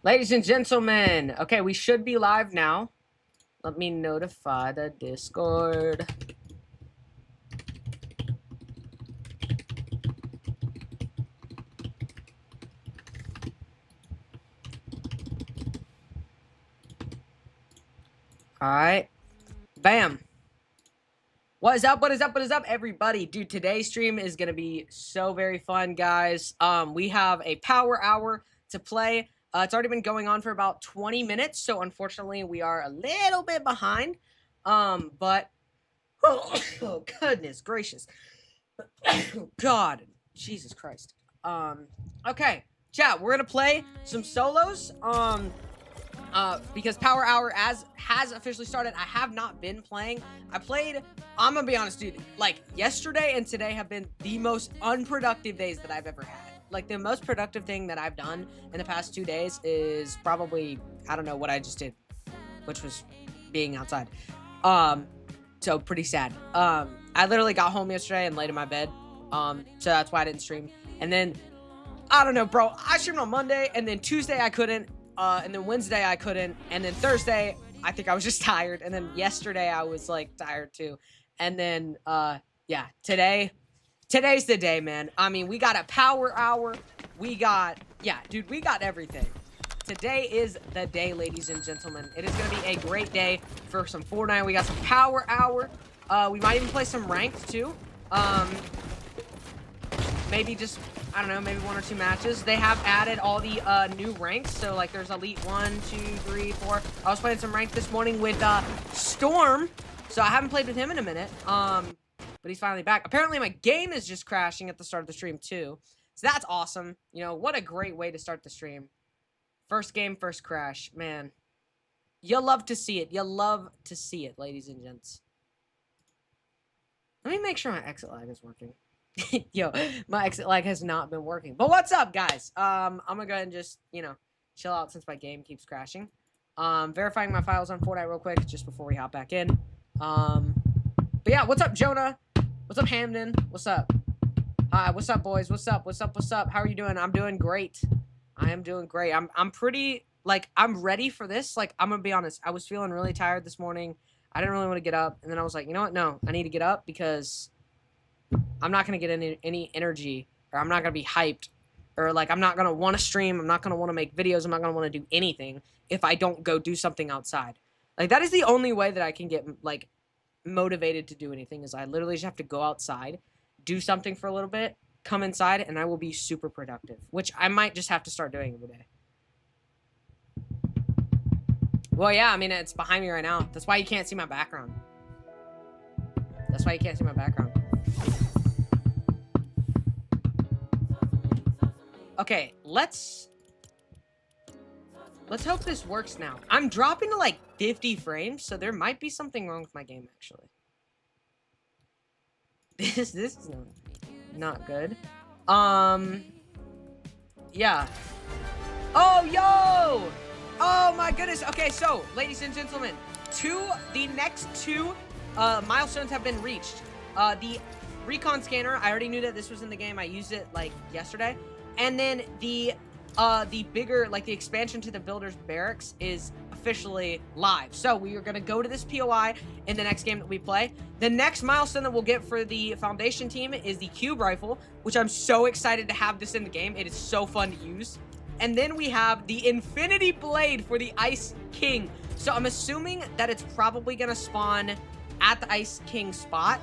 Ladies and gentlemen, okay, we should be live now. Let me notify the Discord. Alright. Bam. What is up? What is up? What is up, everybody? Dude, today's stream is going to be so very fun, guys. We have a power hour to play. It's already been going on for about 20 minutes, so unfortunately we are a little bit behind. But oh, goodness gracious. God, Jesus Christ. Okay, chat, we're going to play some solos. Because Power Hour has officially started. I have not been playing. I'm gonna be honest, dude, like yesterday and today have been the most unproductive days that I've ever had. Like the most productive thing that I've done in the past 2 days is probably, I don't know what I just did, which was being outside. So pretty sad. I literally got home yesterday and laid in my bed. So that's why I didn't stream. And then, I don't know, bro, I streamed on Monday and then Tuesday I couldn't. And then Wednesday I couldn't, and then Thursday I think I was just tired, and then yesterday I was like tired too, and then yeah, today's the day, man. I mean, we got a power hour, we got everything. Today is the day, ladies and gentlemen. It is gonna be a great day for some Fortnite. We got some power hour. We might even play some ranked too. Maybe just, I don't know, maybe 1 or 2 matches. They have added all the new ranks. So, like, there's Elite 1, 2, 3, 4. I was playing some ranked this morning with Storm. So, I haven't played with him in a minute. But he's finally back. Apparently, my game is just crashing at the start of the stream, too. So, that's awesome. You know, what a great way to start the stream. First game, first crash. Man. You'll love to see it. You'll love to see it, ladies and gents. Let me make sure my exit lag is working. Yo, my exit lag has not been working. But what's up, guys? I'm gonna go ahead and just, you know, chill out since my game keeps crashing. Verifying my files on Fortnite real quick just before we hop back in. But yeah, what's up, Jonah? What's up, Hamden? What's up? Hi, what's up, boys? What's up? What's up? What's up? How are you doing? I'm doing great. I am doing great. I'm pretty, like, I'm ready for this. Like, I'm gonna be honest. I was feeling really tired this morning. I didn't really want to get up. And then I was like, you know what? No, I need to get up because I'm not going to get any energy, or I'm not going to be hyped, or like I'm not going to want to stream. I'm not going to want to make videos. I'm not going to want to do anything if I don't go do something outside. Like that is the only way that I can get like motivated to do anything is I literally just have to go outside, do something for a little bit, come inside, and I will be super productive, which I might just have to start doing every day. Well, yeah, I mean, it's behind me right now. That's why you can't see my background. That's why you can't see my background. Okay, let's hope this works now. I'm dropping to like 50 frames, so there might be something wrong with my game, actually. This is not good. Yeah. Oh, yo! Oh, my goodness. Okay, so, ladies and gentlemen, the next two milestones have been reached. The recon scanner, I already knew that this was in the game. I used it, like, yesterday. And then the bigger, like the expansion to the Builder's Barracks is officially live. So we are going to go to this POI in the next game that we play. The next milestone that we'll get for the Foundation team is the Cube Rifle, which I'm so excited to have this in the game. It is so fun to use. And then we have the Infinity Blade for the Ice King. So I'm assuming that it's probably going to spawn at the Ice King spot.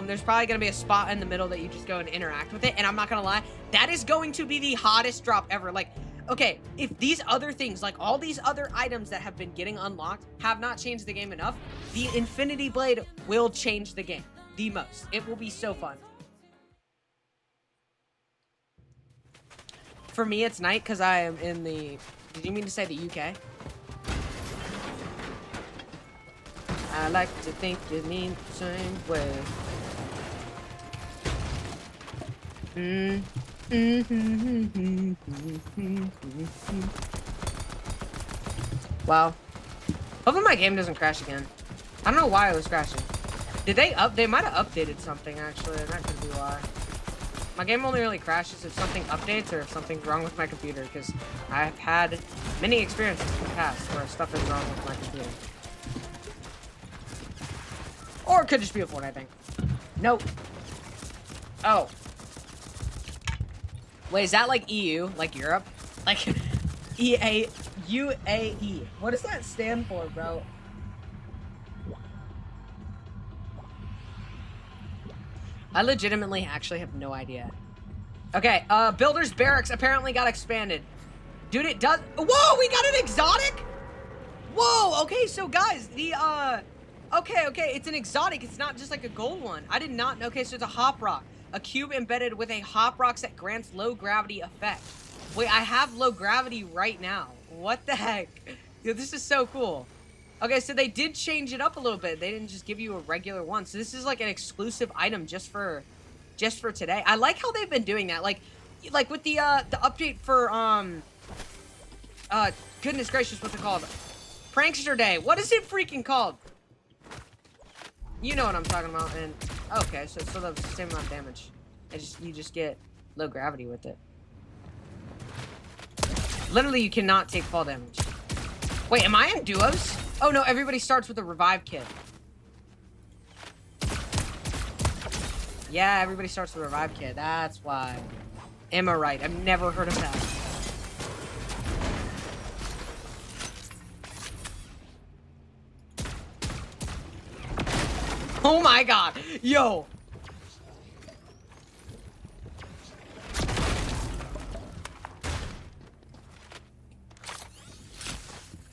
There's probably going to be a spot in the middle that you just go and interact with it. And I'm not going to lie, that is going to be the hottest drop ever. Like, okay, if these other things, like all these other items that have been getting unlocked have not changed the game enough, the Infinity Blade will change the game the most. It will be so fun. For me, it's night because I am in the... Did you mean to say the UK? I like to think you mean the same way. Wow. Hopefully my game doesn't crash again. I don't know why it was crashing. Did they might have updated something actually, and that could be why. My game only really crashes if something updates or if something's wrong with my computer, because I've had many experiences in the past where stuff is wrong with my computer. Or it could just be a Fortnite thing. Nope. Oh. Wait, is that like EU? Like Europe? Like UAE. What does that stand for, bro? I legitimately actually have no idea. Okay, Builder's Barracks apparently got expanded. Dude, it does. Whoa, we got an exotic? Whoa, okay, so guys, the, okay, it's an exotic. It's not just like a gold one. I did not know. Okay, so it's a hop rock. A cube embedded with a hop rocks that grants low gravity effect. Wait, I have low gravity right now. What the heck? Yo, this is so cool. Okay, so they did change it up a little bit. They didn't just give you a regular one. So this is like an exclusive item just for today. I like how they've been doing that. Like with the update for goodness gracious, what's it called? Prankster Day. What is it freaking called? You know what I'm talking about. And okay, so it still does the same amount of damage. You just get low gravity with it. Literally, you cannot take fall damage. Wait, am I in duos? Oh no, everybody starts with a revive kit. Yeah, everybody starts with a revive kit. That's why. Am I right? I've never heard of that. Oh my god. Yo.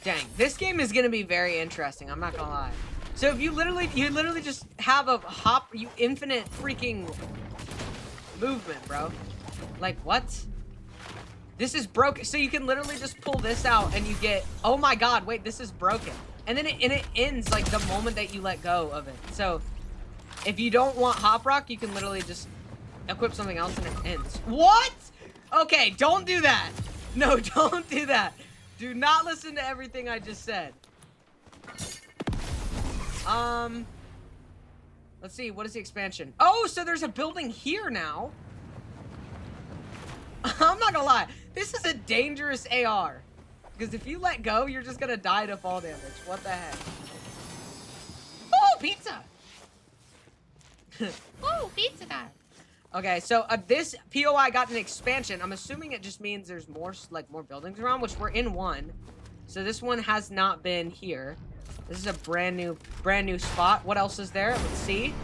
Dang, this game is gonna be very interesting, I'm not gonna lie. So if you literally just have a infinite freaking movement, bro. Like, what? This is broken. So you can literally just pull this out and you get, oh my god, wait, this is broken. And then it ends like the moment that you let go of it. So if you don't want hop rock, you can literally just equip something else and it ends. What? Okay, don't do that. No, don't do that. Do not listen to everything I just said. Let's see, what is the expansion? Oh, so there's a building here now. I'm not gonna lie, this is a dangerous AR. Because if you let go, you're just gonna die to fall damage. What the heck? Oh, pizza! Oh, pizza guy. Okay, so this POI got an expansion. I'm assuming it just means there's more buildings around, which we're in one. So this one has not been here. This is a brand new spot. What else is there? Let's see.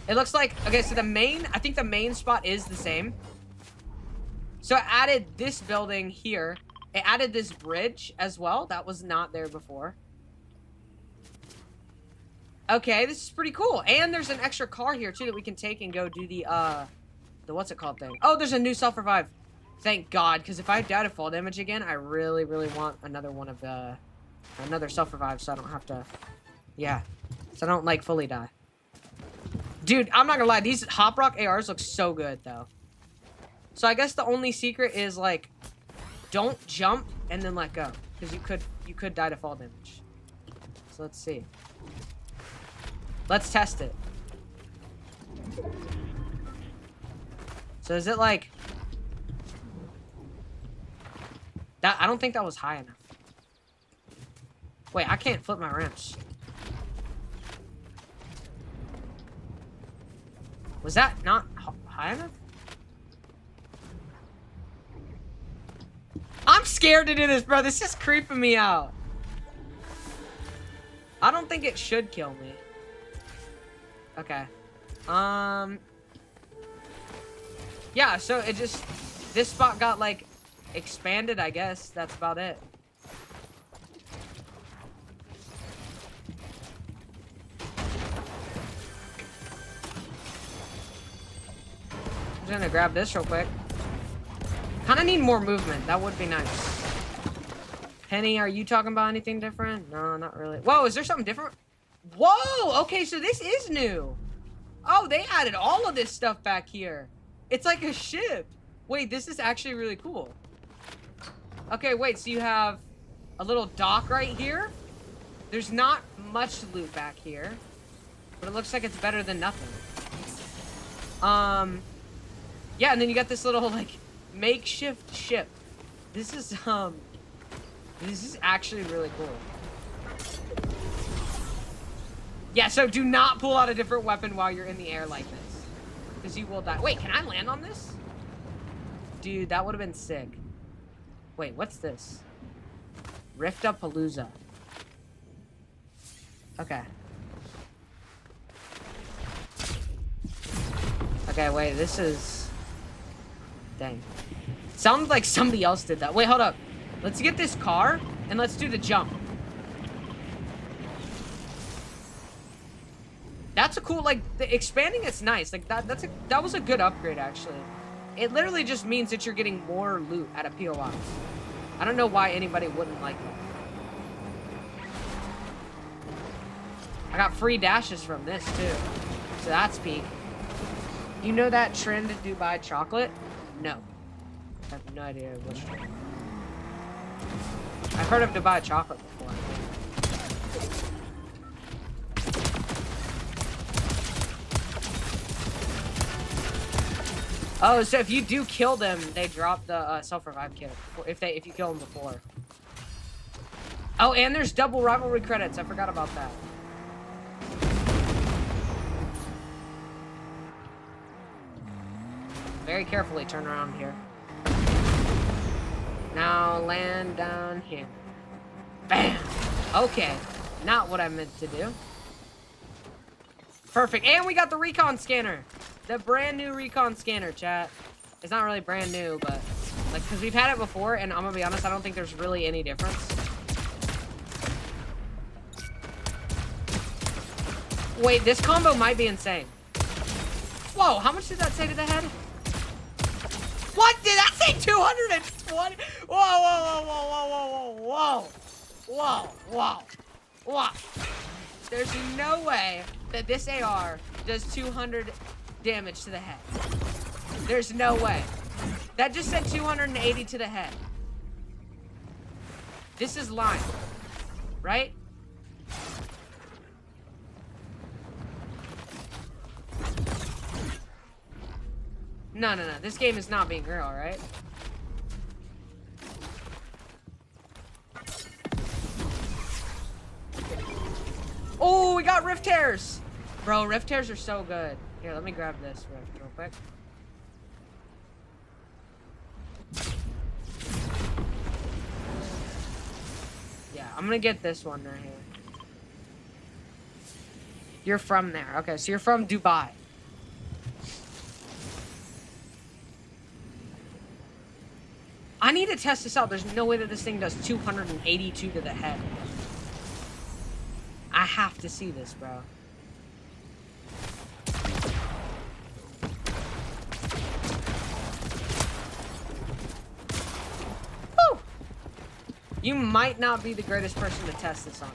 It looks like, okay, so I think the main spot is the same. So it added this building here. It added this bridge as well. That was not there before. Okay, this is pretty cool. And there's an extra car here, too, that we can take and go do the what's it called thing. Oh, there's a new self-revive. Thank God, because if I die to fall damage again, I really, really want another one of the... Another self-revive, so I don't have to... Yeah. So I don't, like, fully die. Dude, I'm not gonna lie. These Hop Rock ARs look so good, though. So I guess the only secret is, like... Don't jump and then let go. Because you could die to fall damage. So let's see. Let's test it. So is it like... That, I don't think that was high enough. Wait, I can't flip my ramps. Was that not high enough? I'm scared to do this, bro. This is creeping me out. I don't think it should kill me. Okay. Yeah, so it just... This spot got, like, expanded, I guess. That's about it. I'm just gonna grab this real quick. Kinda need more movement. That would be nice. Penny, are you talking about anything different? No, not really. Whoa, is there something different? Whoa! Okay, so this is new. Oh, they added all of this stuff back here. It's like a ship. Wait, this is actually really cool. Okay, wait, so you have a little dock right here. There's not much loot back here, but it looks like it's better than nothing. Yeah, and then you got this little, like, makeshift ship. This is actually really cool. Yeah, so do not pull out a different weapon while you're in the air like this. Because you will die. Wait, can I land on this? Dude, that would have been sick. Wait, what's this? Rift-a-Palooza. Okay. Okay, wait, this is... Dang. Sounds like somebody else did that. Wait, hold up. Let's get this car, and let's do the jump. That's a cool, like, the expanding it's nice. Like, that was a good upgrade, actually. It literally just means that you're getting more loot at a POI. I don't know why anybody wouldn't like it. I got free dashes from this, too. So that's peak. You know that trend Dubai chocolate? No. I have no idea which trend. I've heard of Dubai chocolate before. Oh, so if you do kill them, they drop the self-revive kit. If you kill them before. Oh, and there's double rivalry credits. I forgot about that. Very carefully turn around here. Now land down here. Bam! Okay. Not what I meant to do. Perfect. And we got the recon scanner. The brand new recon scanner, chat. It's not really brand new, but like, because we've had it before, and I'm gonna be honest, I don't think there's really any difference. Wait, this combo might be insane. Whoa, how much did that say to the head? What did that say? 220? Whoa, whoa, whoa, whoa, whoa, whoa, whoa, whoa, whoa. There's no way that this AR does 200 damage to the head. There's no way. That just said 280 to the head. This is lying, right? No, no, no. This game is not being real, right? Oh, we got rift tears. Bro, rift tears are so good. Here, let me grab this rift real quick. Yeah, I'm gonna get this one right here. You're from there. Okay, so you're from Dubai. I need to test this out. There's no way that this thing does 282 to the head. I have to see this, bro. Woo! You might not be the greatest person to test this on.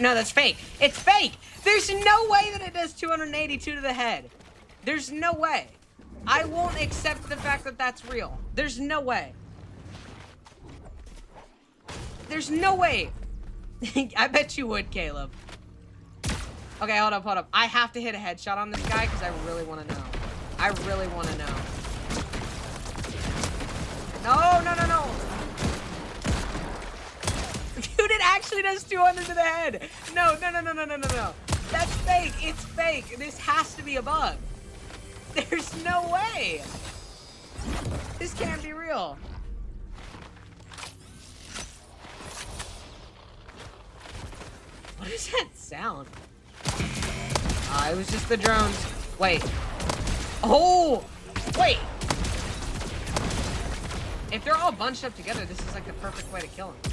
No, that's fake. It's fake. There's no way that it does 282 to the head. There's no way. I won't accept the fact that that's real. There's no way. There's no way. I bet you would, Caleb. Okay, hold up, hold up. I have to hit a headshot on this guy because I really want to know. I really want to know. No, no, no, no. Dude, it actually does 200 to the head. No, no, no, no, no, no, no, no. That's fake. It's fake. This has to be a bug. There's no way. This can't be real. What is that sound? It was just the drones. Wait. Oh, wait. If they're all bunched up together, this is like the perfect way to kill them.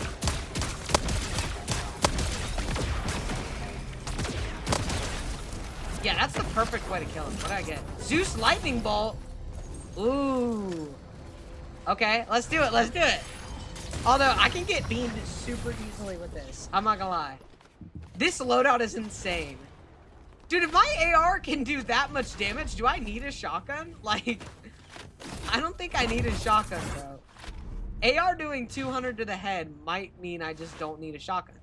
Yeah, that's the perfect way to kill him. What did I get? Zeus Lightning Bolt. Ooh. Okay, let's do it. Let's do it. Although, I can get beamed super easily with this. I'm not gonna lie. This loadout is insane. Dude, if my AR can do that much damage, do I need a shotgun? Like, I don't think I need a shotgun, bro. AR doing 200 to the head might mean I just don't need a shotgun.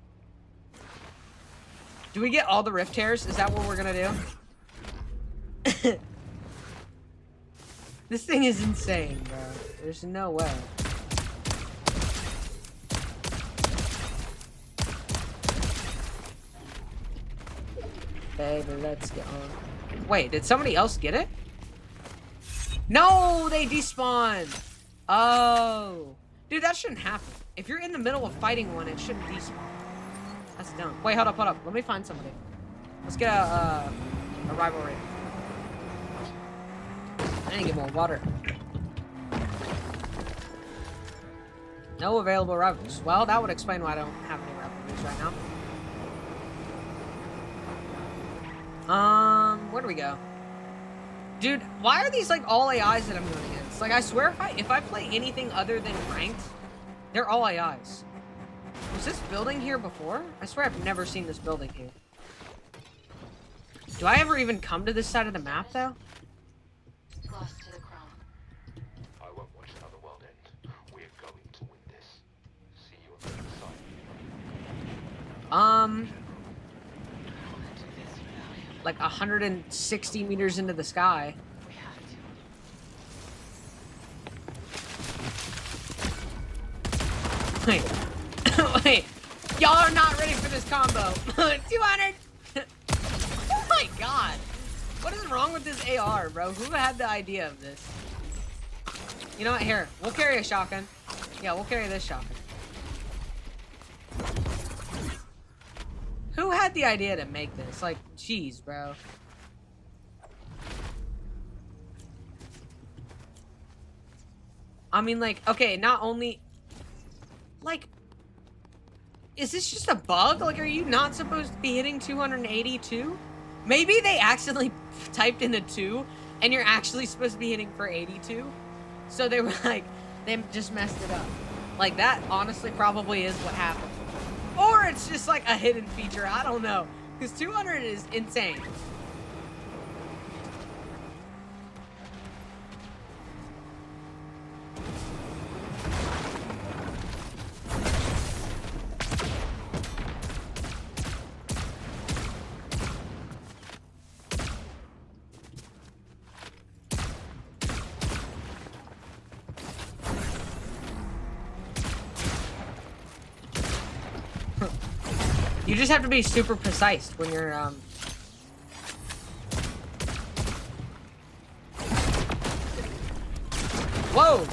Do we get all the rift tears? Is that what we're gonna do? This thing is insane, bro. There's no way. Baby, let's get on. Wait, did somebody else get it? No, they despawned. Oh. Dude, that shouldn't happen. If you're in the middle of fighting one, it shouldn't despawn. That's dumb. Wait, hold up, hold up. Let me find somebody. Let's get a rivalry. I need to get more water. No available rivals. Well, that would explain why I don't have any rivalries right now. Where do we go? Dude, why are these like all AIs that I'm going against? Like, I swear if I play anything other than ranked, they're all AIs. Was this building here before? I swear I've never seen this building here. Do I ever even come to this side of the map though? Lost to the crown. I won't watch another world end. We're going to win this. See you on the other side. Like 160 meters into the sky. We have to. Wait. Wait. Y'all are not ready for this combo. 200. Oh my god. What is wrong with this AR, bro? Who had the idea of this? You know what? Here. We'll carry a shotgun. Yeah, we'll carry this shotgun. Who had the idea to make this? Like, jeez, bro. I mean, like, okay, not only... Like, is this just a bug? Like, are you not supposed to be hitting 282? Maybe they accidentally typed in a 2, and you're actually supposed to be hitting for 82. So they were like, they just messed it up. Like, that honestly probably is what happened. Or it's just like a hidden feature. I don't know. Because 200 is insane. You just have to be super precise when you're, Whoa!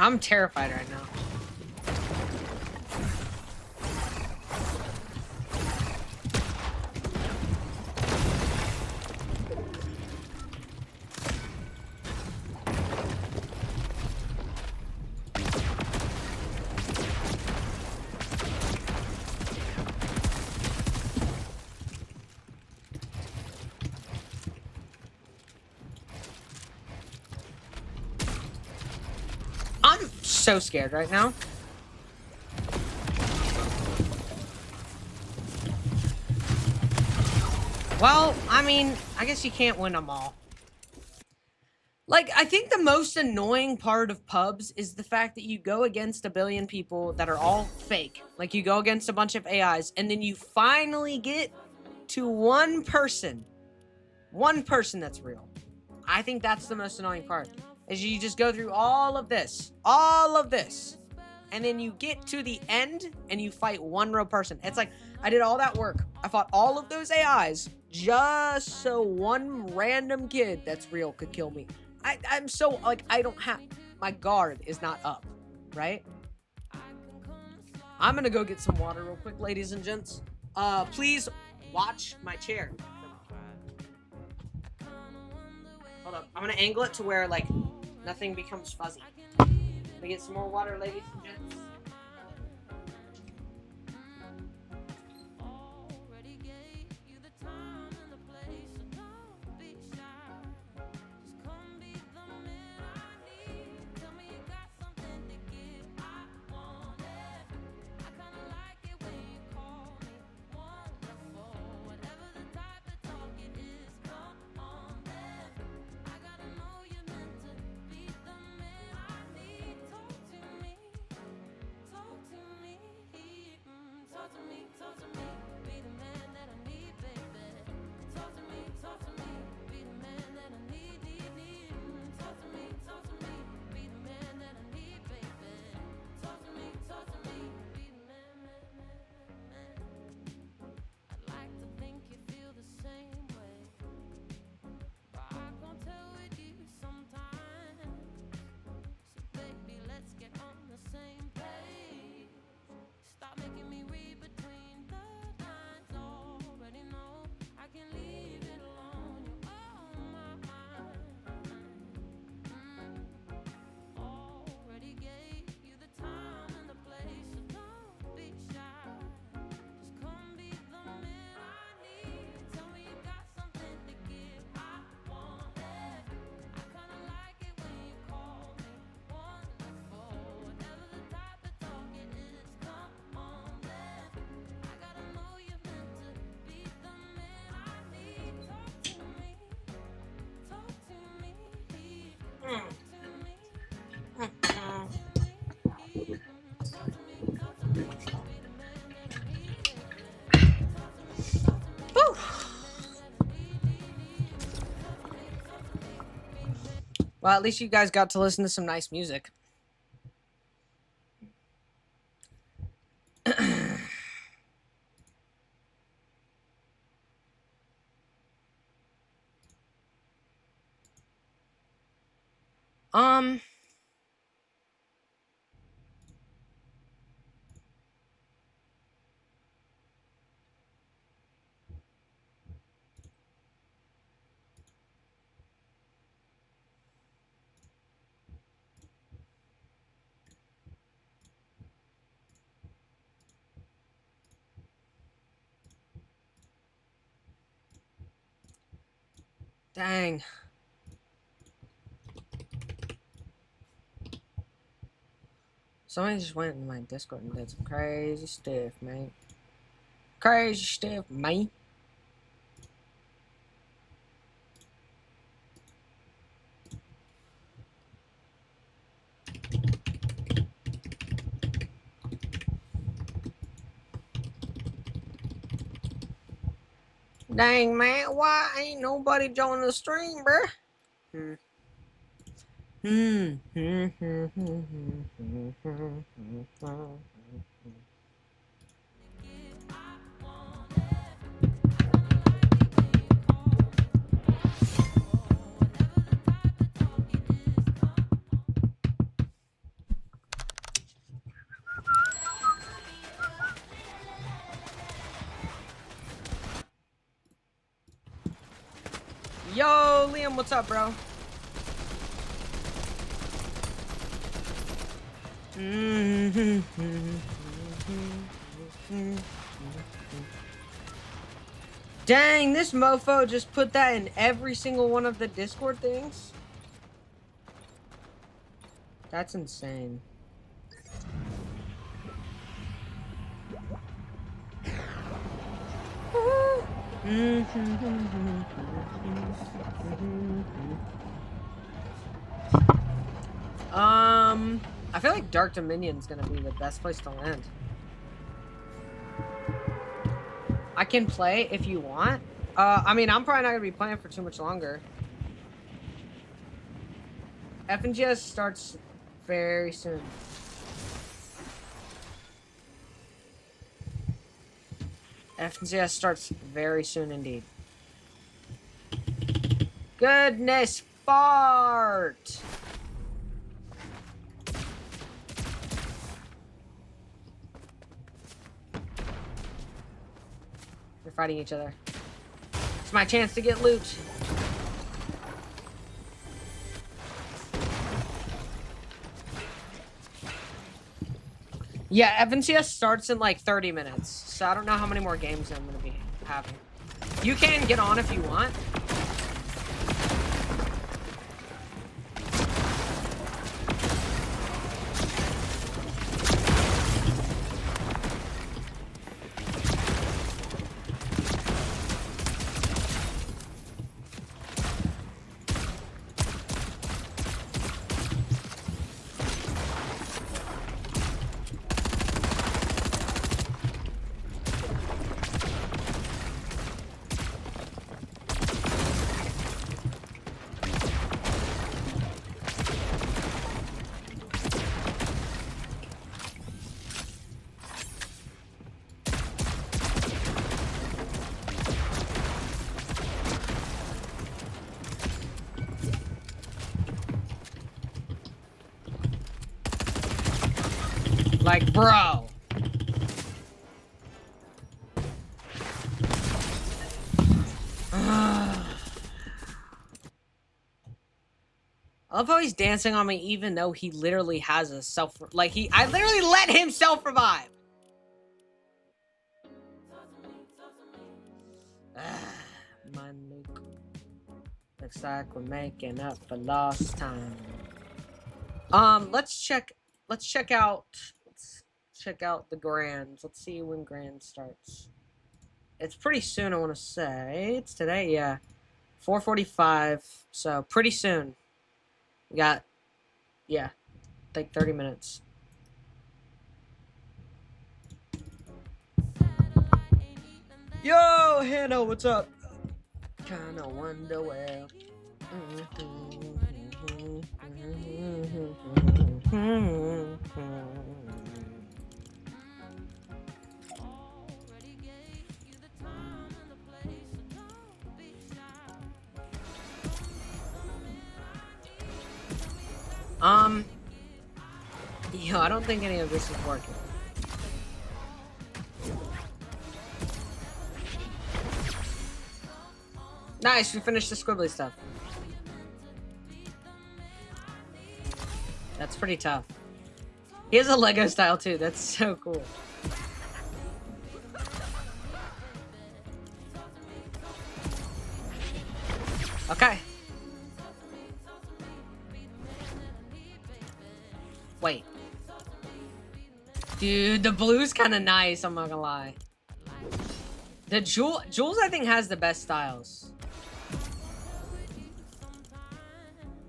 I'm terrified right now. So scared right now. Well, I mean, I guess you can't win them all. Like, I think the most annoying part of pubs is the fact that you go against a billion people that are all fake. Like, you go against a bunch of AIs, and then you finally get to one person that's real. I think that's the most annoying part. Is you just go through all of this, and then you get to the end, and you fight one real person. It's like, I did all that work. I fought all of those AIs just so one random kid that's real could kill me. I'm so, like, I don't have, my guard is not up, right? I'm gonna go get some water real quick, ladies and gents. Please watch my chair. Hold up. I'm gonna angle it to where, like, nothing becomes fuzzy. Let me get some more water, ladies and gents. Whew. Well, at least you guys got to listen to some nice music. Um, dang. Somebody just went in my Discord and did some crazy stuff, man. Crazy stuff, man. Dang, man, why ain't nobody joining the stream, bruh? Yo, Liam, what's up, bro? Dang, this mofo just put that in every single one of the Discord things? That's insane. I feel like Dark Dominion's gonna be the best place to land. I can play if you want. I mean, I'm probably not gonna be playing for too much longer. FNGS starts very soon. FNGS starts very soon indeed. Goodness fart! They're fighting each other. It's my chance to get loot. Yeah, Evancia starts in like 30 minutes, so I don't know how many more games I'm gonna be having. You can get on if you want. Like, bro. I love how he's dancing on me even though he literally has a I literally let him self-revive. My nuke. Looks like we're making up for lost time. Let's check out the Grands. Let's see when Grand starts. It's pretty soon, I want to say. It's today, yeah. 4:45, so pretty soon. We got, yeah, like 30 minutes. Yo, Hannah, what's up? Kinda wonder where. Yo, I don't think any of this is working. Nice, we finished the squibbly stuff. That's pretty tough. He has a Lego style too, that's so cool. Okay. Wait. Dude, the blue's kind of nice, I'm not gonna lie. The Jules, I think, has the best styles.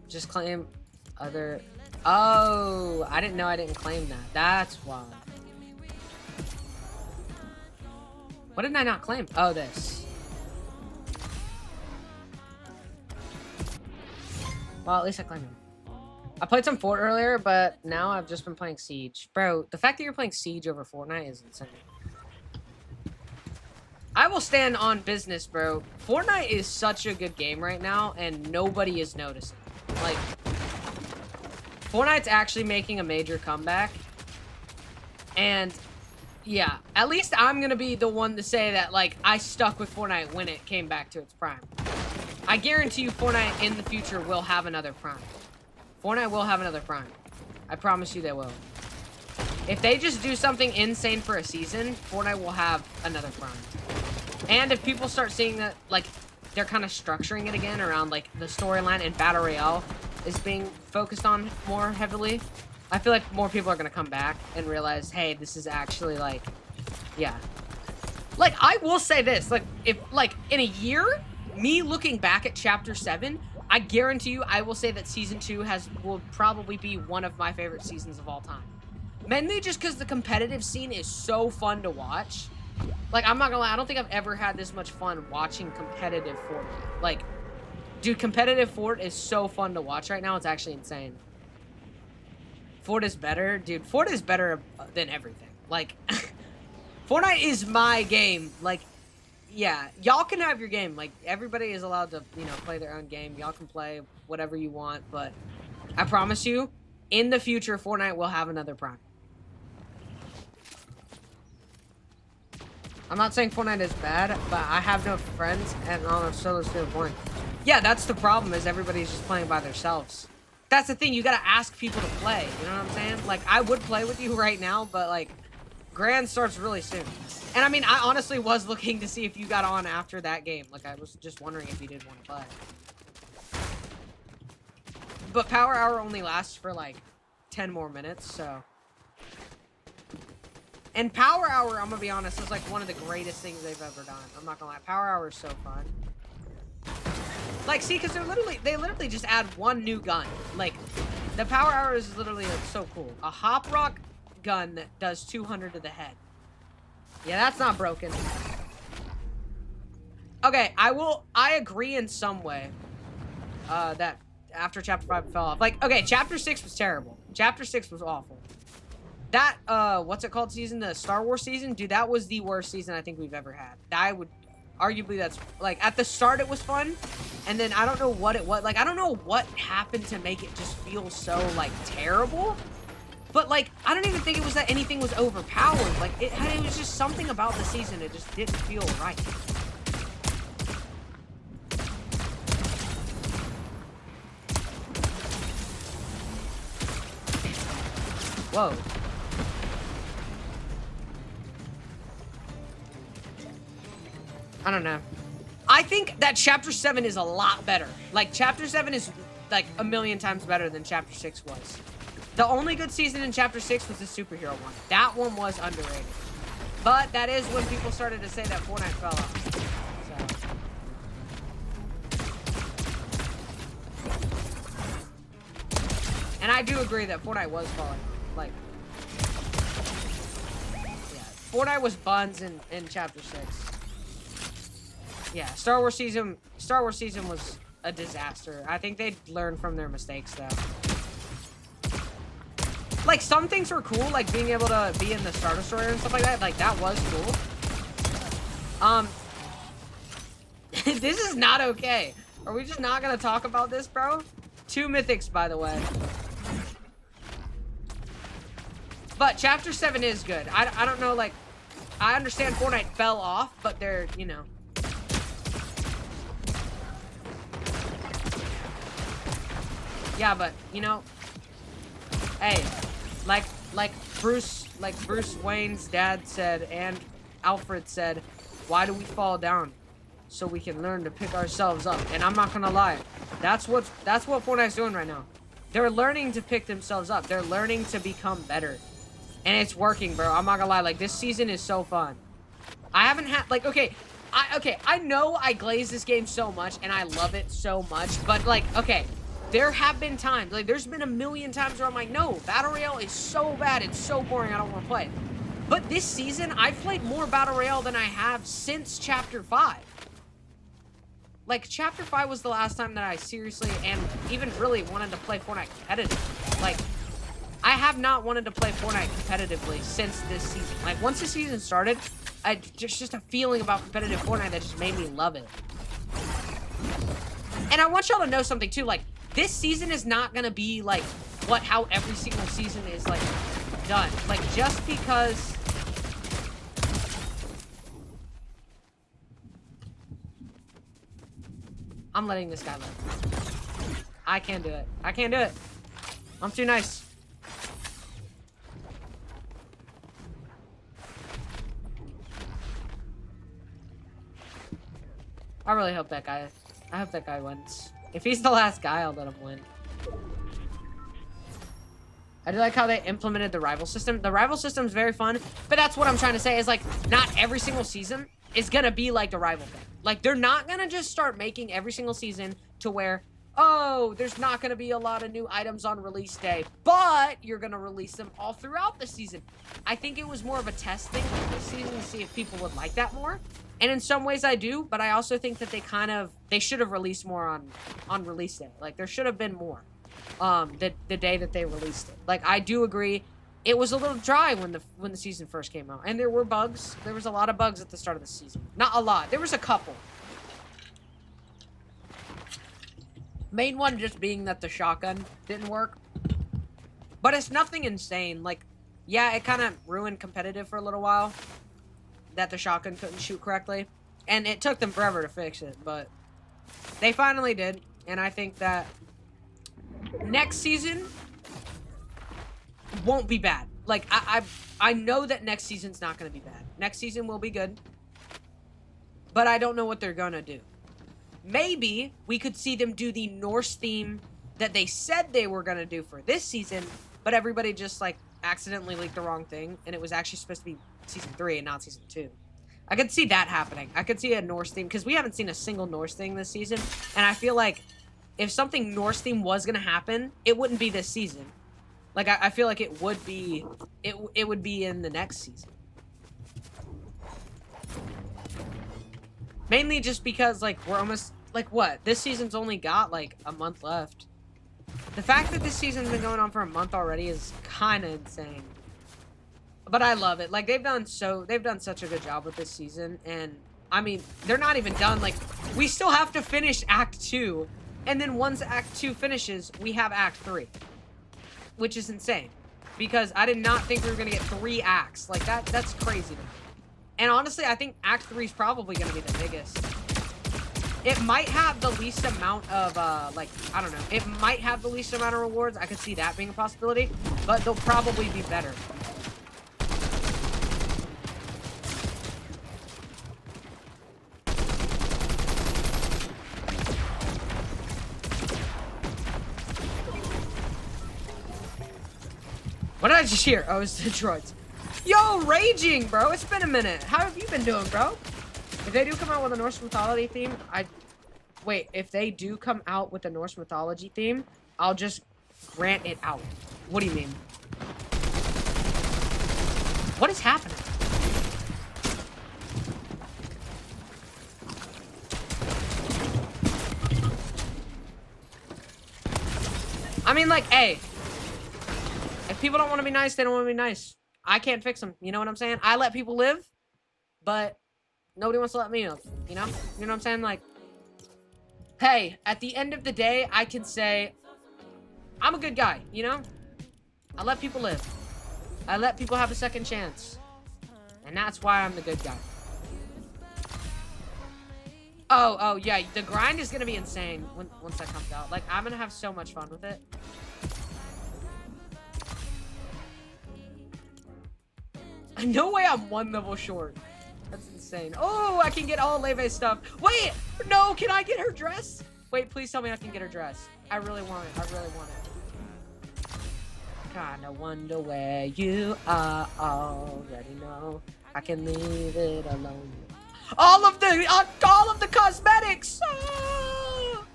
Just claim other... Oh, I didn't know I didn't claim that. That's why. What did I not claim? Oh, this. Well, at least I claimed him. I played some Fort earlier, but now I've just been playing Siege. Bro, the fact that you're playing Siege over Fortnite is insane. I will stand on business, bro. Fortnite is such a good game right now, and nobody is noticing. Like, Fortnite's actually making a major comeback. And, yeah, at least I'm gonna be the one to say that, like, I stuck with Fortnite when it came back to its prime. I guarantee you Fortnite in the future will have another prime. Fortnite will have another prime. I promise you they will. If they just do something insane for a season, Fortnite will have another prime. And if people start seeing that, like, they're kind of structuring it again around, like, the storyline and Battle Royale is being focused on more heavily, I feel like more people are going to come back and realize, hey, this is actually, like, yeah. Like, I will say this, like, if, like, in a year, me looking back at Chapter 7, I guarantee you I will say that Season 2 will probably be one of my favorite seasons of all time. Mainly just because the competitive scene is so fun to watch. Like, I'm not gonna lie, I don't think I've ever had this much fun watching competitive Fort. Like, dude, competitive Fort is so fun to watch right now, it's actually insane. Fort is better? Dude, Fort is better than everything. Like, Fortnite is my game. Like, yeah, y'all can have your game. Like, everybody is allowed to, you know, play their own game. Y'all can play whatever you want, but I promise you, in the future, Fortnite will have another prime. I'm not saying Fortnite is bad, but I have no friends and all of solo's to the point. Yeah, that's the problem, is everybody's just playing by themselves. That's the thing, you gotta ask people to play, you know what I'm saying? Like, I would play with you right now, but like, Grand starts really soon. And I mean, I honestly was looking to see if you got on after that game. Like, I was just wondering if you did want to play. But Power Hour only lasts for like 10 more minutes, so. And Power Hour, I'm gonna be honest, is like one of the greatest things they've ever done. I'm not gonna lie, Power Hour is so fun. Like, see, because they literally just add one new gun. Like, the Power Hour is literally like, so cool. A Hop Rock gun that does 200 to the head. Yeah, that's not broken. Okay, I agree in some way that after Chapter 5 fell off. Like, okay, Chapter 6 was terrible. Chapter 6 was awful. That, what's it called season? The Star Wars season? Dude, that was the worst season I think we've ever had. I would, arguably that's, like, at the start it was fun, and then I don't know what it was. Like, I don't know what happened to make it just feel so, like, terrible. But, like, I don't even think it was that anything was overpowered. Like, it was just something about the season. It just didn't feel right. Whoa. I don't know. I think that Chapter 7 is a lot better. Like, Chapter 7 is, like, a million times better than Chapter 6 was. The only good season in Chapter 6 was the superhero one. That one was underrated. But that is when people started to say that Fortnite fell off. So. And I do agree that Fortnite was falling off. Like, yeah, Fortnite was buns in Chapter 6. Yeah, Star Wars season was a disaster. I think they learned from their mistakes, though. Like, some things were cool, like being able to be in the Star Destroyer and stuff like that. Like, that was cool. This is not okay. Are we just not gonna talk about this, bro? 2 mythics, by the way. But Chapter 7 is good. I don't know, like, I understand Fortnite fell off, but they're, you know. Yeah, but, you know, hey, like Bruce Wayne's dad said, and Alfred said, why do we fall down? So we can learn to pick ourselves up. And I'm not gonna lie, that's what Fortnite's doing right now. They're learning to pick themselves up. They're learning to become better. And it's working, bro. I'm not gonna lie, like, this season is so fun. I haven't had, like, okay, I know I glaze this game so much, and I love it so much, but, like, okay, there have been times, like, there's been a million times where I'm like, no, Battle Royale is so bad, it's so boring, I don't want to play it. But this season, I've played more Battle Royale than I have since Chapter 5. Like, Chapter 5 was the last time that I seriously, and even really wanted to play Fortnite competitively. Like, I have not wanted to play Fortnite competitively since this season. Like, once the season started, there's just a feeling about competitive Fortnite that just made me love it. And I want y'all to know something, too, like, this season is not gonna be, like, how every single season is, like, done. Like, just because... I'm letting this guy live. I can't do it. I can't do it. I'm too nice. I really hope that guy... I hope that guy wins. If he's the last guy, I'll let him win. I do like how they implemented the rival system. The rival system is very fun, but that's what I'm trying to say is, like, not every single season is gonna be like the rival thing. Like, they're not gonna just start making every single season to where, oh, there's not gonna be a lot of new items on release day, but you're gonna release them all throughout the season. I think it was more of a test thing this season to see if people would like that more. And in some ways I do, but I also think that they should have released more on release day. Like, there should have been more the day that they released it. Like, I do agree, it was a little dry when the season first came out. And there were bugs. There was a lot of bugs at the start of the season. Not a lot. There was a couple. Main one just being that the shotgun didn't work. But it's nothing insane. Like, yeah, it kind of ruined competitive for a little while. that the shotgun couldn't shoot correctly. And it took them forever to fix it, but they finally did. And I think that next season won't be bad. Like, I know that next season's not going to be bad. Next season will be good. But I don't know what they're going to do. Maybe we could see them do the Norse theme that they said they were going to do for this season, but everybody just, like, accidentally leaked the wrong thing, and it was actually supposed to be season 3 and not season 2. I could see that happening. I could see a Norse theme, because we haven't seen a single Norse thing this season, and I feel like if something Norse theme was going to happen, it wouldn't be this season. Like, I feel like it would be, it would be in the next season. Mainly just because, like, we're almost, like, what? This season's only got, like, a month left. The fact that this season's been going on for a month already is kind of insane. But I love it. Like, they've done such a good job with this season. And, I mean, they're not even done. Like, we still have to finish Act 2. And then once Act 2 finishes, we have Act 3. Which is insane. Because I did not think we were going to get 3 acts. Like, that's crazy to me. And honestly, I think Act 3 is probably going to be the biggest. It might have the least amount of, like, I don't know. It might have the least amount of rewards. I could see that being a possibility. But they'll probably be better. What did I just hear? Oh, it's the droids. Yo, Raging, bro. It's been a minute. How have you been doing, bro? If they do come out with a Norse mythology theme, Wait, if they do come out with a Norse mythology theme, I'll just grant it out. What do you mean? What is happening? I mean, like, hey. If people don't want to be nice, they don't want to be nice. I can't fix them. You know what I'm saying? I let people live, but nobody wants to let me live. You know? You know what I'm saying? Like, hey, at the end of the day, I can say, I'm a good guy, you know? I let people live. I let people have a second chance. And that's why I'm the good guy. Oh, yeah. The grind is going to be insane once that comes out. Like, I'm going to have so much fun with it. No way I'm 1 level short. That's insane. Oh, I can get all Leve's stuff. Wait, no, can I get her dress? Wait, please tell me I can get her dress. I really want it. I really want it. Kinda wonder where you are. Already know. I can leave it alone. All of the cosmetics. Ah!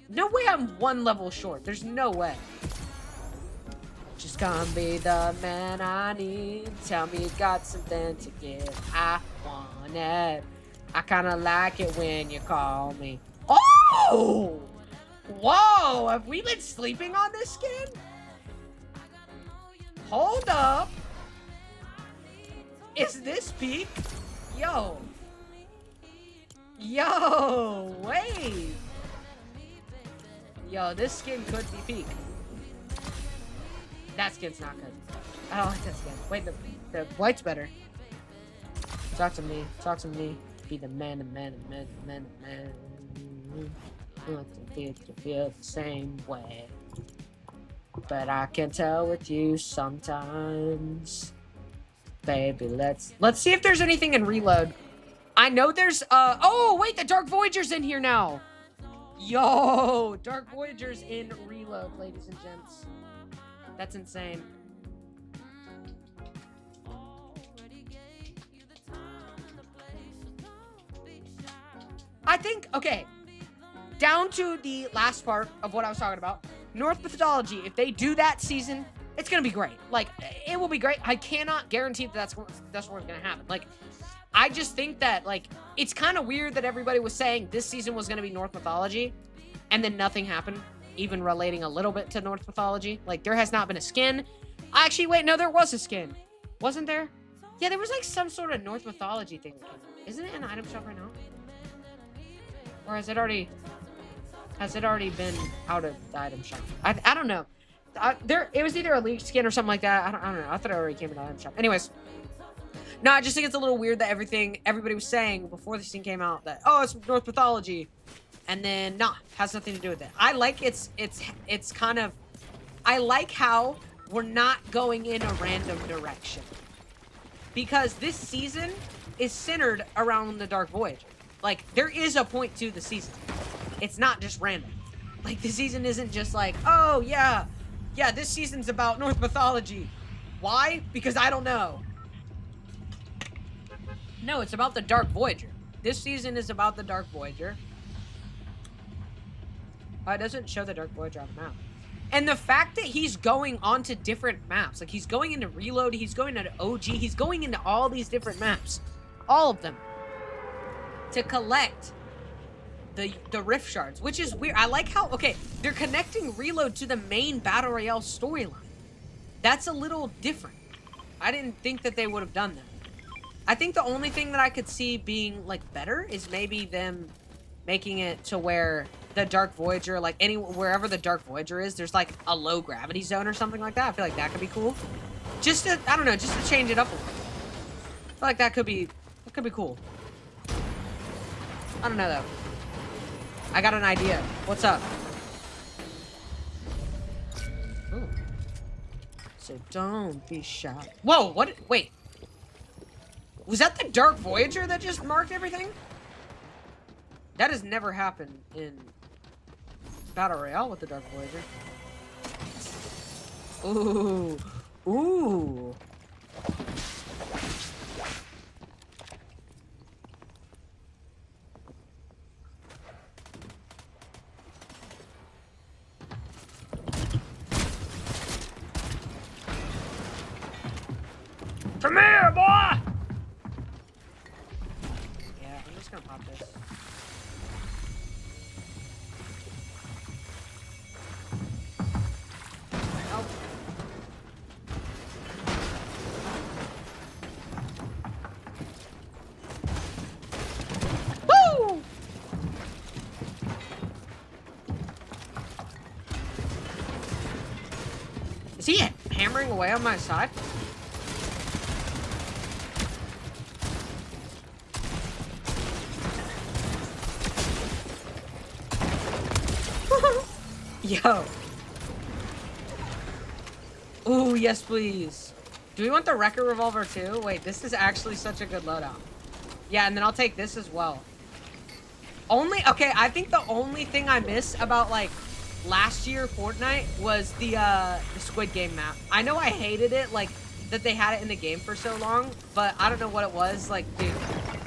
No way I'm 1 level short. There's no way. Just gonna be the man I need. Tell me you got something to give. I want it. I kinda like it when you call me. Oh! Whoa! Have we been sleeping on this skin? Hold up. Is this peak? Yo. Yo, wait. Yo, this skin could be peak. That skin's not good. I don't like that skin. Wait, the white's better. Talk to me. Talk to me. Be the man, the man, the man, the man, the man. I want to feel the same way. But I can tell with you sometimes. Baby, let's see if there's anything in Reload. I know there's, oh, wait, the Dark Voyager's in here now. Yo, Dark Voyager's in Reload, ladies and gents. That's insane. I think, okay, down to the last part of what I was talking about. Norse mythology, if they do that season, it's gonna be great. Like, it will be great. I cannot guarantee that that's what's gonna happen. Like, I just think that, like, it's kind of weird that everybody was saying this season was gonna be Norse mythology, and then nothing happened. Even relating a little bit to Norse mythology. Like, there has not been a skin. Actually, wait, no, there was a skin. Wasn't there? Yeah, there was, like, some sort of Norse mythology thing. Isn't it in the item shop right now? Or has it already been out of the item shop? I don't know. It was either a leaked skin or something like that. I don't know. I thought it already came in the item shop. Anyways, No, I just think it's a little weird that everybody was saying before the scene came out that, oh, it's North mythology. And then, nah, has nothing to do with it. I like it's kind of, I like how we're not going in a random direction. Because this season is centered around the Dark Voyager. Like, there is a point to the season. It's not just random. Like, the season isn't just like, oh, yeah, this season's about North mythology. Why? Because I don't know. No, it's about the Dark Voyager. This season is about the Dark Voyager. It doesn't show the Dark Voyager on the map. And the fact that he's going onto different maps, like he's going into Reload, he's going into OG, he's going into all these different maps, all of them, to collect the Rift Shards, which is weird. I like how, okay, they're connecting Reload to the main Battle Royale storyline. That's a little different. I didn't think that they would have done that. I think the only thing that I could see being, like, better is maybe them making it to where the Dark Voyager, like, wherever the Dark Voyager is, there's, like, a low gravity zone or something like that. I feel like that could be cool. Just to, I don't know, just to change it up a little bit. I feel like that could be cool. I don't know, though. I got an idea. What's up? Ooh. So don't be shy. Whoa, what? Wait. Was that the Dark Voyager that just marked everything? That has never happened in Battle Royale with the Dark Voyager. Ooh. Ooh. Come here, boy! Yeah, I'm just gonna pop this. Woo! Is he hammering away on my side? Yo. Ooh, yes, please. Do we want the Wrecker Revolver too? Wait, this is actually such a good loadout. Yeah, and then I'll take this as well. Okay, I think the only thing I miss about, like, last year Fortnite was the Squid Game map. I know I hated it, like, that they had it in the game for so long, but I don't know what it was. Like, dude,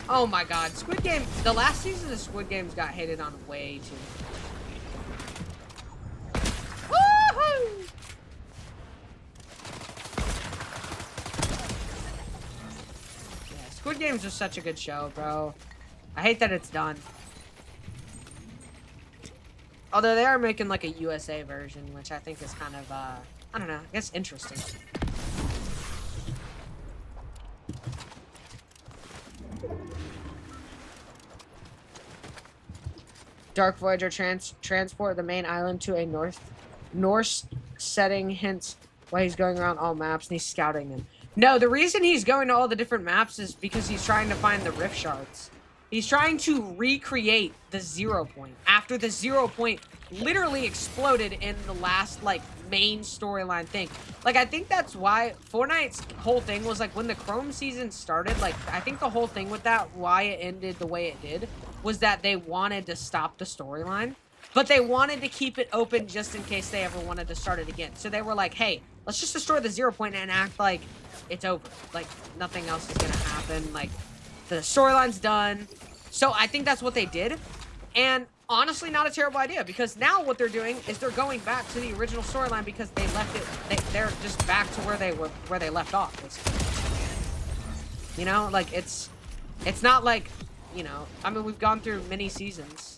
oh my god. Squid Game, the last season of Squid Games got hated on way too much. Squid Games was such a good show, bro. I hate that it's done. Although they are making like a USA version, which I think is kind of, I don't know, I guess interesting. Dark Voyager transport the main island to a Norse setting, hence why he's going around all maps and he's scouting them. No, the reason he's going to all the different maps is because he's trying to find the Rift Shards. He's trying to recreate the 0 point after the 0 point literally exploded in the last, like, main storyline thing. Like, I think that's why Fortnite's whole thing was, like, when the Chrome season started, like, I think the whole thing with that, why it ended the way it did, was that they wanted to stop the storyline, but they wanted to keep it open just in case they ever wanted to start it again. So they were like, hey, let's just destroy the 0 point and act like it's over. Like, nothing else is gonna happen. Like, the storyline's done. So I think that's what they did. And honestly, not a terrible idea, because now what they're doing is they're going back to the original storyline because they left it, they're just back to where they left off, basically. You know, like, it's not like, you know, I mean, we've gone through many seasons.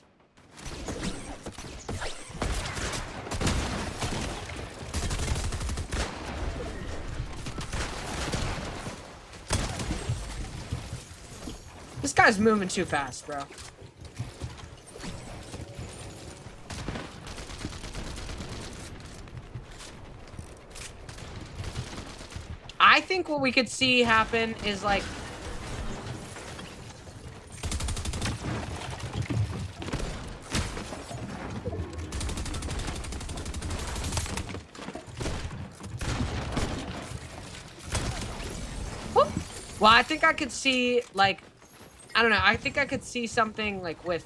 This guy's moving too fast, bro. I think what we could see happen is, like, Well, I think I could see, like, I don't know. I think I could see something, like, with...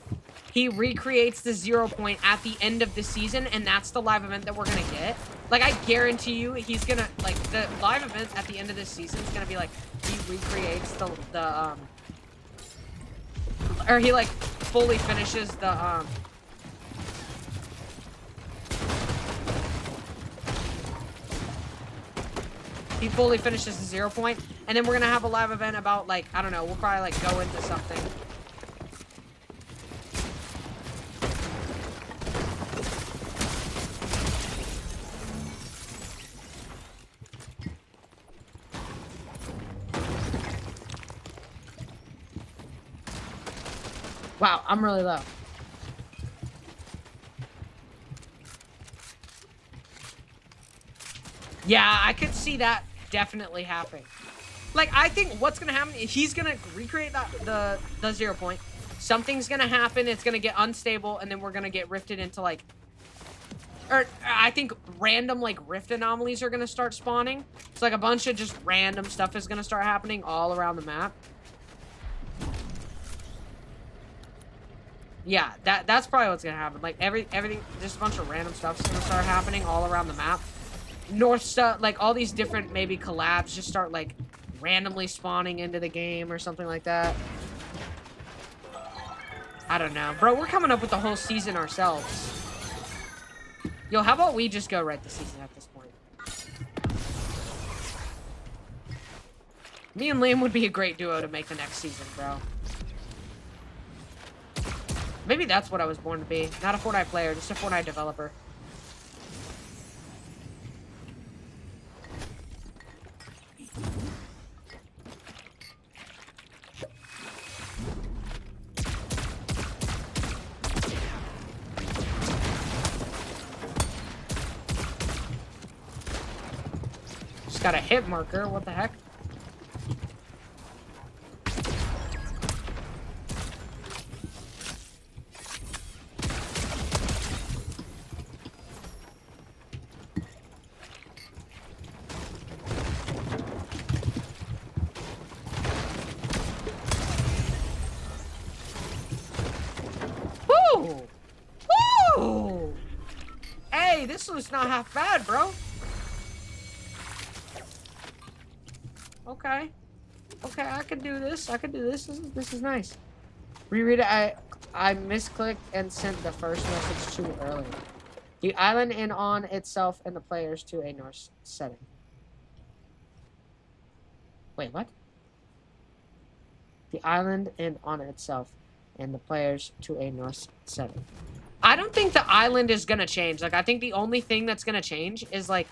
He recreates the 0 point at the end of the season, and that's the live event that we're gonna get. Like, I guarantee you, he's gonna... Like, the live event at the end of this season is gonna be, like, he recreates the or he, like, fully finishes the, he fully finishes the 0 point, and then we're gonna have a live event about, like, I don't know, we'll probably, like, go into something. Wow, I'm really low. Yeah, I could see that definitely happening. Like, I think what's gonna happen is he's gonna recreate that the 0 point. Something's gonna happen, it's gonna get unstable, and then we're gonna get rifted into, like... Or, I think random, like, rift anomalies are gonna start spawning. It's like a bunch of just random stuff is gonna start happening all around the map. Yeah, that's probably what's gonna happen. Like, everything, just a bunch of random stuff's gonna start happening all around the map. North stuff, like, all these different, maybe, collabs just start, like, randomly spawning into the game or something like that. I don't know. Bro, we're coming up with the whole season ourselves. Yo, how about we just go write the season at this point? Me and Liam would be a great duo to make the next season, bro. Maybe that's what I was born to be. Not a Fortnite player, just a Fortnite developer. Just got a hit marker, what the heck? Woo! Woo! Hey, this was not half bad, bro. Okay. Okay, I can do this. I can do this. This is nice. Reread it. I misclicked and sent the first message too early. The island and on itself and the players to a north setting. Wait, what? The island and on itself and the players to a north setting. I don't think the island is gonna change. Like, I think the only thing that's gonna change is, like,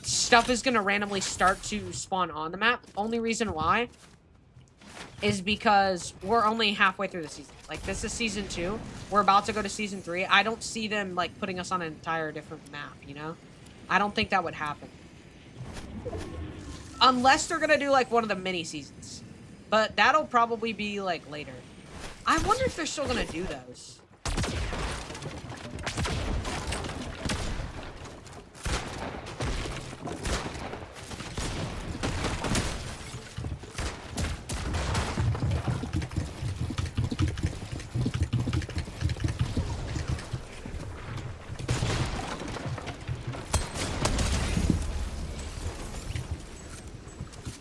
stuff is gonna randomly start to spawn on the map. Only reason why is because we're only halfway through the season. Like, this is season 2. We're about to go to season 3. I don't see them, like, putting us on an entire different map, you know? I don't think that would happen. Unless they're gonna do, like, one of the mini seasons. But that'll probably be, like, later. I wonder if they're still gonna do those.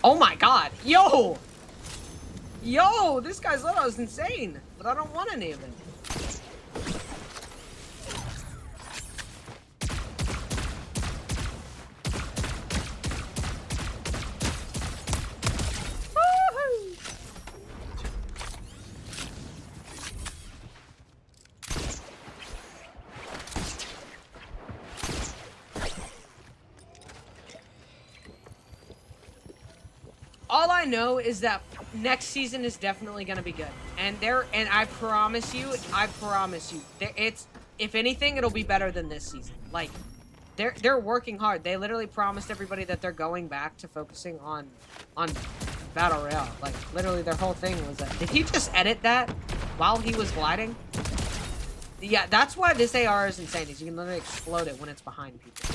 Oh my god. Yo! Yo! This guy's Loto is insane. But I don't want any of it. Woohoo! All I know is that next season is definitely gonna be good, and I promise you, it's, if anything, it'll be better than this season. Like, they're working hard. They literally promised everybody that they're going back to focusing on Battle Royale. Like, literally their whole thing was that. Did he just edit that while he was gliding? Yeah, that's why this AR is insane. Is you can literally explode it when it's behind people.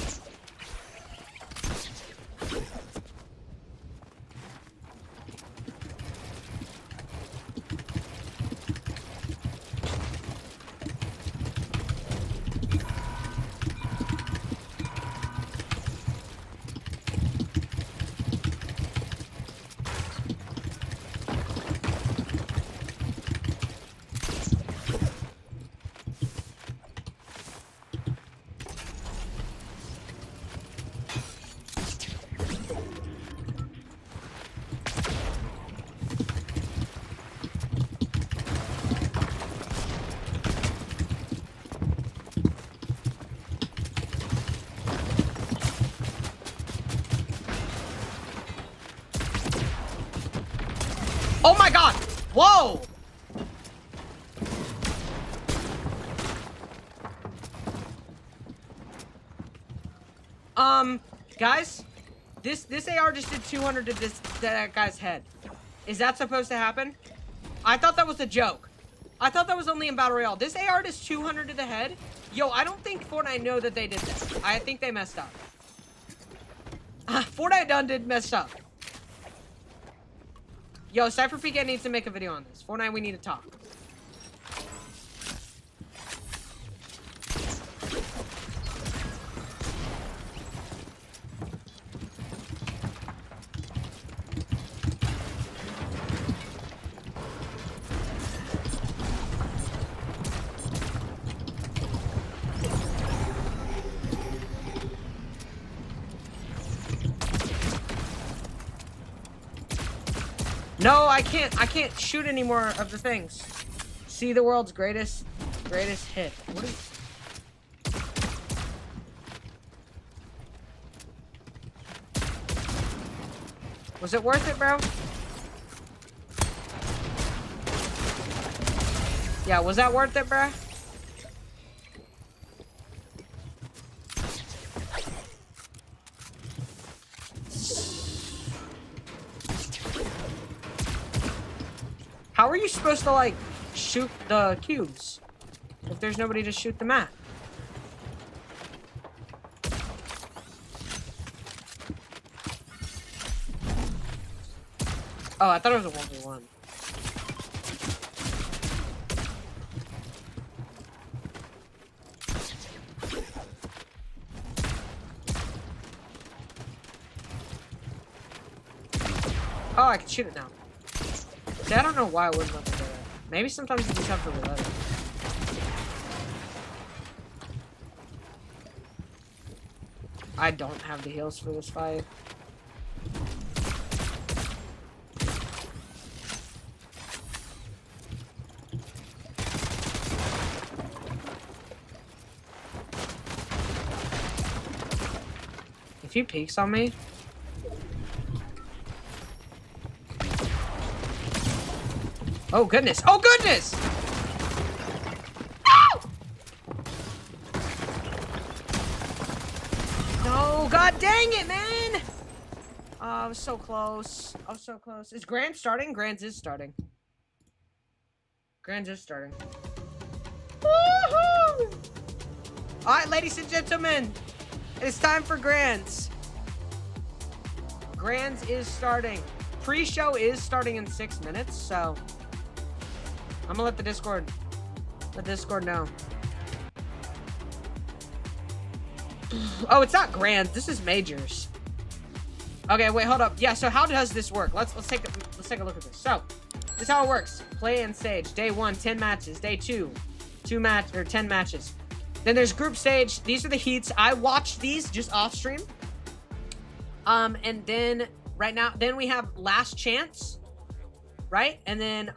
Oh my god! Whoa! Guys, this AR just did 200 to that guy's head. Is that supposed to happen? I thought that was a joke. I thought that was only in Battle Royale. This AR does 200 to the head. Yo, I don't think Fortnite know that they did that. I think they messed up. Fortnite done did mess up. Yo, CypherPK needs to make a video on this. Fortnite, we need to talk. No, I can't shoot any more of the things. See the world's greatest hit. What is... Was it worth it, bro? Yeah, was that worth it, bro? How are you supposed to, like, shoot the cubes if there's nobody to shoot them at? Oh, I thought it was a 1v1. Oh, I can shoot it now. See, I don't know why I wouldn't let me do that. Maybe sometimes you just have to reload it. I don't have the heals for this fight. If he peeks on me... Oh goodness! Oh goodness! No! God dang it, man! Oh, I was so close. I was so close. Is Grand starting? Grand's is starting. Grand's is starting. Woohoo! Alright, ladies and gentlemen. It's time for Grands. Grands is starting. Pre-show is starting in 6 minutes, so... I'm gonna let the Discord know. Oh, it's not Grand. This is Majors. Okay, wait, hold up. Yeah, so how does this work? Let's take a look at this. So, this is how it works. Play and stage. Day 1, 10 matches. Day 2, 10 matches. Then there's group stage. These are the heats. I watched these just off stream. And then right now, then we have last chance, right? And then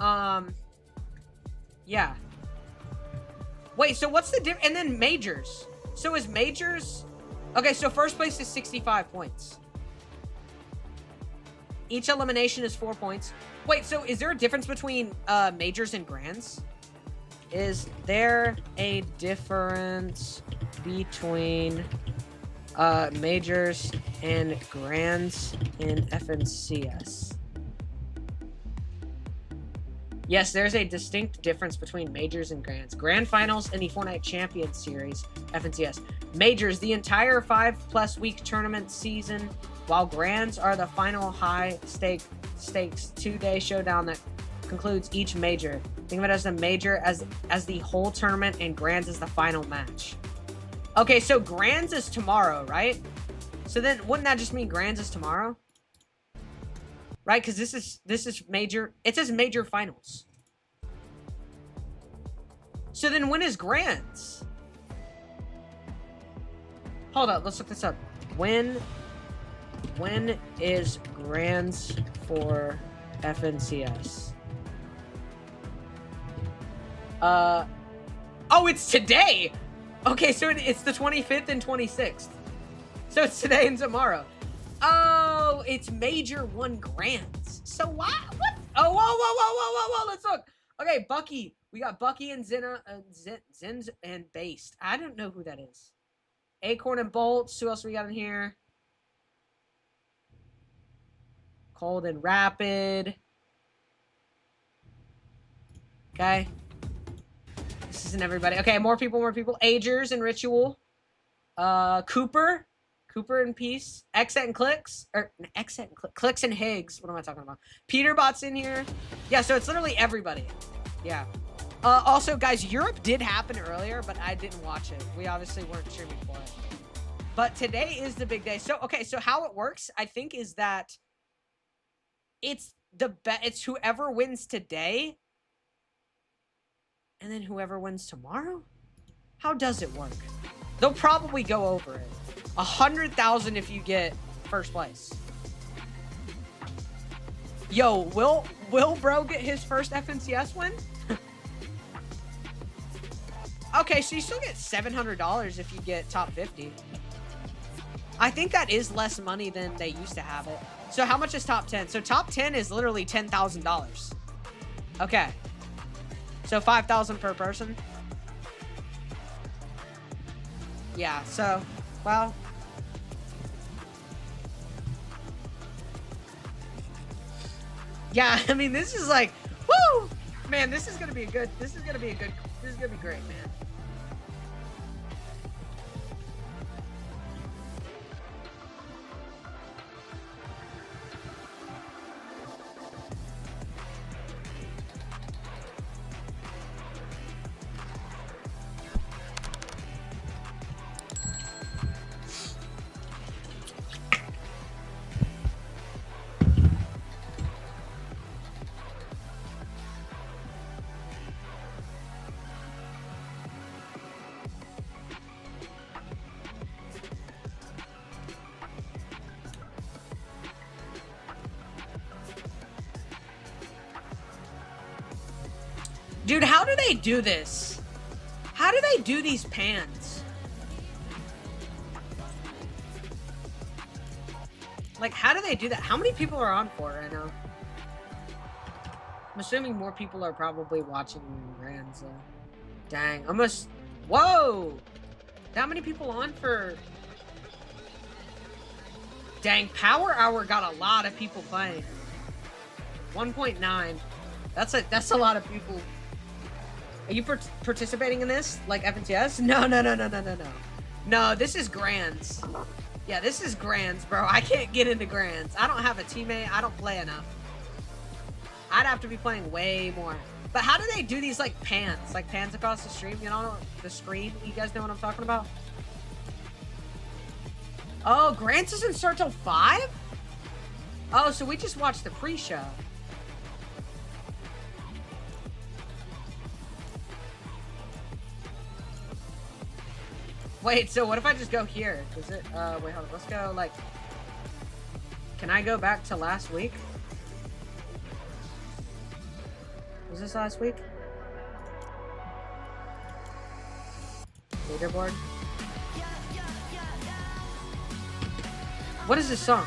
yeah. Wait, so what's the difference? And then majors. So is majors... Okay, so first place is 65 points. Each elimination is 4 points. Wait, so is there a difference between majors and grands? Is there a difference between majors and grands in FNCS? Yes, there's a distinct difference between majors and grands. Grand finals in the Fortnite Champions Series, FNCS. Majors, the entire 5+ week tournament season, while grands are the final high stakes 2-day showdown that concludes each major. Think of it as a major as the whole tournament, and grands is the final match. Okay, so grands is tomorrow, right? So then wouldn't that just mean grands is tomorrow? Right, because this is major. It says major finals. So then when is grands? Hold up, let's look this up. When is grands for FNCS? Oh, it's today. Okay, so it's the 25th and 26th. So it's today and tomorrow. Oh, it's major 1 grands. So why? What? Oh, whoa, whoa. Let's look. Okay, Bucky. We got Bucky and Zinna, Zinz and Based. I don't know who that is. Acorn and Bolts. Who else we got in here? Cold and Rapid. Okay. This isn't everybody. Okay, more people. Agers and Ritual. Cooper and Peace. Xet and Clicks. Or Xet and Clicks and Higgs. What am I talking about? Peterbot's in here. Yeah, so it's literally everybody. Yeah. Also, guys, Europe did happen earlier, but I didn't watch it. We obviously weren't streaming for it. But today is the big day. So, okay, so how it works, I think, is that it's it's whoever wins today, and then whoever wins tomorrow? How does it work? They'll probably go over it. 100,000 if you get first place. Yo, will bro get his first FNCS win? Okay, so you still get $700 if you get top 50. I think that is less money than they used to have it. So how much is top 10? So top 10 is literally $10,000. Okay. So 5,000 per person. Yeah, so, well. Yeah, I mean, this is like, woo! Man, this is gonna be great, man. Dude, how do they do this? How do they do these pans? Like, how do they do that? How many people are on for it right now? I'm assuming more people are probably watching Grands. Dang, almost. Whoa! That many people on for. Dang, Power Hour got a lot of people playing. 1.9. That's a lot of people. Are you participating in this? Like FNCS? No. No, this is Grands. Yeah, this is Grands, bro. I can't get into Grands. I don't have a teammate. I don't play enough. I'd have to be playing way more. But how do they do these, like, pans? Like, pans across the stream? You know, the screen? You guys know what I'm talking about? Oh, Grands doesn't start till 5? Oh, so we just watched the pre-show. Wait, so what if I just go here? Is it, wait, hold on. Let's go, like, can I go back to last week? Was this last week? Leaderboard? What is this song?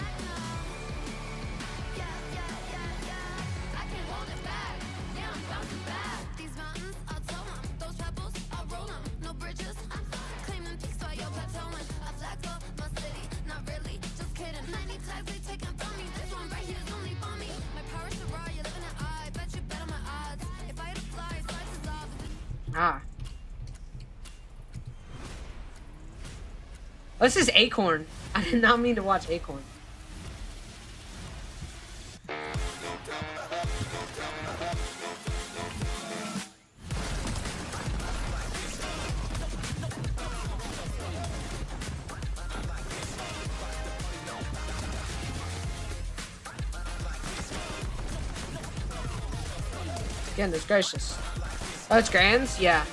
Ah. Oh, this is Acorn. I did not mean to watch Acorn. Goodness gracious. Oh, it's Grands? Yeah.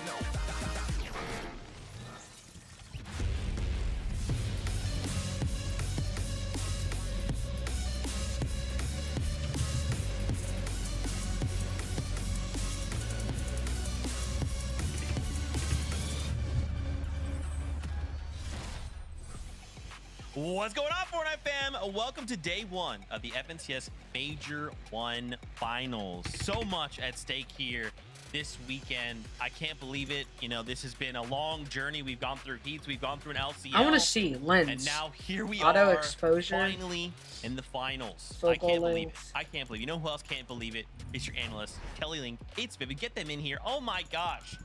What's going on, Fortnite fam? Welcome to day one of the FNCS Major 1 Finals. So much at stake here this weekend. I can't believe it. You know, this has been a long journey. We've gone through heats. We've gone through an LCL. I want to see lens. And now here we Auto are, exposure. finally in the finals. Focal I can't believe it. links. I can't believe it. You know who else can't believe it? It's your analyst, Kelly Link. It's Vivid. Get them in here. Oh my gosh.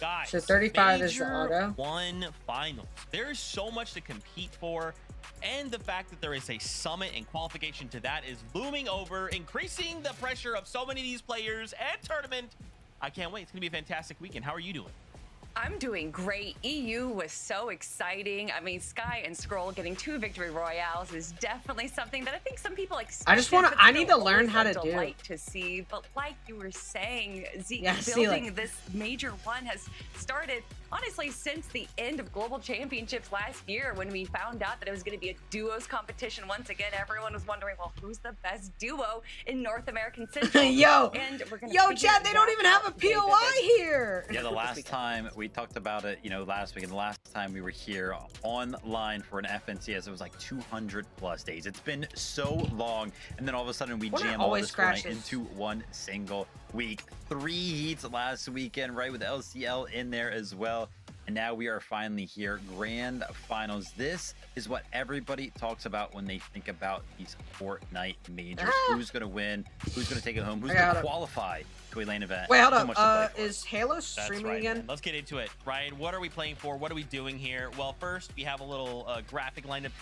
Guys, So 35 is the Major auto? 1 Finals. There is so much to compete for, and the fact that there is a summit and qualification to that is looming over, increasing the pressure of so many of these players and tournament. I can't wait. It's gonna be a fantastic weekend. How are you doing? I'm doing great. EU was so exciting. I mean, Sky and Scroll getting 2 victory royales is definitely something that I think some people expect. I just wanna- I need to learn how to do. Delight to see, but like you were saying, Zeke, Yeah, see, building like- this Major 1 has started honestly since the end of Global Championships last year, when we found out that it was going to be a duos competition once again. Everyone was wondering, well, who's the best duo in North American Central? Yo, and we're gonna yo, figure Chad, they don't that even have a out today, POI Vivid. here. Yeah, the This last weekend. time we talked about it, you know, last week, and the last time we were here online for an FNCS, it was like 200 plus days. It's been so long, and then all of a sudden we Fortnite jam all always this Fortnite crashes. into one single week. 3 heats last weekend, right, with LCL in there as well. And now we are finally here, grand finals. This is what everybody talks about when they think about these Fortnite majors. Ah. Who's going to win? Who's going to take it home? Who's I going got to it. qualify to a lane event? Wait, hold So much to up. play for. Is Halo That's streaming right, again? man. Let's get into it. Ryan, what are we playing for? What are we doing here? Well, first, we have a little graphic lined up.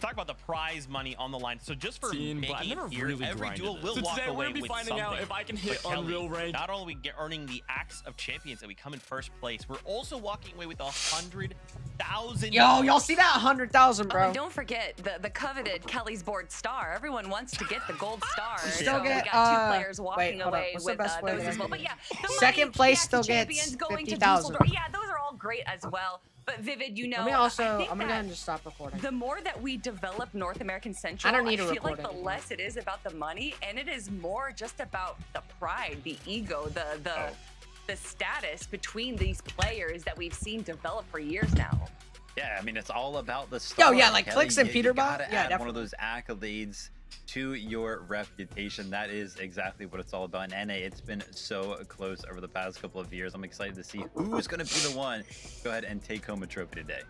Talk about the prize money on the line. So just for Seen, but I making never it here, really every grinded duel it. will So walk today we're away gonna be with finding out something. if I can hit But Kelly, Unreal Rank. not only we get earning the Axe of Champions that we come in first place, we're also walking away with 100,000. Yo, y'all see that 100,000, Oh, bro? and don't forget the coveted Kelly's Board star. Everyone wants to get the gold star. Still so get, we got 2 players wait, walking hold up. away What's the with best way those to as well. get But yeah, the Second money, place the still Active gets champions going to 50,000. Dusseldorf. Yeah, those are all great as well. But Vivid, you know, Let me also, I think I'm gonna go that ahead and just stop recording. the more that we develop North American Central, I don't need to feel record like the anymore. less it is about the money, and it is more just about the pride, the ego, the status between these players that we've seen develop for years now. Yeah, I mean, it's all about the star. yeah, like Kelly. clicks and You Peterbot? gotta Yeah, add one of definitely. those accolades to your reputation. That is exactly what it's all about. And NA, it's been so close over the past couple of years. I'm excited to see who's going to be the one to go ahead and take home a trophy today.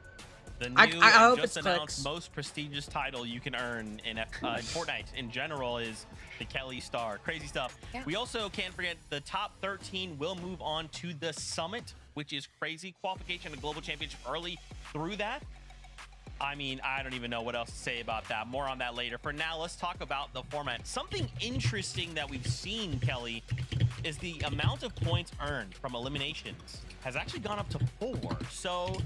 The new I and hope just it's announced clicks. most prestigious title you can earn in Fortnite in general is the Kelly Star. Crazy stuff. Yeah. We also can't forget the top 13 will move on to the Summit, which is crazy. Qualification to Global Championship early through that. I mean, I don't even know what else to say about that. More on that later. For now, let's talk about the format. Something interesting that we've seen, Kelly, is the amount of points earned from eliminations has actually gone up to 4. So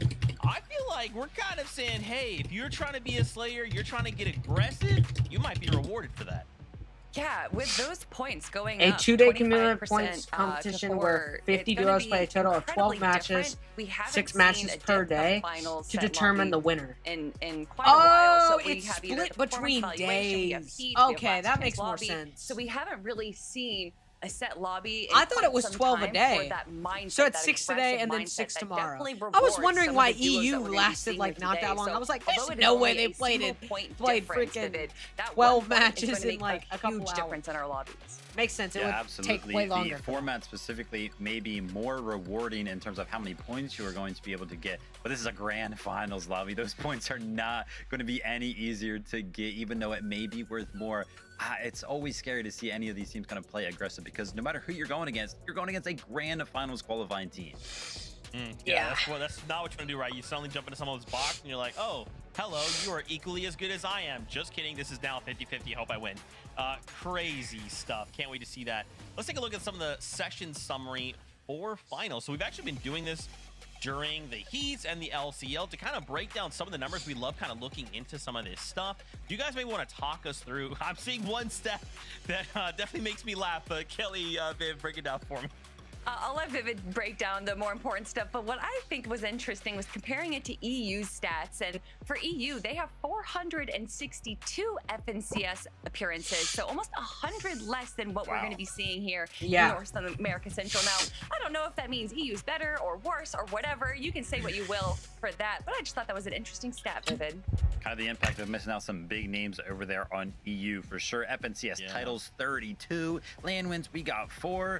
I feel like we're kind of saying, hey, if you're trying to be a Slayer, you're trying to get aggressive, you might be rewarded for that. Yeah, with those points going A up 2-day cumulative 25%, points to competition 4, where 50 it's gonna duos be play a total of 12 incredibly matches, different. We haven't 6 seen matches a per depth of day finals to set determine the lobby winner. in quite a while. So we it's have either split the performance between evaluation, we have days. heat, we have Okay, last that chance makes more lobby. sense. So we haven't really seen a set lobby. In I thought quite it was some 12 a time day. for that mindset, So it's that 6 today aggressive and then mindset 6 that tomorrow. definitely I was rewards wondering some why of the duos EU that we're gonna be lasted seeing like here not today. that long. So I was like, although there's it no is way only they a played single point played difference, freaking Vivid, that 12 1 point is matches gonna in make like a couple huge hours. difference in our lobbies. Makes sense. It Yeah, would absolutely. take way longer. The format specifically may be more rewarding in terms of how many points you are going to be able to get. But this is a grand finals lobby. Those points are not going to be any easier to get, even though it may be worth more. It's always scary to see any of these teams kind of play aggressive because no matter who you're going against a grand finals qualifying team. Yeah. That's not what you want to do, right? You suddenly jump into someone's box and you're like, oh, hello, you are equally as good as I am. Just kidding. This is now 50-50. Hope I win. Crazy stuff. Can't wait to see that. Let's take a look at some of the session summary for finals. So we've actually been doing this during the heats and the LCL to kind of break down some of the numbers. We love kind of looking into some of this stuff. Do you guys maybe want to talk us through? I'm seeing one stat that definitely makes me laugh, but Kelly, Viv, break it down for me. I'll let Vivid break down the more important stuff, but what I think was interesting was comparing it to EU's stats. And for EU, they have 462 FNCS appearances, so almost 100 less than what we're going to be seeing here in North America Central. Now, I don't know if that means EU's better or worse or whatever. You can say what you will for that, but I just thought that was an interesting stat, Vivid. Kind of the impact of missing out some big names over there on EU for sure. FNCS titles 32, land wins we got 4.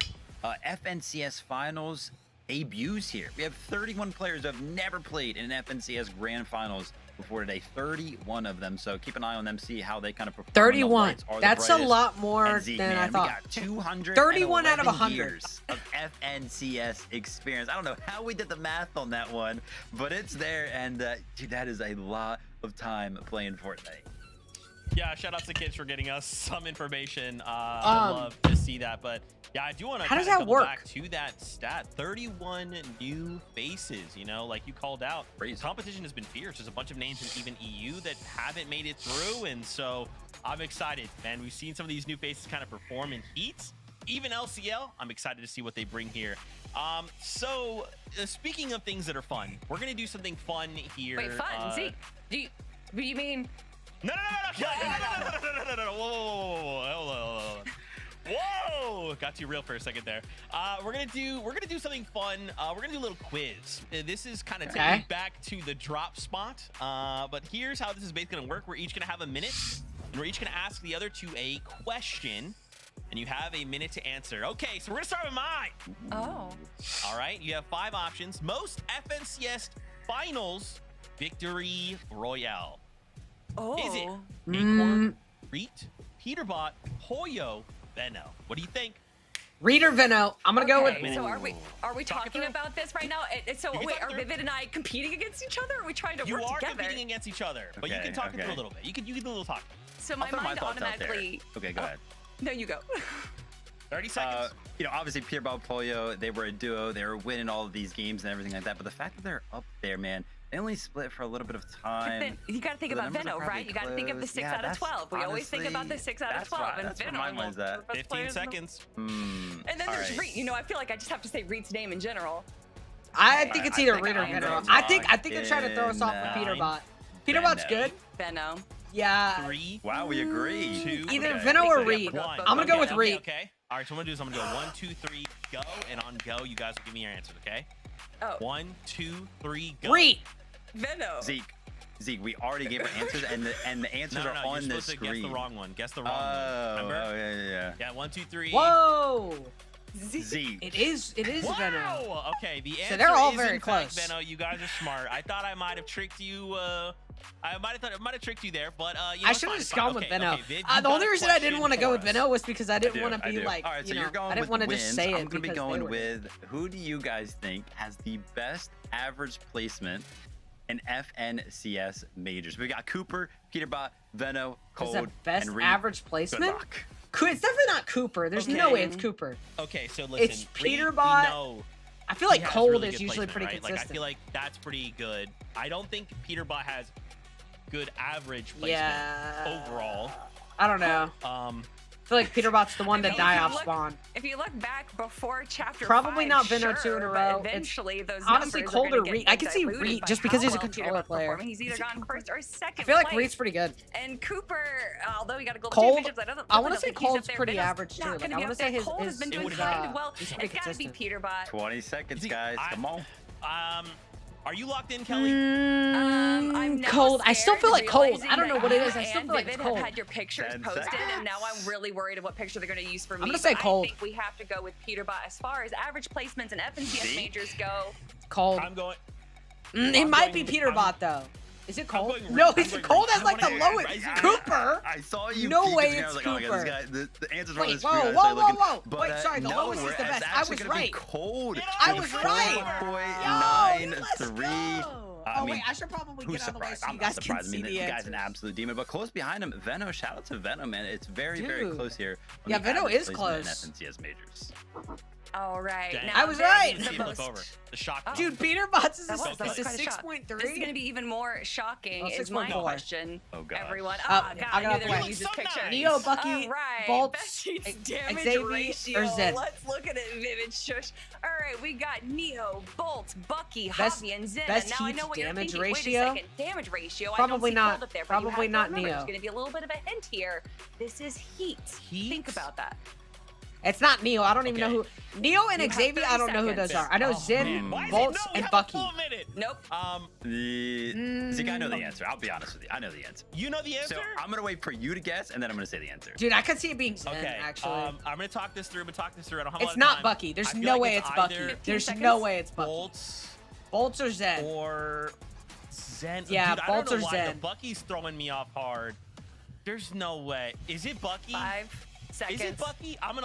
FNCS finals debuts here. We have 31 players who have never played in an FNCS grand finals before today. 31 of them. So keep an eye on them, see how they kind of perform. 31. That's a lot more Zeke, than man, I thought. We got 200. 31 out of 100 years of FNCS experience. I don't know how we did the math on that one, but it's there. And dude, that is a lot of time playing Fortnite. Yeah, shout out to Kids for getting us some information. I'd love to see that, but yeah, I do want to how does that work? Back to that stat. 31 new faces, you know, like you called out. Crazy. Competition has been fierce. There's a bunch of names in even EU that haven't made it through, and so I'm excited, man. We've seen some of these new faces kind of perform in heats. Even LCL, I'm excited to see what they bring here. So speaking of things that are fun, we're going to do something fun here. Wait, fun? Zeke, do you mean... No. Whoa. Hold on. Whoa, got too real for a second there. We're gonna do something fun. We're gonna do a little quiz. This is kind of taking back to the drop spot. But here's how this is basically gonna work. We're each gonna have a minute, and we're each gonna ask the other two a question, and you have a minute to answer. Okay, so we're gonna start with mine. Oh. All right, you have 5 options. Most FNCS finals victory royale. Oh. Is it Acorn, Reet, Peterbot, Hoyo, Veno? What do you think? Reader Veno. I'm gonna go with. So are we talking about this right now? So wait, are through. Vivid and I competing against each other? Or are we trying to You work are together? competing against each other, but you can talk it through a little bit. You can do a little talk. So my mind automatically. Okay, go ahead. No, you go. 30 seconds. You know, obviously Peterbot, Pollo, they were a duo. They were winning all of these games and everything like that. But the fact that they're up there, man, they only split for a little bit of time. Then you got to think about Veno, right? You got to think of the 6 out of 12. We always think about the 6 out of 12. Right. And That's Veno, where mine was at. 15 seconds. And then there's Reet. You know, I feel like I just have to say Reet's name in general. I think it's either think Reader or I'm Veno. going I think they're trying to throw us off with Peterbot. Peterbot's good. Veno. Yeah. 3. Wow, we agree. 2. Either Veno or Reed. 1. I'm gonna go with Reed. Okay. All right. So what I'm gonna do is I'm gonna go 1, 2, 3, go, and on go, you guys will give me your answers. Okay. Oh. 1, 2, 3, go. Reed. Veno. Zeke, we already gave our answers, and the answers are on the screen. Guess the wrong one. Guess the wrong one. Remember? Oh, yeah. Yeah. 1, 2, 3. Whoa. Zeke. It is Wow. Veno. Okay, the answer So they're all is very in fact close. Veno. You guys are smart. I thought I might have tricked you. I might have tricked you there, but you know, I it's should have fine, just it's fine. gone with Okay, Veno. okay, Viv, you The got only a reason I didn't question want to go for with us. Veno was because I didn't want to be like, All right, so you you're know, going I didn't want to with just wins. say it I'm gonna be because going they were. with who do you guys think has the best average placement in FNCS majors? We got Cooper, Peterbot, Veno, Is Cold, the best and Reed. average Good placement? luck. It's definitely not Cooper. There's no way it's Cooper. Okay, so listen. It's Reed, Peterbot. we know I feel like he has Cold really is good usually placement, pretty right? Like, I consistent. feel like that's pretty good. I don't think Peterbot has good average placement Yeah. overall. I don't know. I feel like Peterbot's the one I to mean, die if you off look- spawn. If you look back before chapter Probably 5, not Veno sure, 2 in a but row. It's Eventually, those honestly numbers Cold are gonna or get Reed. I can see diluted Reed by just because how he's a well controller Peterbot's player. performing. He's either gone first or second. I feel like place. Reed's pretty good. And Cooper, although he got a global Cold, championships, I want to don't say think he's up Cold's there. pretty Veno's average too. not Like, gonna I be want up to say there. his Cold has been doing his kind of well. he's It's pretty got to be consistent. Peterbot. 20 seconds, See, guys. Come on. Are you locked in, Kelly? I'm now Cold. I still scared, feel like Cold. realizing I don't know that what it you is. I still and feel like Vivid Cold. have had your pictures 10 posted, seconds. and now I'm really worried of what picture they're going to use for me. I'm gonna say But Cold. I think we have to go with Peterbot as far as average placements and FNCS See? majors go. Cold. I'm going. It I'm might be going- Peterbot though. Is it Cold? going Reed. No, I'm it's going Cold Reed. has like the I wanna- lowest. I- Cooper. I saw you. No peek way at the screen. I was it's like, oh my God, Cooper. this guy, the answers are on Wait, the screen. whoa, I started whoa, looking, whoa, whoa. but, Wait, sorry, the no, lowest is the it's best. I actually was gonna be right. Cold. I was right. Yo, 4.93. oh wait, I should probably Who's get out of the way surprised? so I'm you not guys can surprised. I see mean, the the guy's an answers. absolute demon. But close behind him, Veno. Shout out to Veno, man. It's very Dude. close here. on Yeah, the Veno average is placement close. in FNCS majors. All right. Dang. Now I was this right. is See the it look most- over. The shock. Oh. Dude, Peter Bots is That was a quite a shock. 6.3. This is going to be even more shocking. Oh, Is my 6.4. question. Oh, gosh. Everyone. Uh, Oh, God, I I got knew a they were going point. to use this So picture. nice. Neo, Bucky, All right. Bolts, Best Sheets damage Xavier, ratio. or Zen. Let's look at it, Vivid Shush. All right, we got Neo, Bolt, Bucky, Best- Javi, and Zen. best And now I Heats know what you're damage thinking. ratio? Wait a second. Damage ratio. I Probably don't see not- Cold up there, but probably you have to not remember, Neo. There's going to be a little bit of a hint here. This is Heat. Heat? Think about that. It's not Neo. I don't even know who. Neo and You have Xavier, 30 I don't know who seconds. those are. I know Oh, Zen, man. Why is it- Bolts, no, we and have a Bucky. full minute. Nope. Zeke, I know the answer. I'll be honest with you. I know the answer. You know the answer? So I'm gonna wait for you to guess, and then I'm gonna say the answer. Dude, I could see it being Zen, Okay, actually. I'm gonna talk this through. I don't have a lot It's of not time. Bucky. There's I feel no like way it's Bucky. either There's 15 no seconds. way it's Bucky. Bolts Bolts or Zen. or Zen. Yeah, Dude, Bolts I or don't know why. Zen. The Bucky's throwing me off hard. There's no way. Is it Bucky? 5 seconds. Is it Bucky? I'm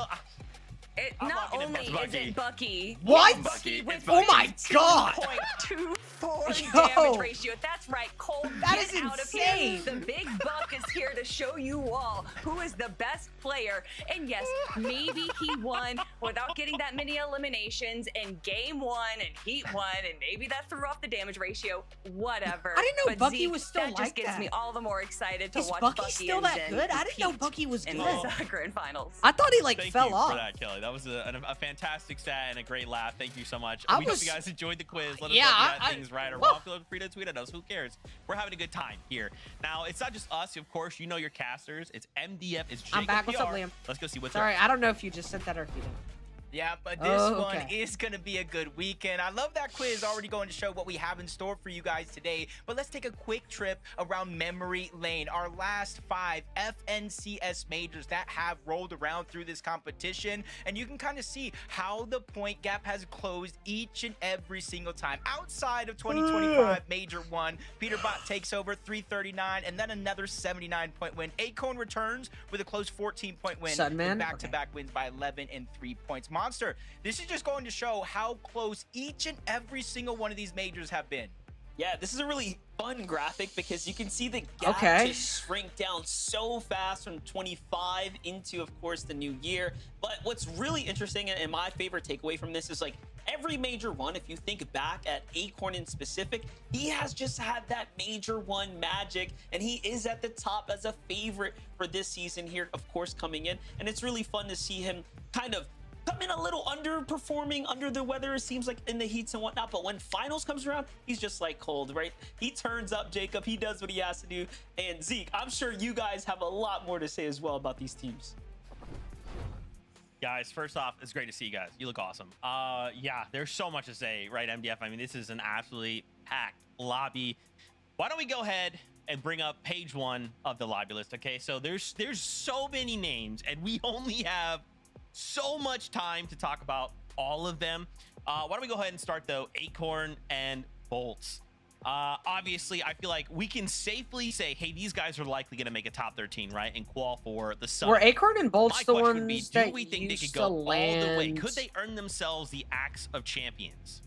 Not locking it only in. is Bucky. it Bucky. What? it's Bucky. with It's Bucky. Oh my God. 0.24 Yo. damage ratio. That's right, Cole. That get is out insane. Of here. The big buck is here to show you all who is the best player. And yes, maybe he won without getting that many eliminations in game 1 and heat 1, and maybe that threw off the damage ratio. Whatever. I didn't know But Bucky Zeke, was still that just like gets that. me all the more excited to Is watch Bucky Bucky still and that Zen good? I didn't know compete Bucky was in good. the grand finals. I thought he like Thank fell you off. for that, Kelly. That was a fantastic stat and a great laugh. Thank you so much. I We hope was- you guys enjoyed the quiz. Let us Yeah, know if you got I- things right or Woo. wrong. Feel free to tweet at us. Who cares? We're having a good time here. Now, it's not just us. Of course, you know your casters. It's MDF. It's Jacob I'm back. What's up, PR. Liam? Let's go see what's Sorry, up. I don't know if you just sent that or if you didn't. Yeah, but this Oh, one okay. is going to be a good weekend. I love that quiz already going to show what we have in store for you guys today. But let's take a quick trip around memory lane. Our last 5 FNCS majors that have rolled around through this competition. And you can kind of see how the point gap has closed each and every single time. Outside of 2025 Major 1, Peterbot takes over 339 and then another 79-point win. Acorn returns with a close 14-point win. Sunman? with back-to-back wins by 11 and 3 points. Monster, this is just going to show how close each and every single one of these majors have been. Yeah, this is a really fun graphic because you can see the gap Okay. just shrink down so fast from 25 into, of course, the new year. But what's really interesting and my favorite takeaway from this is like every major one, if you think back at Acorn in specific, he has just had that major one magic and he is at the top as a favorite for this season here, of course, coming in. And it's really fun to see him kind of come in a little underperforming, under the weather, it seems like, in the heats and whatnot, but when finals comes around, he's just like cold, right? He turns up, Jacob, he does what he has to do, and Zeke, I'm sure you guys have a lot more to say as well about these teams. Guys, first off, it's great to see you guys. You look awesome. Yeah, there's so much to say, right, MDF? I mean, this is an absolutely packed lobby. Why don't we go ahead and bring up page 1 of the lobby list, okay? So there's so many names, and we only have so much time to talk about all of them. Why don't we go ahead and start, though? Acorn and Bolts. Obviously, I feel like we can safely say, hey, these guys are likely going to make a top 13, right? And qual for the Summit. Were Acorn and Bolts My the question ones would be, do that we think they could used go to all the way? land? Could they earn themselves the Axe of Champions?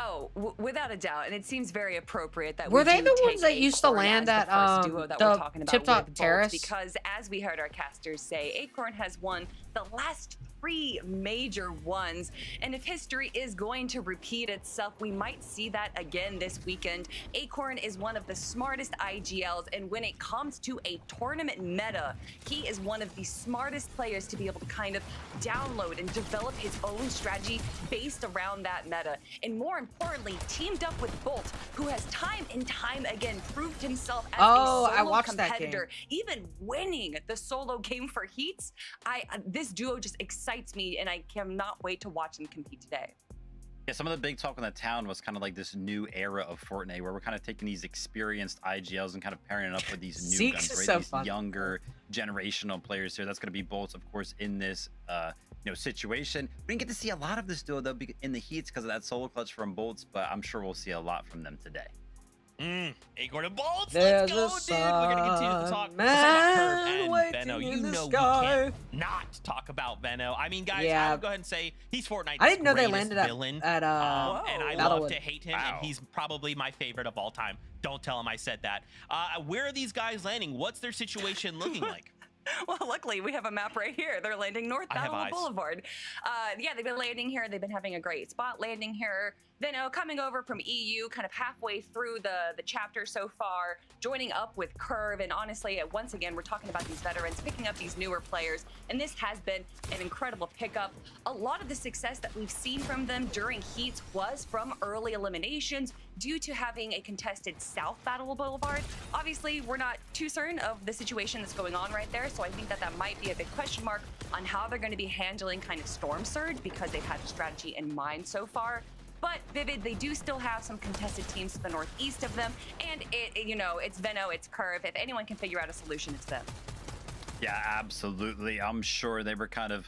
Oh, without a doubt, and it seems very appropriate that Were we they do the take ones that used to Acorn land as at, the first duo that the we're talking about Tip Top with Bolts, Terrace? because as we heard our casters say, Acorn has won the last 3 major ones, and if history is going to repeat itself, we might see that again this weekend. Acorn is one of the smartest IGLs, and when it comes to a tournament meta, he is one of the smartest players to be able to kind of download and develop his own strategy based around that meta. And more importantly, teamed up with Bolt, who has time and time again proved himself as Oh, a I solo watched that competitor, even winning the solo game for Heats. This duo just excites me, and I cannot wait to watch them compete today. Yeah, some of the big talk in the town was kind of like this new era of Fortnite where we're kind of taking these experienced IGLs and kind of pairing it up with these new Zeke's guns, right? so These fun. younger generational players here. That's going to be Bolts, of course, in this situation. We didn't get to see a lot of this duo though in the heats because of that solo clutch from Bolts, but I'm sure we'll see a lot from them today. Acorn and Bolts, There's let's go, a dude. We're gonna continue to talk. man Let's talk about Curve and waiting Venno. in You the know we sky. can't not talk about Venno. I mean, guys, Yeah. I would go ahead and say he's Fortnite's I didn't know they greatest landed at villain. at And I Battlewood. love to hate him, Wow. and he's probably my favorite of all time. Don't tell him I said that. Where are these guys landing? What's their situation looking like? Well, luckily we have a map right here. They're landing north I have Battle eyes. Boulevard. Yeah, they've been landing here. They've been having a great spot landing here. Veno coming over from EU, kind of halfway through the chapter so far, joining up with Curve. And honestly, once again, we're talking about these veterans picking up these newer players. And this has been an incredible pickup. A lot of the success that we've seen from them during heats was from early eliminations due to having a contested South Battle Boulevard. Obviously, we're not too certain of the situation that's going on right there. So I think that that might be a big question mark on how they're going to be handling kind of Storm Surge because they've had a strategy in mind so far. But Vivid, they do still have some contested teams to the northeast of them. And it's Veno, it's Curve. If anyone can figure out a solution, it's them. Yeah, absolutely. I'm sure they were kind of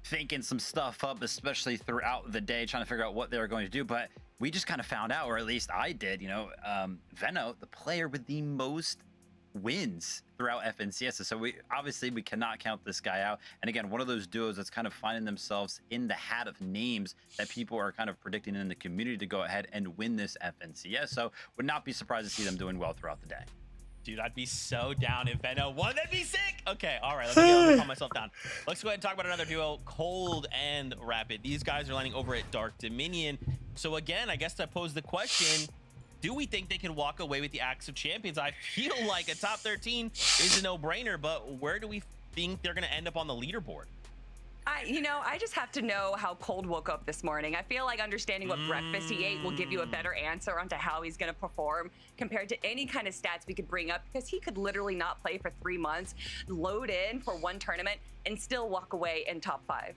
thinking some stuff up, especially throughout the day, trying to figure out what they were going to do. But we just kind of found out, or at least I did, Veno, the player with the most wins throughout FNCS. So we cannot count this guy out. And again, one of those duos that's kind of finding themselves in the hat of names that people are kind of predicting in the community to go ahead and win this FNCS. So would not be surprised to see them doing well throughout the day. Dude, I'd be so down if Veno won. That'd be sick. Okay, all right. Let me calm myself down. Let's go ahead and talk about another duo, Cold and Rapid. These guys are landing over at Dark Dominion. So again, I guess to pose the question, do we think they can walk away with the Axe of Champions? I feel like a top 13 is a no-brainer, but where do we think they're going to end up on the leaderboard? I just have to know how Cold woke up this morning. I feel like understanding what breakfast he ate will give you a better answer onto how he's going to perform compared to any kind of stats we could bring up, because he could literally not play for 3 months, load in for one tournament, and still walk away in top 5.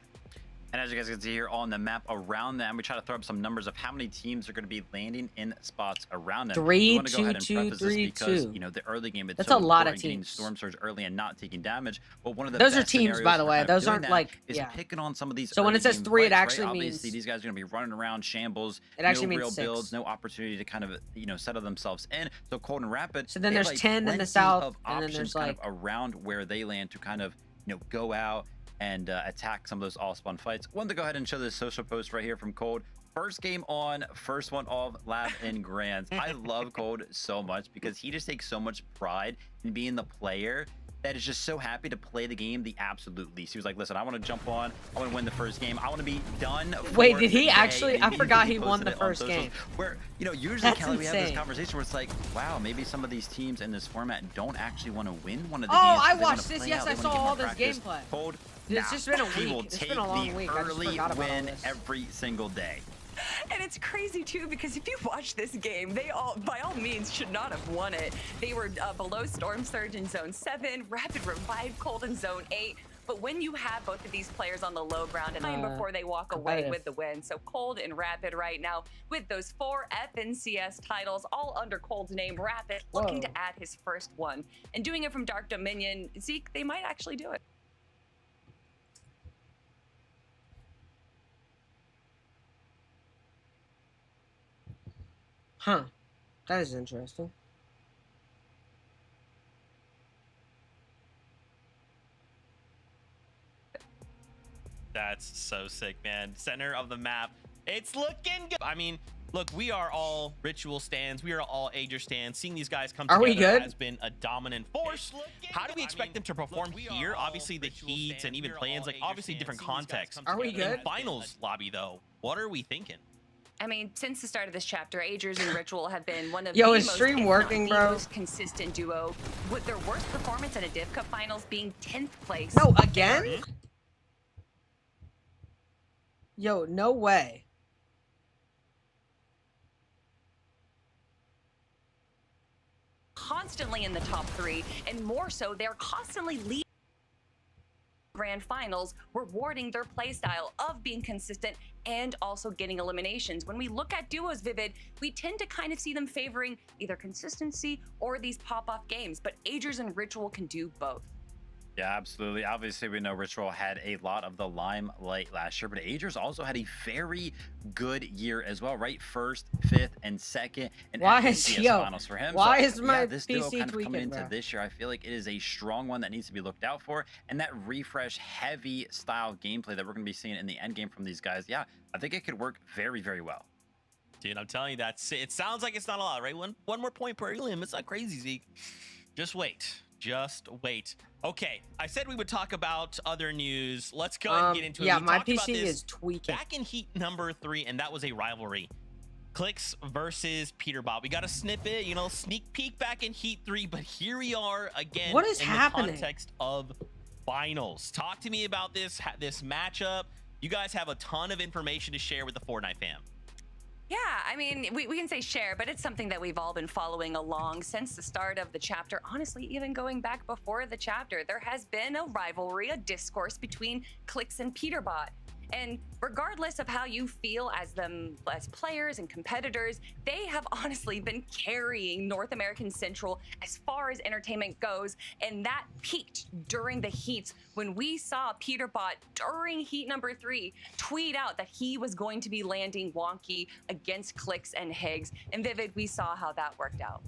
And as you guys can see here on the map around them, we try to throw up some numbers of how many teams are going to be landing in spots around them. 3, we want to go 2, ahead and 2, preface 3, this because 2. the early game, it's That's so a lot of important getting teams. Storm Surge early and not taking damage. But one of the Those are best teams, scenarios by the for way. kind of Those doing aren't that like is picking on some of these. So when early it says game 3, it fights, actually right? means obviously these guys are going to be running around shambles. It actually no means real 6. builds, no opportunity to kind of settle themselves in. So Cold and Rapid. So then they have, there's 10 in the plenty south, of and then options there's, kind of around where they land to kind of go out and attack some of those all-spawn fights. Wanted to go ahead and show this social post right here from Cold. First game on, first one off, Lab and Grands. I love Cold so much because he just takes so much pride in being the player that is just so happy to play the game the absolute least. He was like, listen, I want to jump on. I want to win the first game. I want to be done. Wait, for did he the day. actually? And I forgot he won posted the it on first socials, game. Where, usually, That's Kelly, we have this insane. conversation where it's like, wow, maybe some of these teams in this format don't actually want to win one of the Oh, games. I They wanna watched this. play Yes, out. I They saw wanna get all more this practice. gameplay. Cold, It's just been a he week. will It's take been a long the week. I just early forgot about all win this. every single day. And it's crazy too, because if you watch this game, they all, by all means, should not have won it. They were below Storm Surge in Zone 7, Rapid revived Cold in Zone 8. But when you have both of these players on the low ground and before they walk away competitive. with the win, so Cold and Rapid right now with those 4 FNCS titles, all under Cold's name, Rapid looking Whoa. to add his first one. And doing it from Dark Dominion, Zeke, they might actually do it. Huh. That is interesting. That's so sick, man. Center of the map. It's looking good. I mean, look, we are all Ritual stands. We are all Ager stands. Seeing these guys come Are we together good? has been a dominant force. How do we expect them to perform here? Obviously, the heats and even play-ins, like obviously different contexts. Are we good? In finals lobby, though, what are we thinking? I mean, since the start of this chapter, Agers and Ritual have been one of Yo, the is most, stream if not working, the bro? most consistent duo, with their worst performance in a Div Cup Finals being 10th place. No, again? Yo, no way. Constantly in the top 3, and more so, they're constantly leading grand finals, rewarding their playstyle of being consistent and also getting eliminations. When we look at duos, Vivid, we tend to kind of see them favoring either consistency or these pop-off games, but Agers and Ritual can do both. Yeah, absolutely. Obviously, we know Ritual had a lot of the limelight last year, but Agers also had a very good year as well, right? First, fifth, and second, and Why FNCS is- yo, finals for him. why So, is my this duo PC kind of coming tweaking, into bro? this year? I feel like it is a strong one that needs to be looked out for, and that refresh-heavy style gameplay that we're going to be seeing in the end game from these guys. Yeah, I think it could work very, very well. Dude, I'm telling you, it sounds like it's not a lot, right? One more point per elim. It's not crazy, Zeke. Just wait. Just wait. Okay, I said we would talk about other news. Let's go ahead and get into it. Yeah, We my talked about PC this is tweaking. back in heat number 3, and that was a rivalry. Clix versus Peterbot. We got a snippet, you know, sneak peek back in heat 3, but here we are again. What is in happening? the context of finals. Talk to me about this matchup. You guys have a ton of information to share with the Fortnite fam. Yeah, I mean, we can say share, but it's something that we've all been following along since the start of the chapter. Honestly, even going back before the chapter, there has been a rivalry, a discourse between Clix and Peterbot. And regardless of how you feel as players and competitors, they have honestly been carrying North American Central as far as entertainment goes. And that peaked during the heats when we saw Peterbot during heat number 3 tweet out that he was going to be landing Wonky against Clix and Higgs. And Vivid, we saw how that worked out.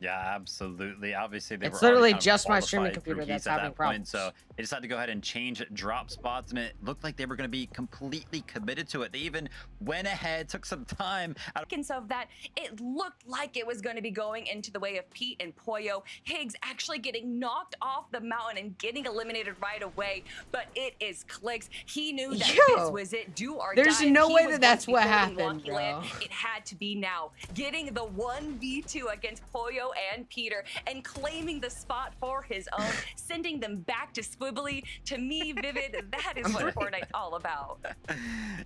Yeah, absolutely. Obviously, they It's were literally already kind of just my streaming qualified through computer that's heats at having that point, problems. so they decided to go ahead and change drop spots, and it looked like they were going to be completely committed to it. They even went ahead, took some time out Of that, it looked like it was going to be going into the way of Pete and Pollo. Higgs actually getting knocked off the mountain and getting eliminated right away, but it is Clix. He knew that Yo, this was it. Do or there's die. no He way was that that's going to be what holding happened, Wonky Land. bro. It had to be now. Getting the 1v2 against Pollo and Peter and claiming the spot for his own, sending them back to Squibbly. To me, Vivid, that is what Fortnite's all about.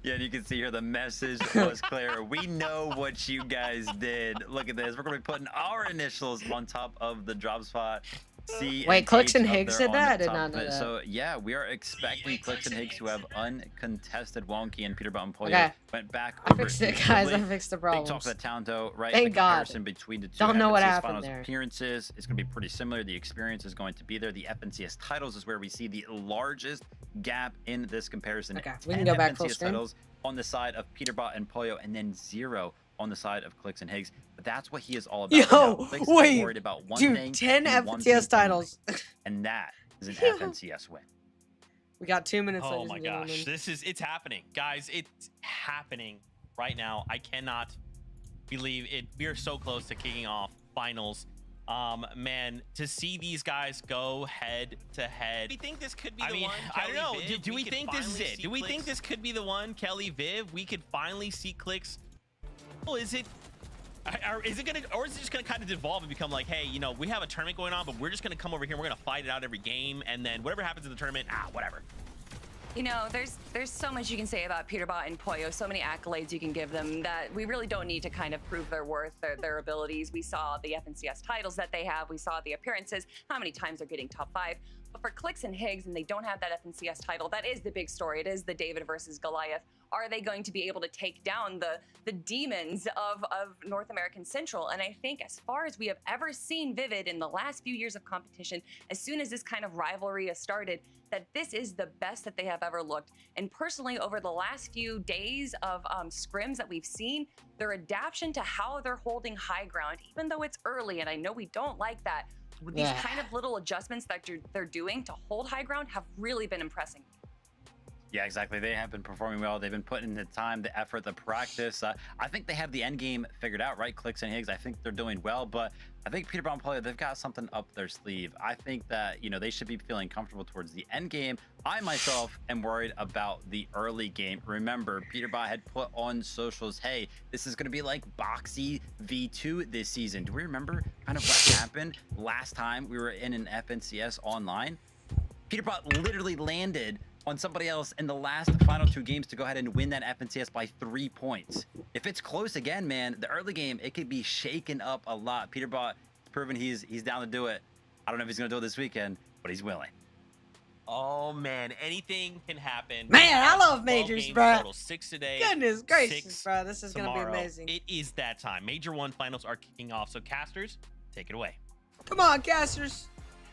Yeah, and you can see here the message was clear. We know what you guys did. Look at this. We're going to be putting our initials on top of the drop spot. C Wait, Clix and H up Higgs there did on the that? I did top not of know it. that. So, yeah, we are expecting Clix and Higgs to have uncontested Wonky, and Peterbot and Pollo Okay. went back I over fixed it, to guys. I Squibbly. fixed the Big talk problems. for the town, though, right? Thank the God. comparison between the two Don't know what FNCS happened finals there. appearances is going to be pretty similar. The experience is going to be there. The FNCS titles is where we see the largest gap in this comparison. Okay, we 10 can go back full FNCS screen. titles on the side of Peterbot and Pollo, and then 0 on the side of Clix and Higgs. But that's what he is all about. Yo, Now, Clix is wait, worried about one Dude, thing 10 and one FNCS thing only, titles. and that is an Yo. FNCS win. We got 2 minutes. Oh ladies my and gosh, gentlemen. it's happening, guys. It's happening right now. I cannot believe it. We are so close to kicking off finals. Man, to see these guys go head to head. Do we think this could be I the mean, one? I don't know. Kelly, Viv? Do we could think this is finally it? see Do we Clix? think this could be the one, Kelly, Viv? We could finally see Clix. Well, is it? Or is it gonna? Or is it just gonna kind of devolve and become like, hey, you know, we have a tournament going on, but we're just gonna come over here. And we're gonna fight it out every game, and then whatever happens in the tournament, whatever. You know, there's so much you can say about Peterbot and Pollo, so many accolades you can give them that we really don't need to kind of prove their worth, their abilities. We saw the FNCS titles that they have. We saw the appearances, how many times they're getting top 5. But for Clix and Higgs, and they don't have that FNCS title, that is the big story. It is the David versus Goliath. Are they going to be able to take down the demons of North American Central? And I think as far as we have ever seen Vivid in the last few years of competition, as soon as this kind of rivalry has started, that this is the best that they have ever looked. And personally, over the last few days of scrims that we've seen, their adaptation to how they're holding high ground, even though it's early, and I know we don't like that, these Yeah. kind of little adjustments that they're doing to hold high ground have really been impressing. Yeah, exactly. They have been performing well. They've been putting in the time, the effort, the practice. I think they have the end game figured out, right? Clix and Higgs, I think they're doing well, but I think Peterbot and Pollo, they've got something up their sleeve. I think that, you know, they should be feeling comfortable towards the end game. I myself am worried about the early game. Remember, Peterbot had put on socials, hey, this is going to be like Boxy V2 this season. Do we remember kind of what happened last time we were in an FNCS online? Peterbot literally landed on somebody else in the last final 2 games to go ahead and win that FNCS by 3 points. If it's close again, man, the early game, it could be shaken up a lot. Peterbot proven he's down to do it. I don't know if he's going to do it this weekend, but he's willing. Oh man, anything can happen. Man, I love 12 majors, games bruh. total, 6 today. Goodness gracious, 6 bro. This is going to be tomorrow. amazing. It is that time. Major 1 finals are kicking off. So casters, take it away. Come on, casters.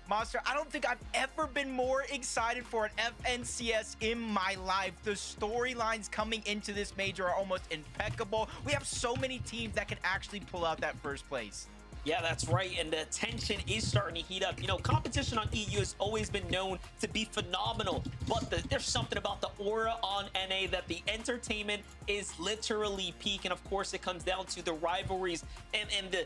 Monster, I don't think I've ever been more excited for an FNCS in my life. The storylines coming into this major are almost impeccable. We have so many teams that can actually pull out that first place. Yeah, that's right. And the tension is starting to heat up. You know, competition on EU has always been known to be phenomenal, but there's something about the aura on NA that the entertainment is literally peak. And of course, it comes down to the rivalries and the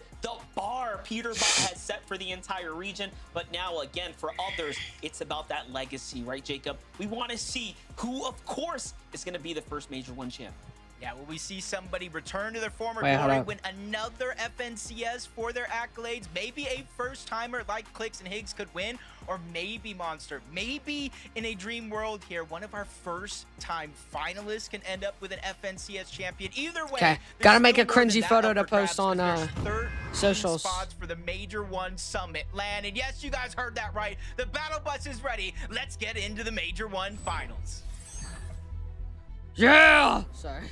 bar Peterbot has set for the entire region. But now, again, for others, it's about that legacy, right, Jacob? We want to see who, of course, is going to be the first Major 1 champ. Yeah, will we see somebody return to their former Wait, hold glory, up. win another FNCS for their accolades? Maybe a first-timer like Clix and Higgs could win, or maybe Monster, maybe in a dream world here, one of our first-time finalists can end up with an FNCS champion. Either way, Okay, there's gotta make still a more than cringy that photo up to for grabs, post on, because there's 13 socials. spots for the Major 1 Summit land. And yes, you guys heard that right. The battle bus is ready. Let's get into the Major 1 finals. Yeah! Sorry.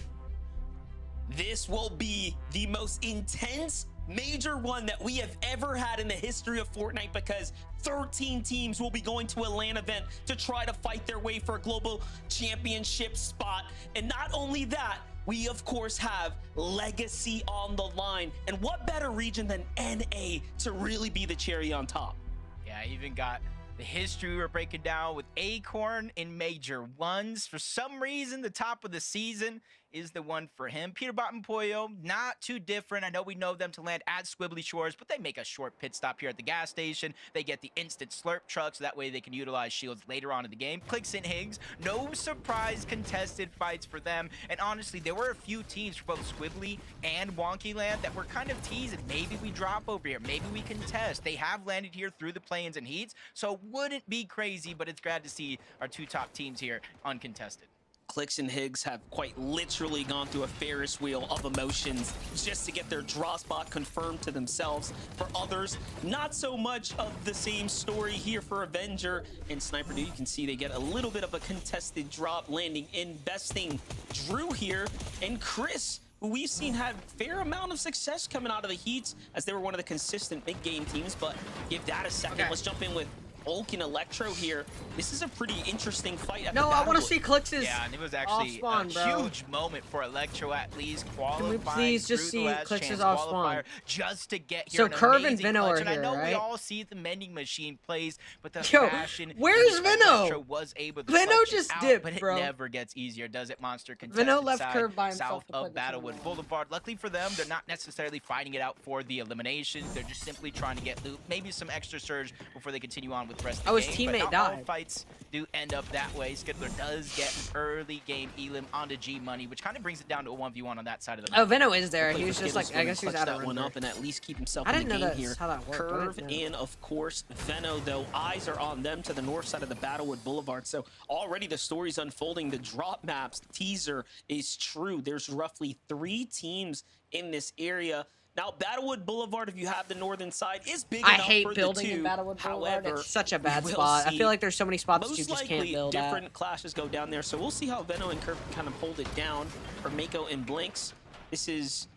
This will be the most intense Major 1 that we have ever had in the history of Fortnite, because 13 teams will be going to a LAN event to try to fight their way for a global championship spot. And not only that, we of course have legacy on the line. And what better region than NA to really be the cherry on top? Yeah, I even got the history we were breaking down with Acorn in Major 1s. For some reason, the top of the season is the one for him. Peterbot and Pollo, not too different. I know we know them to land at Squibbly Shores, but they make a short pit stop here at the gas station. They get the instant slurp truck, so that way they can utilize shields later on in the game. Clix and Higgs, no surprise contested fights for them. And honestly, there were a few teams for both Squibbly and Wonky Land that were kind of teasing. Maybe we drop over here. Maybe we contest. They have landed here through the play-ins and heats, so wouldn't be crazy, but it's glad to see our two top teams here uncontested. Clix and Higgs have quite literally gone through a Ferris wheel of emotions just to get their draw spot confirmed to themselves. For others, not so much of the same story here for Avenger and Sniper. You can see they get a little bit of a contested drop, landing in besting Drew here, and Chris, who we've seen had fair amount of success coming out of the heats as they were one of the consistent mid-game teams. But give that a second. Okay. Let's jump in with Ulk and Electro here. This is a pretty interesting fight. At No, the I want to Battlewood. see Clix's Yeah, and it was actually off-spawn, a bro. huge moment for Electro at least we qualifying please just through the see last Clix's chance off-spawn? qualifier just to get here. So an Curve and amazing Vino clutch. are And I here, know we right? all see the mending machine plays, but the Yo, fashion where's in which Vino? Electro was able to Vino clutch it just out, dipped, but it bro. never gets easier, does it? Monster contested Vino left side, Curve by himself south to play of the Battlewood tournament. Boulevard. Luckily for them, they're not necessarily fighting it out for the eliminations. They're just simply trying to get loot, maybe some extra surge before they continue on with the rest of the Oh, his game. But teammate not all died. fights do end up that way. Skittler does get an early game elim onto G Money, which kind of brings it down to a 1v1 on that side of the map. Oh, Veno is there. Hopefully He was for just Skittles like, I to guess he was clutch out of that one render. up and at least keep himself I in didn't the know game that's here. how that worked. I Curve didn't know. and of course Veno, though eyes are on them to the north side of the Battlewood Boulevard. So already the story's unfolding. The drop maps teaser is true. There's roughly 3 teams in this area. Now, Battlewood Boulevard, if you have the northern side, is big I enough hate for building the in two. Battlewood Boulevard. However, It's such a bad we will spot. I see feel like there's so many spots that you most just can't likely build different at. clashes go down there. So we'll see how Veno and Curve can kind of hold it down for Mako and Blinks. This is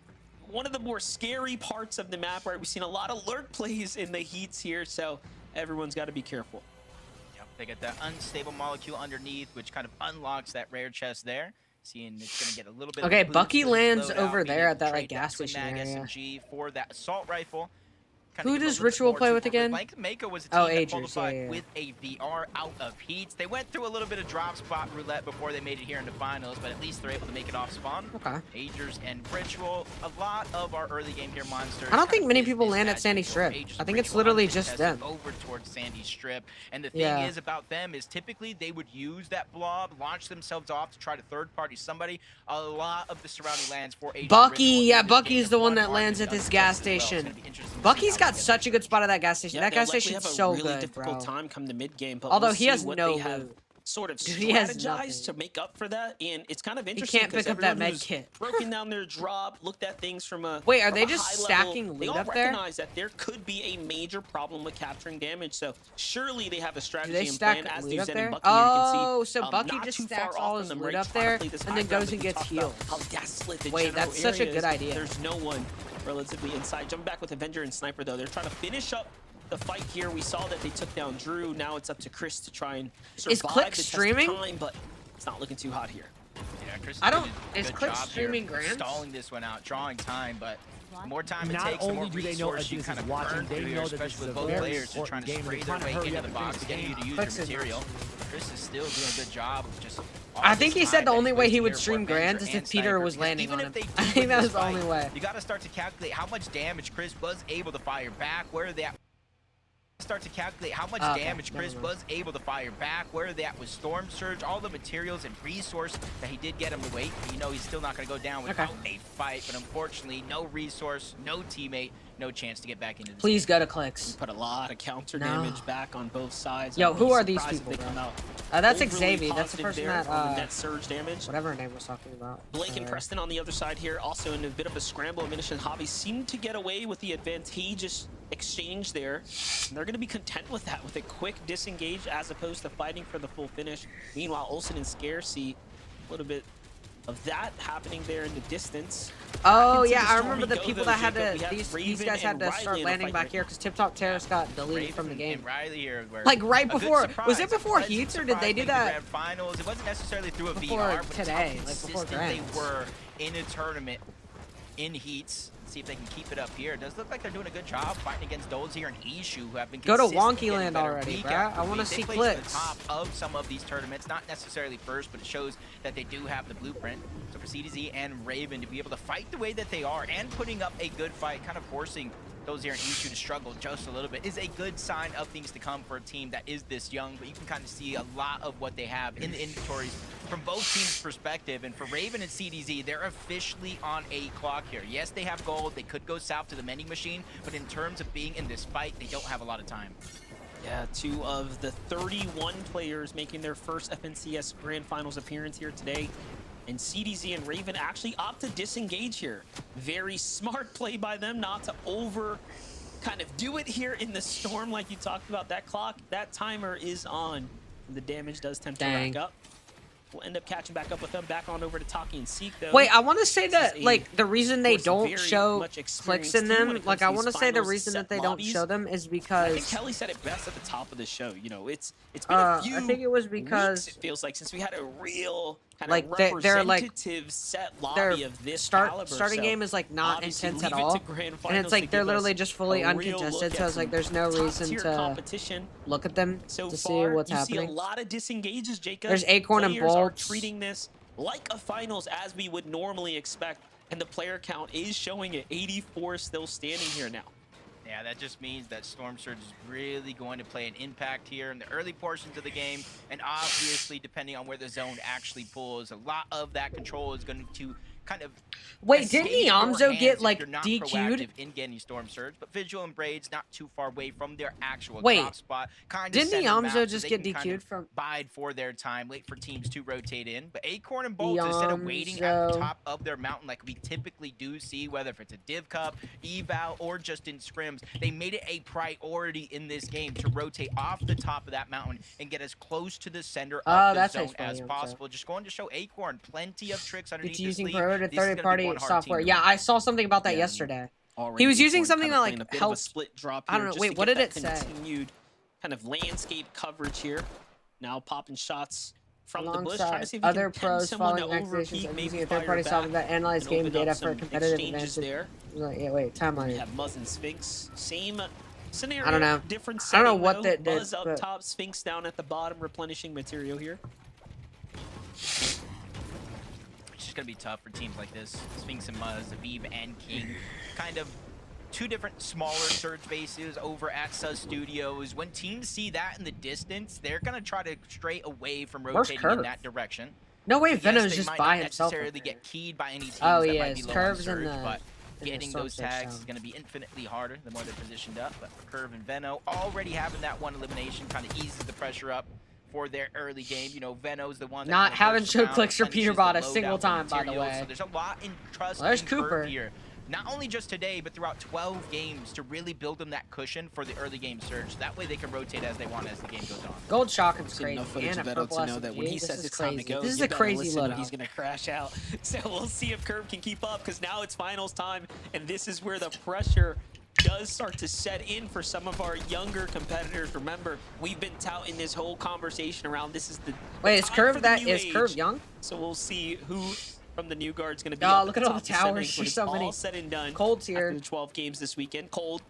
one of the more scary parts of the map, right? We've seen a lot of lurk plays in the heats here, so everyone's got to be careful. Yep, they get that unstable molecule underneath, which kind of unlocks that rare chest there. Seeing it's going to get a little bit Okay, of a boost Bucky to the lands loadout, over being there able at that, to like, trade gas Twin station Mag area. SMG for that assault rifle. Who does Ritual play with again? Mako was a Oh, team that Agers, qualified yeah, yeah. with a VR out of heats. They went through a little bit of drop spot roulette before they made it here in the finals, but at least they're able to make it off spawn. Okay. Agers and Ritual, a lot of our early game here monsters. I don't think kind of many is people this land at magic Sandy for Strip. Agers I and think it's Ritual literally just uncontested them. over towards Sandy Strip. And the thing Yeah. is about them is typically they would use that blob, launch themselves off to try to third party somebody. A lot of the surrounding lands for Agers. Bucky, Ritual yeah, in this Bucky's game the have one won that market lands at done this gas just as well. It's station. gonna be interesting to see Bucky's how got they get such a good spot at that gas station. Yeah, That gas they'll likely station's have a so really good, difficult bro. time come the mid game, but Although we'll he see has what no they have loot. sort of Dude, he has strategized nothing. to make up for that, and it's kind of interesting. can't pick 'cause up that everyone med who's kit. broken down their drop, looked at things from a Wait, are from they a just high stacking level. They loot all up there? recognize that there could be a major problem with capturing damage, so surely they have a Do strategy they and stack plan, as loot do up Zen there? and Bucky here, you can see. Oh, so Bucky not just too far stacks off all from his them, loot right, up trying to there play this and high then ground goes that and we gets talked about, healed. how gaslit the Wait, general that's such a area good is. idea. There's no one relatively inside. Jumping back with Avenger and Sniper, though, they're trying to finish up the fight here. We saw that they took down Drew. Now it's up to Chris to try and survive Click the test of streaming? time, but it's not looking too hot here. Yeah, Chris I don't- did a is good Click job streaming here Grants? stalling this one out, drawing time, but The more time it Not takes, the more only do they know resource you this kind is of watching, burn they through, know that this especially is with a both very players just trying important to game. spray They're their trying to way hurry into up the and finish box, the getting you game. to use Clicks your in there. material. Chris is still doing a good job of just. I think he said the only way he would stream Grands is if Peter was landing even on if him. they do I think win that this was the only fight, way. You got to start to calculate how much damage Chris was able to fire back, where that. Start to calculate how much damage Chris was able to fire back, where that was Storm Surge, all the materials and resource that he did get him to wait. You know he's still not going to go down without a fight, but unfortunately, no resource, no teammate, no chance to get back into this. Please go to clicks. Put a lot of counter No. damage back on both sides. Yo, I'd who be are these surprised if people, they come bro? out That's overly Xavier. That's the positive person there that on the net surge damage. whatever her name was talking about. Blake and Preston on the other side here, also in a bit of a scramble. Minish and Hobby seem to get away with the advantageous exchange there. And they're going to be content with that, with a quick disengage as opposed to fighting for the full finish. Meanwhile, Olsen and Scare see a little bit of that happening there in the distance. Oh Into yeah, the I storm remember we the go, people though, that had Jacob. We to. have These Raven guys had and to Riley start in a landing fight back right here because Tip Top Terrace got deleted Raven from the game. And Riley here, were Like right a good before. Was it surprise, before a pleasant Heats or did they do surprise in the that? Grand Finals. It wasn't necessarily through a Before VR, but today, it's how like before consistent Grands. they were in a tournament in Heats. See if they can keep it up here. It does look like they're doing a good job fighting against Doles here and Ishu, who have been Go to consistently Wonky getting Land better already, week bruh. after I wanna week. They see place at clips. the top of some of these tournaments, not necessarily first, but it shows that they do have the blueprint. So for CDZ and Raven to be able to fight the way that they are and putting up a good fight, kind of forcing those here and Ishu to struggle just a little bit, is a good sign of things to come for a team that is this young. But you can kind of see a lot of what they have in the inventories from both teams' perspective. And for Raven and CDZ, they're officially on a clock here. Yes, they have gold. They could go south to the vending machine, but in terms of being in this fight, they don't have a lot of time. Yeah, 2 of the 31 players making their first FNCS Grand Finals appearance here today. And CDZ and Raven actually opt to disengage here. Very smart play by them not to kind of do it here in the storm like you talked about. That clock, that timer is on. The damage does tend to rack up. We'll end up catching back up with them. Back on over to Taki and Seek, though. Wait, I want to say This is that, a, like, the reason they of course, don't very show much clicks experienced in team when them, it like, comes I to want to these say the finals reason set that they don't lobbies. show them is I think because Kelly said it best at the top of the show. You know, it's been a few I think it was weeks, because it feels like, since we had a real kind like, of they're, like, representative set their lobby of this starting caliber. game is like not obviously intense at leave it all, to grand and finals it's like to they're give literally us just fully a real uncontested. look So at it's like some there's no reason top-tier to competition. look at them So to see far, what's you see a happening. lot of disengages, Jacob. There's Acorn and Players are Bolts. treating this like a finals as we would normally expect, and the player count is showing it. 84 still standing here now. Yeah, that just means that Storm Surge is really going to play an impact here in the early portions of the game. And obviously, depending on where the zone actually pulls, a lot of that control is going to kind of Wait, didn't escape your Niamzo hands get if like you're not DQ'd? proactive in getting Storm Surge, but Visual and Braids not too far away from their actual Wait, drop spot. Kind of didn't Niamzo just get DQ'd from? Bide for their time, wait for teams to rotate in. But Acorn and Bolt, instead of waiting at the Niamzo. top of their mountain like we typically do see, whether if it's a Div Cup, Eval, or just in scrims, they made it a priority in this game to rotate off the top of that mountain and get as close to the center of the that's zone how you as spell Niamzo. possible. Just going to show Acorn plenty of tricks underneath It's this using lead. promoted This is gonna be third-party one hard software. team to Yeah, beat. I saw something about that Yeah, yesterday. Already He was using Acorn something kind of that, playing like, a bit of a helped- split drop I here don't know, just wait, to what get did that it say? continued kind of landscape coverage here. Now popping shots from the bush, trying to Alongside see if he other can pros pin someone to following activations overpeak, and maybe using a fire third-party back, software that analyze and game open data up for some competitive exchanges advantage. there. Yeah, wait, timeline. We have Muzz and Sphinx. Same scenario. I don't know. Different I setting, don't know what though. that did, Muzz up but- top, Sphinx down at the bottom, replenishing material here. It's just going to be tough for teams like this. Sphinx and Muzz, Aviv and King. Kind of two different smaller surge bases over at Sus Studios. When teams see that in the distance, they're going to try to stray away from Where's rotating in Curve? that direction. No way, Yes, Venom's they just might by not himself. necessarily get keyed by any teams Oh, that he might be is. low Curve's on in surge, the- but in the getting storm those stage tags zone. is going to be infinitely harder the more they're positioned up. But for Curve and Veno, already having that one elimination kind of eases the pressure up for their early game. You know, Veno's the one that Not kinda having works show around, clicks for replenishes Peterbot the a single loadout time, by the materials. way. So there's a lot in trust Well, there's in Cooper. Curve here. Not only just today, but throughout 12 games to really build them that cushion for the early game surge. That way they can rotate as they want as the game goes on. Gold Shotgun's Seen crazy. enough footage And a of Beto purple to know that when SMG. he This says is it's time to crazy. go, This is you a better crazy listen, or loadout. he's gonna crash out. So we'll see if Curve can keep up, because now it's finals time, and this is where the pressure does start to set in for some of our younger competitors. Remember, we've been touting this whole conversation around this is the Wait, is time Curve for the that new is Curve age. young? So we'll see who from the New Guard's going to be Oh, up look at at all top the of towers. standings when There's it's so many. all said and done. Cold's here. After the 12 games this weekend. Cold,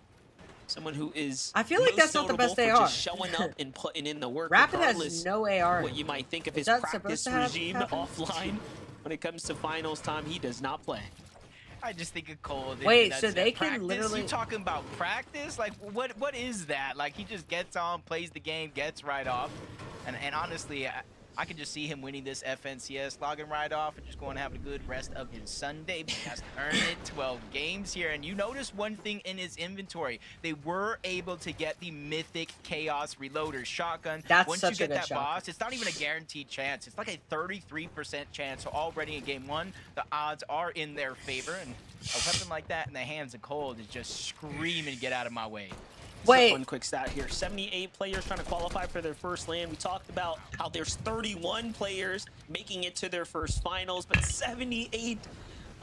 someone who is I feel like most that's not the notable best for AR. just showing up and putting in the work Rapid regardless has no AR. what you might think of Is his that practice supposed to have regime happened? offline. When it comes to finals time, he does not play. I just think of Cold. Wait, that's so it. they can Practice? literally- You talking about practice? Like, what is that? Like, he just gets on, plays the game, gets right off. And honestly, I could just see him winning this FNCS, logging right off, and just going to have a good rest of his Sunday. But he has to earn it. 12 games here. And you notice one thing in his inventory. They were able to get the Mythic Chaos Reloader shotgun. That's Once such you a get good that shotgun. boss, it's not even a guaranteed chance. It's like a 33% chance. So already in game 1, the odds are in their favor. And a weapon like that in the hands of Cold is just screaming, get out of my way. Wait. One quick stat here. 78 players trying to qualify for their first LAN. We talked about how there's 31 players making it to their first finals, but 78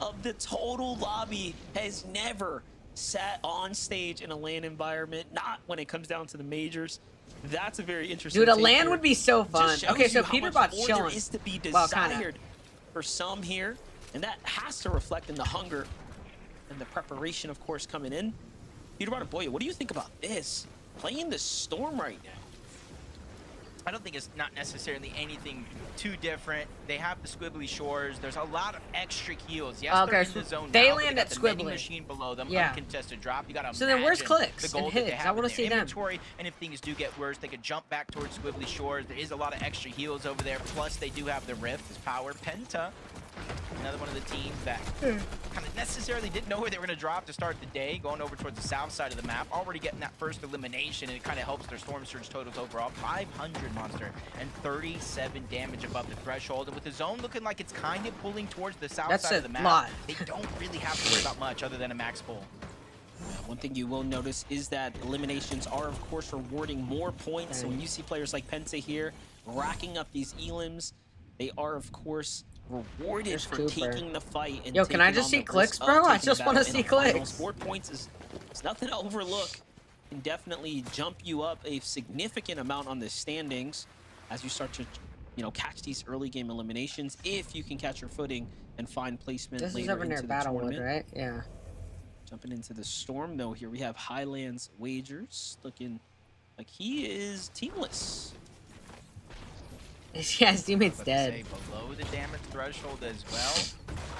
of the total lobby has never sat on stage in a LAN environment, not when it comes down to the majors. That's a very interesting Dude, a take LAN here. would be so fun. Just shows Okay, so you how much Peterbot's more chilling. there is to be Well, kinda. desired for some here, and that has to reflect in the hunger and the preparation, of course, coming in. Peterbot and Boya, what do you think about this? Playing the Storm right now. I don't think it's not necessarily anything too different. They have the squibbly shores. There's a lot of extra heals. Yes, Okay, they're so in the zone they now, but land got at the vending Squibbly. machine below them. Yeah. Uncontested drop. You got to So then where's imagine Clicks the gold and that they Higgs? I have wanna in see their them. inventory. And if things do get worse, they could jump back towards squibbly shores. There is a lot of extra heals over there. Plus, they do have the Rift, this power. Penta, another one of the teams that kind of necessarily didn't know where they were going to drop to start the day, going over towards the south side of the map, already getting that first elimination, and it kind of helps their Storm Surge totals overall. 500 monster and 37 damage above the threshold, and with the zone looking like it's kind of pulling towards the south That's side a of the map, lot. they don't really have to worry about much other than a max pull. One thing you will notice is that eliminations are, of course, rewarding more points. So when you see players like Penta here racking up these elims, they are, of course, rewarded There's for Cooper. taking the fight. And Yo, can I taking just on see the clicks, risk of bro? I taking just the wanna battle in see the finals. clicks. 4 points is nothing to overlook. Can definitely jump you up a significant amount on the standings as you start to, catch these early game eliminations. If you can catch your footing and find placement This is later over near into the Battlewood, tournament. right? Yeah. Jumping into the Storm, though, here we have Highlands Wagers looking like he is teamless. Yeah, his teammate's But to dead. say below the damage threshold as well.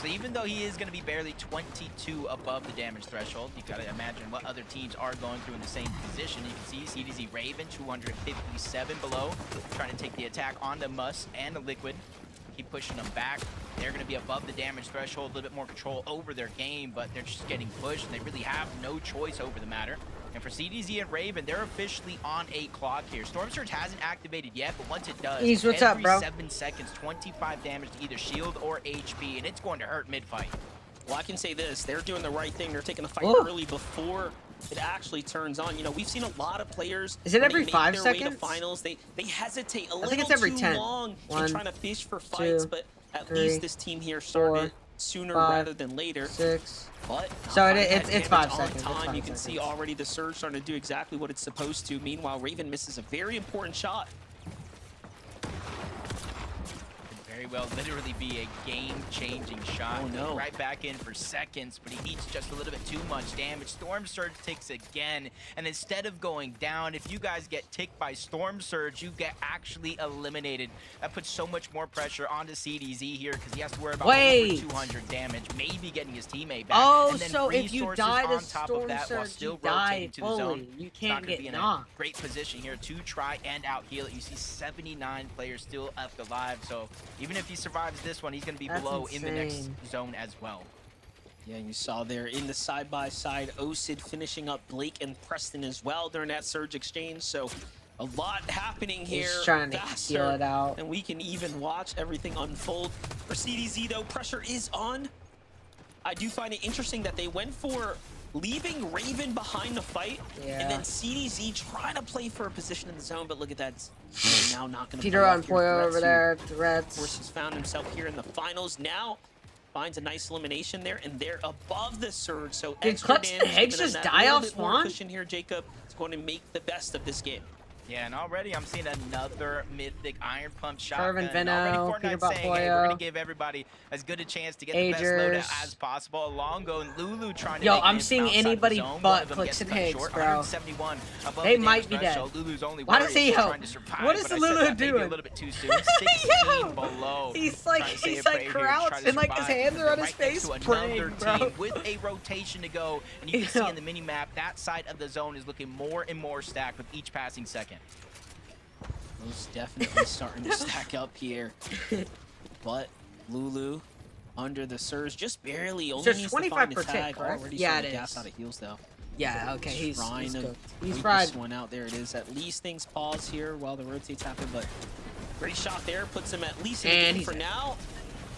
So even though he is going to be barely 22 above the damage threshold, you've got to imagine what other teams are going through in the same position. You can see CDZ Raven, 257 below, trying to take the attack onto Muss and the Liquid. Keep pushing them back. They're going to be above the damage threshold, a little bit more control over their game, but they're just getting pushed, and they really have no choice over the matter. And for CDZ and Raven, they're officially on a clock here. Storm Surge hasn't activated yet, but once it does, Ease, what's up, every bro? 7 seconds, 25 damage to either shield or HP, and it's going to hurt mid-fight. Well, I can say this. They're doing the right thing. They're taking the fight Ooh. early before it actually turns on. We've seen a lot of players. Is it when every they make 5 their way to seconds? finals, they hesitate a I little think it's every too 10. long 1, in trying to fish for fights, 2, but at 3, least this team here started 4, sooner 5, rather than later. 6. But So not it- finding it's that 5 damage on seconds, it's time. 5 You can see seconds. already the Surge starting to do exactly what it's supposed to. Meanwhile, Raven misses a very important shot. Very well literally be a game-changing shot. Oh, no. Right back in for seconds, but he eats just a little bit too much damage. Storm Surge ticks again, and instead of going down, if you guys get ticked by Storm Surge, you get actually eliminated. That puts so much more pressure onto CDZ here because he has to worry about Wait. over 200 damage, maybe getting his teammate back. Oh, and then so if you resources die to on top Storm of that while Surge, still you die rotating to the zone. fully. You It's not can't gonna get be in a knocked. great position here to try and out heal it. You see 79 players still left alive, so even if he survives this one, he's going to be That's below in the next insane. zone as well. Yeah, you saw there in the side-by-side, Osid finishing up Blake and Preston as well during that Surge exchange. So a lot happening here. He's trying to faster heal it out. And we can even watch everything unfold. For CDZ, though, pressure is on. I do find it interesting that they went for leaving Raven behind the fight, Yeah. and then CDZ trying to play for a position in the zone, but look at that. Now not going to Peter on Poyo over there. Of Threats. course, has found himself here in the finals. Now finds a nice elimination there, and they're above the Surge. So Did extra Clutch and damage, Higgs giving them just that die little off bit more spawn? cushion here, Jacob. It's going to make the best of this game. Yeah, and already I'm seeing another mythic Iron Pump shot. Fervent Already Veno, Peter Fortnite saying, hey, we're Boyo. gonna give everybody as good a chance to get the best Agers. loadout as possible. Alongo and Lulu trying to Yo, make I'm it seeing outside the anybody zone. One but of them Clix gets and cut Higgs, short, bro. 171 above They the might damage be dead. threshold. Lulu's only Why worried does he he's help? trying to survive, What is but I Lulu said that maybe doing? a little bit too soon. 16 Yo! below. He's like Trying to say he's a like prayer here, crouched trying to and like his survive. hands are on his Right next face to praying, another bro. team with a rotation to go, and you can see Yeah. in the mini map that side of the zone is looking more and more stacked with each passing second. Most definitely starting to stack up here. But Lulu under the surge, just barely. Only There's needs to find a 25%, tag. correct? Already Yeah, starting it to gas is. out of heals though. Yeah, okay, he's Trying to cooked. He's wait fried. this one out. There it is. At least things pause here while the rotates happen, but great shot there puts him at least in the And game he's for dead. now.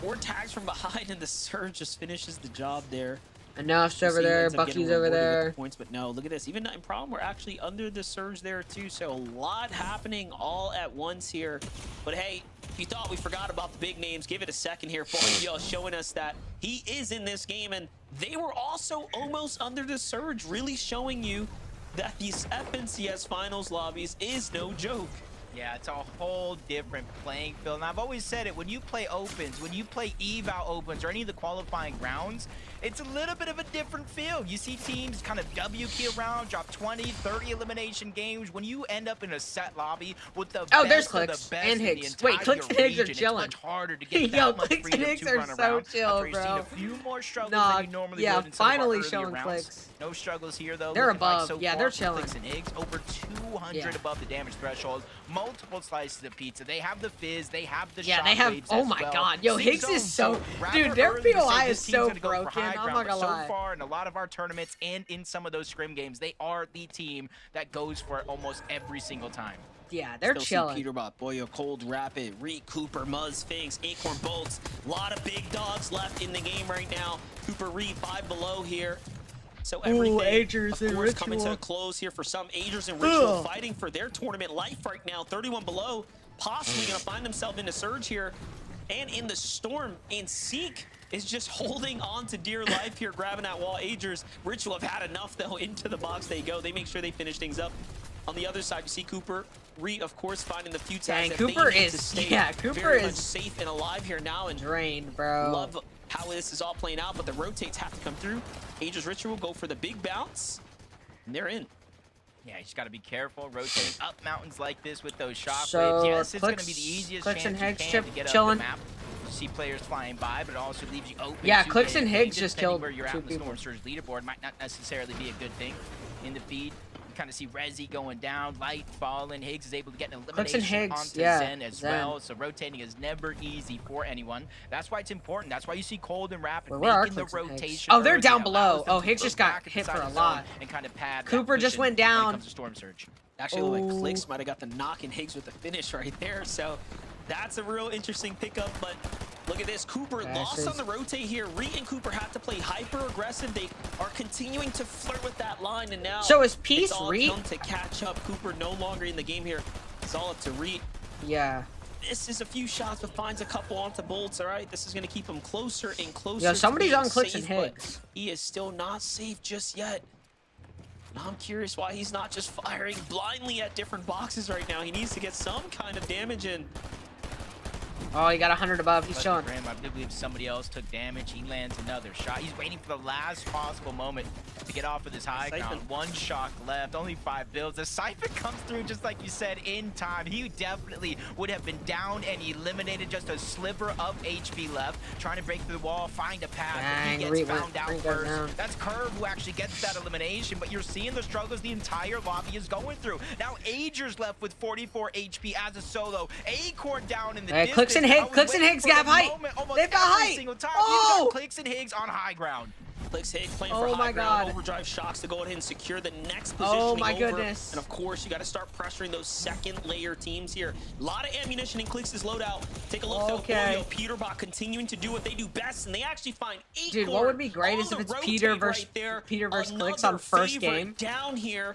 4 tags from behind, and the surge just finishes the job there. Enough's We'll over see who there, ends up getting Bucky's over rewarded with the there. points, but no, look at this. Even in problem, we're actually under the surge there too. So a lot happening all at once here. But hey, if you thought we forgot about the big names, give it a second here. Boyo showing us that he is in this game, and they were also almost under the surge, really showing you that these FNCS finals lobbies is no joke. Yeah, it's a whole different playing field. And I've always said it, when you play opens, when you play eval opens or any of the qualifying rounds, it's a little bit of a different feel. You see teams kind of W key around, drop 20, 30 elimination games. When you end up in a set lobby with the Oh, there's best of Clix the best and in Higgs. the Wait, entire Clix and Higgs are region, chilling. It's much harder to get Yo, that much Clix and freedom Higgs to are run so around. chill, After you've seen bro. a few more struggles Nah, than you normally yeah, would in some of our finally earlier showing rounds. Clix. No struggles here though. They're looking like above. so Yeah, far they're for chilling. Clix and Higgs, over 200 Yeah. above the damage threshold. Multiple slices of pizza. They have the fizz. They have the Yeah, they have. shockwaves Oh as my well. god, yo, Six Higgs is zones, so. rather Dude, their early to say POI this is team's so gonna go for broken. high I'm ground, not but gonna so lie. far in a lot of our tournaments and in some of those scrim games, they are the team that goes for it almost every single time. Yeah, they're Still see chilling. Peterbot, Boyo, Cold Rapid, Reek, Cooper, Muzz, Finks, Acorn Bolts. A lot of big dogs left in the game right now. Cooper, Reek, 5 below here. So everything, Agers of and course, coming to a Ritual. close here for some. Agers and Ritual Ugh. fighting for their tournament life right now. 31 below, possibly going to find themselves in a surge here. And in the storm, and Seek is just holding on to dear life here, grabbing that wall. Agers, Ritual have had enough, though. Into the box they go. They make sure they finish things up. On the other side, you see Cooper, Reed, of course, finding the few Dang, tags that Cooper they need is- to stay yeah, Cooper very much is safe and alive here now. And Drained, bro. love how this is all playing out, but the rotates have to come through. Agers Ritual go for the big bounce, and they're in. Yeah, you just got to be careful rotating up mountains like this with those shockwaves. So, Yes, it's going to Clix- be the easiest Clix chance and you Higgs can chip to get chilling. up the map. You see players flying by, but it also leaves you open. Yeah, to Clix get and anything, Higgs just depending killed where you're at 2 in the people. Storm Surge leaderboard might not necessarily be a good thing in the feed. You kind of see Rezi going down, Light falling. Higgs is able to get an Clix and elimination Higgs, onto yeah, Zen as Zen. well. So rotating is never easy for anyone. That's why it's important. That's why you see Cold and Rapid Wait, where are making the Clix and Higgs? rotation. Oh, they're early. down It below. allows them Oh, to Higgs look just got back at the hit side for of a the zone lot. and kind of pad that Cooper just cushion went when it down. comes to Storm Surge. Actually, looked like Oh. Clix might have got the knock and Higgs with the finish right there. So that's a real interesting pickup. But look at this. Cooper lost Passes. on the rotate here. Reed and Cooper have to play hyper aggressive. They are continuing to flirt with that line. And now So is Peace it's all Reed? come to catch up. Cooper no longer in the game here. It's all up to Reed. Yeah. This is a few shots, but finds a couple onto Bolts. All right, this is going to keep him closer and closer. Yo, to somebody's being on Clix and safe, but Higgs. He is still not safe just yet. And I'm curious why he's not just firing blindly at different boxes right now. He needs to get some kind of damage in. Oh, he got 100 above. He's Lucky chilling. for him, I believe somebody else took damage. He lands another shot. He's waiting for the last possible moment to get off of this high Siphon. ground. 1 shock left, only 5 builds. The Siphon comes through just like you said in time. He definitely would have been down and eliminated. Just a sliver of HP left. Trying to break through the wall, find a path. Dang, But he Reed gets found out Reed goes first. down. That's Curve who actually gets that elimination, but you're seeing the struggles the entire lobby is going through. Now Agers left with 44 HP as a solo. Acorn down in the Hey, distance. Clix and I Higgs- was Clix and waiting Higgs for the got height. moment almost They've got every height. single time. Oh! You've got Clix and Higgs on high ground. Clix Higgs playing Oh for my high ground, God. overdrive shocks to go ahead and secure the next Oh positioning my over. goodness. And of course, you got to start pressuring those second layer teams here. A lot of ammunition in Clix's loadout. Take a look Okay. though. Peterbot continuing to do what they do best, and they actually find Acorn. Dude, what would be great on is if the it's rotate Peter versus right there. Clix Another on first favorite game. down here.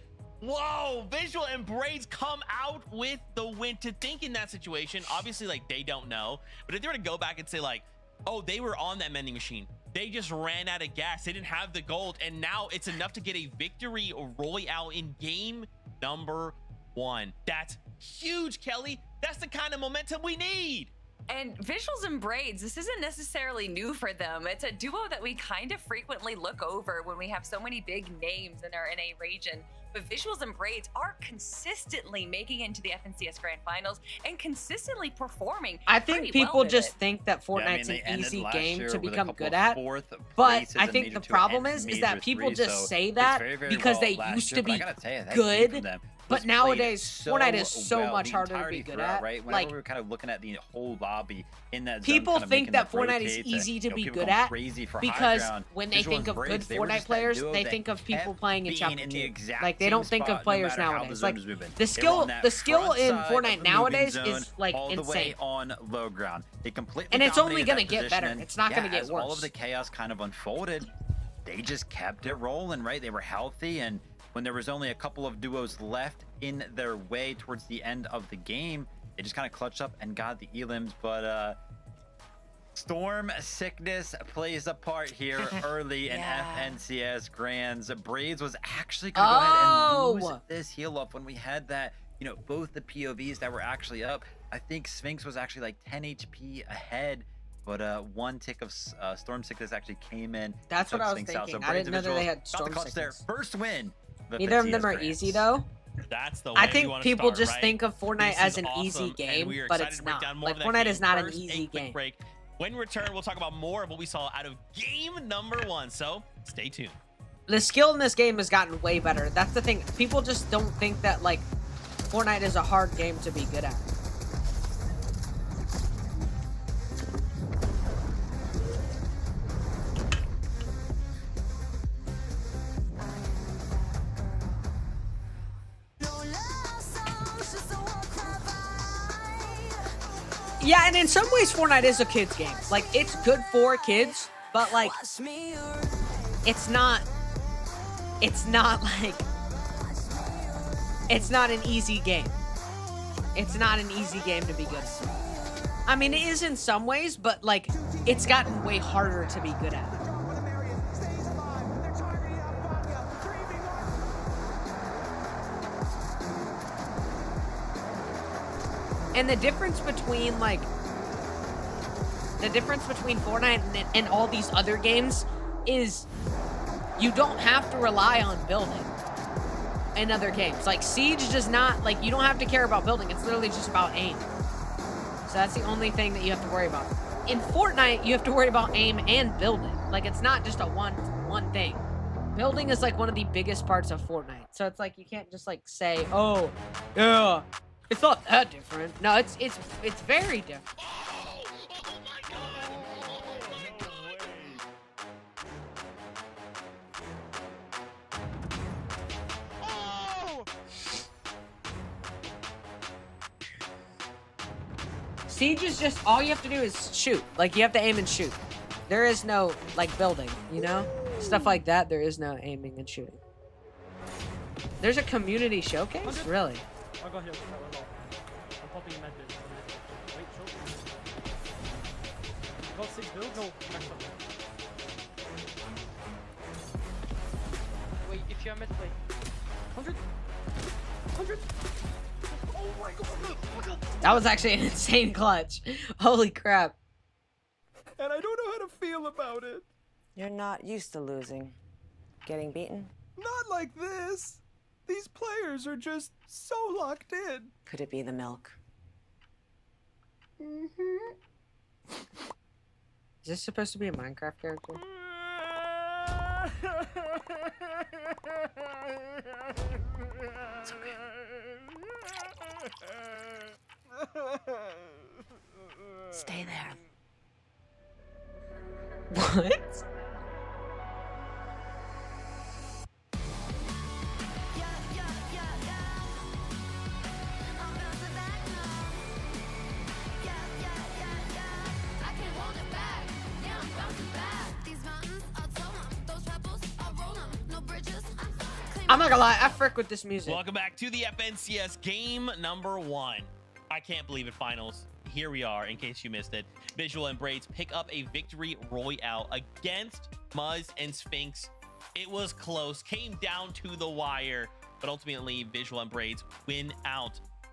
Whoa, Visual and Braids come out with the win. To think in that situation, obviously, like, they don't know. But if they were to go back and say, like, oh, they were on that vending machine, they just ran out of gas, they didn't have the gold, and now it's enough to get a victory royale in game number 1. That's huge, Kelly. That's the kind of momentum we need. And Visuals and Braids, this isn't necessarily new for them. It's a duo that we kind of frequently look over when we have so many big names in our NA region. But Visuals and Braids are consistently making it into the FNCS Grand Finals and consistently performing. I think pretty people well with just it. think that Yeah, I mean, Fortnite's they an ended easy last game year to with a become couple good of at. fourth But places I in think Major the 2 problem and is Major that people 3, just so say it's that very, very because well they last used year, to but I be gotta tell you, that good, team from them but was nowadays, played Fortnite is so well much the harder to entirety be good throughout, at. right? Whenever Like, we were kind of looking at the whole lobby in that zone, people kind of think making that that Fortnite is rotate easy to be people good going at crazy for high because ground. when they Visual think and of good Braids, they were Fortnite just that players, duo they that think of people kept playing in being Chapter in 2. the exact Like, they same don't think spot of players no matter how the nowadays. zone Like, was moving. the They were skill on that the skill front in side of Fortnite the moving nowadays zone is like all the way insane. on low ground. They completely And it's only dominated gonna that get better. position, and It's not gonna get as all worse. of the chaos kind of unfolded, they just kept it rolling, right? They were healthy, and when there was only a couple of duos left in their way towards the end of the game, they just kind of clutched up and got the elims. But Storm Sickness plays a part here early in FNCS Grands. Braids was actually going to go ahead and lose this heal up when we had that, you know, both the POVs that were actually up. I think Sphinx was actually like 10 HP ahead, but one tick of Storm Sickness actually came in. That's what took I was Sphinx out. thinking. So I didn't know that they Visuals had got the Storm clutch there. Sickness. First win. Neither of them are easy though. That's the way I we think wanna people start, just right? think of Fortnite This as is an easy awesome, and game, we are but excited it's to break not. down more Like, of that Fortnite game. is not an First, a easy quick game. break. When we return, we'll talk about more of what we saw out of game number 1. So stay tuned. The skill in this game has gotten way better. That's the thing. People just don't think that like Fortnite is a hard game to be good at. Yeah, and in some ways Fortnite is a kid's game. Like, it's good for kids, but like it's not like it's not an easy game. It's not an easy game to be good at. I mean, it is in some ways, but like it's gotten way harder to be good at. And the difference between Fortnite and all these other games is you don't have to rely on building in other games. Like Siege does not, like, you don't have to care about building. It's literally just about aim. So that's the only thing that you have to worry about. In Fortnite, you have to worry about aim and building. Like, it's not just a one thing. Building is like one of the biggest parts of Fortnite. So it's like you can't just like say, "Oh, yeah, it's not that different." No, it's very different. Siege is just, all you have to do is shoot. Like, you have to aim and shoot. There is no, like, building, you know? Stuff like that, there is no aiming and shooting. There's a community showcase? Really? I got hit. I'm popping med bit. Wait, short. Got 6 builds? No, max up. Wait, if you're med play. 100! 100! Oh my god, look at That was actually an insane clutch. Holy crap. And I don't know how to feel about it. You're not used to losing. Getting beaten? Not like this. These players are just so locked in. Could it be the milk? Is this supposed to be a Minecraft character? It's okay. Stay there. What? I'm not gonna lie, I frick with this music. Welcome back to the FNCS game number 1. I can't believe it, finals. Here we are, in case you missed it. Visual and Braids pick up a victory royale against Muzz and Sphinx. It was close, came down to the wire, but ultimately Visual and Braids win out.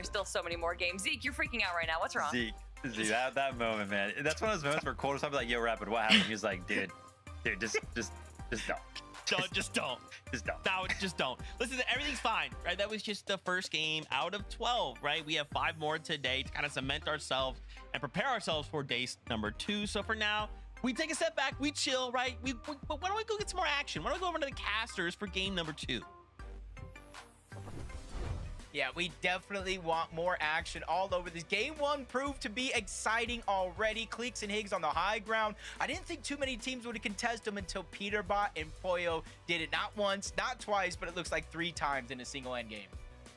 There's still so many more games. Zeke, you're freaking out right now. What's wrong? Zeke, that moment, man. That's one of those moments where Cole's probably like, "Yo, Rapid, what happened?" He's like, "Dude, just don't." Just don't. Just don't. No, just don't. Listen, everything's fine, right? That was just the first game out of 12, right? We have 5 more today to kind of cement ourselves and prepare ourselves for day number 2. So for now, we take a step back, we chill, right? But why don't we go get some more action? Why don't we go over to the casters for game number 2? Yeah, we definitely want more action all over this. Game 1 proved to be exciting already. Cleeks and Higgs on the high ground. I didn't think too many teams would contest them until Peterbot and Poyo did it not once, not twice, but it looks like 3 times in a single end game.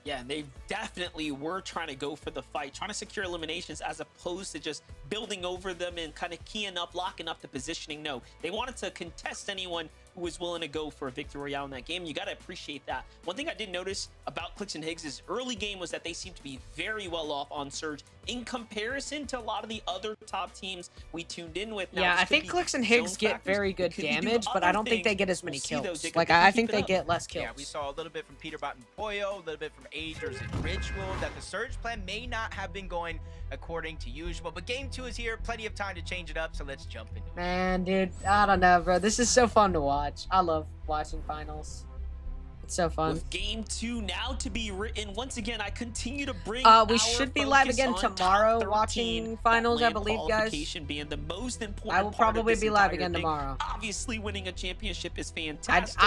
Yeah, they definitely were trying to go for the fight, trying to secure eliminations as opposed to just building over them and kind of keying up, locking up the positioning. No, they wanted to contest anyone who was willing to go for a victory royale in that game. You got to appreciate that. One thing I did notice about Clix and Higgs is early game was that they seemed to be very well off on Surge in comparison to a lot of the other top teams we tuned in with. Now, Yeah, this I could think be Clix and Higgs zone get factors. very It good could be due to damage, but I other don't think they things. get as many We'll see, though, kills. Jacob, Like, if I they think keep they it up. get less kills. Yeah, we saw a little bit from Peter Bot and Boyo, a little bit from Agers and Ritual, that the Surge plan may not have been going according to usual. But game 2 is here, plenty of time to change it up, so let's jump into it. Man, dude, I don't know, bro. This is so fun to watch. I love watching finals. It's so fun. With game 2 now to be written, once again, I continue to bring. We our should be live focus again on top tomorrow 13, watching that finals, I LAN believe, guys. qualification being the most important I will part of probably this be live entire again thing. tomorrow. Obviously, winning a championship is fantastic.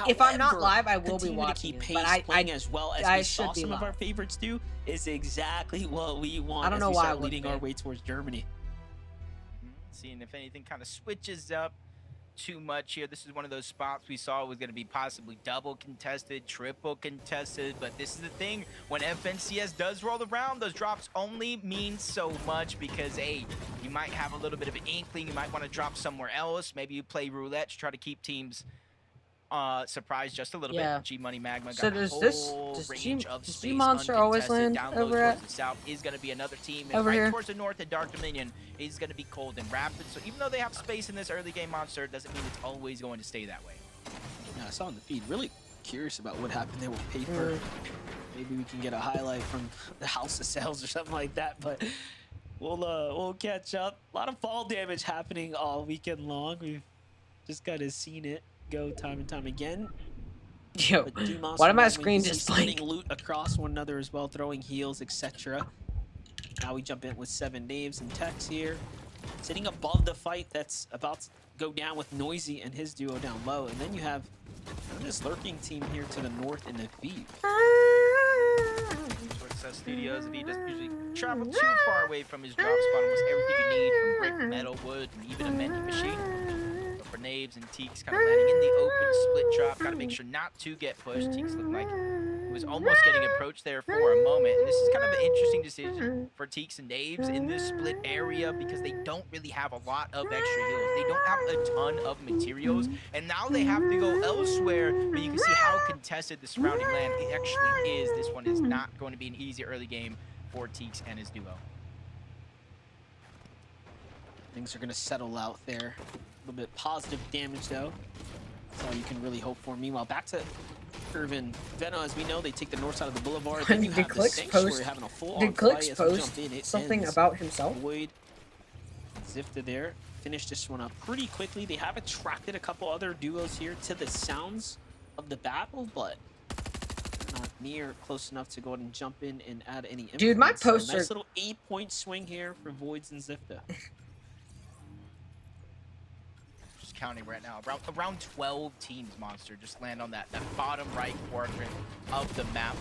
If I'm not However, live, I will be continue to watching keep it, pace but I playing as well as I we should saw be some of live. our favorites do is exactly what we want. I don't as know we why I start wouldn't leading be. our way towards Germany. Seeing if anything kind of switches up too much here. This is one of those spots we saw was going to be possibly double contested, triple contested, but this is the thing. When FNCS does roll around, those drops only mean so much because, hey, you might have a little bit of an inkling. You might want to drop somewhere else. Maybe you play roulette to try to keep teams surprised just a little Yeah. bit. G Money Magma So got a does whole does range G- of does space G-Monster always uncontested. land Down low over towards at- the south is going to be another team, and over right here? towards the north at Dark Dominion is going to be Cold and Rapid. So even though they have space in this early game monster, it doesn't mean it's always going to stay that way. Yeah, I saw on the feed. Really curious about what happened there with Paper. Mm. Maybe we can get a highlight from the House of Sales or something like that. But we'll catch up. A lot of fall damage happening all weekend long. We've just kind of seen it go time and time again. Yo, But Dumas why did my Roman, screen you see just splitting blink? loot across one another as well, throwing heals, etc. Now we jump in with 7 Naves and Tex here, sitting above the fight that's about to go down with Noisy and his duo down low, and then you have this lurking team here to the north in the feed. Success Studios, if he doesn't usually travel too far away from his drop spot, almost everything you need from brick, metal, wood, and even a vending machine. But for Naves and Teeks kind of landing in the open split drop, gotta make sure not to get pushed. Teeks looked like he was almost getting approached there for a moment. And this is kind of an interesting decision for Teeks and Naves in this split area because they don't really have a lot of extra heals. They don't have a ton of materials, and now they have to go elsewhere, but you can see how contested the surrounding land actually is. This one is not going to be an easy early game for Teeks and his duo. Things are going to settle out there. A little bit positive damage, though. That's all you can really hope for. Meanwhile, back to Irvin Veno, as we know, they take the north side of the boulevard. Then you Did have the Clix Sanctuary post- having a full-on Did Clix fight as we post jump in. It something ends. about himself? Void, Zifta there. Finish this one up pretty quickly. They have attracted a couple other duos here to the sounds of the battle, but not near close enough to go ahead and jump in and add any influence. Dude, my So posts nice are- little 8-point swing here for Voids and Zifta. Just counting right now, around 12 teams, Monster, just land on that bottom right quadrant of the map.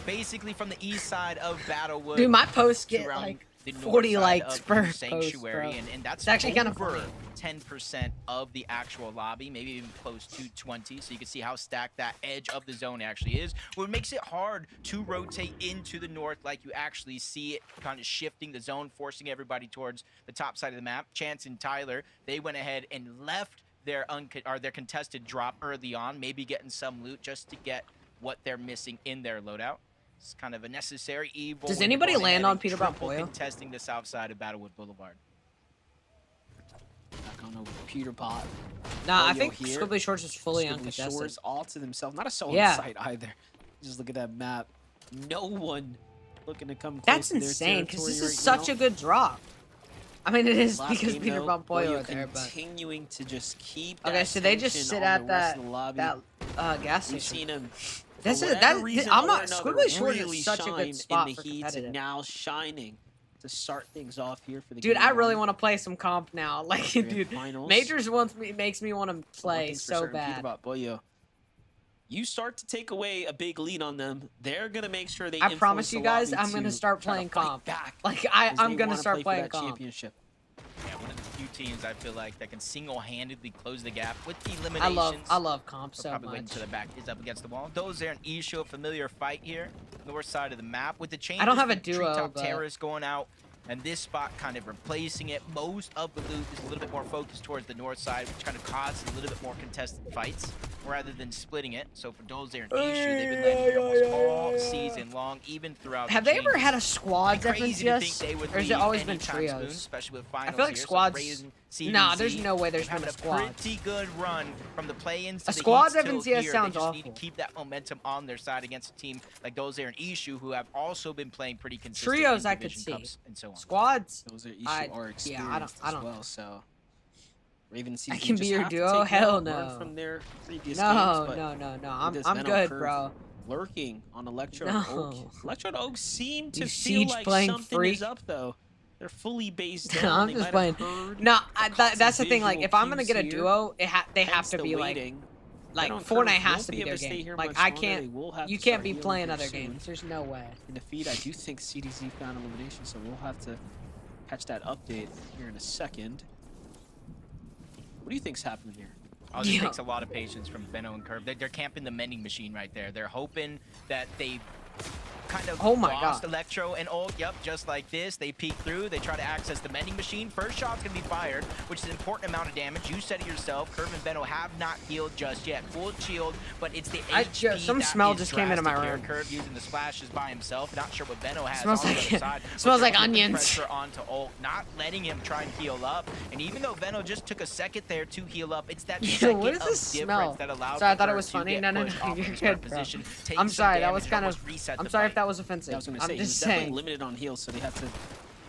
Basically from the east side of Battlewood. Dude, my posts to get around like the north 40 side likes of per the post, Sanctuary, bro. and that's It's actually kinda over funny. 10% of the actual lobby, maybe even close to 20. So you can see how stacked that edge of the zone actually is. What makes it hard to rotate into the north, like you actually see it kind of shifting the zone, forcing everybody towards the top side of the map. Chance and Tyler, they went ahead and left their contested drop early on, maybe getting some loot just to get what they're missing in their loadout. It's kind of a necessary evil. Does when you're anybody going land ahead on and Peter Bot triple Boyle? contesting the south side of Battlewood Boulevard. Back on over Peter Bot. Nah, I Boyo think here. Squibbly Shorts is fully Squibbly uncontested. Shores all to themselves. Not a soul Yeah. in sight either. Just look at that map. No one looking to come close That's to their insane, because territory this is right such now. a good drop. I mean, it is Last because game, Peter though, Bot Boyle Boyo are there, but... continuing to just keep Okay, that so they just tension sit on at the rest that of the lobby. gas We've station. seen him. This for is whatever that. reason I'm or not. another, Squibbly Shorts really is such a shine good spot in for the heat, competitive. and now shining to start things off here for the Dude, game I really one. want to play some comp now. Like, Grand dude, finals. Majors makes me want to One play thing's for so certain, Peter bad. Bot Boyo, you start to take away a big lead on them, they're gonna make sure they. I promise influence you the guys, lobby I'm gonna to start try to playing fight comp. back, Like, as I'm they gonna wanna start play for playing that comp. championship. Yeah, one of the few teams I feel like that can single-handedly close the gap with the eliminations. I love comp But so probably waiting much. until the back is up against the wall. Those there an Isho, familiar fight here, north side of the map with the changes. I don't have a with duo, Treetop but- Terrace going out and this spot kind of replacing it. Most of the loot is a little bit more focused towards the north side, which kind of causes a little bit more contested fights rather than splitting it. So for Dolezare and Ishu, they've been landing here almost all season long, even throughout. Have the they ever had a changes. squads Crazy to think FNCS? they would Or has it leave always been anytime soon, trios? especially with I finals feel like here. So squads. Raven, Nah, there's CDZ, no way there's they've been a had squad. pretty good run from the play-ins to A the squads heats till FNCS here. sounds They just need awful. to keep that momentum on their side against a team like Dolezare and Ishu, who have also been playing pretty consistent Trios in I could Division see. Cups and so on. Squads. Those are I- issue are yeah, I don't- experienced I as don't- well. So Raven I season can be just your have to duo? take Hell note, learn no. from their previous No, games, but no. this I'm Venom good, curve bro. lurking on Electro and Oak. No. Electro and Oak seem to You feel Siege like playing something freak. is up though. They're fully based No, down. I'm They just might have playing. heard No, or caught that's some the thing. Like, visual if I'm gonna cues get a here, duo, they have hence to the be waiting. like Venom Fortnite Curve has won't to be be able their to stay game. here Like much I longer. can't. They will have You to can't start be healing playing here other soon. games. There's no way. In defeat, I do think CDZ found elimination, so we'll have to catch that update here in a second. What do you think's happening here? Oh, this Yeah. takes a lot of patience from Benno and Curve. They're camping the mending machine right there. They're hoping that they kind of Oh my lost God. Electro and Ult. Yep, just like this. They peek through. They try to access the mending machine. First shot's going to be fired, which is an important amount of damage. You said it yourself. Curve and Benno have not healed just yet. Full shield, but it's the HP some that smell is just came into my drastic here. room. Curve using the splashes by himself. Not sure what Benno has Smells on like- the other side. but smells they're like putting onions. Pressure onto Ult, not letting him try and heal up. And even though Benno just took a second there to heal up, it's that Yo, second what is of this difference smell? that allows Sorry, I for thought it Curve was to funny. get No, pushed you're off into good, smart bro. position, take I'm some sorry. That damage, was and kind almost of. reset I'm the sorry fight. if that was offensive. Yeah, I was gonna say I'm he was just definitely saying. limited on heals, so they have to.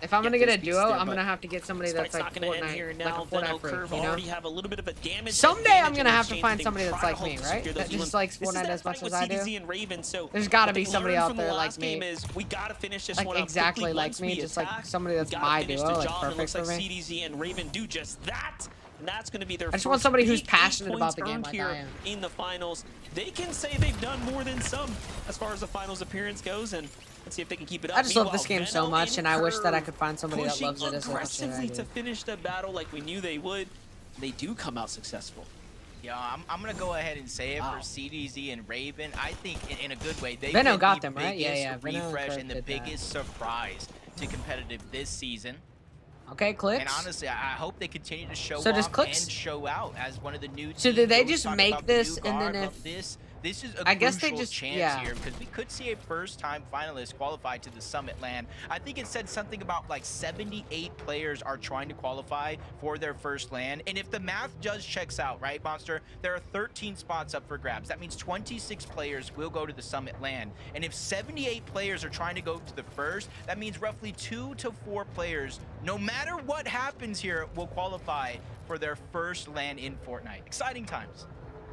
If I'm get gonna get a those beats duo, there, I'm but gonna have to get somebody This that's fight's like not gonna end here Fortnite, now. like a Venom Fortnite freak, Curve you know? already have a little bit of a damage. Someday I'm advantage gonna in have this to change. find They somebody that's try to like hope me, to right? secure That those just Elam. likes This is Fortnite that as much fight with as I do. CDZ and Raven, so There's gotta what be they somebody learned out from the there like last game me. is we gotta finish this Like one up exactly quickly like once me, we just like attack. somebody that's We gotta my finish duo, the like job, and it perfect looks for like me. CDZ and Raven do just that. And that's going to be their I just want first somebody who's big 8 passionate about points the game earned like here I am. in the finals. They can say they've done more than some as far as the finals appearance goes, and let's see if they can keep it up. I just love this Meanwhile, game so Venom much, and I wish that I Curve could find somebody that pushing loves it as much as I aggressively do. to finish the battle like we knew they would. They do come out successful. Yeah, I'm gonna go ahead and say it Wow. for CDZ and Raven. I think in a good way. They've Venom been got the them, right? Yeah, biggest yeah, Venom and refresh Curve and the did that. biggest surprise to competitive this season. Okay, clicks. And honestly, I hope they continue to show So does off Clicks- and show out as one of the new teams. So did they We always just talk make about the this new and then guard, if- but this is a I guess they crucial just- chance yeah. here because we could see a first-time finalist qualify to the Summit land. I think it said something about like 78 players are trying to qualify for their first land, and if the math just checks out, right, Monster, there are 13 spots up for grabs. That means 26 players will go to the Summit land, and if 78 players are trying to go to the first, that means roughly 2 to 4 players, no matter what happens here, will qualify for their first land in Fortnite. Exciting times.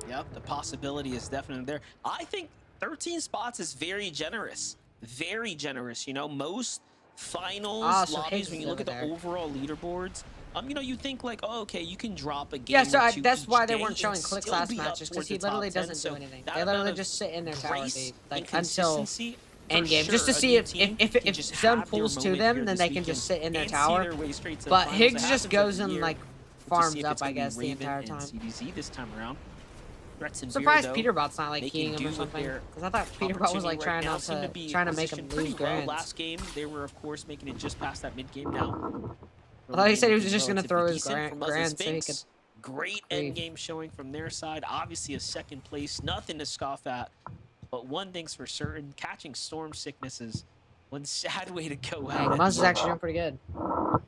Yep, the possibility is definitely there. I think 13 spots is very generous. Very generous. You know, most finals So lobbies, Higgs when is you look at over the there. overall leaderboards, you know, you think like, oh, okay, you can drop a game. Yeah, so or two that's each why they day weren't showing and Clicks still last be up matches because towards he the top literally 10. doesn't So do anything. that They literally amount of just sit in their tower, grace dude. and Like until consistency, for end game, just to sure, a see new if team if can if just Zone have their pulls to moment them, here then this they can just weekend sit in their and see tower. their way straight to the But finals. Higgs It just happens goes every and year. like We'll just farms see if up, it's I gonna be guess, the Raven entire and time. CDZ this time around. Threats and Surprised Beer, though, Peterbot's not like they keying can him or do with something. their Because I thought Peterbot was like opportunity trying right now. not Seem to be trying to make him positioned pretty lose well. grants. Last game, they were of course making it just past that mid game now. I thought he said he was just Relatively gonna throw his decent from Muzzle grants so he Sphinx. could. Great end game showing from their side. Obviously a second place, nothing to scoff at. But one thing's for certain, catching storm sickness is one sad way to go Dang, out. Muzz is actually doing pretty good.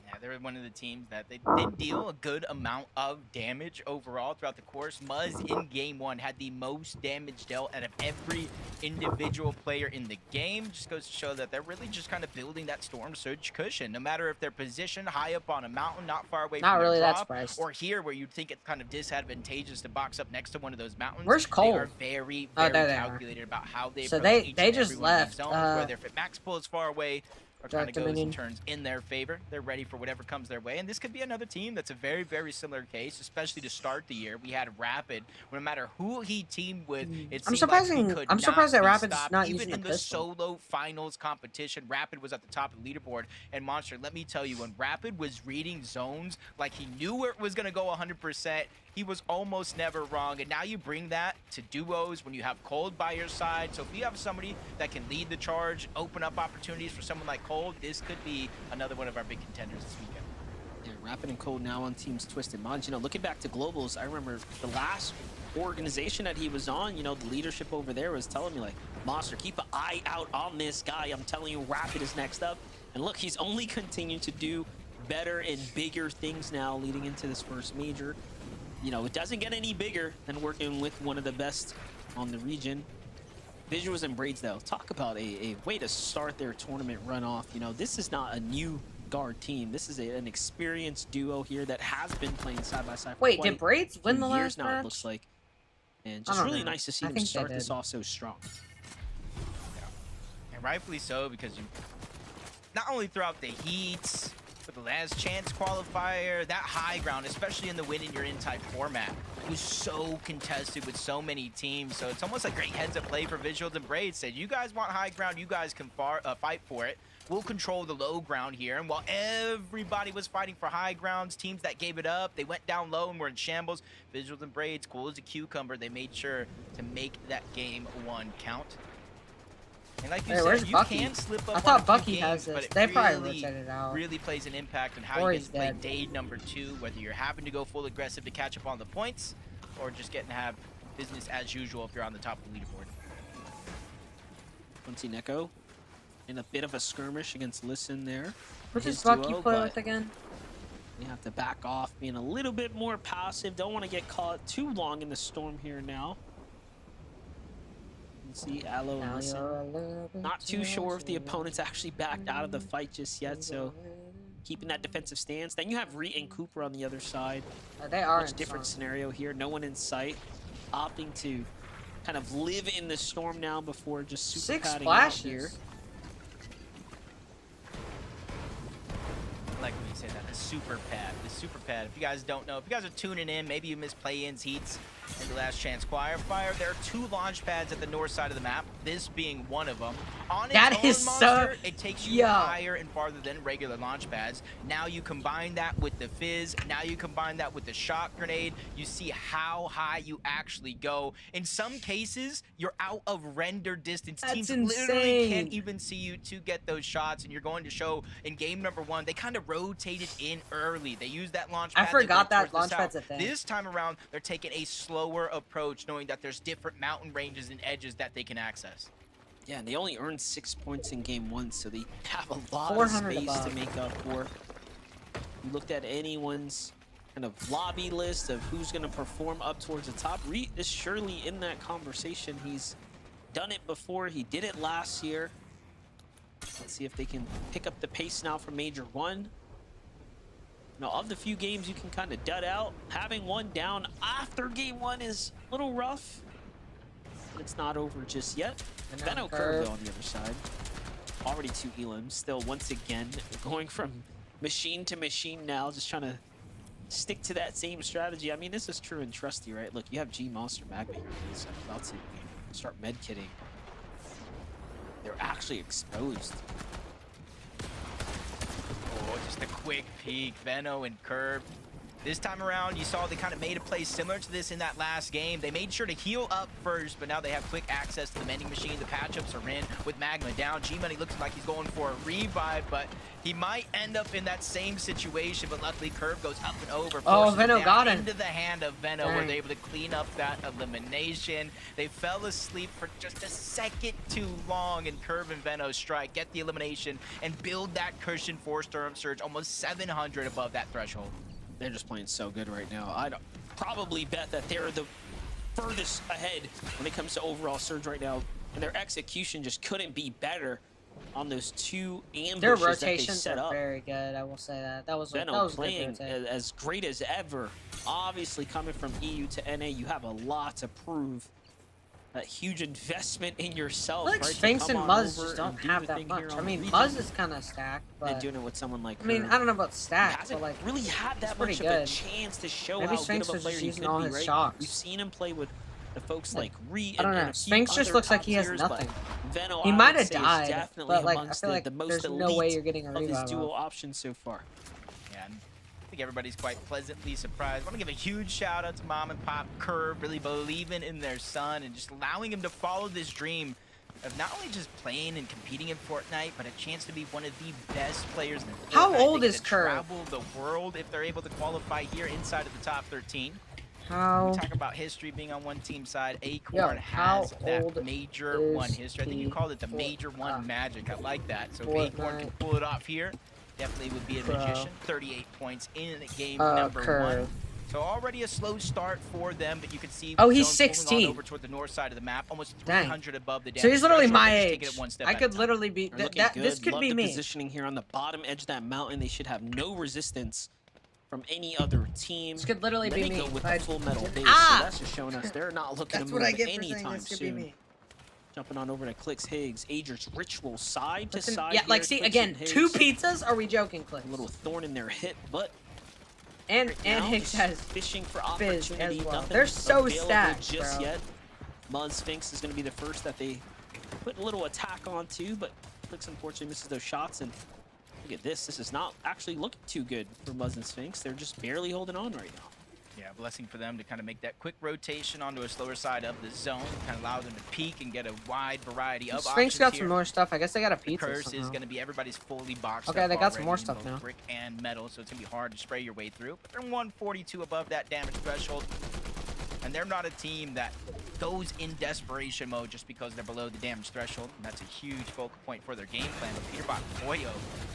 Yeah, they're one of the teams that they did deal a good amount of damage overall throughout the course. Muzz in game 1 had the most damage dealt out of every individual player in the game. Just goes to show that they're really just kind of building that storm surge cushion. No matter if they're positioned high up on a mountain, not far away Not from really their that drop, surprised. or here where you'd think it's kind of disadvantageous to box up next to one of those mountains. Where's Cole? They are very, Oh, very there they are. calculated about how they So approach they- each they and just every one of left, these zones, whether if it max pull is far away or kind of Direct goes and Dominion. turns in their favor. They're ready for whatever comes their way. And this could be another team that's a very, very similar case, especially to start the year. We had Rapid. No matter who he teamed with, it I'm seemed like he surprising- could I'm not surprised that be Rapid's stopped. not Even using in the the pistol. solo finals competition, Rapid was at the top of the leaderboard. And Monster, let me tell you, when Rapid was reading zones like he knew where it was going to go 100%, he was almost never wrong. And now you bring that to duos when you have Cold by your side. So if you have somebody that can lead the charge, open up opportunities for someone like Cold, this could be another one of our big contenders this weekend. Yeah, Rapid and Cold now on teams Twisted Minds. You know, looking back to Globals, I remember the last organization that he was on, you know, the leadership over there was telling me, like, Monster, keep an eye out on this guy. I'm telling you, Rapid is next up. And look, he's only continued to do better and bigger things now leading into this first major. You know, it doesn't get any bigger than working with one of the best on the region. Visuals and Braids, though, talk about a way to start their tournament run off. You know, this is not a new guard team. This is an experienced duo here that has been playing side by side for Wait, quite did Braids win few the years last now, match? it looks like. And I just don't really know. nice to see I them think they start this did. off so strong. And rightfully so, because you not only throughout the heats, but the last chance qualifier, that high ground, especially in the win in your in-type format, was so contested with so many teams. So it's almost like great heads-up play for Visuals and Braids. Said, you guys want high ground, you guys can fight for it. We'll control the low ground here. And while everybody was fighting for high grounds, teams that gave it up, they went down low and were in shambles. Visuals and Braids, cool as a cucumber, they made sure to make that game one count. And like you Hey, where's said, you Bucky? can slip up I thought on a Bucky few has games, but this. it They probably really, rotated out. really plays an impact on how Or you he's get to play dead. day number 2, whether you're having to go full aggressive to catch up on the points, or just getting to have business as usual if you're on the top of the leaderboard. Quincy Neko in a bit of a skirmish against Listen there. What His does Bucky duo, play but with again? you have to back off, being a little bit more passive. Don't want to get caught too long in the storm here now. You can see Aloe and Listen. Not too sure if the opponent's actually backed out of the fight just yet, so keeping that defensive stance. Then you have Reet and Cooper on the other side. They are Much in different storm. scenario here. No one in sight. Opting to kind of live in the storm now before just super 6 padding splashes. out here. I like when you say that, the super pad. The super pad. If you guys don't know, if you guys are tuning in, maybe you missed play-ins, heats, and the last chance qualifier. There are 2 launch pads at the north side of the map, this being one of them. On its That own, is so- Monster, it takes you Yo. higher and farther than regular launch pads. Now you combine that with the fizz. Now you combine that with the shock grenade. You see how high you actually go. In some cases, you're out of render distance. That's Teams literally can't insane. even see you to get those shots, and you're going to show in game number 1, they kind of rotated in early. They used that launch I pad. forgot they went that towards the launch pad's south. a thing. This time around, they're taking a slower approach, knowing that there's different mountain ranges and edges that they can access. Yeah, and they only earned 6 points in game 1, so they have a lot of 400 space to above. make up for. You looked at anyone's kind of lobby list of who's going to perform up towards the top. Reet is surely in that conversation. He's done it before. He did it last year. Let's see if they can pick up the pace now for Major 1. Now, of the few games you can kind of dud out, having one down after game 1 is a little rough. It's not over just yet. And Benno now Curve Curve. though on the other side. Already 2 elims. Still, once again, going from machine to machine now, just trying to stick to that same strategy. I mean, this is true and trusty, right? Look, you have G Monster Magma here. He's about to start medkitting. They're actually exposed. Oh, just a quick peek. Venno and Curve. This time around, you saw they kind of made a play similar to this in that last game. They made sure to heal up first, but now they have quick access to the mending machine. The patchups are in with Magma down. G-Money looks like he's going for a revive, but he might end up in that same situation. But luckily, Curve goes up and over. Oh, forces it Venno down got him. into the hand of Venno, where Dang. they're able to clean up that elimination. They fell asleep for just a second too long, and Curve and Venno strike, get the elimination, and build that cushion for Storm Surge, almost 700 above that threshold. They're just playing so good right now. I'd probably bet that they're the furthest ahead when it comes to overall Surge right now. And their execution just couldn't be better on those 2 ambushes Their that they rotations set are up. very good. I will say that. That was Venno that was a good playing rotation. as great as ever. Obviously, coming from EU to NA, you have a lot to prove. A huge investment in yourself. I feel like right, to Sphinx come and on Muzz over just don't and do have the that thing much. here I on mean, region. Muzz is kind of stacked, And but doing it with someone like I mean, her. I don't know about stacked, Hasn't but like really had that pretty much of a good. chance to show Maybe how good Sphinx of a was player just he using could all be, his right? shocks. We've seen him play with the folks like Reet I don't and know. a few Sphinx just other looks like top he has tiers, but nothing. Venno, He I might would have say, is died, definitely but like I amongst feel like the most there's elite no way you're getting a of his revive duo off. options so far. Yeah, and think everybody's quite pleasantly surprised. I want to give a huge shout out to Mom and Pop Curve, really believing in their son and just allowing him to follow this dream of not only just playing and competing in Fortnite, but a chance to be one of the best players in Fortnite. How old They is get to Curve? Travel the world if they're able to qualify here inside of the top 13. How? We talk about history being on one team side. Yo, Acorn how has that old major is one history. I think you he? called it the major one magic. I like that. So if Acorn can Fortnite. pull it off here, definitely would be a Bro. magician. 38 points in game Curve. number 1. So already a slow start for them, but you can see Oh, he's Zone pulling on 16. over toward the north side of the map, almost Dang. 300 above the So he's literally threshold. my They're just taking age. it one step I at a could time. literally be. They're That, looking this good. could Love be the me. positioning here on the bottom edge of that mountain. They should have no resistance from any other team. This could literally Then be they me. go with I- the full metal base. Ah! So that's just showing us they're not looking That's to what move I get for saying anytime this could be soon. me. Jumping on over to Clicks Higgs. Ager's Ritual side to Listen, side. yeah, like here. see Clicks again, and 2 Higgs, pizzas. Are we joking, Cliff? a little thorn in their hip, but And now Higgs just has fishing for Fizz opportunity. as well. Nothing They're so available stacked, just bro. yet. Mud Sphinx is going to be the first that they put a little attack on too, but Clicks unfortunately misses those shots. And look at this. This is not actually looking too good for Muzz and Sphinx. They're just barely holding on right now. Yeah, blessing for them to kind of make that quick rotation onto a slower side of the zone, kind of allow them to peek and get a wide variety of Sphinx options got here. some more stuff. I guess they got a pizza. Curse is somehow. going to be everybody's fully boxed Okay, up they got some already more in stuff both now. brick and metal, so it's going to be hard to spray your way through. But they're 142 above that damage threshold, and they're not a team that goes in desperation mode just because they're below the damage threshold. And that's a huge focal point for their game plan. But Peterbot and Boyo,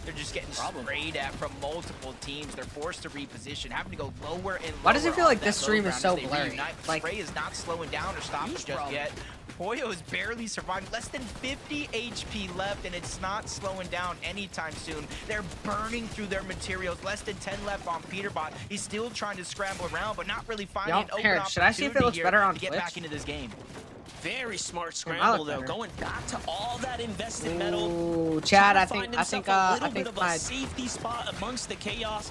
they're just getting sprayed at from multiple teams. They're forced to reposition, having to go lower and lower. Why does it feel off like that this stream low is ground so as they blurry? reunite. Like- Spray is not slowing down or stopping Huge just problem. yet. Boyo is barely surviving, less than 50 HP left, and it's not slowing down anytime soon. They're burning through their materials, less than 10 left on Peterbot. He's still trying to scramble around, but not really finding Y'all, an open here, opportunity should I see if it looks here better on to get Twitch? back into this game. Very smart I scramble look though, better. going back to all that invested metal. Ooh, Chad, Trying I to find think himself a little I bit think of a my safety spot amongst the chaos.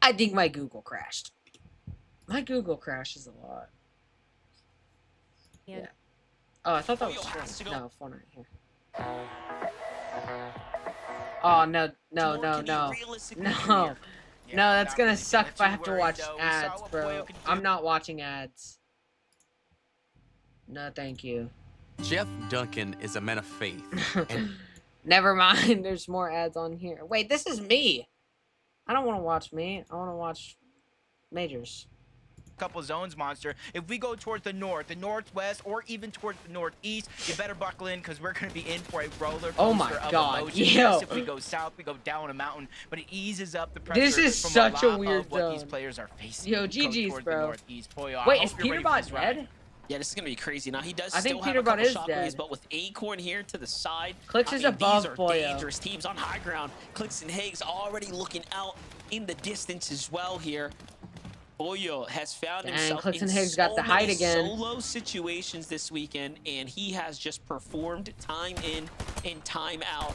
I think my Google crashed. My Google crashes a lot. Yeah. Oh, I thought that was Boyo has to Fortnite. go. No, Fortnite here. Oh no, no, More no, can he no, realistically no. do here? No, that's not gonna really suck getting if I too have to worried, watch though. We saw ads, what bro. Boyo can do. I'm not watching ads. No, thank you. Jeff Duncan is a man of faith. And Never mind. There's more ads on here. Wait, this is me. I don't want to watch me. I want to watch Majors. Couple zones, Monster. If we go towards the north, the northwest, or even towards the northeast, you better buckle in because we're going to be in for a roller coaster Oh my of God, emotion. yo. Yes, if we go south, we go down a mountain, but it eases up the pressure. This is from such a lot weird of what these zone. players are facing. Yo, If we go GG's, towards the bro. northeast. Boy, I Wait, hope is you're ready for Peterbot this ride. dead? Yeah, this is gonna be crazy. Now he does I think still have a Peterbot couple is shockwaves, dead. but with Acorn here to the side, Clicks I is mean, above these are Boyo. dangerous teams on high ground. Clicks and Higgs already looking out in the distance as well here. Boyo has found Dang, himself Clicks in and Higgs so got the hide many again. solo situations this weekend, and he has just performed time in and time out.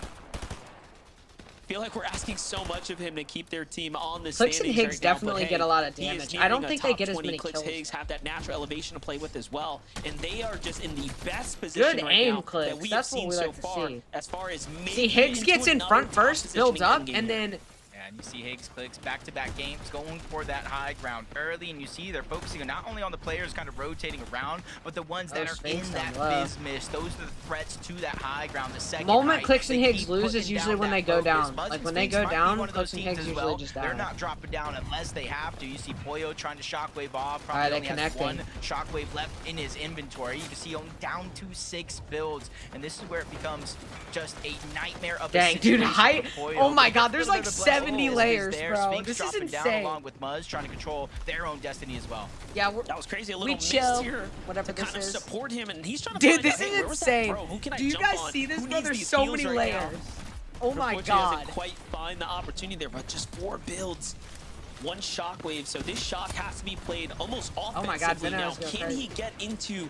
Feel like we're asking so much of him to keep their team on the Clicks and standings Higgs right now, but definitely hey, get a lot of he is damage. I don't nearing a think they top get as 20. many Clicks kills. Higgs have that natural elevation to play with as well, and they are just in the best position Good right aim, now Clicks. that we That's have what seen we so like to far. see. As far as See, making Higgs it gets into in another front top first, builds positioning up, endgame and here. then And you see Higgs Clicks back-to-back games going for that high ground early, and you see they're focusing on not only on the players kind of rotating around, but the ones that Oh, are Sphinx in that on low. Fizz miss. Those are the threats to that high ground. The second Moment height, Clicks and they Higgs keep lose putting is usually down when they that go focus. down. Muzz Like, and when they Sphinx go might be down, one of Clicks those and teams Higgs as usually well. just They're die. not dropping down unless they have to. You see Boyo trying to shockwave off. Alright, Probably they're only has one connecting. shockwave left in his inventory. You can see only down to 6 builds, and this is where it becomes just a nightmare of a Dang, dude, situation height. for Boyo. Oh my But God, a there's little like bit of blessing 70 is layers, there. bro. Sphinx This is dropping down insane. along with Muzz, trying to control their own destiny as well. Yeah, we're, That was crazy. A we little miss chill. here Whatever to this kind of is. support him, and he's trying to Dude, find this out, hey, is where was that insane. pro? Who can I Do you jump guys on? see this, Who bro? needs There's these so heals many right now? layers. Oh my Unfortunately, God. doesn't quite find the opportunity there, but just 4 builds, 1 shockwave. So this shock has to be played almost Oh offensively my God, Venom now. is going Can crazy. he get into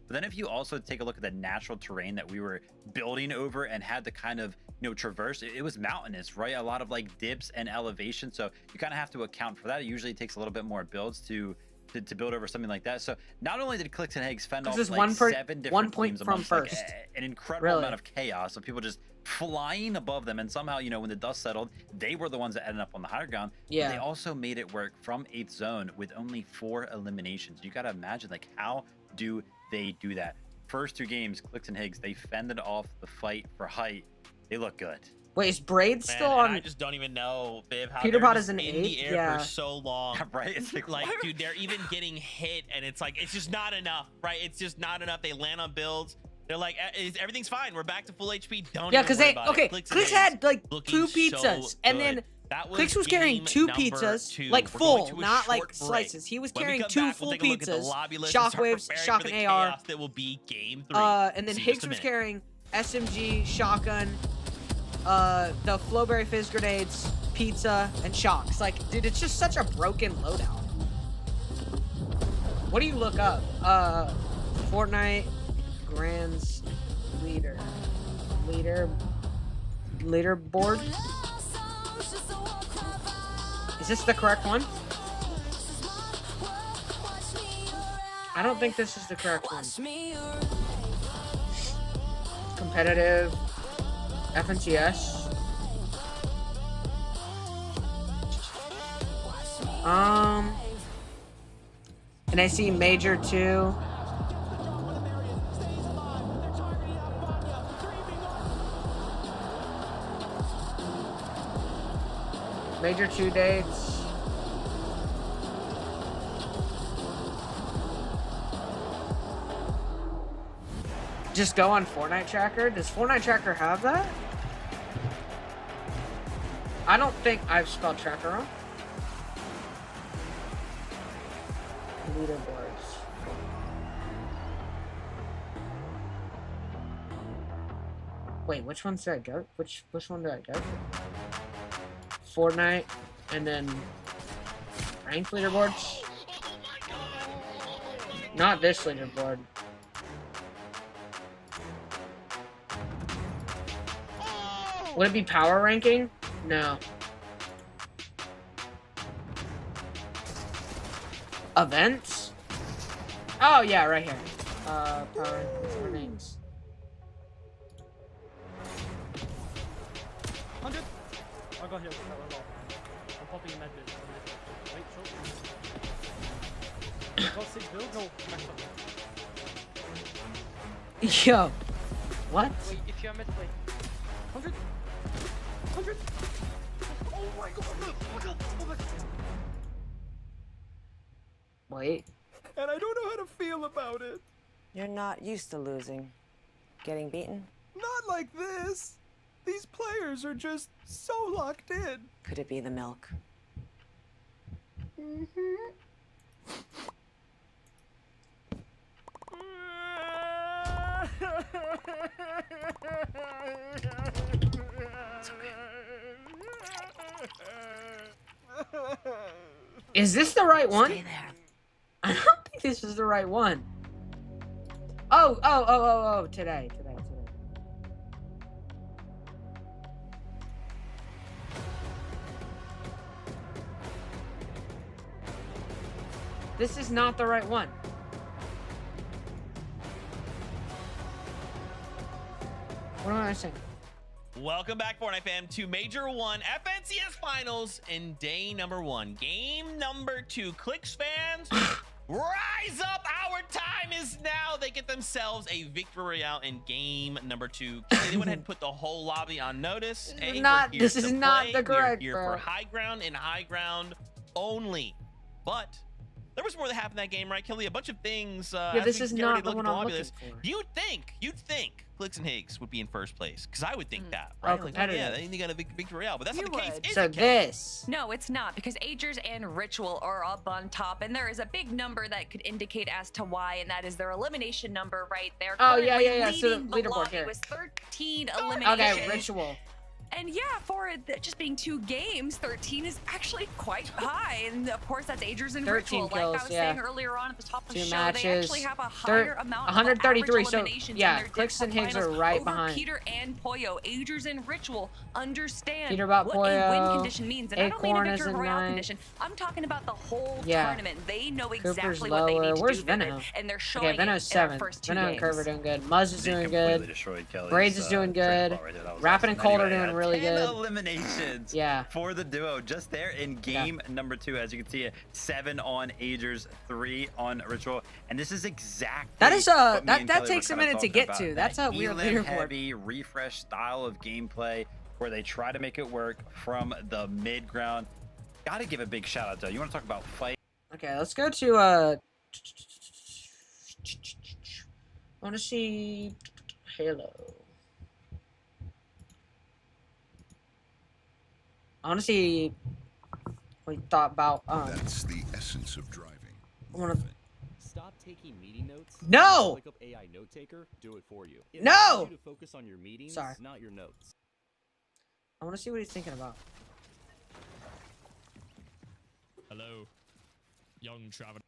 But then if you also take a look at the natural terrain that we were building over and had to kind of, you know, traverse, it was mountainous, right? A lot of like dips and elevation. So you kind of have to account for that. It usually takes a little bit more builds to to build over something like that. So not only did Clix and Higgs fend off there's like one 7 different 1 point teams from amongst, like, first. an incredible Really? amount of chaos of people just flying above them, and somehow, you know, when the dust settled, they were the ones that ended up on the higher ground. Yeah. But they also made it work from 8th zone with only 4 eliminations. You got to imagine, like, how do they do that? First 2 games, Clix and Higgs, they fended off the fight for height. They look good. Wait, is Braid Man, still and on? I just don't even know, Viv, how Peter they're Pot just is an in 8? the air Yeah. for so long. Right? It's Like, dude, they're even getting hit, and it's like, it's just not enough, right? It's just not enough. They land on builds. They're like, everything's fine. We're back to full HP. Don't Yeah, even because worry they about okay. it. Clix and Clix Higgs had like looking 2 so pizzas, and good. then That Clix was carrying game 2 number pizzas, 2. like We're going full, to a not short like break. slices. He was When we carrying come 2 back, full we'll take a look at the pizzas, lobby list and start Shockwaves, preparing Shock for and the AR. chaos that will be game 3. And then See you in Higgs just a was minute. carrying SMG, shotgun, the Flowberry Fizz grenades, pizza, and shocks. Like, dude, it's just such a broken loadout. What do you look up? Fortnite Grands leaderboard. Is this the correct one? I don't think this is the correct one. Competitive FNCS. And I see Major 2. Major 2 dates. Just go on Fortnite Tracker. Does Fortnite Tracker have that? I don't think I've spelled tracker wrong. Leaderboards. Wait, which ones did I go? Which one did I go to? Fortnite, and then ranked leaderboards. Not this leaderboard. Would it be power ranking? No. Events? Oh yeah, right here. Power rankings, earnings. 100. I got here. I'm popping a med bit. Wait, short. Got 6 builds. No, max up. Yo. What? Wait, if you're mid, wait. 100. 100. Oh my god. Oh my god. Oh my god. Wait. And I don't know how to feel about it. You're not used to losing. Getting beaten? Not like this. These players are just so locked in. Could it be the milk? Is this the right one? Stay there. I don't think this is the right one. Oh, today. This is not the right one. What am I saying? Welcome back, Fortnite fam, to Major 1 FNCS Finals in day number 1. Game number 2. Clix fans, rise up. Our time is now. They get themselves a victory royale in game number 2. They went ahead and put the whole lobby on notice. Hey, This is not the correct, We're here bro. for high ground and high ground only. But there was more that happened in that game, right, Kelly? A bunch of things. Yeah, this is not the one I'm looking list. for. You'd think Clix and Higgs would be in first place, because I would think that, right? Oh, Like, oh, yeah, competitive. they got a big victory royale, but that's You not the case. would. Is So it, Kelly? this. No, it's not, because Agers and Ritual are up on top, and there is a big number that could indicate as to why, and that is their elimination number right there. Oh, yeah, Currently yeah. So the leading the leaderboard lobby here. with 13 eliminations. Okay, Ritual. And yeah, for it just being 2 games, 13 is actually quite high. And of course, that's Agers and 13 Ritual. kills, Like I was yeah. saying earlier on at the top of the 2 show, matches. they actually have a higher amount of 133. average So eliminations yeah, in their Clicks and Discord Higgs are finals right over behind. Peter and Poyo. Agers and Ritual understand Peterbot, what a Poyo, win condition means. And I don't mean a Acorn is victory in royale 9. condition. I'm talking about the whole Yeah. tournament. They know Cooper's exactly what they lower. need to Where's do with Veno? it, and they're showing Okay, Veno's it in our 7th. first 2 Veno and games. Curve are doing good. Muzz is They doing completely good. destroyed Kelly's, Braids is doing trade good. ball right there. That was Rappin' and Cold are awesome. doing Anyway, really 10 good. eliminations Yeah. for the duo just there in game number 2. As you can see, 7 on Agers, 3 on Ritual, and this is exactly That is what me that and that Kelly takes were a kinda minute to talking get about, to. that That's a weird Elim leaderboard. heavy refresh style of gameplay where they try to make it work from the mid ground. Gotta give a big shout out though. You want to talk about fight? Okay, let's go to I want to see Halo. I want to see what you thought about That's the essence of driving. I want to Stop taking meeting notes. No! Look up AI Note Taker, do it for you. It No! allows you to focus on your meetings, Sorry. not your notes. I want to see what he's thinking about. Hello, young Travis.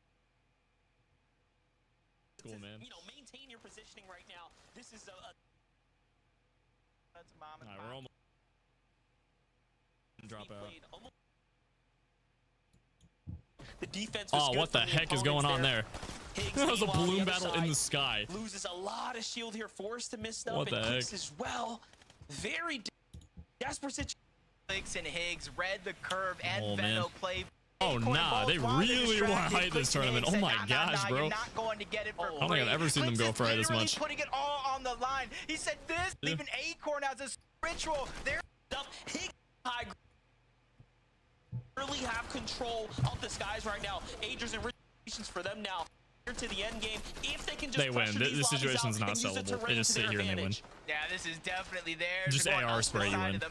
Cool, man. You know, maintain your positioning right now. This is That's mom and Alright, we're almost drop out. The defense was Oh, good what the from heck is opponents going on there? Higgs, That was a meanwhile, on the balloon other battle in side, the sky. Loses a lot of shield here, forced to miss stuff. What the and Higgs heck? as well. Very desperate situation. Clicks and Higgs read the curve and Oh, Veno man. play. Oh, nah, they really want to hype this tournament. Oh my gosh, bro. You're not going to get it for I don't think I've ever seen them Clicks go is for it this literally much. putting it all on the line. He said this, Yeah. even Acorn has a Ritual. They're up. Higgs high really have control of the skies right now. Agers and Ritual for them now. To the end game, if they can just They win. pressure This these lobbies situation's out not and use the sellable. They terrain just to sit their here and they win. advantage. Yeah, this is definitely there. Just AR spray, you win.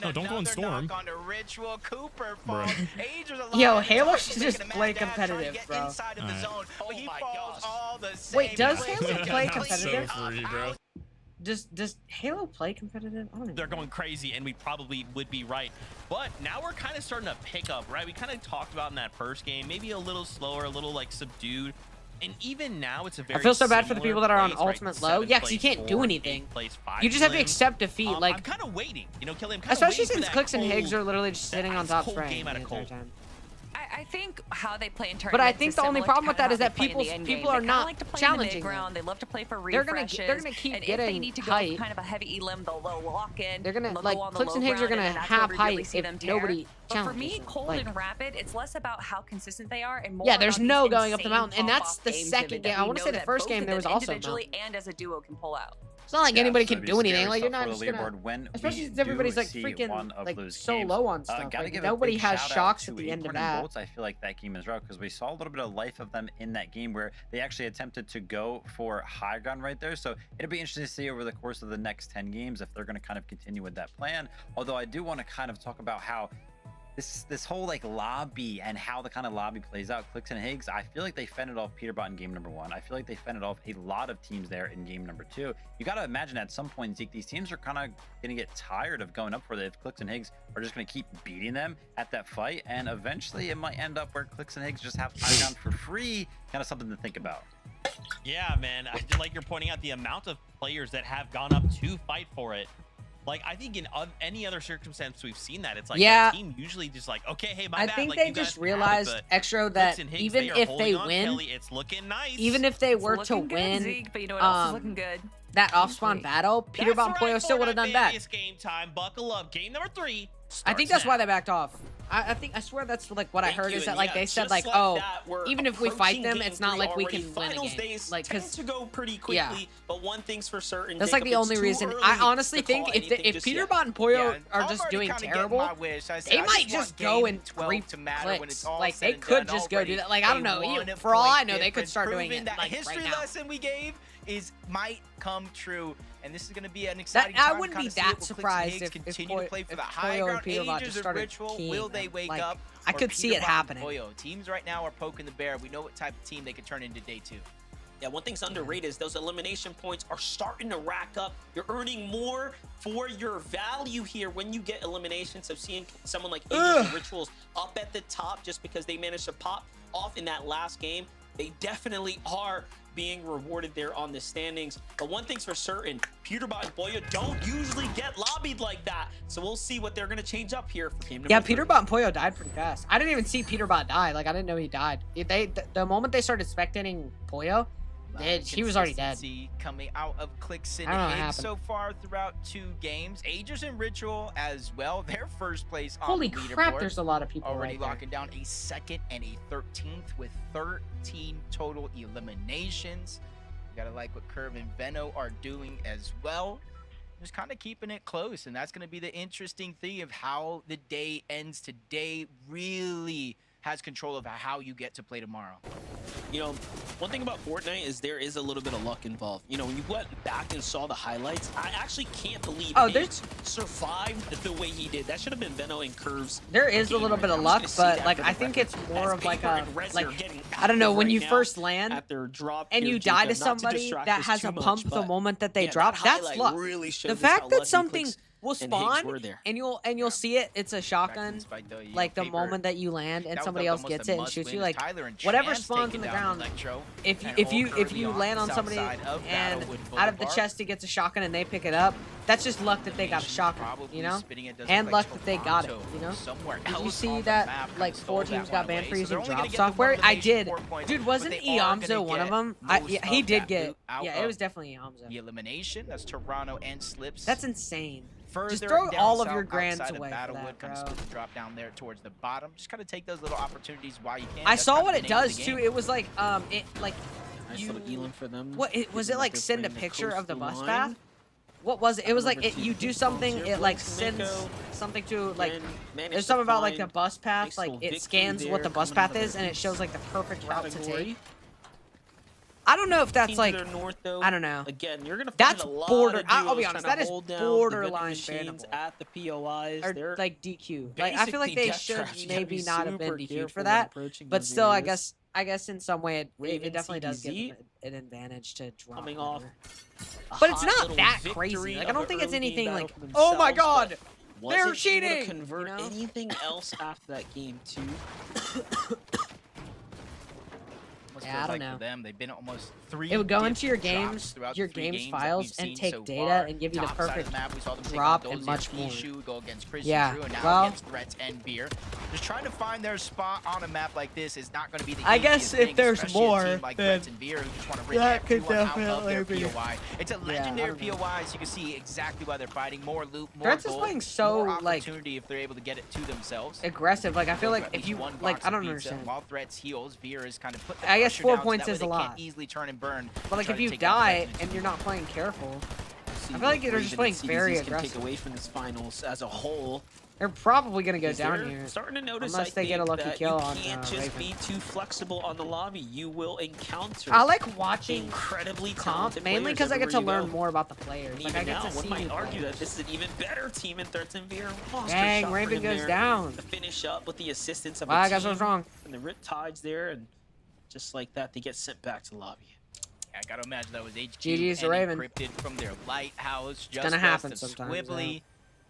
Oh, don't go in Storm. On the Ritual. Cooper Bro. falls. Agers Yo, alive. Halo He's should making just a mad play dash, trying to competitive, get bro. inside of the Alright. zone, but Oh he my falls gosh. all the same. Wait, does Clicks Halo is play just competitive? So free, bro. Does Halo play competitive? I don't even They're going crazy, and we probably would be right. But now we're kind of starting to pick up, right? We kind of talked about in that first game, maybe a little slower, a little like subdued. And even now, it's a very I feel so bad for the similar people that are on place, right? Ultimate Low. 7th Yeah, because you place, can't do 4th, anything. 8th place, 5 You just have to limb. accept defeat. I'm Like, kind of waiting, you know, Kelly. I'm kind of especially waiting for since that Clicks and cold- Higgs are literally just that sitting on ice top cold frame game the out of entire cold. time. I think how they play in tournaments But I think is the only similar to problem with kinda that is how that they play in the people- end people game. are They kinda not like to play challenging in the mid-ground. They love to play for They're refreshes. gonna keep and if getting they need to go height. with kind of a heavy elim, they'll lock in. They're gonna, they'll like, go on the Clicks low and Higgs are ground, gonna and that's where have we really height see if them tear. nobody But for challenges me, them. Cold Like- and Rapid, it's less about how consistent they are and more Yeah, there's about no these going up the insane mountain, and that's pop-off the games second of it game. that I we wanna know say the that first both game of there them was also a individually and as a duo can pull out. It's not like Yeah, anybody so can it'd be do anything. scary Like, you're stuff not for just the gonna. leaderboard when Especially we since everybody's do like see freaking one of like those so games. low on stuff. Gotta Like, give a nobody big has shout out shocks to at the end of Acorn and that. Bolts. I feel like that game as well because we saw a little bit of life of them in that game where they actually attempted to go for high ground right there. So it'll be interesting to see over the course of the next 10 games if they're going to kind of continue with that plan. Although I do want to kind of talk about how this whole like lobby and how the kind of lobby plays out. Clicks and Higgs, I feel like they fended off Peterbot in game number 1. I feel like they fended off a lot of teams there in game number 2. You got to imagine at some point, Zeke, these teams are kind of going to get tired of going up for it if Clicks and Higgs are just going to keep beating them at that fight. And eventually it might end up where Clicks and Higgs just have high ground for free. Kind of something to think about. Yeah, man. I feel like you're pointing out the amount of players that have gone up to fight for it. Like, I think in any other circumstance we've seen that. It's like Yeah. the team usually just like, okay, hey, my I bad. think like, they you guys just have it, realized, but Extra, Clicks that and Higgs, even they are if holding they on, win, Kelly, it's looking nice. even if they were to Looking good, win, Zeke, but you know what else is looking good? that off-spawn battle, Peterbot and Poyo still would have done bad. Vegas game time. Buckle up. Game number 3. I think that's why they backed off. I swear that's like what I heard is that like they said like, oh, even if we fight them, it's not like we can win a game. Like, tends to go pretty quickly, yeah. but one thing's for certain. That's like Jacob, the it's only too reason. early I honestly to think call if anything if just yet. Peterbot and Poyo Yeah, are I'm just already doing kinda getting terrible, my wish. I said, they I might just just want go game and 12 reap to matter when clicks. it's all Like said they and could done just go do already. that. Like I don't know. A 1 For all I point know, they could difference, start doing proving it that like history right now. lesson we gave might come true, and this is going to be an exciting I time wouldn't to be kinda see that what Clicks and surprised Higgs if continue to play for if the high Poyo and ground. Peterbot Agers just and started Ritual, keying will they them. wake Like, up? I or could see it Peterbot and happening. Poyo? Teams right now are poking the bear. We know what type of team they could turn into day 2. Yeah, one thing's underrated is those elimination points are starting to rack up. You're earning more for your value here when you get eliminations. So seeing someone like Aegis and Rituals up at the top just because they managed to pop off in that last game, they definitely are being rewarded there on the standings. But one thing's for certain, Peterbot and Boya don't usually get lobbied like that. So we'll see what they're going to change up here for game number Yeah, 3. Peterbot and Pollo died pretty fast. I didn't even see Peterbot die. Like, I didn't know he died. The moment they started spectating Pollo, he was already dead. Consistency coming out of Clicks and I don't know what Higgs happened. so far throughout 2 games. Aegis and Ritual as well. Their first place on Holy the leaderboard. crap, there's a lot of people already right there. locking down a 2nd and a 13th with 13 total eliminations. You gotta like what Curve and Veno are doing as well. Just kind of keeping it close, and that's going to be the interesting thing of how the day ends today. Really has control of how you get to play tomorrow. You know, one thing about Fortnite is there is a little bit of luck involved. You know, when you went back and saw the highlights, I actually can't believe Higgs survived the way he did. That should have been Veno and Curves. There is a little bit of luck, but like I think it's more of like a I don't know, when you first land and you die to somebody that has a pump the moment that they drop, that's luck. Really The fact that something will spawn and you'll see it, it's a shotgun, like the moment that you land and somebody else gets it and shoots you, like whatever spawns on the ground, if you land on somebody and out of the chest it gets a shotgun and they pick it up, that's just luck that they got a shotgun, you know, and luck that they got it, you know. Did you see that like 4 teams got banned for using drop software? I did. Dude, wasn't Iamzo one of them? Yeah, he did get. Yeah, it was definitely Iamzo. The elimination, that's Toronto and Slips. That's insane. Just Further throw down all of south your grands outside of away for Battlewood, that, kind of bro. split the drop down there towards the bottom. Just kind of take those little opportunities while you can. I That's saw kind what of it the name of does the too. game. It was like it like Nice little Elam for them. what it was it like send a picture of the bus path? What was it? It I was like remember you do something, here. it like Flex sends Mako something to like managed there's to something about like the find bus path, nice like little it victory scans what the there bus coming out path of is the and it shows like the perfect route to category. take. I don't know if that's Teams like that are north, though, I don't know. Again, you're gonna find That's a lot border. of I'll be duos honest. trying That to is hold down the vending borderline machines bannable. at the POIs. Or They're like DQ. Like I feel like basically they death should traps. You gotta maybe be not have been super DQ'd careful for when that. approaching But those still, areas. I guess in some way it Raven definitely does give CDZ them an advantage to drop. coming off. whatever. But it's hot not little that victory crazy. Like I of don't an think it's early game anything battle like, for oh my themselves, god, but they're wasn't able to cheating. convert you know? anything else after that game too. Almost Yeah, feels I don't like know. for them, they've been almost 3 It would go diff into your drops games, throughout your the 3 games games that files, we've and seen take so data far. and give you the Top side of perfect map, we saw them take drop out and Dozier, much more. Pishu, go against Chris Yeah, and Drew, and now well- against Threats and Beer. Just trying to find their spot on a map like this is not going to be the I easiest guess if thing, there's especially a more, team like then Threats and Beer who just want to rip that could everyone out of definitely their be- POI. It's a I legendary don't know. POI, so you can see exactly why they're fighting. More loot, more Threats is gold, playing so, more like, opportunity if they're able to get it to themselves. aggressive. Like I feel Go like for at if least you one like, box I of don't pizza, understand. While Threats heals, Veer is kind of put the I guess pressure 4 down so points that way is a they lot. can't easily turn and burn. But like try if to you take down die Threats and you're not playing careful, See I feel like what they're just Raven playing and CDZs very can take aggressive. away from this finals as a whole. They're probably gonna go Is down they're here. starting to notice, Unless they get a lucky that kill you on can't just Raven. be too flexible on the lobby. You will encounter I like watching incredibly comp talented mainly players because I get to everywhere you learn go. more about the players. And Like I even get now, to one see might new argue players. that this is an even better team in Threats and Veer. Monster Dang, shot for Raven him goes there down. to finish up with the assistance of Wow, a I guess I was team wrong. and the Rip Tides there, and just like that, they get sent back to the lobby. I gotta imagine that was HQ GG's to and Raven. encrypted from their lighthouse. Just gonna happen west of sometimes, Squibbly.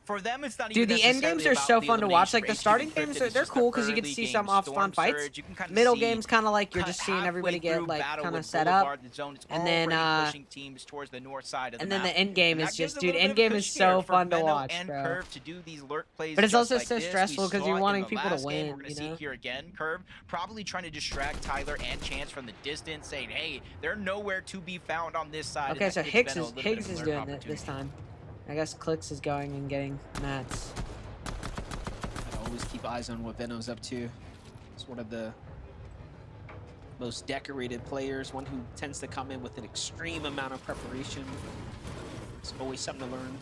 For them, it's not Dude, even the end games necessarily are so about the fun to watch. elimination Like the race. starting Keeping games, encrypted is they're just cool the because you get to early see game some off-spawn Storm fights. Surge. You can kinda Middle see games kind of like you're cut just seeing everybody halfway get through like kind Battlewood of set up. Boulevard, the zone is And then already pushing teams towards the north side of the and then map. the end game And is that gives just, a dude, little bit end of game a is cushion so here for fun to Veno watch, and bro. Curve to do these lurk plays But it's just also like so this. stressful We 'cause saw you're it in wanting the people to last game. win, We're gonna you see know? it here again. Curve probably trying to distract Tyler and Chance from the distance, saying, "Hey, they're nowhere to be found on this side." Okay, And so that gives Higgs Veno a is little bit of a lurk doing it opportunity. this time. I guess Clicks is going and getting mats. I always keep eyes on what Veno's up to. He's one of the most decorated players, one who tends to come in with an extreme amount of preparation. It's always something to learn.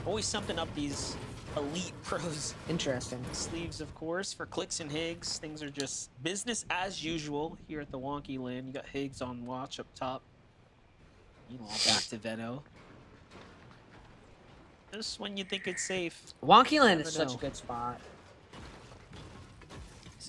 Always something up these elite pros. Interesting. Sleeves, of course, for Clicks and Higgs. Things are just business as usual here at the Wonky Land. You got Higgs on watch up top. Meanwhile, back to Veno. Just when you think it's safe. Wonky Land Never is such know. a good spot. This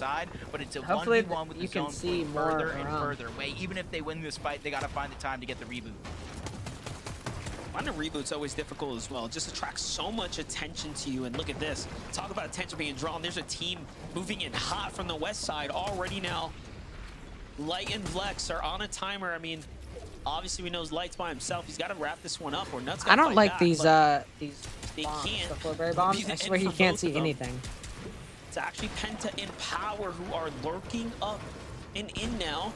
side, but it's a Hopefully 1v1 with the you can zone see pulling more further and around. further away. Even if they win this fight, they gotta find the time to get the reboot. Finding Reboot's always difficult as well. It just attracts so much attention to you. And look at this. Talk about attention being drawn. There's a team moving in hot from the west side already now. Light and Vlex are on a timer. I mean, obviously we know Light's by himself. He's got to wrap this one up or Nuts. I don't like these they bombs, can't. the flowberry bombs. I swear you can't see anything. It's actually Penta and Power who are lurking up and in now.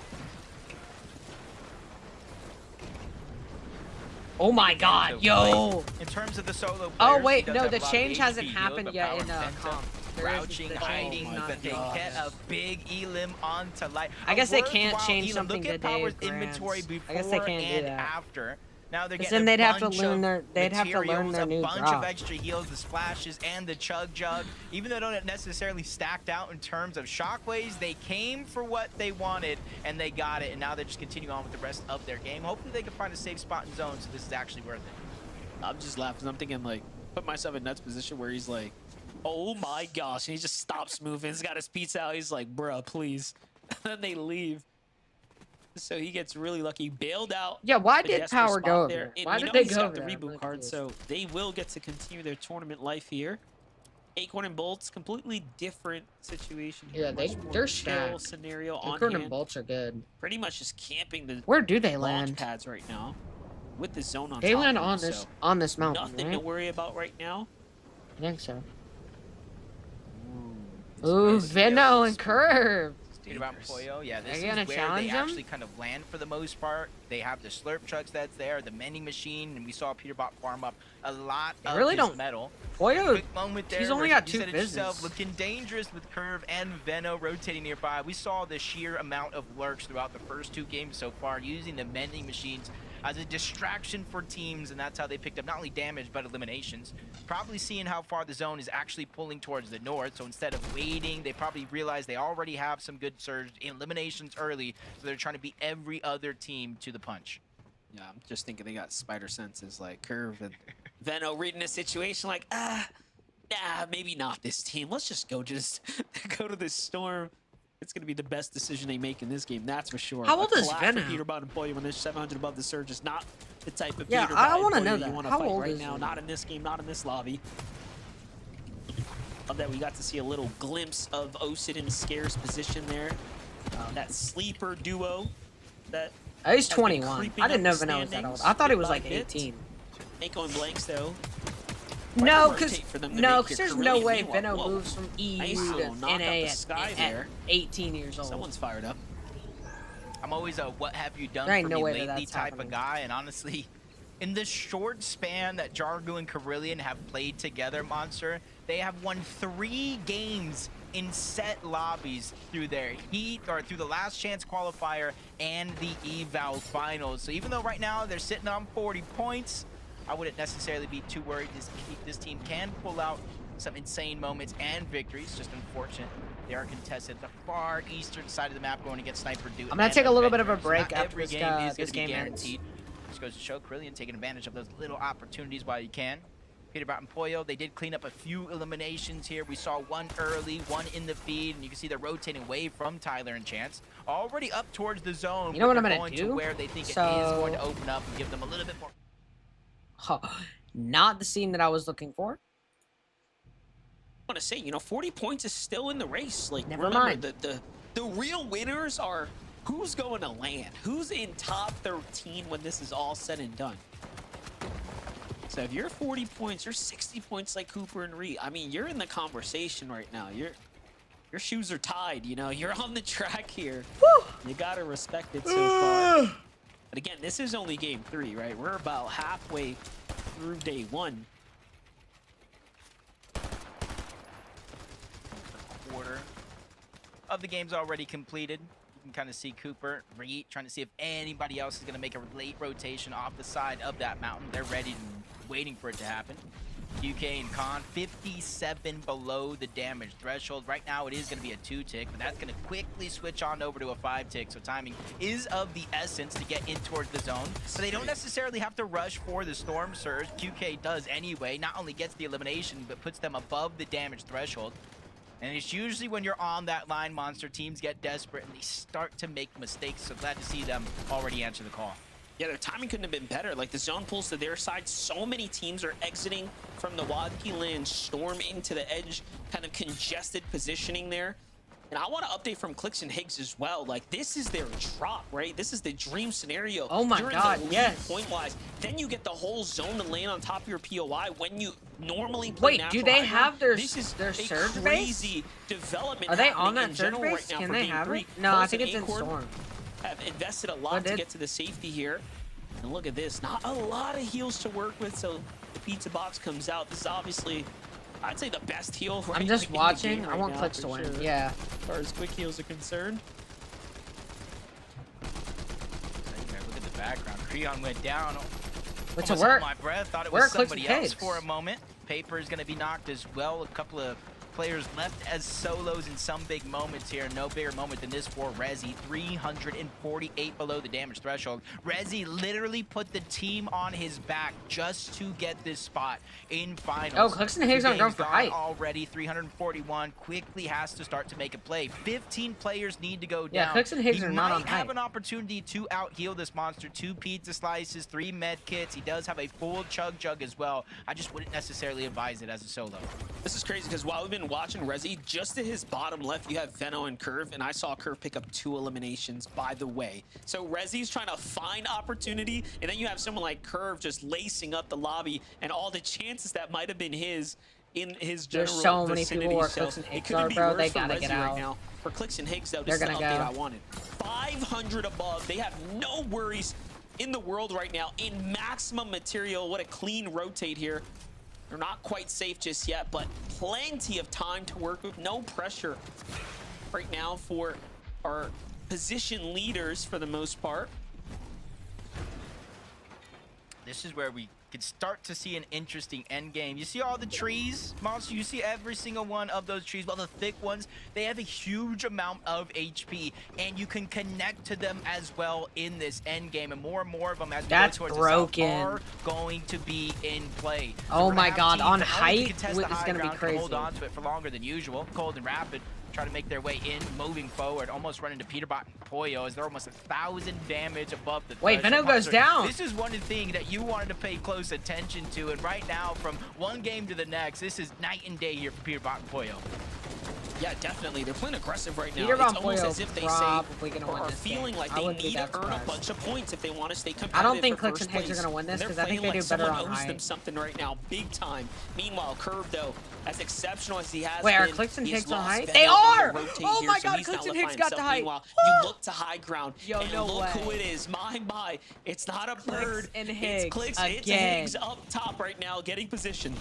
Oh my god, yo! In terms of the solo Oh players, wait, he does no, have the a lot of change HP hasn't deals, happened but yet Power in Penta comp. Crouching, hiding, Oh but they my get a big Elim onto Light. I guess A they can't worthwhile change Elim. something Look at today, Power's Grants. inventory I before guess they can't do and that. after. Now they're 'Cause getting then a they'd have to bunch learn of they'd have to learn materials, their new a bunch drop. of extra heals, the splashes, and the chug jug. Even though they don't necessarily stacked out in terms of shockwaves, they came for what they wanted and they got it. And now they're just continuing on with the rest of their game. Hopefully they can find a safe spot in zone, so this is actually worth it. I'm just laughing. I'm thinking like, put myself in Nuts' position where he's like, oh my gosh, and he just stops moving. He's got his pizza out. He's like, bruh, please. And then they leave. So he gets really lucky, bailed out. Yeah, why the did Jester Power spot go over there. there? And Why you did know they he's go got over the there? I'm reboot really card, confused. so they will get to continue their tournament life here. Acorn and Bolts, completely different situation here. Yeah, Much more they're chill stacked. scenario on Acorn and hand. Bolts are good. Pretty much just camping the Where do they launch land? pads right now with the zone on They top land of on them, this so on this mountain, nothing right? to worry about right now. I think so. Ooh, Veno and Curve. Peter About Poyo, yeah, this Are is you where gonna they challenge him? actually kind of land for the most part. They have the slurp trucks that's there, the mending machine, and we saw Peterbot farm up a lot They of really his don't- metal. Poyo, Quick moment there he's only where got you two said it yourself, business. looking dangerous with Curve and Veno rotating nearby. We saw the sheer amount of lurks throughout the first two games so far, using the mending machines as a distraction for teams, and that's how they picked up not only damage but eliminations. Probably seeing how far the zone is actually pulling towards the north, so instead of waiting, they probably realized they already have some good surge eliminations early, so they're trying to beat every other team to the punch. Yeah, I'm just thinking they got spider senses like Curve and Veno reading the situation like, nah, maybe not this team. Let's just go go to this storm. It's going to be the best decision they make in this game, that's for sure. How old is Veno? Veno? Peterbot and Poyo when there's 700 above the surge is not the type of Yeah, Peterbot I and wanna Poyo know you that. wanna How fight old right is now. he? Not in this game, not in this lobby. Love that we got to see a little glimpse of Osid in Scare's position there. That sleeper duo that Oh, he's has been 21. creeping I didn't up know the Veno was that old. standings I thought he bit was by like bit. 18. Mako and Blanks though. No, Rotate because for them to make your there's no Carillion. way Meanwhile, Veno whoa. moves from EU Nice to little knock up NA the at, sky at there. 18 years old. Someone's fired up. I'm always a what have you done There ain't for no me way that lately that's type happening. of guy, and honestly, in the short span that Jargu and Carillion have played together, Monster, they have won 3 games in set lobbies through their heat or through the last chance qualifier and the eval finals. So even though right now they're sitting on 40 points, I wouldn't necessarily be too worried. This team can pull out some insane moments and victories. Just unfortunate they are contested at the far eastern side of the map, going against Sniper Dude. I'm gonna take a little bit of a Avengers. break Not after every this, game is this gonna be game ends. guaranteed. Just goes to show Carillion taking advantage of those little opportunities while you can. Peterbot and Poyo, they did clean up a few eliminations here. We saw one early, one in the feed, and you can see they're rotating away from Tyler and Chance. Already up towards the zone. You know what but I'm they're gonna going do? to where they think it is So- going to open up and give them a little bit more. Oh, not the scene that I was looking for. I want to say, 40 points is still in the race. Like, Never remember, mind. The real winners are who's going to land, who's in top 13 when this is all said and done. So if you're 40 points, you're 60 points like Cooper and Reed. I mean, you're in the conversation right now. Your shoes are tied. You're on the track here. Woo! You gotta respect it so far. But again, this is only game 3, right? We're about halfway through day 1. Quarter of the game's already completed. You can kind of see Cooper, Reed, trying to see if anybody else is going to make a late rotation off the side of that mountain. They're ready and waiting for it to happen. QK and Khan, 57 below the damage threshold. Right now, it is going to be a 2-tick, but that's going to quickly switch on over to a 5-tick. So timing is of the essence to get in towards the zone. So they don't necessarily have to rush for the Storm Surge. QK does anyway. Not only gets the elimination, but puts them above the damage threshold. And it's usually when you're on that line, Monster, teams get desperate and they start to make mistakes. So glad to see them already answer the call. Yeah, their timing couldn't have been better. Like, the zone pulls to their side. So many teams are exiting from the Wadki land, storm into the edge, kind of congested positioning there. And I want to update from Clix and Higgs as well. Like, this is their drop, right? This is the dream scenario. Oh my You're God, in the lead yes. point-wise. Then you get the whole zone to land on top of your POI when you normally play Wait, do natural they high have ground. their This is their a surge base? crazy development. Are they on happening that in surge general base? right now Can for they Game have 3. it? No, I Pulse think and it's in Acorn Storm. have invested a But lot to did- get to the safety here. And look at this, not a lot of heals to work with, so the pizza box comes out. This is obviously, I'd say, the best heal right I'm just in the watching. game I right want now, Clix for to win. sure. Yeah. As far as quick heals are concerned. Look at the background. Creon went down. But to Almost work. held my breath. Thought it Where was are Clix somebody and else Higgs? for a moment. Paper is going to be knocked as well. A couple of players left as solos in some big moments here. No bigger moment than this for Rezi. 348 below the damage threshold. Rezi literally put the team on his back just to get this spot in finals. Oh, Clix and Higgs Two aren't going games for gone height. already. 341 quickly has to start to make a play. 15 players need to go Yeah, down. Clix and Higgs He are not on might have height. an opportunity to out heal this monster. 2 pizza slices, 3 med kits. He does have a full chug jug as well. I just wouldn't necessarily advise it as a solo. This is crazy because while we've been watching Rezi, just to his bottom left, you have Veno and Curve, and I saw Curve pick up 2 eliminations, by the way. So Rezi's trying to find opportunity, and then you have someone like Curve just lacing up the lobby, and all the chances that might have been his in his general There's so many vicinity. people where So Clix and it Higgs couldn't are, be bro. worse They for gotta Rezi get right out. now. For Clix and Higgs, though, They're this is the gonna update go. I wanted. 500 above. They have no worries in the world right now. In maximum material, what a clean rotate here. They're not quite safe just yet, but plenty of time to work with. No pressure right now for our position leaders for the most part. This is where we could start to see an interesting end game. You see all the trees, Monster? You see every single one of those trees. Well, the thick ones, they have a huge amount of HP, and you can connect to them as well in this end game. And more of them as we That's go towards broken. the south are going to be in play. So Oh we're gonna my have God, teams on that only height, contest the it's high gonna be ground, can crazy. hold on to it for longer than usual. Cold and Rapid try to make their way in, moving forward, almost running to Peterbot and Poyo as they're almost 1,000 damage above the Wait, threshold. Veno goes Monster, down. This is one thing that you wanted to pay close attention to, and right now, from one game to the next, this is night and day here for Peterbot and Poyo. Yeah, definitely. They're playing aggressive right now. Peter It's Von almost Poyo as if they say, probably gonna or win are this feeling game. like I they wouldn't be need that to earn a surprised. bunch of points if they want to stay competitive. I don't think for Clix and first Higgs are place. gonna win this, And 'cause they're I think playing they like do better someone on owes height. them something right now, big time. Meanwhile, Curve, though, as exceptional as he has Wait, are been, Clix and he's Higgs on lost height? Veno They on the are! rotate Oh here, my so God, he's Clix now and left Higgs by got the himself. height. Meanwhile, Woo! you look to high ground, Yo, and no look who way. it is. My, it's not a bird. and It's Higgs Clix, it's again. Higgs up top right now, getting positioned.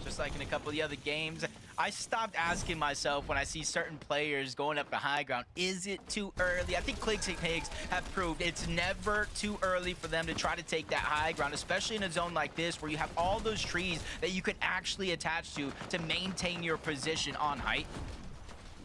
Just like in a couple of the other games, I stopped asking myself when I see certain players going up the high ground, is it too early? I think Clix and Higgs have proved it's never too early for them to try to take that high ground, especially in a zone like this where you have all those trees that you can actually attach to maintain your position on height.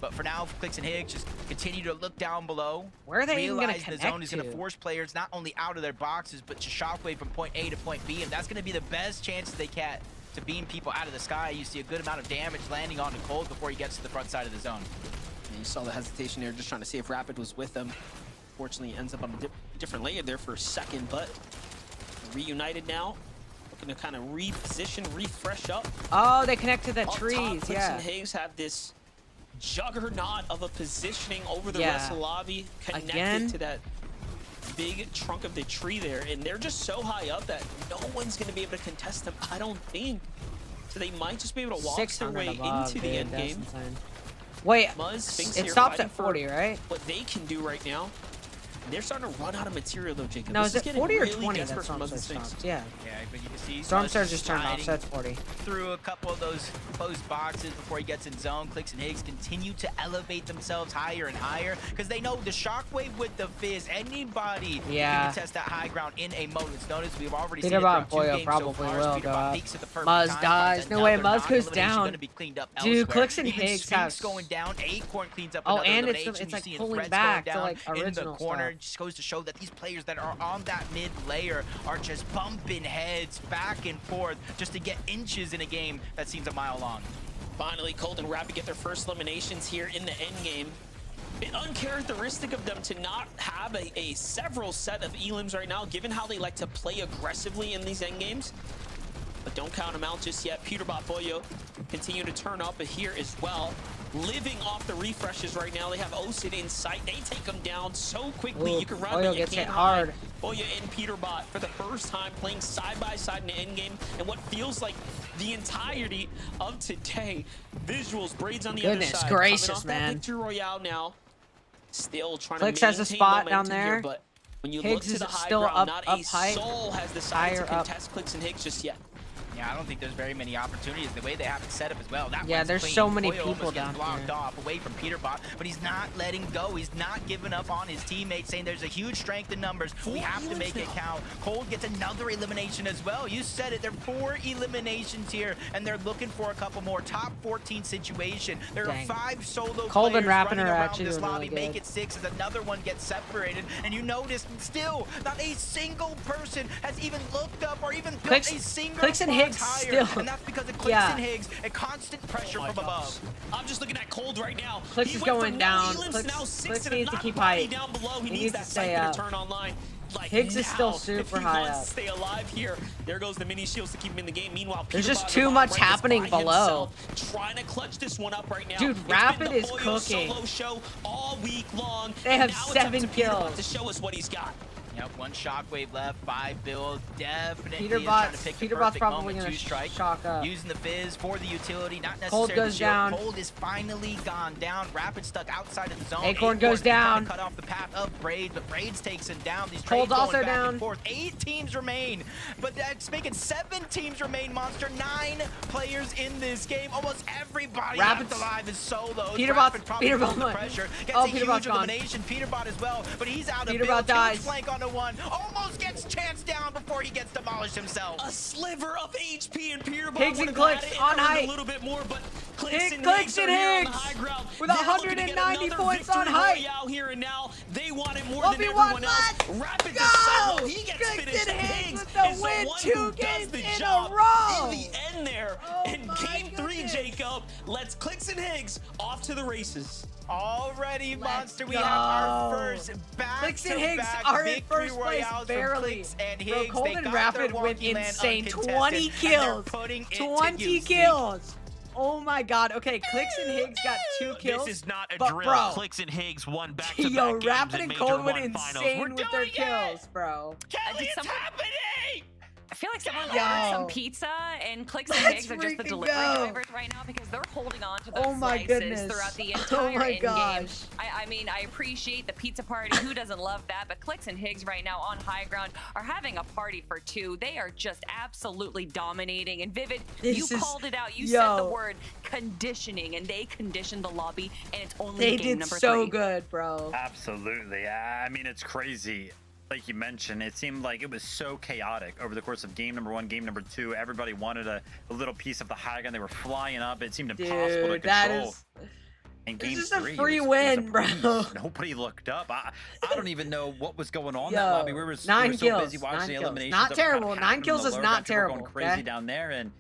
But for now, Clix and Higgs just continue to look down below. Where are they even gonna realize the zone is going connect to to? force players not only out of their boxes, but to shockwave from point A to point B, and that's going to be the best chance they get to beam people out of the sky. You see a good amount of damage landing onto Cold before he gets to the front side of the zone. And you saw the hesitation there, just trying to see if Rapid was with them. Fortunately, ends up on a different layer there for a second, but reunited now. Looking to kind of reposition, refresh up. Oh, they connect to the Up trees, top, Clix yeah. and Higgs have this juggernaut of a positioning over the Yeah. rest of the lobby, connected Again? to that big trunk of the tree there, and they're just so high up that no one's going to be able to contest them, I don't think. So they might just be able to walk their 600 way above, into the dude, end that's game. insane. Wait, Muzz, Sphinx it here stops fighting at 40, for right? what they can do right now. They're starting to run out of material though, Jacob. No, This is it getting 40 or really 20 that desperate for Storm Muzz Surge and Sphinx. stops? Yeah. Yeah, but you can see Storm Muzz Surge just turned off, sliding so that's 40. through a couple of those closed boxes before he gets in zone. Clix and Higgs continue to elevate themselves higher and higher because they know the shockwave with the Fizz, anybody Yeah. can contest that high ground in a moment's notice. We've already seen Peter it Von through 2 Poyo games so probably far. will Peter go Von up. peaks at the perfect Muzz time, dies. finds No way, another Muzz knock. goes Elimination's down. gonna be cleaned up Dude, elsewhere. Clix and Even Higgs Sphinx have- going down. Acorn cleans up Oh, another and it's elimination. like You see pulling Threads back going to, down like, in the original corner. stuff. It just goes to show that these players that are on that mid layer are just bumping heads back and forth just to get inches in a game that seems a mile long. Finally, Cold and Rapid get their first eliminations here in the end game. bit uncharacteristic of them to not have a several set of elims right now, given how they like to play aggressively in these end games. But don't count them out just yet. Peterbot Boyo continue to turn up here as well. Living off the refreshes right now. They have Osid in sight. They take them down so quickly. Ooh, You can run, Boyo but you gets can't hit hide. hard. Boyo and Peterbot for the first time playing side by side in the end game, and what feels like the entirety of today. Visuals, Braids on the Goodness other side. gracious, Coming off man. that victory royale now. Still trying Clicks to has a maintain spot down momentum here, there. but when you Higgs look to is the high still ground, up not a high, soul has decided to higher up. contest Clicks and Higgs just yet. Yeah, I don't think there's very many opportunities. The way they have it set up as well. That Yeah, one's there's clean. so many Boyo people almost gets down blocked here. off away from Peterbot, but he's not letting go. He's not giving up on his teammates, saying there's a huge strength in numbers. We have to make it count. Cold gets another elimination as well. You said it. There are 4 eliminations here, and they're looking for a couple more. Top 14 situation. There Dang. are 5 solo Cold and players Rapid running are around actually this really lobby. Make good. it 6 as another one gets separated, and you notice still not a single person has even looked up or even built Clicks- a single Clicks and box Higgs higher, still- and that's because of Clicks Yeah. and Higgs, a constant pressure from above. I'm just looking at Cold right now. Clicks He is went going from down. no elims to Clicks- now 6 Clicks and a needs to knock keep body height. down below. He He needs needs that to stay Siphon up. to turn online. Like Higgs is still now, super if he high wants up. to stay alive here. There goes the mini shields to keep him in the game. Meanwhile, There's Peterbot just in the too bottom much right is happening by below. himself, trying to clutch this one up right now. Dude, It's Rapid been the is Boyo cooking. Solo show all week long. They have and now 7 it's up to Peterbot kills. to show us what he's got. Yep, 1 shockwave left, 5 builds. Definitely is Peterbot's- trying to pick the Peterbot's perfect probably moment gonna to strike. shock up. Using the fizz for the utility, not necessarily Cold the goes shield. down. Cold is finally gone down. Rapid stuck outside of the zone. Acorn goes down. trying to cut off the path of Braids, but Braids takes him down. These Cold's trades going also back down. and forth. 8 teams remain, but that's making 7 teams remain, Monster. 9 players in this game. Almost everybody Rapid's- left alive is solos. Peterbot's- Rapid probably Peterbot feeling the won. pressure. Gets Oh, a Peterbot's huge gone. elimination. Peterbot as well, but he's out of Peterbot build. dies. Huge flank onto 1. Almost gets chance down before he gets demolished himself. A sliver of HP and Peterbot Higgs and would have Clicks had it on earned height. a little bit more, but Clicks Higgs- and Clicks Higgs are and here on the Higgs high ground. with They're looking to get 190 another points on victory height. royale here and now. They want it more Obi-Wan than everyone left. else. Rapid Go! solo. He gets Clicks finished. and Higgs Higgs with the is win, the one 2 who does games the in a job row. in the end there. In game 3, Jacob, let's Clicks and Higgs off to the races. Already, Monster, we go. have our first Clicks and Higgs back-to-back are in victory first place, royales from barely. Clicks and Bro, Higgs. Cold They and got Rapid their went wonky land insane. uncontested, 20 and they're kills. putting it to 20 use. kills. Oh my god. Okay, Clicks and Higgs got 2 kills. This is not a but drill. Bro, Clicks and Higgs won back-to-back yo, games Rapid in and Major Cold went 1 finals. insane We're with their doing it! kills, bro. Kelly, it's someone- happening! I feel like someone Yo. ordered some pizza, and Clicks and Let's Higgs are just the freaking delivery go. drivers right now because they're holding on to those Oh my slices goodness. throughout the Oh entire my end game. gosh. I mean, I appreciate the pizza party. Who doesn't love that? But Clicks and Higgs right now on high ground are having a party for 2. They are just absolutely dominating. And Vivid, This you is- called it out. You said the yo. word conditioning, and they conditioned the lobby, and it's only They game did number so 3. good, bro. Absolutely. I mean, it's crazy. Like you mentioned, it seemed like it was so chaotic over the course of game number 1, game number 2. Everybody wanted a little piece of the high ground. They were flying up. It seemed impossible to Dude, that control. is... And It's game just a 3, free it was win, bro. Nobody looked up. I don't even know what was going on Yo, that lobby. We were 9 so kills, busy watching 9 the kills. eliminations. Not that were terrible. kind of 9 happening kills in the is lower not bench. We were terrible, Going crazy okay? down there, and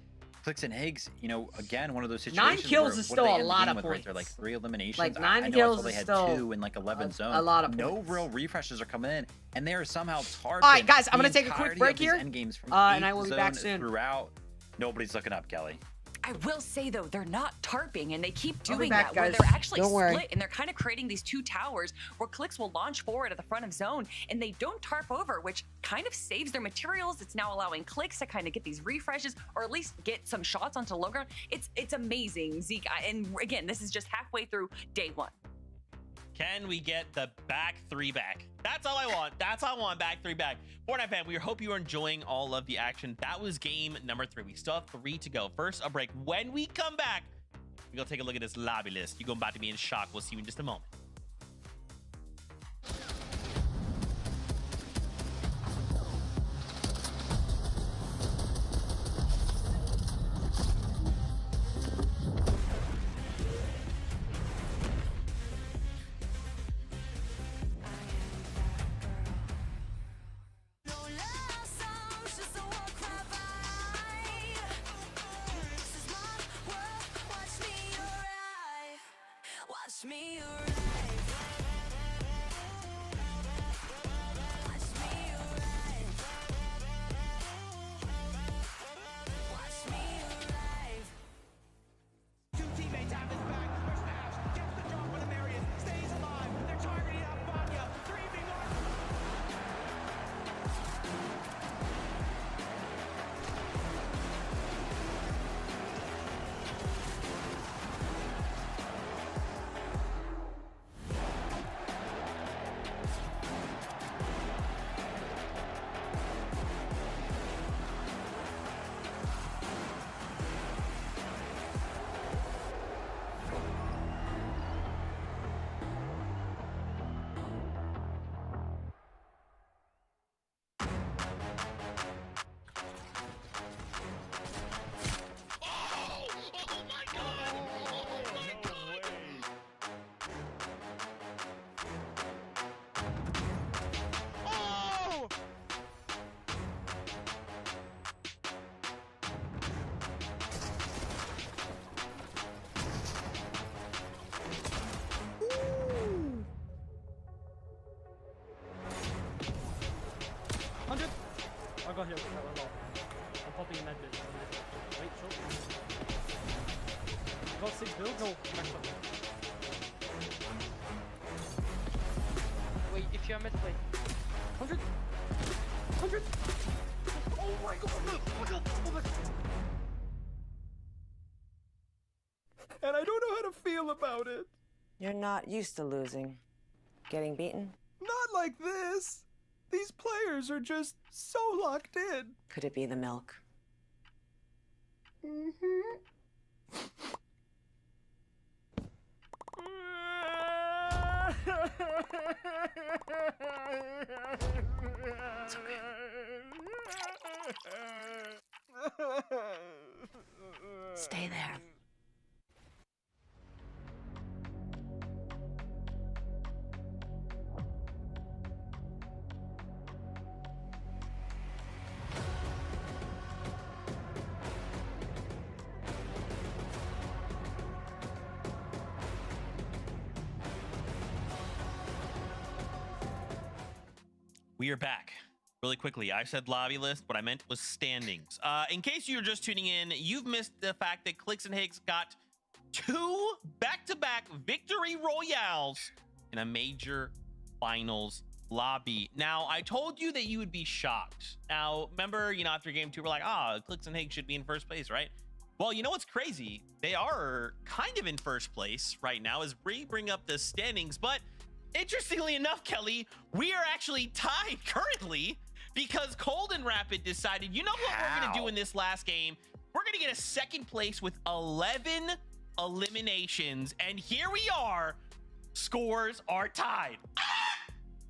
Clicks and Higgs, you know, again, one of those 9 situations. kills where, is what still did they a end the lot game of with right there? Like points. 3 eliminations. Like, 9 I know I kills saw they is had still 2 in like 11 zones. a lot of No points. real refreshes are coming in, and they are somehow targeting. All right, guys, I'm the gonna take a quick entirety break of these here, end games from and I each will be back zone soon. Throughout, nobody's looking up, Kelly. I will say though, they're not tarping, and they keep I'll be doing back, that where guys. they're actually Don't worry. split, and they're kind of creating these 2 towers where Clicks will launch forward at the front of zone, and they don't tarp over, which kind of saves their materials. It's now allowing Clicks to kind of get these refreshes, or at least get some shots onto low ground. It's amazing, Zeke. And again, this is just halfway through day 1. Can we get the back 3 back? That's all I want. That's all I want, back 3 back. Fortnite fan, we hope you are enjoying all of the action. That was game number 3. We still have 3 to go. First, a break. When we come back, we're going to take a look at this lobby list. You're about to be in shock. We'll see you in just a moment. Watch me arrive. I'll go here. I'll go. I'm popping in that bit. Wait, short. Got 6 build? No, max up. Wait, if you're mid, wait. 100? 100? Oh my god! Oh my god! Oh my god! And I don't know how to feel about it. You're not used to losing. Getting beaten? Not like this. These players are just so locked in. Could it be the milk? Stay there. We are back. Really quickly, I said lobby list. What I meant was standings. In case you're just tuning in, you've missed the fact that Clix and Higgs got 2 back-to-back victory royales in a major finals lobby. Now, I told you that you would be shocked. Now, remember, after game 2, we're like, Clix and Higgs should be in first place, right? Well, you know what's crazy? They are kind of in first place right now as we bring up the standings, but interestingly enough, Kelly, we are actually tied currently because Cold and Rapid decided, you know what we're going to do in this last game? We're going to get a second place with 11 eliminations. And here we are. Scores are tied.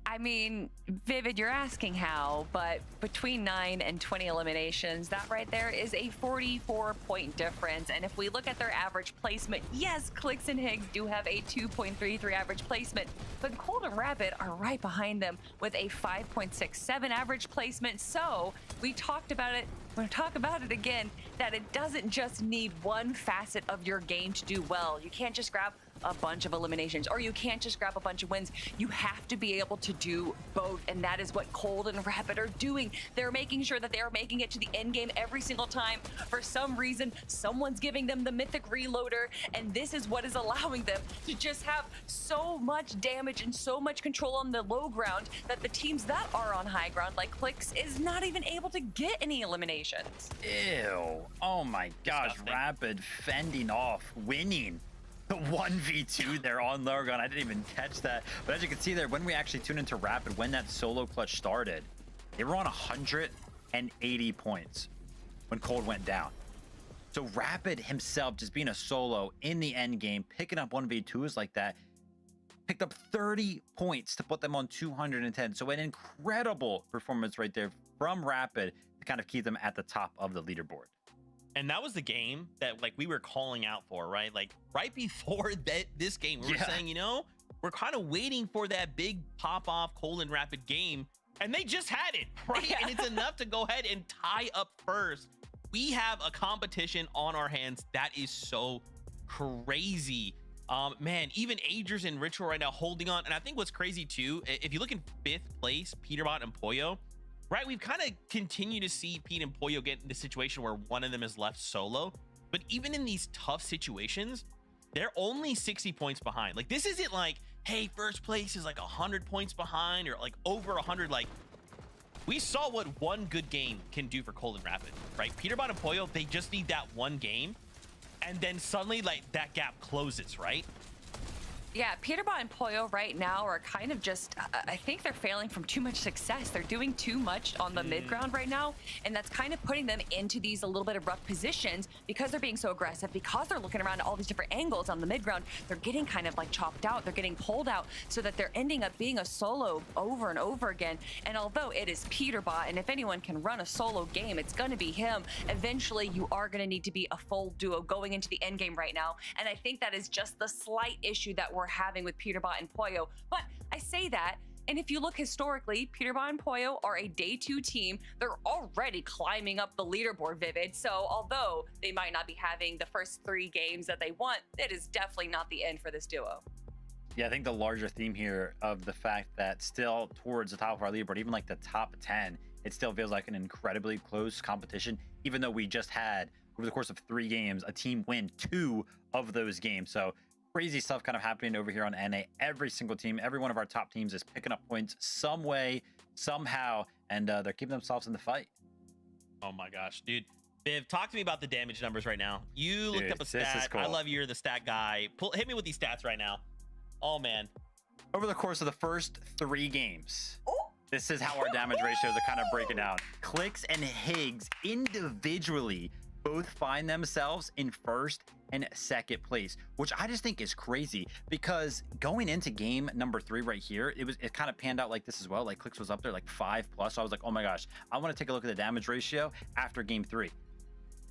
I mean, Vivid, you're asking how, but between 9 and 20 eliminations, that right there is a 44-point difference. And if we look at their average placement, yes, Clix and Higgs do have a 2.33 average placement, but Cold and Rapid are right behind them with a 5.67 average placement. So we talked about it. We're going to talk about it again, that it doesn't just need one facet of your game to do well. You can't just grab a bunch of eliminations, or you can't just grab a bunch of wins. You have to be able to do both, and that is what Cold and Rapid are doing. They're making sure that they are making it to the end game every single time. For some reason, someone's giving them the mythic reloader, and this is what is allowing them to just have so much damage and so much control on the low ground that the teams that are on high ground, like Clix, is not even able to get any eliminations. Ew. Oh my gosh, Rapid fending off, winning the 1v2 there on low ground. I didn't even catch that. But as you can see there, when we actually tune into Rapid, when that solo clutch started, they were on 180 points when Cold went down. So Rapid himself, just being a solo in the end game, picking up 1v2s like that, picked up 30 points to put them on 210. So an incredible performance right there from Rapid to kind of keep them at the top of the leaderboard. And that was the game that we were calling out for, right? Like right before this game, we were saying, we're kind of waiting for that big pop off Cold and Rapid game, and they just had it, right? Yeah. And it's enough to go ahead and tie up first. We have a competition on our hands that is so crazy. Man, even Agers and Ritual right now holding on. And I think what's crazy too, if you look in 5th place, Peterbot and Pollo, right, we've kind of continued to see Pete and Pollo get in the situation where one of them is left solo. But even in these tough situations, they're only 60 points behind. Like, this isn't like, hey, first place is like 100 points behind or like over 100. Like, we saw what one good game can do for Cold and Rapid, right? Peterbot and Pollo, they just need that one game. And then suddenly, like, that gap closes, right? Yeah, Peterbot and Pollo right now are kind of just, I think they're failing from too much success. They're doing too much on the mid ground right now, and that's kind of putting them into these a little bit of rough positions because they're being so aggressive, because they're looking around at all these different angles on the mid ground. They're getting kind of like chopped out. They're getting pulled out so that they're ending up being a solo over and over again. And although it is Peterbot, and if anyone can run a solo game, it's going to be him. Eventually, you are going to need to be a full duo going into the end game right now. And I think that is just the slight issue that we're having with Peterbot and Pollo. But I say that, and if you look historically, Peterbot and Pollo are a day 2 team. They're already climbing up the leaderboard, Vivid. So although they might not be having the first 3 games that they want, it is definitely not the end for this duo. Yeah, I think the larger theme here of the fact that still towards the top of our leaderboard, even like the top 10, it still feels like an incredibly close competition, even though we just had, over the course of 3 games, a team win 2 of those games. So crazy stuff kind of happening over here on NA. Every single team, every one of our top teams is picking up points some way, somehow, and they're keeping themselves in the fight. Oh my gosh, dude. Viv, talk to me about the damage numbers right now. You looked Dude, up a this is stat. cool. I love you're the stat guy. Hit me with these stats right now. Oh man. Over the course of the first 3 games, this is how our damage ratios are kind of breaking down. Clix and Higgs individually both find themselves in first and second place, which I just think is crazy, because going into game number 3 right here, it kind of panned out like this as well. Like Clix was up there like 5+. So I was like, oh my gosh, I want to take a look at the damage ratio after game 3.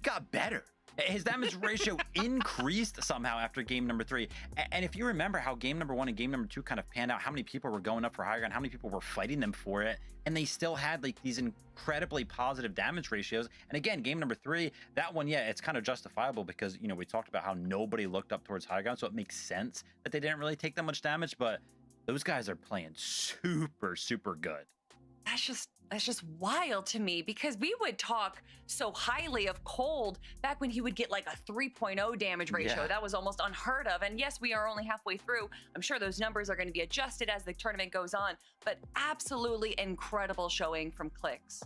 Got better. His damage ratio increased somehow after game number 3. And if you remember how game number 1 and game number 2 kind of panned out, how many people were going up for high ground, how many people were fighting them for it, and they still had like these incredibly positive damage ratios. And again, game number 3, that one, yeah, it's kind of justifiable because, you know, we talked about how nobody looked up towards high ground, so it makes sense that they didn't really take that much damage. But those guys are playing super, super good. That's just wild to me, because we would talk so highly of Cold back when he would get like a 3.0 damage ratio. Yeah. That was almost unheard of. And yes, we are only halfway through. I'm sure those numbers are going to be adjusted as the tournament goes on, but absolutely incredible showing from Clix.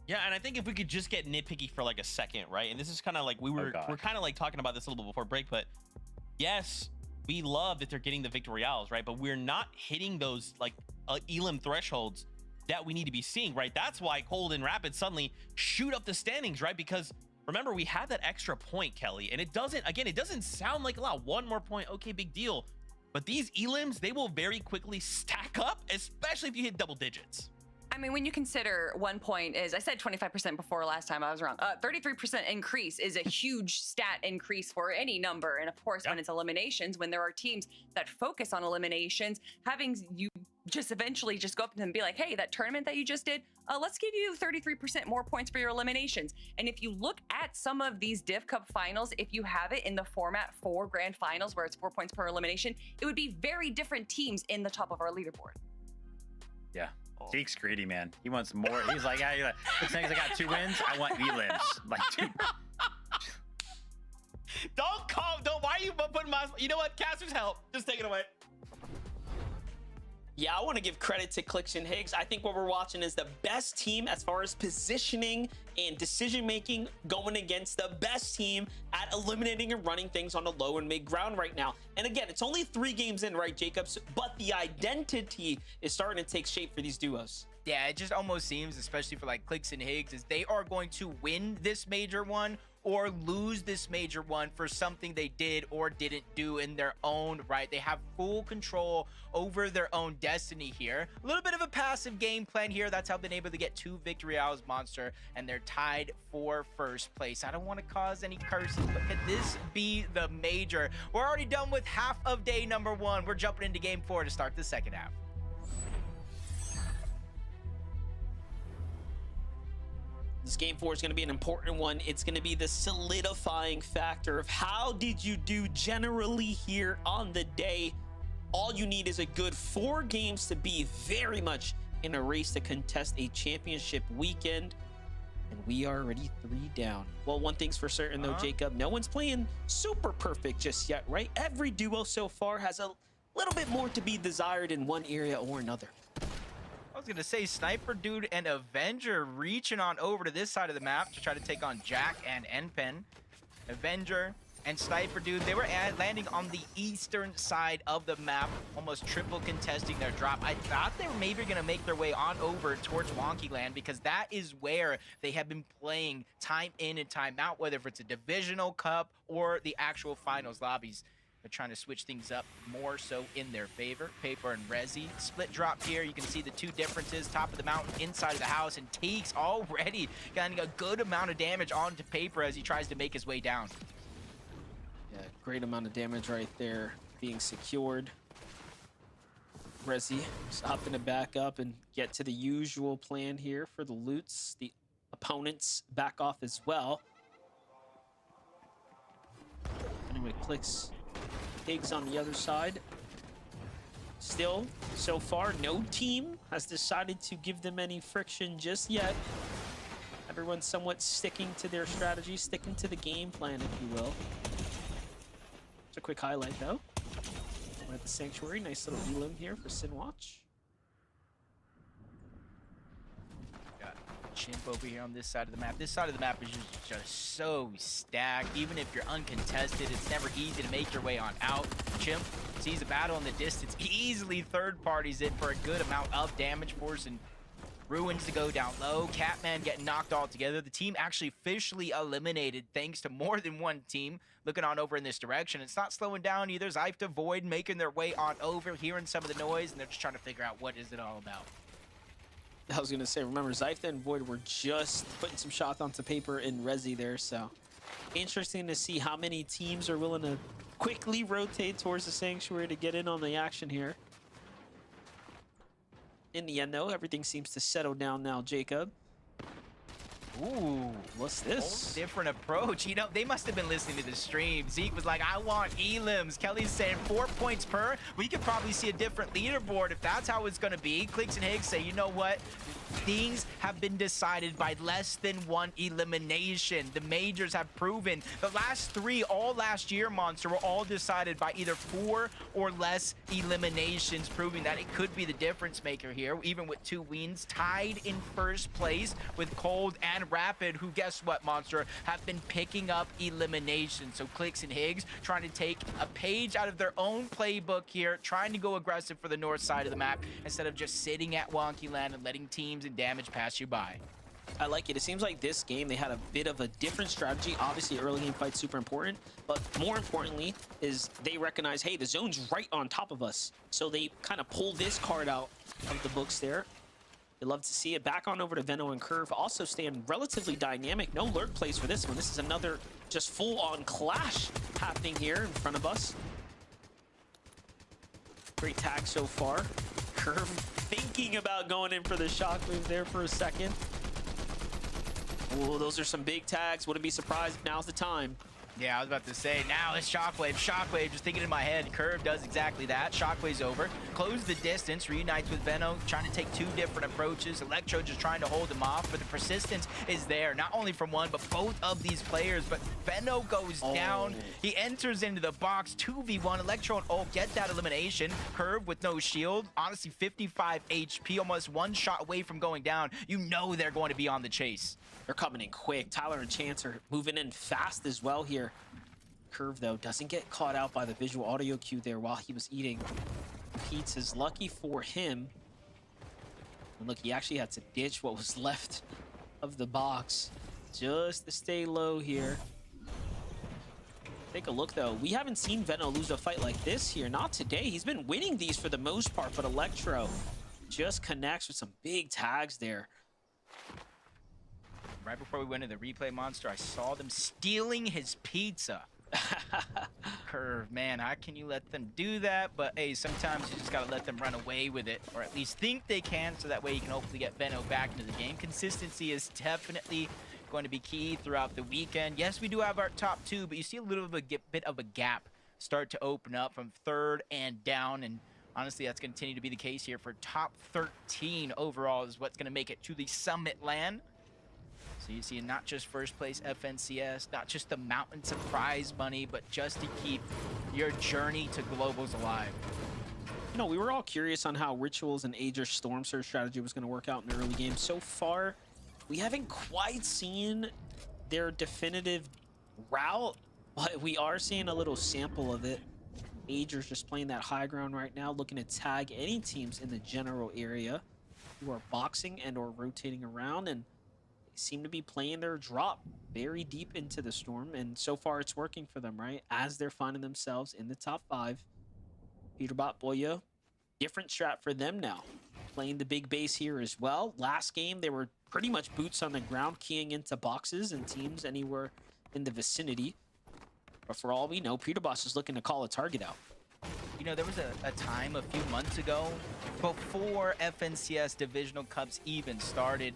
Yeah, and I think if we could just get nitpicky for like a second, right? And this is kind of like we're kind of like talking about this a little bit before break, but yes, we love that they're getting the victory royales, right? But we're not hitting those like Elim thresholds that we need to be seeing, right? That's why Cold and Rapid suddenly shoot up the standings, right? Because remember, we have that extra point, Kelly, and it doesn't sound like a lot. 1 more point, okay, big deal. But these Elims, they will very quickly stack up, especially if you hit double digits. I mean, when you consider 1 point is, I said 25% before last time, I was wrong. 33% increase is a huge stat increase for any number. And of course, when it's eliminations, when there are teams that focus on eliminations, having you just eventually just go up to them and be like, hey, that tournament that you just did, let's give you 33% more points for your eliminations. And if you look at some of these Div Cup finals, if you have it in the format for grand finals where it's 4 points per elimination, it would be very different teams in the top of our leaderboard. Yeah. Zeke's greedy, man. He wants more. He's like, yeah, looks like I got 2 wins. I want Elims. Like 2. Don't, why are you putting my, you know what? Casters help. Just take it away. Yeah, I want to give credit to Clix and Higgs. I think what we're watching is the best team as far as positioning and decision making going against the best team at eliminating and running things on the low and mid ground right now. And again, it's only 3 games in, right, Jacobs? But the identity is starting to take shape for these duos. Yeah, it just almost seems, especially for like Clix and Higgs, is they are going to win this major one or lose this major one for something they did or didn't do in their own right. They have full control over their own destiny here. A little bit of a passive game plan here. That's how they've been able to get 2 victory royales, Monster, and they're tied for first place. I don't want to cause any curses, but could this be the major? We're already done with half of day number 1. We're jumping into game 4 to start the second half. This game 4 is going to be an important one. It's going to be the solidifying factor of how did you do generally here on the day. All you need is a good 4 games to be very much in a race to contest a championship weekend. And we are already 3 down. Well, one thing's for certain though, Jacob, no one's playing super perfect just yet, right? Every duo so far has a little bit more to be desired in one area or another. I was gonna say Sniper Dude and Avenger reaching on over to this side of the map to try to take on Jack and Enpen. Avenger and Sniper Dude, they were landing on the eastern side of the map, almost triple contesting their drop. I thought they were maybe gonna make their way on over towards Wonky Land because that is where they have been playing time in and time out, whether if it's a divisional cup or the actual finals lobbies. They're trying to switch things up more so in their favor. Paper and Rezi. Split drop here. You can see the 2 differences. Top of the mountain, inside of the house. And Teeks already getting a good amount of damage onto Paper as he tries to make his way down. Yeah, great amount of damage right there being secured. Rezi just opting to back up and get to the usual plan here for the loots. The opponents back off as well. Anyway, Clix Higgs on the other side. Still, so far, no team has decided to give them any friction just yet. Everyone's somewhat sticking to their strategy, sticking to the game plan, if you will. Just a quick highlight, though. We're at the Sanctuary. Nice little elim here for Sinwatch. Got Chimp over here on this side of the map. This side of the map is just so stacked. Even if you're uncontested, it's never easy to make your way on out. Chimp sees a battle in the distance, easily third parties it for a good amount of damage, forcing Ruins to go down low. Catman getting knocked all together. The team actually officially eliminated thanks to more than one team looking on over in this direction. It's not slowing down either. Zypta, Void making their way on over, hearing some of the noise, and they're just trying to figure out what is it all about. I was going to say, remember, Zypta and Void were just putting some shots onto paper in Resi there, so interesting to see how many teams are willing to quickly rotate towards the Sanctuary to get in on the action here. In the end, though, everything seems to settle down now, Jacob. Ooh, what's this? Whole different approach. You know, they must have been listening to the stream. Zeke was like, I want elims. Kelly's saying 4 points per. We could probably see a different leaderboard if that's how it's going to be. Clicks and Higgs say, you know what? Things have been decided by less than one elimination. The majors have proven. The last three, all last year, Monster, were all decided by either 4 or less eliminations, proving that it could be the difference maker here, even with 2 wins, tied in first place with Cold and Rapid, who, guess what, Monster, have been picking up eliminations. So Clicks and Higgs trying to take a page out of their own playbook here, trying to go aggressive for the north side of the map instead of just sitting at Wonky Land and letting teams and damage pass you by. I like it. It seems like this game, they had a bit of a different strategy. Obviously, early game fight's super important, but more importantly is they recognize, hey, the zone's right on top of us. So they kind of pull this card out of the books there. They love to see it. Back on over to Veno and Curve, also staying relatively dynamic. No lurk plays for this one. This is another just full-on clash happening here in front of us. Great tag so far. Curve thinking about going in for the shockwave there for a second. Oh, those are some big tags. Wouldn't be surprised if now's the time. Yeah, I was about to say, now it's Shockwave. Shockwave, just thinking in my head, Curve does exactly that. Shockwave's over. Close the distance, reunites with Veno, trying to take 2 different approaches. Electro just trying to hold him off, but the persistence is there, not only from one, but both of these players. But Veno goes down. He enters into the box, 2v1. Electro and Ult get that elimination. Curve with no shield, honestly 55 HP, almost 1 shot away from going down. You know they're going to be on the chase. They're coming in quick. Tyler and Chance are moving in fast as well here. Curve, though, doesn't get caught out by the visual audio cue there while he was eating pizzas. Lucky for him. And look, he actually had to ditch what was left of the box just to stay low here. Take a look, though. We haven't seen Veno lose a fight like this here. Not today. He's been winning these for the most part, but Electro just connects with some big tags there. Right before we went into the replay, Monster, I saw them stealing his pizza. Curve, man, how can you let them do that? But hey, sometimes you just gotta let them run away with it, or at least think they can, so that way you can hopefully get Veno back into the game. Consistency is definitely going to be key throughout the weekend. Yes, we do have our top 2, but you see a little bit of a gap start to open up from 3rd and down, and honestly, that's going to continue to be the case here for top 13 overall is what's going to make it to the Summit land. So you see not just first place FNCS, not just the mountains of prize money, but just to keep your journey to globals alive. You know, we were all curious on how Rituals and Aegir Storm Surge strategy was going to work out in the early game. So far, we haven't quite seen their definitive route, but we are seeing a little sample of it. Aegir's just playing that high ground right now, looking to tag any teams in the general area who are boxing and or rotating around, and seem to be playing their drop very deep into the storm, and so far it's working for them, right? As they're finding themselves in the top 5. Peterbot, Boya, different strat for them now. Playing the big base here as well. Last game, they were pretty much boots on the ground, keying into boxes and teams anywhere in the vicinity. But for all we know, Peterbot is looking to call a target out. You know, there was a time a few months ago, before FNCS Divisional Cups even started,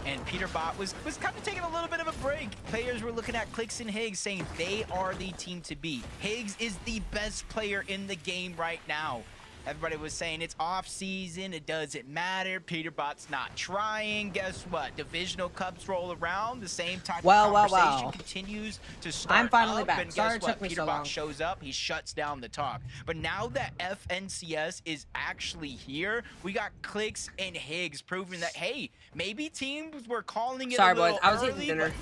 and Peterbot was kind of taking a little bit of a break. Players were looking at Clicks and Higgs saying they are the team to beat. Higgs is the best player in the game right now. Everybody was saying it's off season, it doesn't matter, Peterbot's not trying. Guess what? Divisional cups roll around, the same type of conversation continues to start. I'm finally up, back. And Sorry guess it what? took me so Peterbot long. shows up, he shuts down the talk. But now that FNCS is actually here, we got Clix and Higgs proving that, hey, maybe teams were calling it Sorry, a little boys. I was early, eating dinner.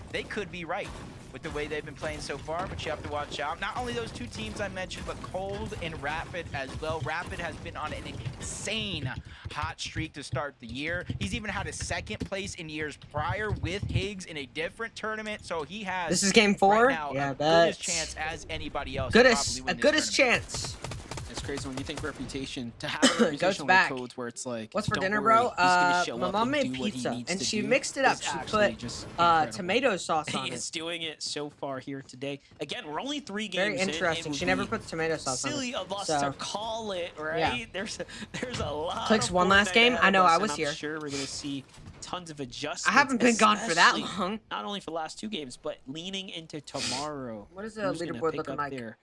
but they could be right with the way they've been playing so far, but you have to watch out. Not only those two teams I mentioned, but Cold and Rapid as well. Rapid has been on an insane hot streak to start the year. He's even had a second place in years prior with Higgs in a different tournament, so he has This is game 4? right now Yeah, a that's goodest chance as anybody else. goodest chance. It's crazy when you think reputation to have a reputation with back. Codes where it's like, What's for don't dinner, worry, bro? he's gonna show My up mom and made do what he pizza, needs and to she do. mixed it up. Is She actually put just incredible. tomato sauce on He it. is doing it so far here today. Again, we're only 3 games Very in. It interesting. would She never be puts tomato sauce on it. silly of us So, to call it, right? yeah. There's a lot. Clicks of one last Fortnite game. ahead I of know, us, I and was I'm here. sure we're gonna see tons of adjustments. I haven't been gone for that especially long. Not only for the last 2 games, but leaning into tomorrow. What is the Who's gonna leaderboard pick looking up like? their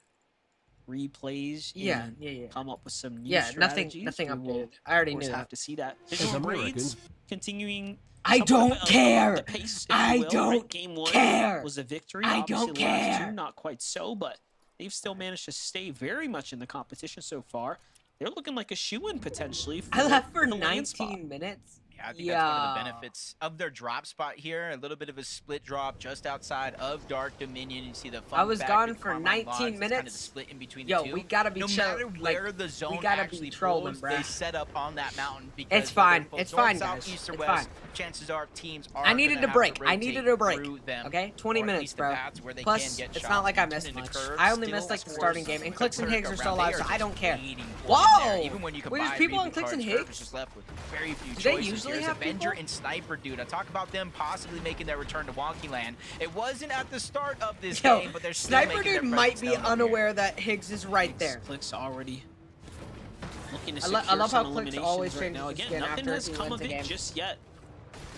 replays? Yeah, and yeah. Come up with some new Yeah, nothing strategies? We updated. will, I already of course, knew have that. to see that. As Digital Americans, Braids continuing. I somewhat don't of a- care. the pace, if I you will, don't right? Game 1 care. was a victory. I Obviously, don't the last care. 2, not quite so, but they've still managed to stay very much in the competition so far. They're looking like a shoo-in potentially. For I left for the land spot. 19 minutes. Yeah, I think that's one of the benefits of their drop spot here. A little bit of a split drop just outside of Dark Dominion. You see the fun I was fact gone with for Carmine 19 Logs, it's kind of the minutes. split in between Yo, the two. we gotta be no chill. matter Like, where the zone we gotta actually be trolling, pulls, bruh. they set up on that mountain because It's fine. whether It's north, fine, south, guys. east, or It's west, fine. chances are teams are I needed gonna a have break. to I needed rotate a break. through them, Okay, 20 or at minutes, least the bro. paths where they Plus, can get it's shots not like I into missed the much. curve. I only Still missed like the scores starting game, and Clicks and Clerk Higgs are around. still alive, They so are I don't just care. waiting for it Whoa! there. Even when you Wait, combine there's people on reboot Clicks and cards, Curve Higgs? is just left with very few Do they choices. usually Here's have Avenger people? and Sniper Dude. I talk about them possibly making their return to Wonky Land. It wasn't at the start of this Yo, game, but they're still Sniper making their Dude might presence be known up here. unaware that Higgs is right there. Clicks already looking to I secure love how some Clicks eliminations always right changes now. his Again, skin nothing after has he come wins of a it game. just yet.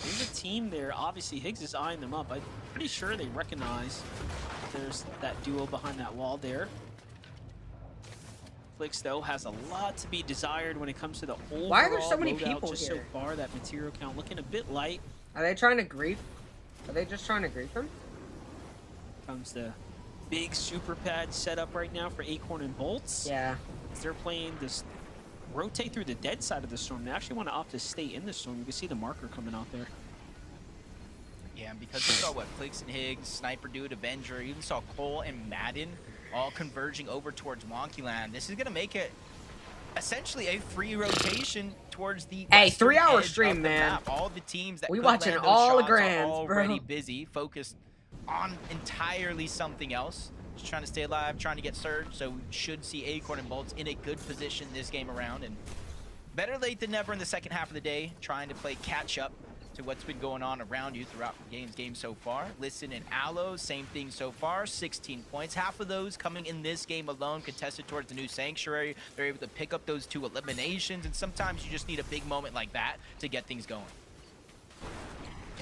There's a team there. Obviously, Higgs is eyeing them up. I'm pretty sure they recognize there's that duo behind that wall there. Clicks, though, has a lot to be desired when it comes to the overall Why are there so many loadout people just here? so far. That material count looking a bit light. Are they trying to grief? Are they just trying to grief him? Comes the big super pad setup right now for Acorn and Bolts. Yeah. As they're playing this rotate through the dead side of the storm. They actually want to opt to stay in the storm. You can see the marker coming out there. Yeah, and because we saw what Clicks and Higgs, Sniper Dude, Avenger, even saw Cole and Madden all converging over towards Wonky Land. This is going to make it essentially a free rotation towards the Hey, western 3-hour edge stream, of the man. map. All the teams that We could watching land those all the shots grands, are bro. already busy, focused on entirely something else. Just trying to stay alive, trying to get Surge, so we should see Acorn and Bolts in a good position this game around. And better late than never in the second half of the day, trying to play catch up to what's been going on around you throughout the game so far. Listen and Aloe, same thing so far, 16 points. Half of those coming in this game alone, contested towards the new Sanctuary. They're able to pick up those 2 eliminations, and sometimes you just need a big moment like that to get things going.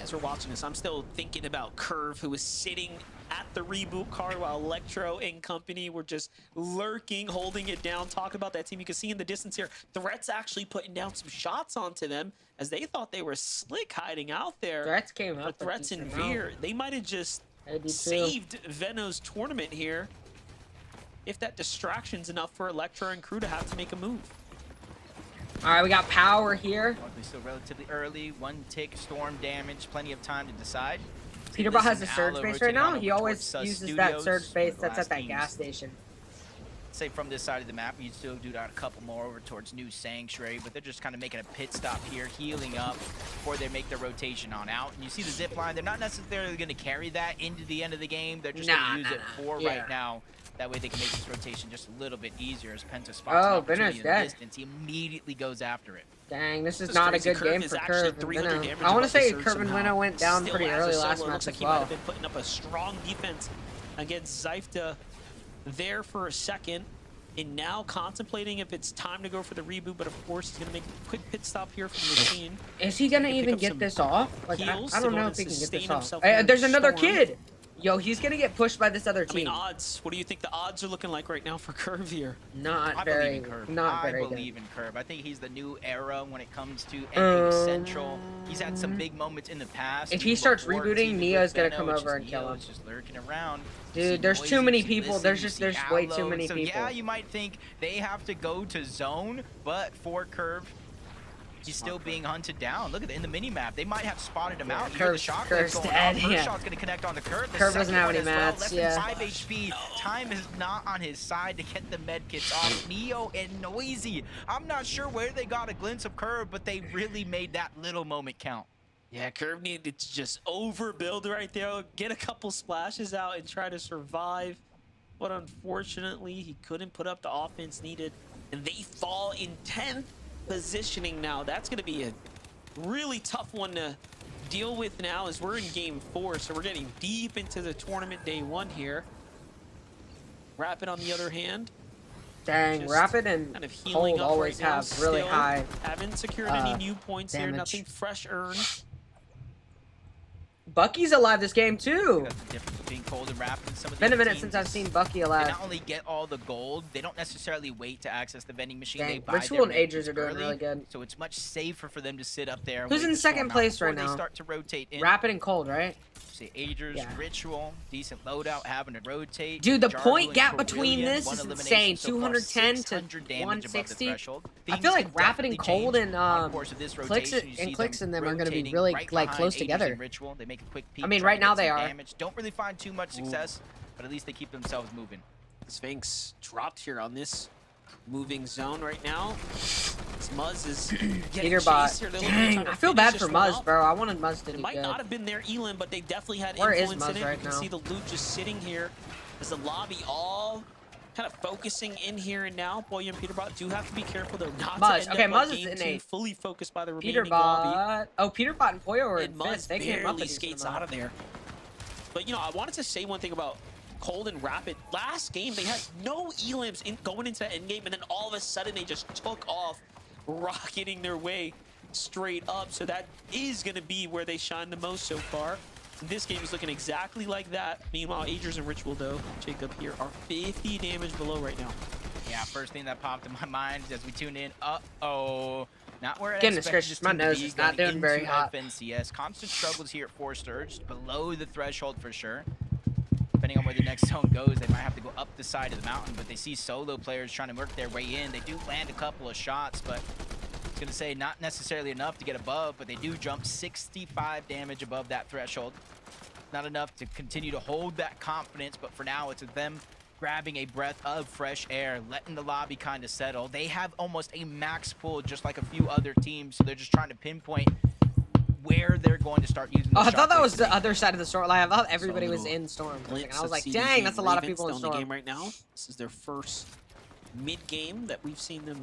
As we're watching this, I'm still thinking about Curve, who was sitting at the reboot card while Electro and company were just lurking, holding it down. Talk about that team. You can see in the distance here, Threats actually putting down some shots onto them as they thought they were slick hiding out there. Threats came up. But Threats and Veer, they might have just too. saved Veno's tournament here if that distraction's enough for Electro and crew to have to make a move. All right, we got power here. Luckily still relatively early, 1 tick, storm damage, plenty of time to decide. Peterbot has a Listen, surge Aloe base rotating right now. on He over always towards Sus uses that Studios, surge base one of the that's at last that teams. gas station. Say from this side of the map, you still do that a couple more over towards New Sanctuary, but they're just kind of making a pit stop here, healing up before they make their rotation on out. And you see the zip line, they're not necessarily going to carry that into the end of the game. They're just going to use it for Yeah. right now. That way they can make this rotation just a little bit easier as Penta spots Oh, an opportunity Venom's in the dead. distance. He immediately goes after it. Dang, this is This is not a crazy. good Curve game is for actually Curve and 300 Venom. damage I want to above the say surge Curve and somehow. Venom went down Still pretty has a early solo. last Looks match like as he might have well. been putting up a strong defense against Zyfta there for a second. And now contemplating if it's time to go for the reboot, but of course he's going to make a quick pit stop here from the machine. Is he gonna He can pick even up get some this off? Like, heals I to don't go know and if he can get sustain this off. himself here in There's the another storm. kid. Yo, he's gonna get pushed by this other I mean, team. odds. What do you think the odds are looking like right now for Curve here? Not I very, believe in Curve. not I very believe good. in Curve. I think he's the new era when it comes to ending Central. He's had some big moments in the past. If he even starts before rebooting, teaming Neo's with gonna Benno, come it's over just and kill him. Neo's just lurking around. Dude, You see there's Noisy, too many you see people. Listen, There's you just- see there's way too Aloe. many so people. Yeah, you might think they have to go to zone, but for Curve, he's still being hunted down. Look at it in the mini map. They might have spotted him out. You hear the shockwave Curve's going dead, off. First yeah. shot's gonna connect on the Curve. The Curve doesn't second have one any as well. mats, Less yeah. than 5 HP. Time is not on his side to get the med kits off. Neo and Noisy. I'm not sure where they got a glimpse of Curve, but they really made that little moment count. Yeah, Curve needed to just overbuild right there, get a couple splashes out and try to survive. But unfortunately, he couldn't put up the offense needed. And they fall in 10th positioning now. That's going to be a really tough one to deal with now as we're in game 4. So we're getting deep into the tournament day 1 here. Rapid, on the other hand, Dang, just Rapid and kind of healing Cold up always right now. have really Still high. haven't secured any new points here. damage. Nothing fresh earned. Bucky's alive this game too. That's the difference between Cold and Rapid and some of the Been a other minute teams since I've is seen Bucky They alive. not only get all the gold, they don't necessarily wait to access the vending machine. Dang, They buy Ritual their and med Agers kits are doing early, really good. So it's much safer for them to sit up there. And Who's wait in to storm second out place before right they now? start to rotate in. Rapid and Cold, right? See, Agers, Yeah. Ritual, decent loadout, having to rotate. Dude, the Jargo point and gap between Kerillian, this one is elimination insane. so far, 210 to 600 damage above the 160. threshold. I Things feel like can Rapid and definitely Cold change and on the course of this Clicks rotation. You see Clicks in them are going to be rotating really right like behind close Agers together. and Ritual. They make a quick peek, I mean, try right to now get they some are. damage. Don't really find too much success, but at least they keep themselves moving. Sphinx dropped here on this moving zone right now. Muzz is getting Peterbot. chased here. They're Dang, trying to I feel finish bad this for one Muzz, up. bro. I wanted Muzz to It do might good. not have been their Elam, but they definitely had Where is influence Muzz in it. right You can now? see the loot just sitting here as the lobby all kind of focusing in here and now. Boy and Peterbot do have to be careful though not Muzz, to end okay, up Muzz like is game in 2 a fully focused by the remaining lobby. Peterbot. Oh, Peterbot and Poyo are in And Muzz fifth. They came up a barely decent skates amount. out of there. But, you know, I wanted to say one thing about Cold and Rapid. Last game, they had no elims going into that endgame, and then all of a sudden they just took off, rocketing their way straight up. So that is going to be where they shine the most so far. This game is looking exactly like that. Meanwhile, Agers and Ritual, though, Jacob here, are 50 damage below right now. Yeah, first thing that popped in my mind as we tune in. Uh-oh. Not where I Goodness expected gracious, this my team to nose be is not going doing very into hot. FNCS. Constant struggles here at 4 Sturge, below the threshold for sure. Depending on where the next zone goes, they might have to go up the side of the mountain, but they see solo players trying to work their way in. They do land a couple of shots, but I was going to say not necessarily enough to get above, but they do jump 65 damage above that threshold. Not enough to continue to hold that confidence, but for now it's them grabbing a breath of fresh air, letting the lobby kind of settle. They have almost a max pool, just like a few other teams, so they're just trying to pinpoint where they're going to start using the Oh, I thought that shockwave was the thing. other side of the storm. Like, I thought everybody was little in storm. And glimpse I was of like, CDG dang, that's a lot of Ravens people in still the storm. game right now. This is their first mid-game that we've seen them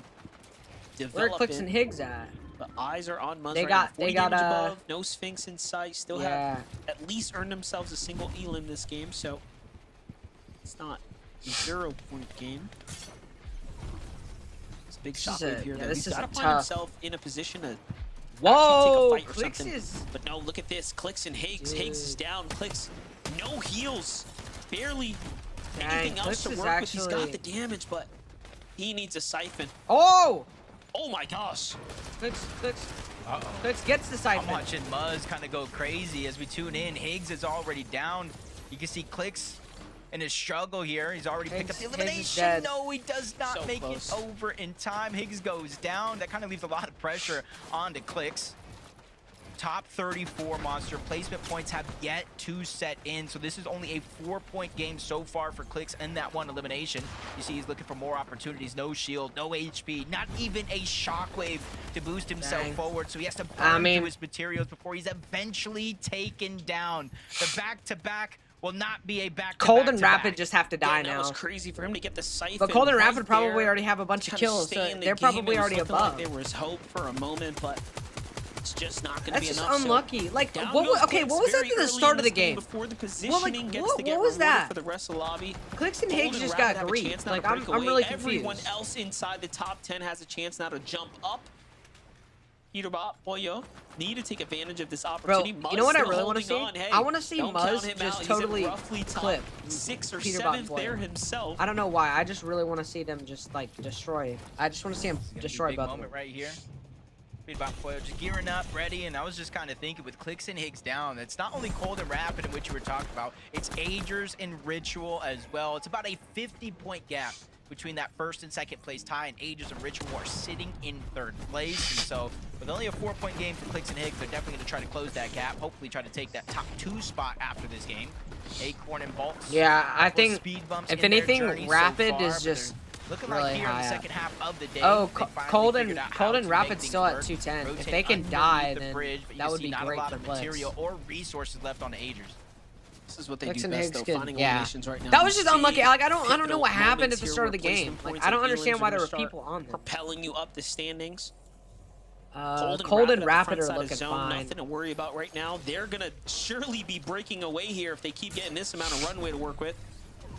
Where develop Clicks in. and Higgs at? But eyes are on Muzz They right got- now. 40 they got, damage above, no Sphinx in sight. Still Yeah. have at least earned themselves a single elim this game, so it's not a 0-point game. It's a big This is shockwave a- here. yeah, Though. this He's is got to a find tough- himself in a position to Whoa, actually take a fight or Clicks something. is- But no, look at this. Clicks and Higgs. Higgs is down. Clicks, no heals. Barely Dang, anything else Clicks to is work with. He's got actually- the damage, but he needs a siphon. Oh! Oh my gosh. Clicks Uh-oh. Clicks gets the siphon. I'm watching Muzz kind of go crazy as we tune in. Higgs is already down. You can see Clicks in his struggle here. He's already picked up the Higgs is elimination. dead. No, he does not So make close. it over in time. Higgs goes down. That kind of leaves a lot of pressure onto Clicks. Top 34 monster placement points have yet to set in, so this is only a 4-point game so far for Clicks and that one elimination. You see he's looking for more opportunities. No shield, no HP, not even a shockwave to boost himself Dang. forward, so he has to burn I mean- through his materials before he's eventually taken down. The back-to-back will not be a back-to-back. Cold and Rapid just have to die Yeah, that now. was crazy for him to get the siphon. But Cold and right Rapid probably there already have a bunch to of kind kills, stay so in the they're game. probably It was already looking above. Like there was hope for a moment, but it's just not going to That's be just enough. so unlucky. Like, down what? goes Okay, Clicks what was very after the early start in of the this game game? before the Well, like, positioning gets what to get was rewarded that? for the rest of the lobby. Clicks and Cold Higgs and just Rapid got have a griefed. chance now to Like, I'm break away. really Everyone confused. else inside the top 10 has a chance now to jump up. Peterbot, Pollo need to take advantage of this Bro, opportunity. you know what I Muzz really still want to see? holding on. Hey, I want to see don't count Muzz him just out. He's totally in roughly top clip 6 or Peterbot 7th Pollo. there himself. I don't know why. I just really want to see them just like destroy. I just want to see him destroy big both of them. moment right here. Peterbot Pollo just gearing up, ready, and I was just kind of thinking with Clix and Higgs down, it's not only Cold and Rapid in which you were talking about, it's Agers and Ritual as well. It's about a 50-point gap between that first and second place tie, and Agers and Ritual are sitting in third place. And so with only a 4-point game for Clix and Higgs, they're definitely going to try to close that gap, hopefully try to take that top 2 spot after this game. Acorn and Bolts. Yeah, I think speed bumps if in their anything, journey so Rapid far, is but just looking really like here in high the up. second half of the day. Oh, they finally Cold figured out how and to make Rapid things still at work, 210. If rotate they can underneath die, the then bridge, but you that would see be not great a lot for of Clix. material or resources left on the Agers. This is what they Clix do and best, Higgs though, could- finding yeah. eliminations right now. That was You just unlucky. see Like I don't know pivotal what happened at moments the here start of the where game. placement Like points I don't and understand Elans why are there were gonna start people on there. propelling you up the standings. Cold and Rapid at the are front looking side of zone, fine. Nothing to worry about right now. They're gonna surely be breaking away here if they keep getting this amount of runway to work with.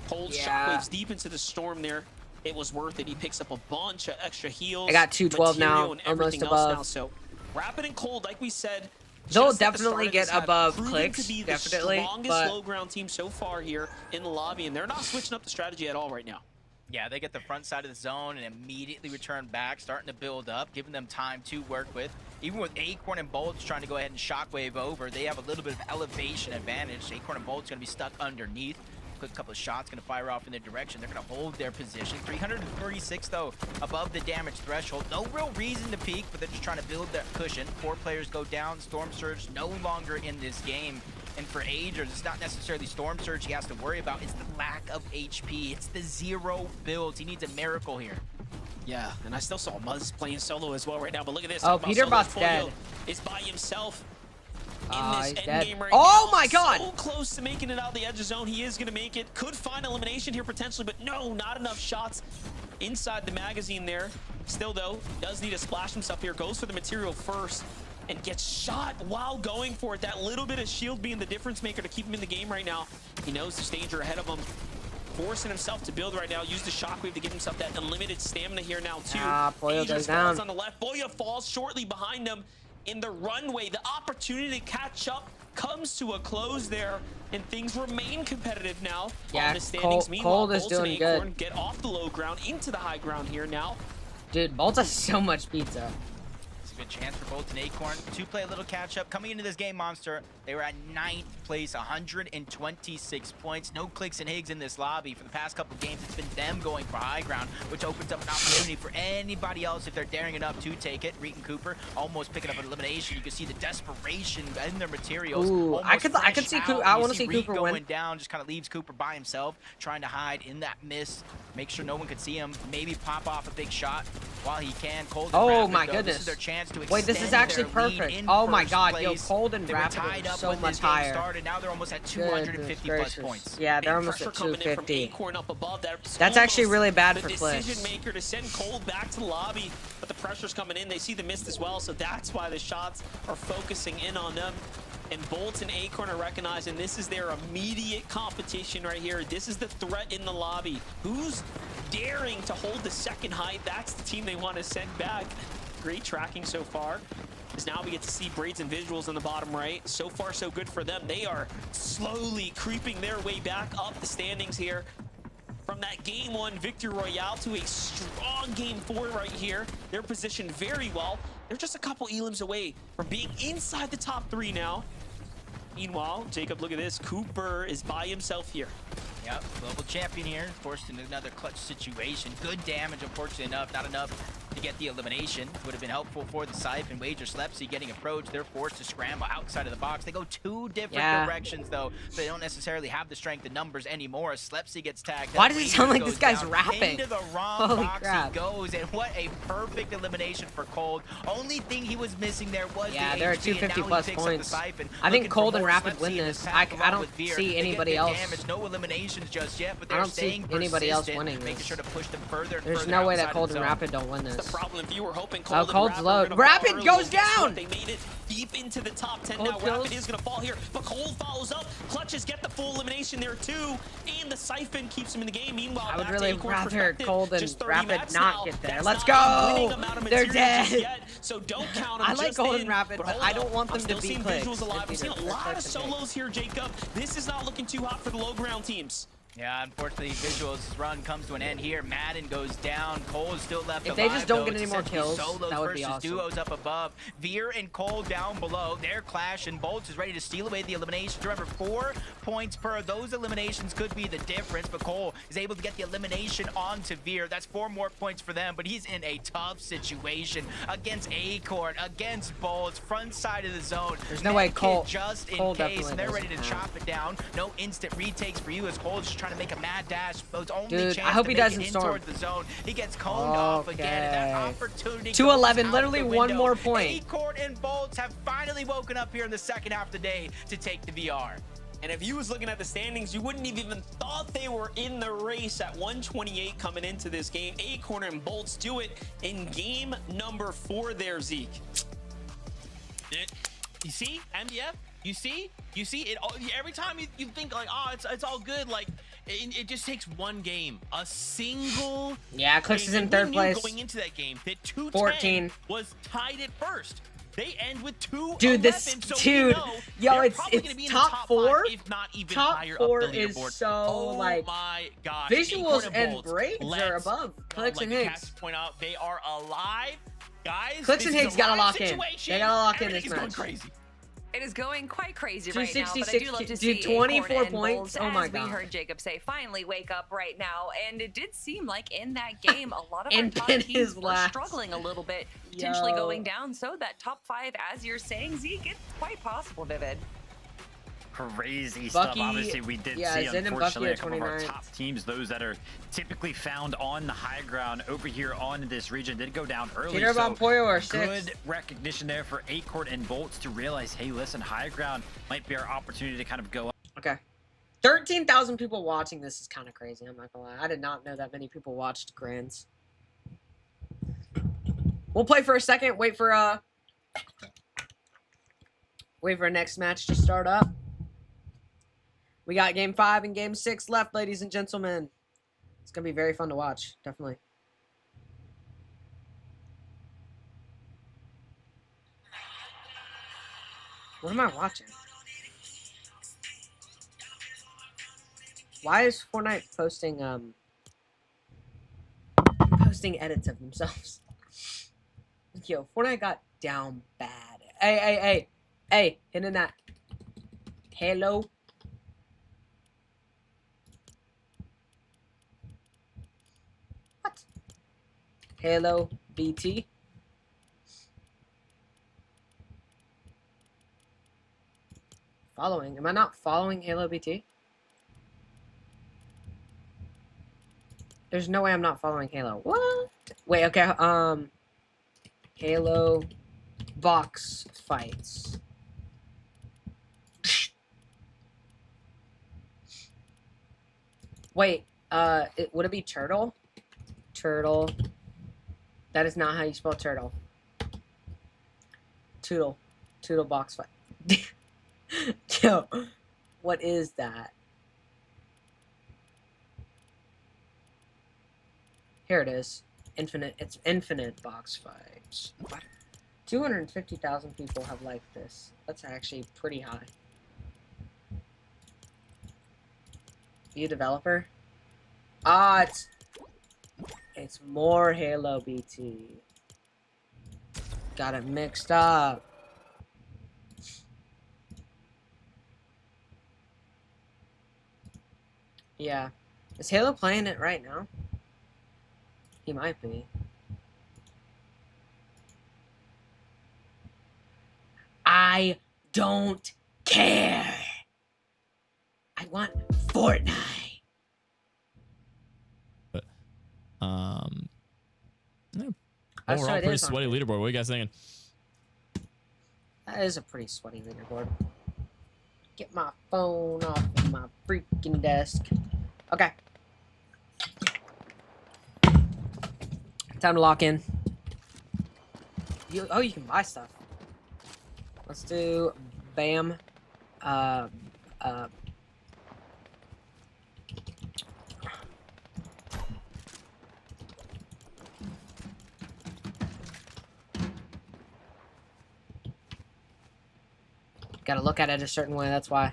Cold Yeah. shockwaves deep into the storm there. It was worth it. He picks up a bunch of extra heals. I got 212 now, material, and almost everything else above. now. So Rapid and Cold, like we said, They'll just at the definitely start of get this have above proven Clix, to be the definitely, strongest but- low ground team so far here in the lobby, and they're not switching up the strategy at all right now. Yeah, they get the front side of the zone and immediately return back, starting to build up, giving them time to work with. Even with Acorn and Bolts trying to go ahead and shockwave over, they have a little bit of elevation advantage. Acorn and Bolts going to be stuck underneath. Quick couple of shots going to fire off in their direction. They're going to hold their position. 336 though, above the damage threshold. No real reason to peek, but they're just trying to build that cushion. 4 players go down. Storm Surge no longer in this game. And for Agers, it's not necessarily Storm Surge he has to worry about. It's the lack of HP. It's the 0 builds. He needs a miracle here. Yeah, and I still saw Muzz playing solo as well right now, but look at this. Oh, Talk about Peterbot's solos. dead. Pollo is by himself in He's this dead. endgame right Oh now. my god! So close to making it out the edge of zone. He is going to make it. Could find elimination here potentially, but no, not enough shots inside the magazine there. Still though, does need to splash himself here. Goes for the material first and gets shot while going for it. That little bit of shield being the difference maker to keep him in the game right now. He knows there's danger ahead of him. Forcing himself to build right now. Use the shockwave to give himself that unlimited stamina here now too. Pollo Agers goes falls down. on the left. Boya falls shortly behind him in the runway. The opportunity to catch up comes to a close there, and things remain competitive now Yeah, on the standings. Cold Meanwhile, is Bolts and doing Acorn good. get off the low ground into the high ground here now. Dude, Bolts has so much pizza. It's a good chance for Bolt and Acorn to play a little catch up. Coming into this game, Monster, they were at 9th place, 126 points. No Clix and Higgs in this lobby. For the past couple games, it's been them going for high ground, which opens up an opportunity for anybody else if they're daring enough to take it. Reet and Cooper almost picking up an elimination. You can see the desperation in their materials. Ooh, I could fresh see out. Cooper. I You want to see Reet Cooper going win. down, just kind of leaves Cooper by himself, trying to hide in that mist. Make sure no one could see him. Maybe pop off a big shot while he can. Cold and Oh Rapid, my though, goodness. This is their chance to Wait, this is extend actually their lead perfect. in Oh my first god, yo, place. Cold and They were Rapid tied are up so when much this game higher. started. Now they're almost at 250 plus points. Yeah, they're Big almost pressure at coming in from 250. Acorn up above. That's actually really bad for the Clix. decision maker to send Cold back to the lobby, but the pressure's coming in. They see the mist as well, so that's why the shots are focusing in on them. And Bolts and Acorn are recognizing this is their immediate competition right here. This is the threat in the lobby. Who's daring to hold the second height? That's the team they want to send back. Great tracking so far. As now we get to see Braids and Visuals in the bottom right. So far, so good for them. They are slowly creeping their way back up the standings here. From that game 1 victory royale to a strong game 4 right here. They're positioned very well. They're just a couple elims away from being inside the top 3 now. Meanwhile, Jacob, look at this. Cooper is by himself here. Yep, global champion here, forced into another clutch situation. Good damage, unfortunately enough, not enough to get the elimination. Would have been helpful for the Scythe and Wager Slepsy getting approached. They're forced to scramble outside of the box. They go 2 different directions though, so they don't necessarily have the strength and numbers anymore. As Slepsy gets tagged. Why does it sound like this guy's down. rapping? Into the wrong Holy box crap. he goes, and what a perfect elimination for Cold. Only thing he was missing there was Yeah, the they're at HP, and 250 now he plus picks up the points. Scythe and I think looking for Cold and more Rapid Slepsy win in this. pack, I along don't with Veer. see They get anybody good else. damage, no eliminations just yet, but I they're don't see staying anybody else persistent, winning making this. sure to push them further and There's further no way that outside Cold of and the zone. Rapid don't win That's this. the problem. If you were hoping Oh, Cold and Cold's Rapid low. were gonna Rapid fall early, goes well, guess what? down! They made it deep into the top 10. Cold Now kills. Rapid is going to fall here, but Cold follows up. Clutches get the full elimination there too, and the Siphon keeps him in the game. Meanwhile, I would back really to Acorn's rather perspective, Cold and just 30 Rapid mats not now. get there. That's Let's not a winning go! amount of They're material just dead. yet. So don't count them. I like just Golden in. Rapid, but hold I up. don't want them I'm to still be seeing clicks visuals alive. and We're seeing a beaters. lot of That's such a solos here, Jacob. This is not looking too hot for the low ground teams. Yeah, unfortunately, Visuals' run comes to an end here. Madden goes down. Cole is still left If alive. they just don't though. get It's any more essentially kills, solos that would be versus awesome. duos up above. Veer and Cole down below. Their Clash and Bolts is ready to steal away the eliminations. Remember, 4 points per. Those eliminations could be the difference, but Cole is able to get the elimination onto Veer. That's 4 more points for them, but he's in a tough situation against Acorn, against Bolts, front side of the zone. There's no way Medkit Cole- just in Cole case, definitely and they're ready to doesn't have. chop it down. No instant retakes for you as Cole's just trying to make a mad dash. But it's only Dude, chance I hope to he make doesn't it in storm. towards the zone. He gets coned off again, and that Okay. opportunity 211, goes out literally the one window. more point. Acorn and Bolts have finally woken up here in the second half of the day to take the VR. And if you was looking at the standings, you wouldn't have even thought they were in the race at 128 coming into this game. Acorn and Bolts do it in game number 4 there, Zeke. You see, MDF? You see it. Every time you think like, oh, it's all good. Like, it just takes one game, a single. Yeah, Clicks game. is in And third we knew place. going into that game that 210 14. was tied at first. They end with 2. Dude, this so dude, we know yo, they're it's probably gonna be in the top top 4. 5, if not even Top higher 4 up the is leaderboard. so Oh like my gosh, visuals Acorn and Bolts, Braids are let's above go. Clicks Like and Cass Higgs. point out, they are alive, guys. Clicks this and is Higgs a gotta live lock in. situation. They gotta lock in this Everything is going match. crazy. It is going quite crazy right now, but I 266, do love to dude, see 24 Acorn and points? Bolts, Oh my as we God. heard Jacob say, finally wake up right now. And it did seem like in that game, a lot of our And top then teams his were last. struggling a little bit, potentially Yo. going down. So that top 5, as you're saying, Zeke, it's quite possible, Vivid. Crazy Bucky- stuff. Obviously, we did yeah, see, Zen and Bucky unfortunately, are a couple of our 29th. top teams, those that are typically found on the high ground over here on this region, did go down early. Cheater So Bomb Pollo are good 6th. recognition there for Acorn and Bolts to realize, hey, listen, high ground might be our opportunity to kind of go up. Okay. 13,000 people watching this is kind of crazy. I'm not gonna lie. I did not know that many people watched Grands. We'll play for a second. Wait for next match to start up. We got game 5 and game 6 left, ladies and gentlemen. It's gonna be very fun to watch, definitely. What am I watching? Why is Fortnite posting edits of themselves? Yo, Fortnite got down bad. Hey, hitting that Halo. What? Halo BT. Following? Am I not following Halo BT? There's no way I'm not following Halo. What? Wait, okay, Halo box fights. Wait, would it be turtle? Turtle. That is not how you spell turtle. Toodle. Toodle box fight. Yo, what is that? Here it is. Infinite. It's infinite box fights. 250,000 people have liked this. That's actually pretty high. You a developer? Ah, it's more Halo BT. Got it mixed up. Yeah. Is Halo playing it right now? He might be. I don't care. I want Fortnite. Yeah. That's Overall, what it pretty is on sweaty leaderboard. What are you guys thinking? That is a pretty sweaty leaderboard. Get my phone off of my freaking desk. Okay. Time to lock in. You can buy stuff. Let's do BAM. Gotta look at it a certain way, that's why.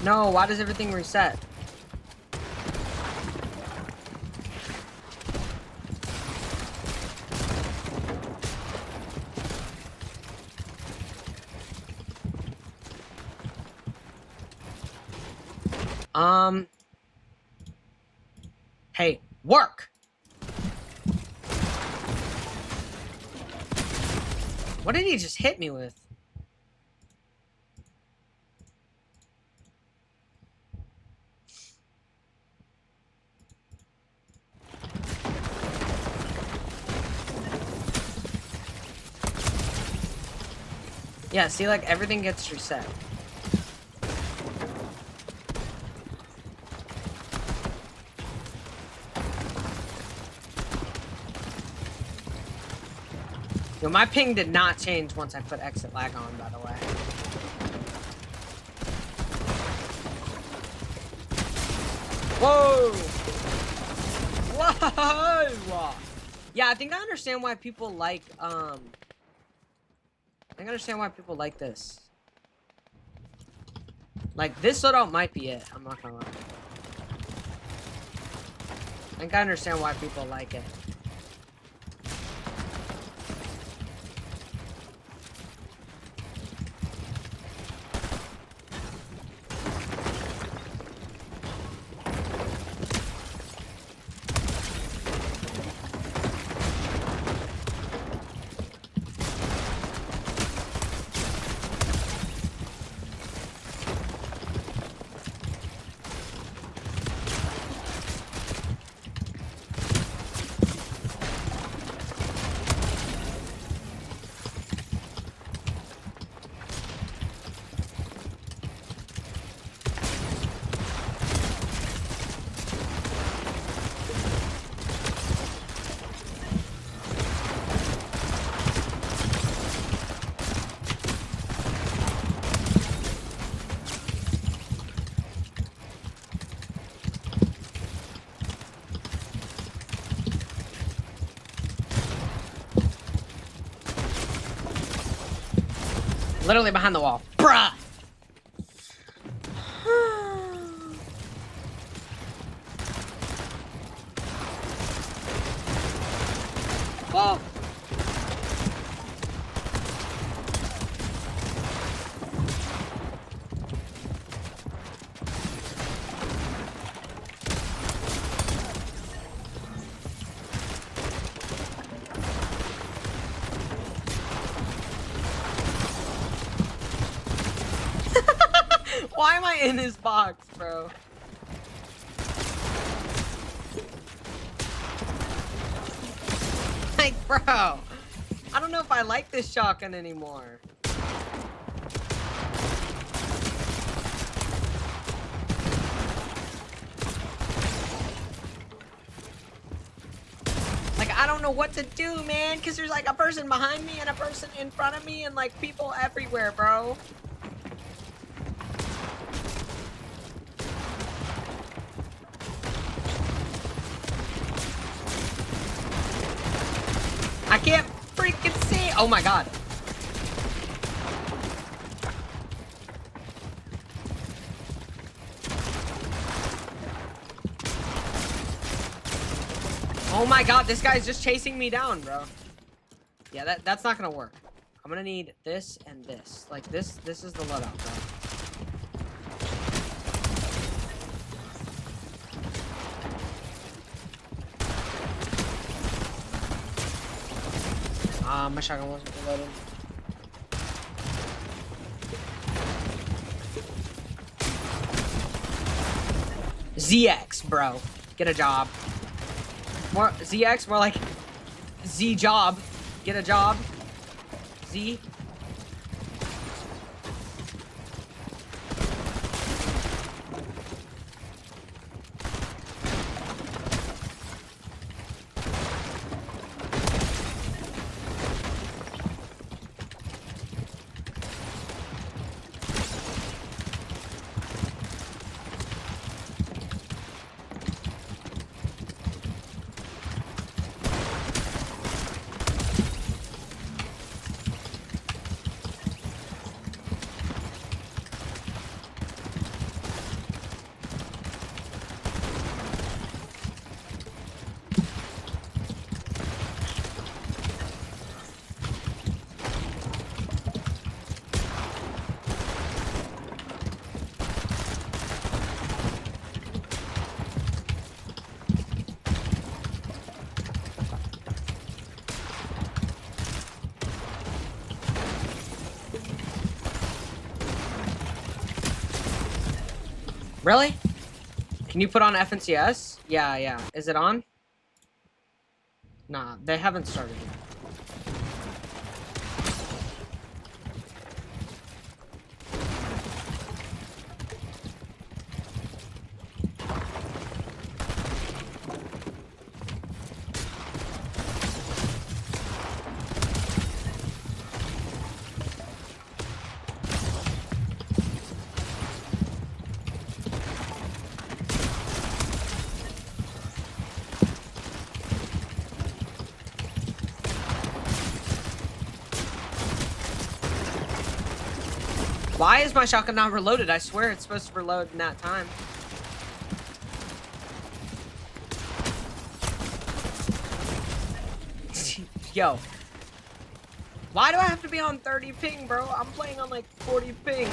No, why does everything reset? Hey, work! What did he just hit me with? Yeah, see, like, everything gets reset. Yo, my ping did not change once I put exit lag on, by the way. Whoa! Whoa! Yeah, I think I understand why people like, I think I understand why people like this. Like, this loadout might be it. I'm not gonna lie. I think I understand why people like it. Literally behind the wall. Bruh! Whoa! Why am I in his box, bro? Like, bro, I don't know if I like this shotgun anymore. Like, I don't know what to do, man, because there's like a person behind me and a person in front of me and like people everywhere, bro. I can't freaking see. Oh my god. Oh my god, this guy's just chasing me down, bro. Yeah, that's not gonna work. I'm gonna need this and this. Like this is the loadout, bro. My shotgun wasn't reloaded. ZX, bro. Get a job. More ZX, more like Z job. Get a job. Z. Really? Can you put on FNCS? Yeah, yeah. Is it on? Nah, they haven't started yet. Why is my shotgun not reloaded? I swear it's supposed to reload in that time. Yo. Why do I have to be on 30 ping, bro? I'm playing on like 40 ping.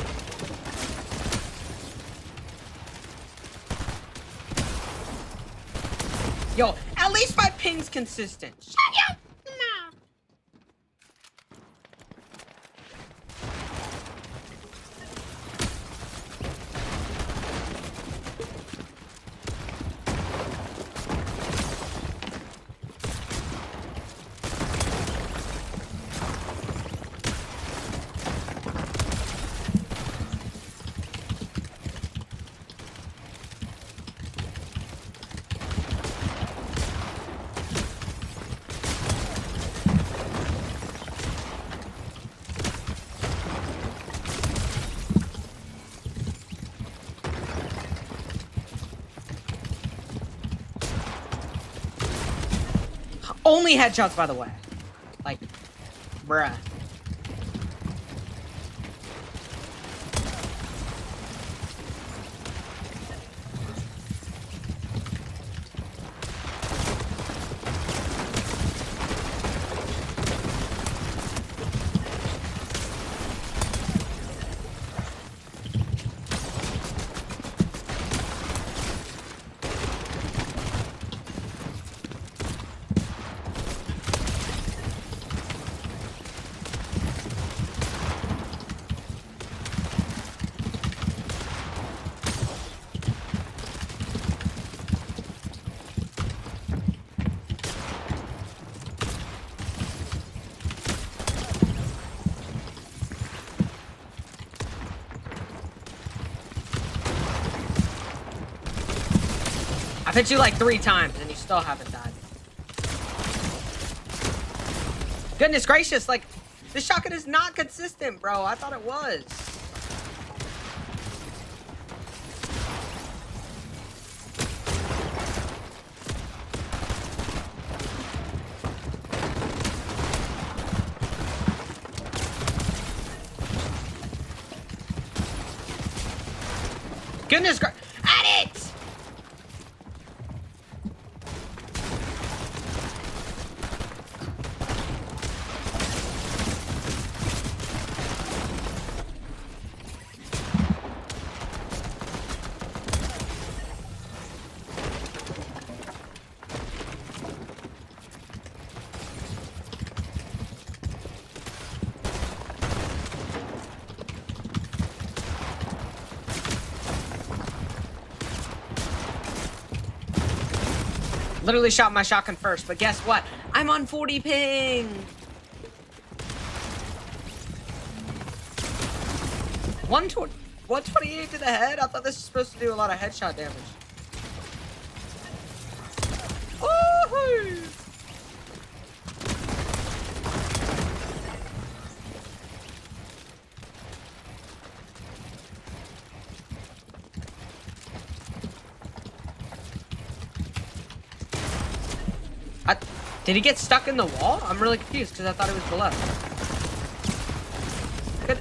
Yo, at least my ping's consistent. Shut up! No. Only headshots, by the way. Like, bruh. I've hit you like 3 times and you still haven't died. Goodness gracious, like, this shotgun is not consistent, bro. I thought it was. Goodness gracious. At it! Literally shot my shotgun first, but guess what? I'm on 40 ping. 128 to the head? I thought this was supposed to do a lot of headshot damage. Woohoo! Did he get stuck in the wall? I'm really confused because I thought it was below.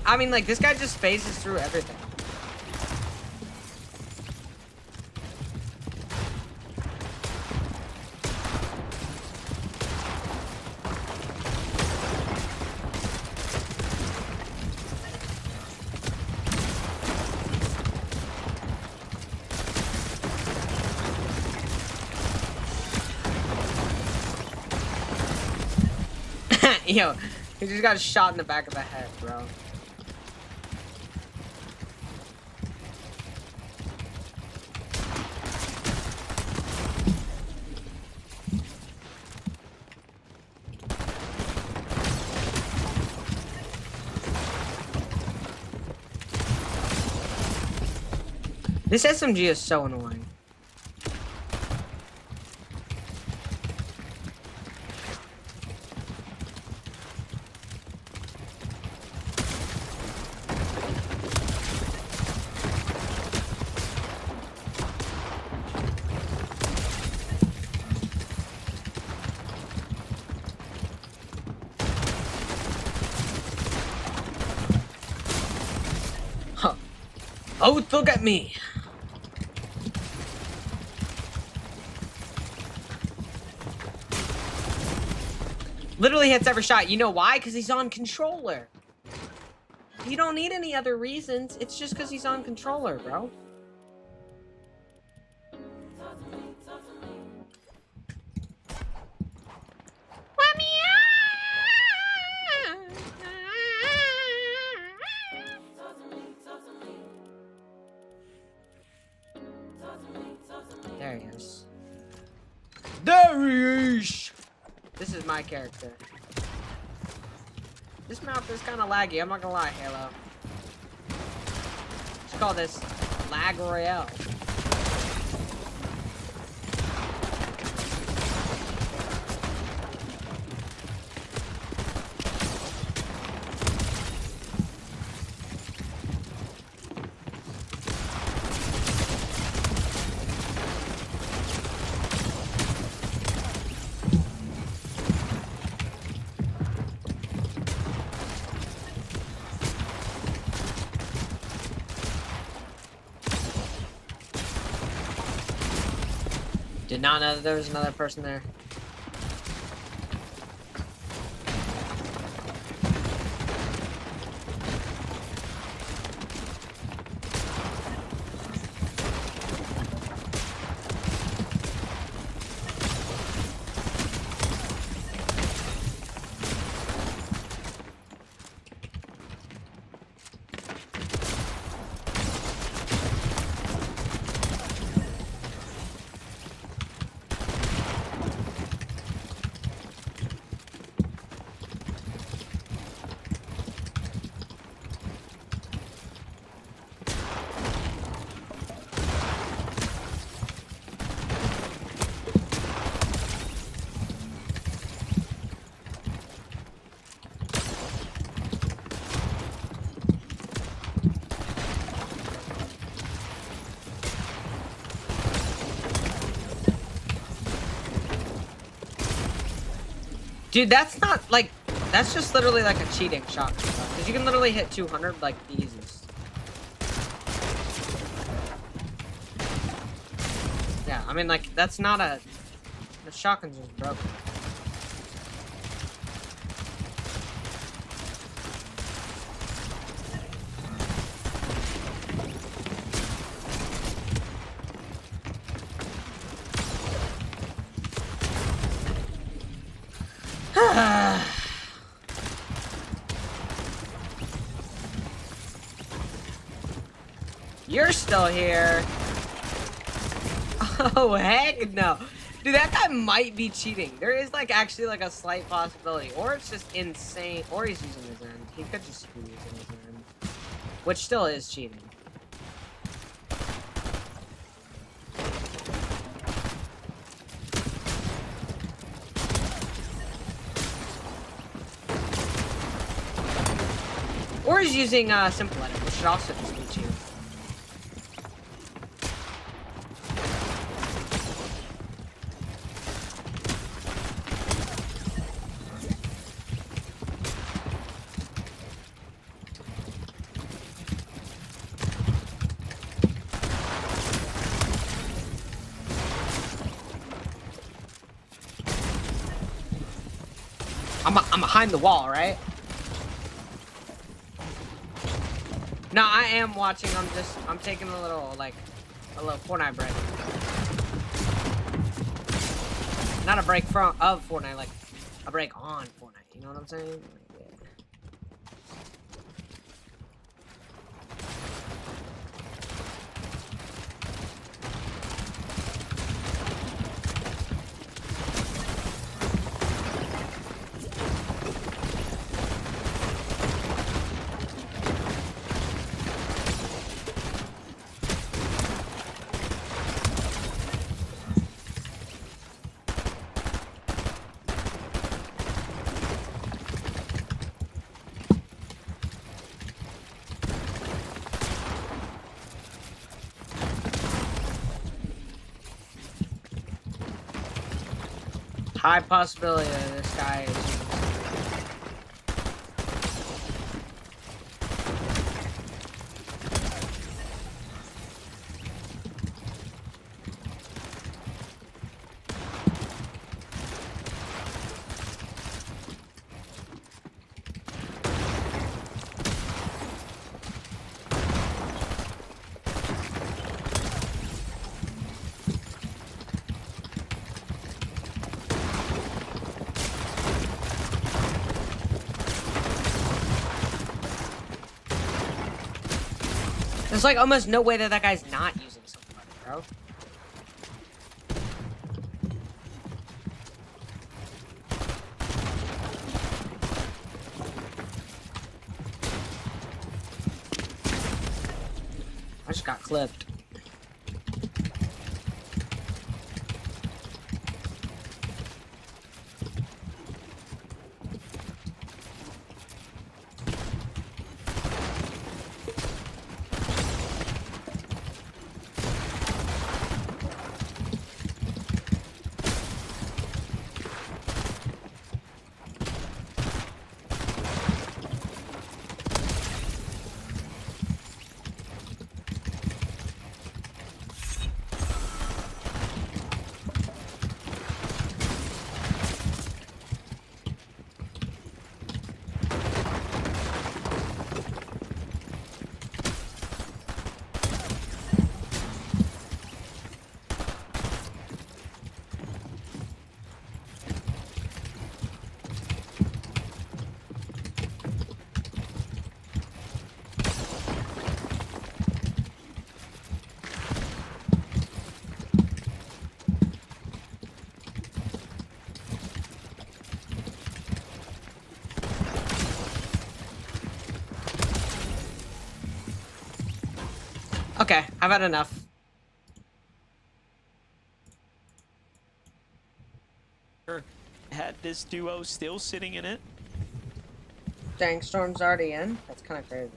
I mean, like, this guy just phases through everything. Yo, he just got shot in the back of the head, bro. This SMG is so annoying. Huh. Oh, look at me. Literally hits every shot. You know why? Because he's on controller. You don't need any other reasons. It's just because he's on controller, bro. There he is. There he is! This is my character. This map is kind of laggy, I'm not gonna lie, Halo. Let's call this Lag Royale. Did not know that there was another person there. Dude, that's not like, that's just literally like a cheating shot. Because you can literally hit 200 like the easiest. Yeah, I mean like, that's not a, the shotgun's just broken. You're still here. Oh, heck no. Dude, that guy might be cheating. There is like actually like a slight possibility. Or it's just insane. Or he's using his end. He could just be using his end. Which still is cheating. Or he's using simple edit, which should also just be cheating. I'm behind the wall, right? No, I am watching. I'm taking a little Fortnite break. Not a break of Fortnite, like a break on Fortnite. You know what I'm saying? Like, yeah. high possibility that this guy is. There's like almost no way that that guy's not using somebody, bro. I just got clipped. Okay, I've had enough. Had this duo still sitting in it. Dang, Storm's already in? That's kind of crazy.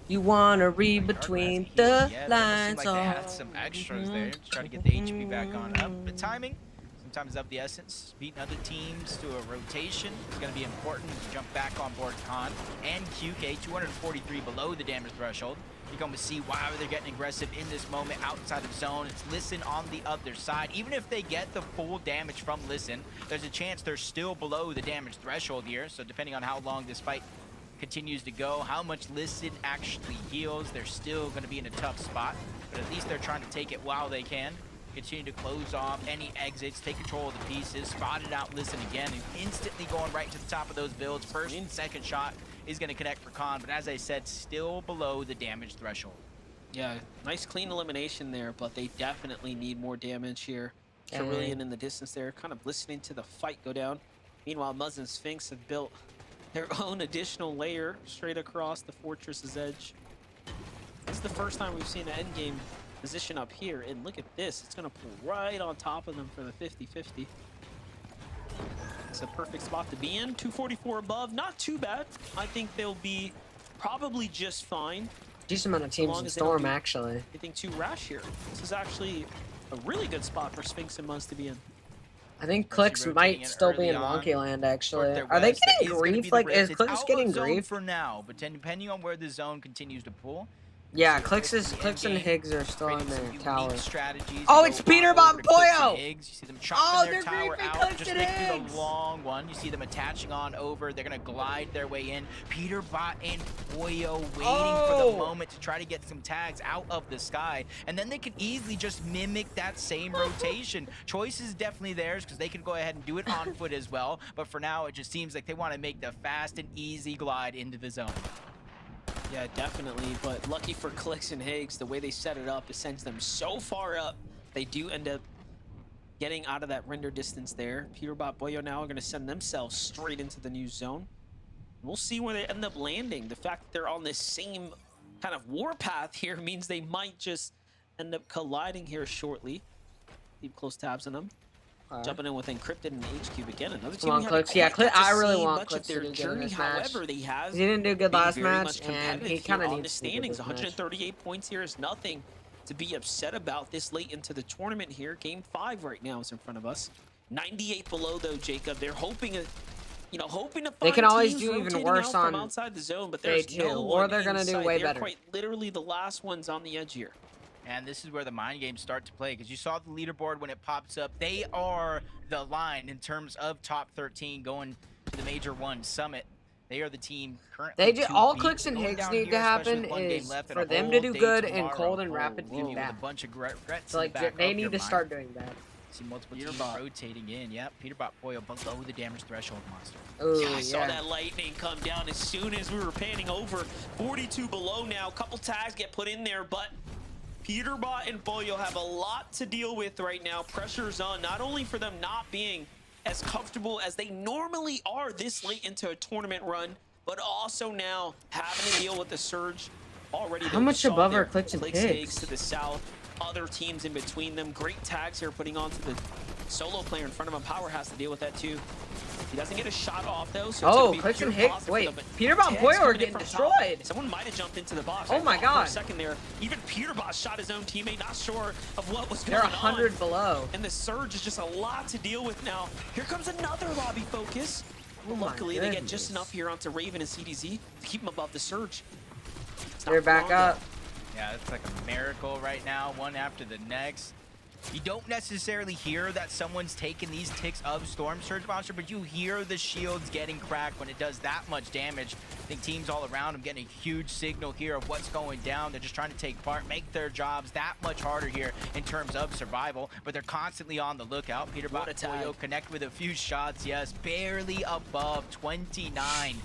You wanna read between the lines. Like they had some extras there to try to get the HP back on up. The timing sometimes is of the essence. Beating other teams to a rotation is going to be important to jump back on board Khan and QK. 243 below the damage threshold. You're going to see why they're getting aggressive in this moment outside of zone. It's Listen on the other side. Even if they get the full damage from Listen, there's a chance they're still below the damage threshold here. So depending on how long this fight continues to go, how much Listen actually heals, they're still going to be in a tough spot. But at least they're trying to take it while they can. Continue to close off any exits, take control of the pieces, spotted out Listen again, and instantly going right to the top of those builds. First and second shot is going to connect for Khan, but as I said, still below the damage threshold. Yeah, nice clean elimination there, but they definitely need more damage here. Cerulean in the distance there, kind of listening to the fight go down. Meanwhile, Muzz and Sphinx have built their own additional layer straight across the fortress's edge. This is the first time we've seen an endgame position up here, and look at this. It's going to pull right on top of them for the 50-50. It's a perfect spot to be in. 244 above, not too bad. I think they'll be probably just fine. Decent amount of teams in Storm, actually. Anything too rash here. This is actually a really good spot for Sphinx and Muzz to be in. I think Clicks might still be in Wonky Land, actually. Are they getting grief? Like, is Clicks getting grief? For now, but depending on where the zone continues to pull. Yeah, Clicks and Higgs are still in their tower. Oh, it's Peterbot and Poyo! You see them chopping their tower out, just making the long one. You see them attaching on over. They're going to glide their way in. Peterbot and Poyo waiting for the moment to try to get some tags out of the sky. And then they can easily just mimic that same rotation. Choice is definitely theirs because they can go ahead and do it on foot as well. But for now, it just seems like they want to make the fast and easy glide into the zone. Yeah, definitely, but lucky for Clicks and Higgs, the way they set it up, it sends them so far up, they do end up getting out of that render distance there. Peterbot, Boyo now are going to send themselves straight into the new zone. We'll see where they end up landing. The fact that they're on this same kind of warpath here means they might just end up colliding here shortly. Keep close tabs on them. Jumping in with Encrypted and H-Cube again. Another team. Come on, Clicks. Yeah, I really want Clicks to do good in this match. However, he didn't do good last match, and he kind of needs the standings. 138 points here is nothing to be upset about this late into the tournament here. Game 5 right now is in front of us. 98 below though, Jacob. They're hoping, hoping to find They can always teams do even rotating worse out from on outside the zone, but day there's 2, no or one they're gonna do inside. way They're better. quite literally the last ones on the edge here. And this is where the mind games start to play, because you saw the leaderboard when it pops up. They are the line in terms of top 13 going to the Major 1 Summit. They are the team currently. All Clicks and Higgs need to happen is for them to do good and Cold and Rapid to do With a bad. bunch of regrets. So like they need to start doing that. See multiple teams rotating in. Yep, Peterbot Poyo below the damage threshold monster. Ooh, I saw that lightning come down as soon as we were panning over. 42 below now. Couple tags get put in there, but Peterbot and Poyo have a lot to deal with right now. Pressure's on, not only for them not being as comfortable as they normally are this late into a tournament run, but also now having to deal with the surge already. How much above are Clicks and Higgs Higgs? to the south, other teams in between them. Great tags here putting onto the solo player in front of him. Power has to deal with that too. He doesn't get a shot off though. So Oh, Clicks and Higgs. Wait, Peterbot and Poyo are getting destroyed. Someone might have jumped into the box. Oh my For God. a second there, even Peterbot shot his own teammate, not sure of what was They're going 100 on. below. And the surge is just a lot to deal with now. Here comes another lobby focus. Oh my Luckily, they get goodness. just enough here onto Raven and CDZ to keep them above the surge. It's not They're back long, though. up. Yeah, it's like a miracle right now, one after the next. You don't necessarily hear that someone's taking these ticks of Storm Surge Monster, but you hear the shields getting cracked when it does that much damage. I think teams all around them getting a huge signal here of what's going down. They're just trying to take part, make their jobs that much harder here in terms of survival, but they're constantly on the lookout. Peterbot and Poyo connect with a few shots, yes, barely above 29.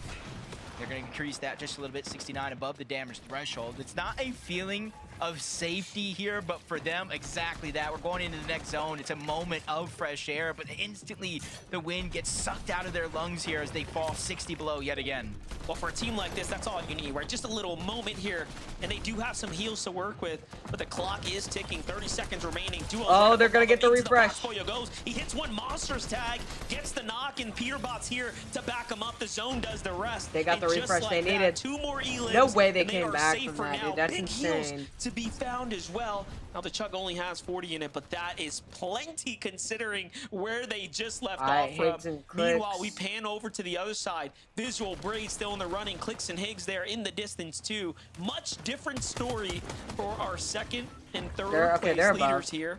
They're going to increase that just a little bit, 69 above the damage threshold. It's not a feeling of safety here, but for them, exactly that. We're going into the next zone. It's a moment of fresh air, but instantly the wind gets sucked out of their lungs here as they fall 60 below yet again. Well, for a team like this, that's all you need, right? Just a little moment here, and they do have some heals to work with, but the clock is ticking. 30 seconds remaining. Oh, they're gonna get the refresh. Poyo goes. He hits one monster's tag, gets the knock, and Peterbot's here to back him up. The zone does the rest. They got the And just refresh they like that, needed. 2 more E-lives, No way they and came are back safe from for that, now. dude. That's Big heals insane. to be found as well. Now the Chug only has 40 in it, but that is plenty considering where they just left off Higgs from. and Clicks. Meanwhile, we pan over to the other side. Visual Braid still in the running. Clicks and Higgs there in the distance too. Much different story for our second and third place they're leaders above. here.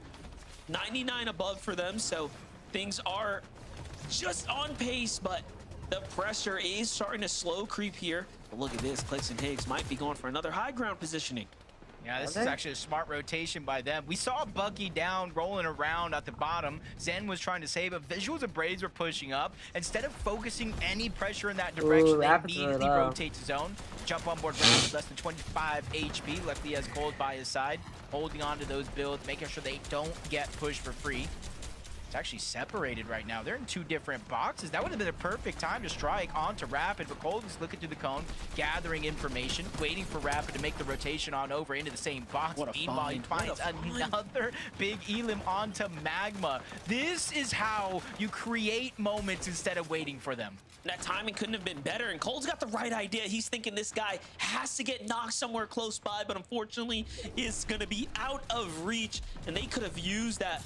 99 above for them, so things are just on pace, but the pressure is starting to slow creep here. But look at this, Clicks and Higgs might be going for another high ground positioning. Yeah, this is actually a smart rotation by them. We saw Bucky down, rolling around at the bottom. Zen was trying to save, but Visuals and Braids were pushing up. Instead of focusing any pressure in that direction, they Rapids are immediately low. rotate to zone. Jump on board Rapid, less than 25 HP. Luckily, he has Cold by his side, holding on to those builds, making sure they don't get pushed for free. It's actually separated right now. They're in 2 different boxes. That would have been a perfect time to strike onto Rapid, but Cold is looking through the cone, gathering information, waiting for Rapid to make the rotation on over into the same box. What a Meanwhile, he find. finds What a find. another big Elim onto Magma. This is how you create moments instead of waiting for them. That timing couldn't have been better, and Cole's got the right idea. He's thinking this guy has to get knocked somewhere close by, but unfortunately is going to be out of reach, and they could have used that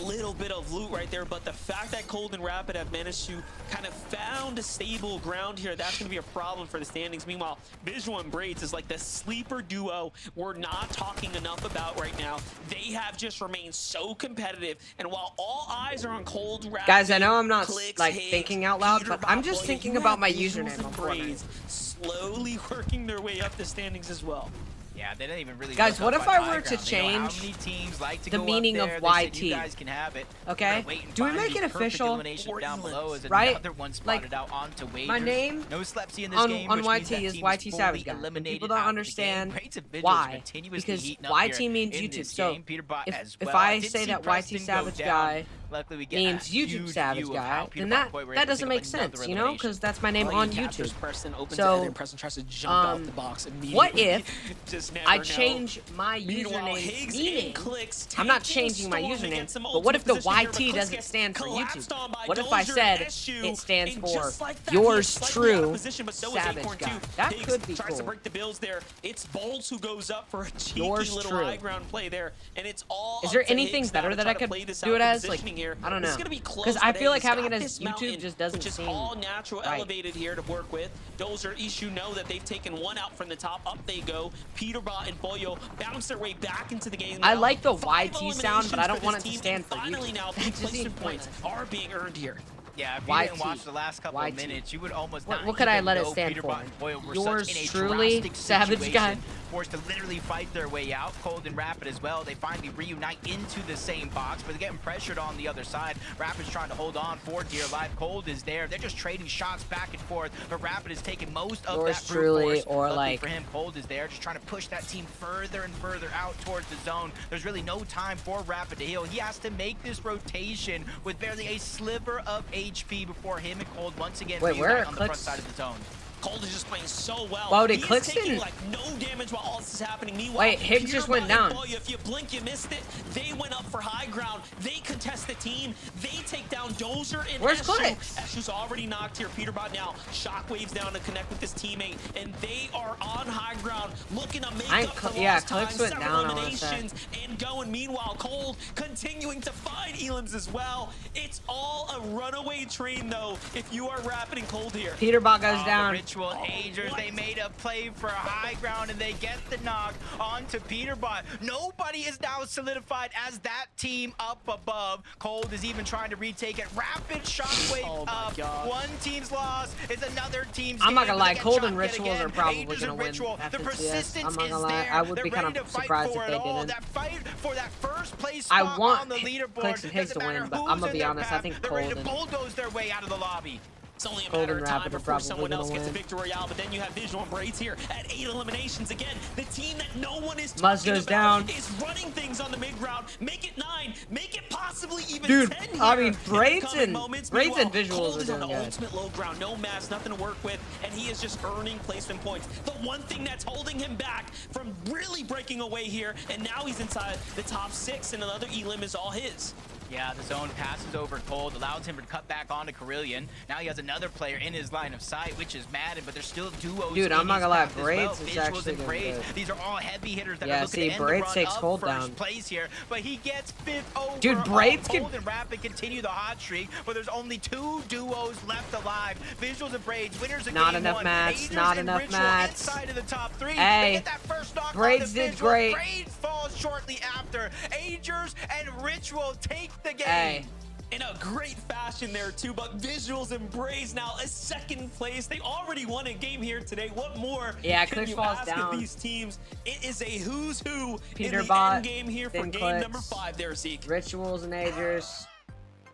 little bit of loot right there, but the fact that Cold and Rapid have managed to kind of found a stable ground here, that's going to be a problem for the standings. Meanwhile, Visual and Braids is like the sleeper duo we're not talking enough about right now. They have just remained so competitive, and while all eyes are on Cold, Rapid, Guys, I know I'm not Clicks, like Higgs, thinking out loud, but I'm just Peterbot, thinking you about have my Visuals username and on Fortnite. Braids slowly working their way up the standings as well. Yeah, they didn't even really. Guys, look what up if by I high were to ground. They know how change many teams like to the go up meaning of there. They said, YT? you guys can have it. Okay? We're gonna wait and Do we find make these it perfect official? eliminations down below as Right? another one spotted Like, out onto Wagers. my name no Slepsy in this on game, on which YT means that is team YT fully Savage Guy. And eliminated people don't out of the understand game. Rates of Vigils why. continuously Because heating up YT here means in YouTube. this So game. Peterbot as if well. I did say see that Preston YT go Savage down, Guy Luckily, we get named a YouTube huge Savage view of how Guy, Peter then Bot Boy were that able to doesn't pick make up sense, another you know, elimination. because that's my name Oh, on he captures YouTube. Preston, opens So, it, and then Preston tries to jump out the box immediately. what if Just never I know. change my Meanwhile, username Higgs meaning? and Clicks I'm not taking changing my Storm to username, get some but what if the ultimate position here, but YT Clicks doesn't gets stand for collapsed YouTube? on by What if I Dozier said and Eshu, it stands and for just like that, he is yours slightly out of true position, but so is Savage Acorn Guy? too. That Higgs could be tries cool. to break the bills there. It's Bolts who goes up for a cheeky Yours little true. high ground play there, and it's all Is up there to anything Higgs now better to that try I to could play this do out it as? Like, positioning here. I don't know. It's gonna be close, Because I but feel like he's having got it as this YouTube mountain, just doesn't which is seem all natural right. elevated here to work with. Dozer, Ishu know that they've taken one out from the top. Up they go. Peterbot and Boyo bounce their way back into the game. I now. like the 5 YT sound, but I don't eliminations want for it to this stand team, for and finally YouTube. now That big just placement seems points pointless. are being earned here. Yeah, if you YT. didn't watch the last couple of YT. minutes, you would almost What not could I even let it know stand Peterbot for? and Boyle were Yours such in a truly, drastic Savage situation, Guy. forced to literally fight their way out. Cold and Rapid as well. They finally reunite into the same box, but they're getting pressured on the other side. Rapid's trying to hold on for dear life. Cold is there. They're just trading shots back and forth, but Rapid is taking most of Yours that brute truly, force. or Luckily like- for him, Cold is there, just trying to push that team further and further out towards the zone. There's really no time for Rapid to heal. He has to make this rotation with barely a sliver of HP before him and Cold once again Wait, where reunite are on the front Clicks? side of the zone. Cold is just playing so well. Wow, did He is Clicks taking didn't- like no damage while all this is happening. Meanwhile, Wait, Higgs just went Peterbot down. and Boya, if you blink, you missed it. They went up for high ground. They contest the team. They take down Dozer and Where's Eshu. Clicks? Eshu's already knocked here. Peterbot now shockwaves down to connect with his teammate, and they are on high ground, looking to make up for yeah, lost time. Clicks went Several down, I wanna say. eliminations and going. Meanwhile, Cold continuing to find Elims as well. It's all a runaway train, though, if you are Rapid and Cold here. Peterbot goes The down. Ritual Agers, they made a play for a high ground and they get the knock onto Peterbot. Nobody is now solidified as that team up above. Cold is even trying to retake it. Rapid shockwave Oh my up. God. One team's loss is another team's I'm not gain, gonna but lie, they get Cold shot and yet Rituals again. are probably Agers gonna and win Ritual, the FNCS. persistence I'm not is gonna lie, there. I would They're be kind ready of to fight surprised for if it they all. didn't. That fight for that first place I spot want on the leaderboard. Clicks and Higgs Doesn't to win, matter but who's I'm gonna in be their honest, I path. think They're ready to Cold and- bulldoze their way out of the lobby. It's only a Cold matter and of time Rapid are before probably someone gonna else gets a win. victory royale, but then you have Visual and Braids here at 8 eliminations again. The team that no one is Muzz talking goes about down. is running things on the mid ground. Make it 9, make it possibly even Dude, 10 here I mean, in the Braids coming and- moments. Braids and Meanwhile, Visuals Cold are is on doing the good. ultimate low ground, no mass, nothing to work with, and he is just earning placement points. The one thing that's holding him back from really breaking away here, and now he's inside the top 6, and another elim is all his. Yeah, the zone passes over Cold, allows him to cut back onto Carillion. Now he has another player in his line of sight, which is Madden, but there's still duos. Dude, in I'm not his gonna lie, path as Braids well. is Visuals actually and doing Braids. good. These are all heavy hitters that Yeah, are looking see, to end Braids the takes run Cold of down. first place here, but he gets 5th over. Dude, Braids can- Cold and Rapid continue the hot streak, but there's only 2 duos left alive. Visuals and Braids, winners of Not game enough 1. mats, Agers not and enough Ritual mats. inside of the top 3. Hey, They get that first knock Braids on the did Visuals. great. Braids falls shortly after. Agers and Ritual take the game. Hey. In a great fashion there too, but Visuals and Braids now a 2nd place. They already won a game here today. What more Yeah, can Clicks you falls ask down. of these teams? It is a who's who in the Peterbot, end game here for then game number Clicks. 5 there, Zeke. Rituals and Agers.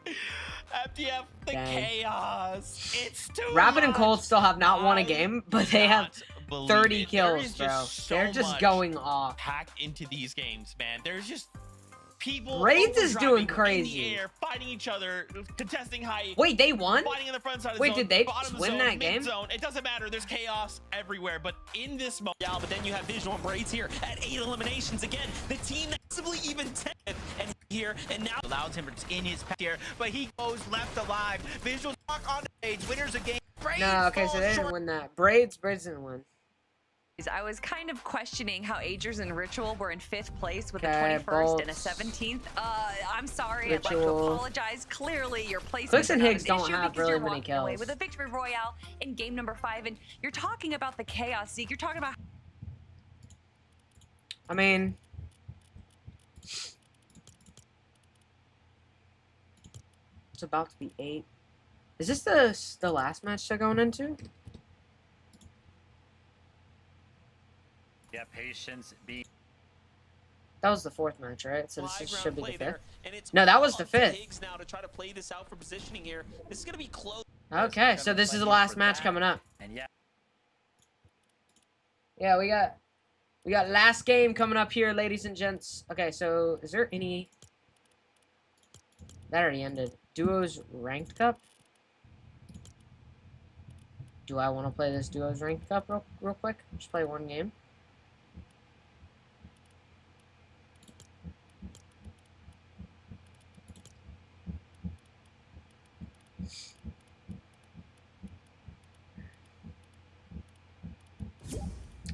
FTF, the Dang. chaos. It's too Rapid and much. Cold still have not won a I game, but they have Believe 30 it. There kills, is bro. just so They're just much going off. packed into these games, man. There's just people. Braids is doing overdriving crazy. In the air, fighting each other, contesting height. Wait, they won? Fighting in the front side of the Wait, zone, did they bottom win zone, that mid game? Zone. It doesn't matter. There's chaos everywhere. But in this moment, Yeah, but then you have Visual and Braids here at 8 eliminations again. The team that's possibly even 10th and here and now Allows him to in his path here, but he goes left alive. Visuals knock on the Braids, winners of game. Braids No, okay, so falls they didn't short. win that. Braids didn't win. I was kind of questioning how Agers and Ritual were in 5th place with a Okay, 21st and a Bolts. 17th. I'm sorry, I'd like to Ritual. apologize. Clearly, your placement Clicks and is not Higgs an don't issue have because really you're many walking away kills. with a victory royale in game number 5, and you're talking about the chaos, Zeke. You're talking about I mean, it's about to be 8. Is this the last match they're going into? Yeah, patience be. That was the 4th match, right? So high this ground should be play the 5th. there, and it's No, that was the up to 5th. Higgs now to try to play this out for positioning here. This is gonna be close. Okay, so this is the last match coming up. And yeah, Yeah, we got last game coming up here, ladies and gents. Okay, so is there any That already ended. Duos Ranked Cup? Do I want to play this Duos Ranked Cup real quick? Just play one game.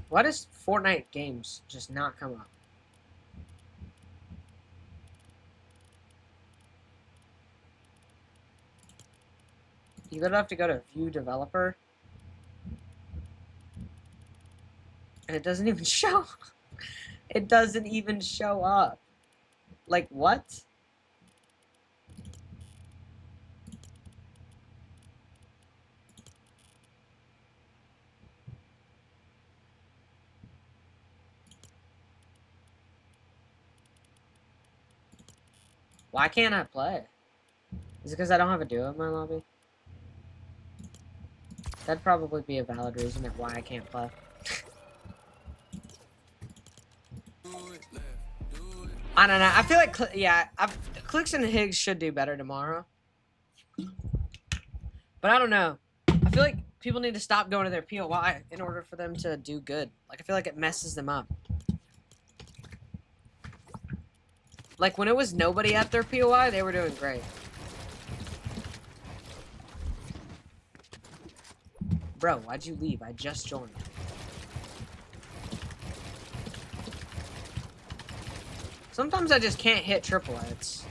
Why does Fortnite games just not come up? You literally have to go to View Developer. And it doesn't even show. It doesn't even show up. Like, what? Why can't I play? Is it because I don't have a duo in my lobby? That'd probably be a valid reason at why I can't play. I don't know. I feel like, yeah, Clicks and Higgs should do better tomorrow. But I don't know. I feel like people need to stop going to their POI in order for them to do good. Like, I feel like it messes them up. Like, when it was nobody at their POI, they were doing great. Bro, why'd you leave? I just joined. Sometimes I just can't hit triple hits.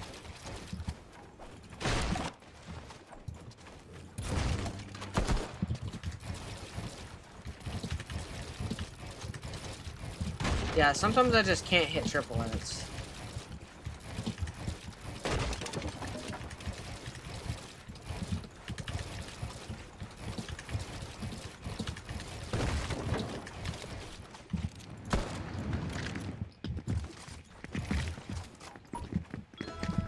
Yeah, sometimes I just can't hit triple hits.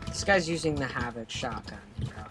This guy's using the Havoc shotgun, bro.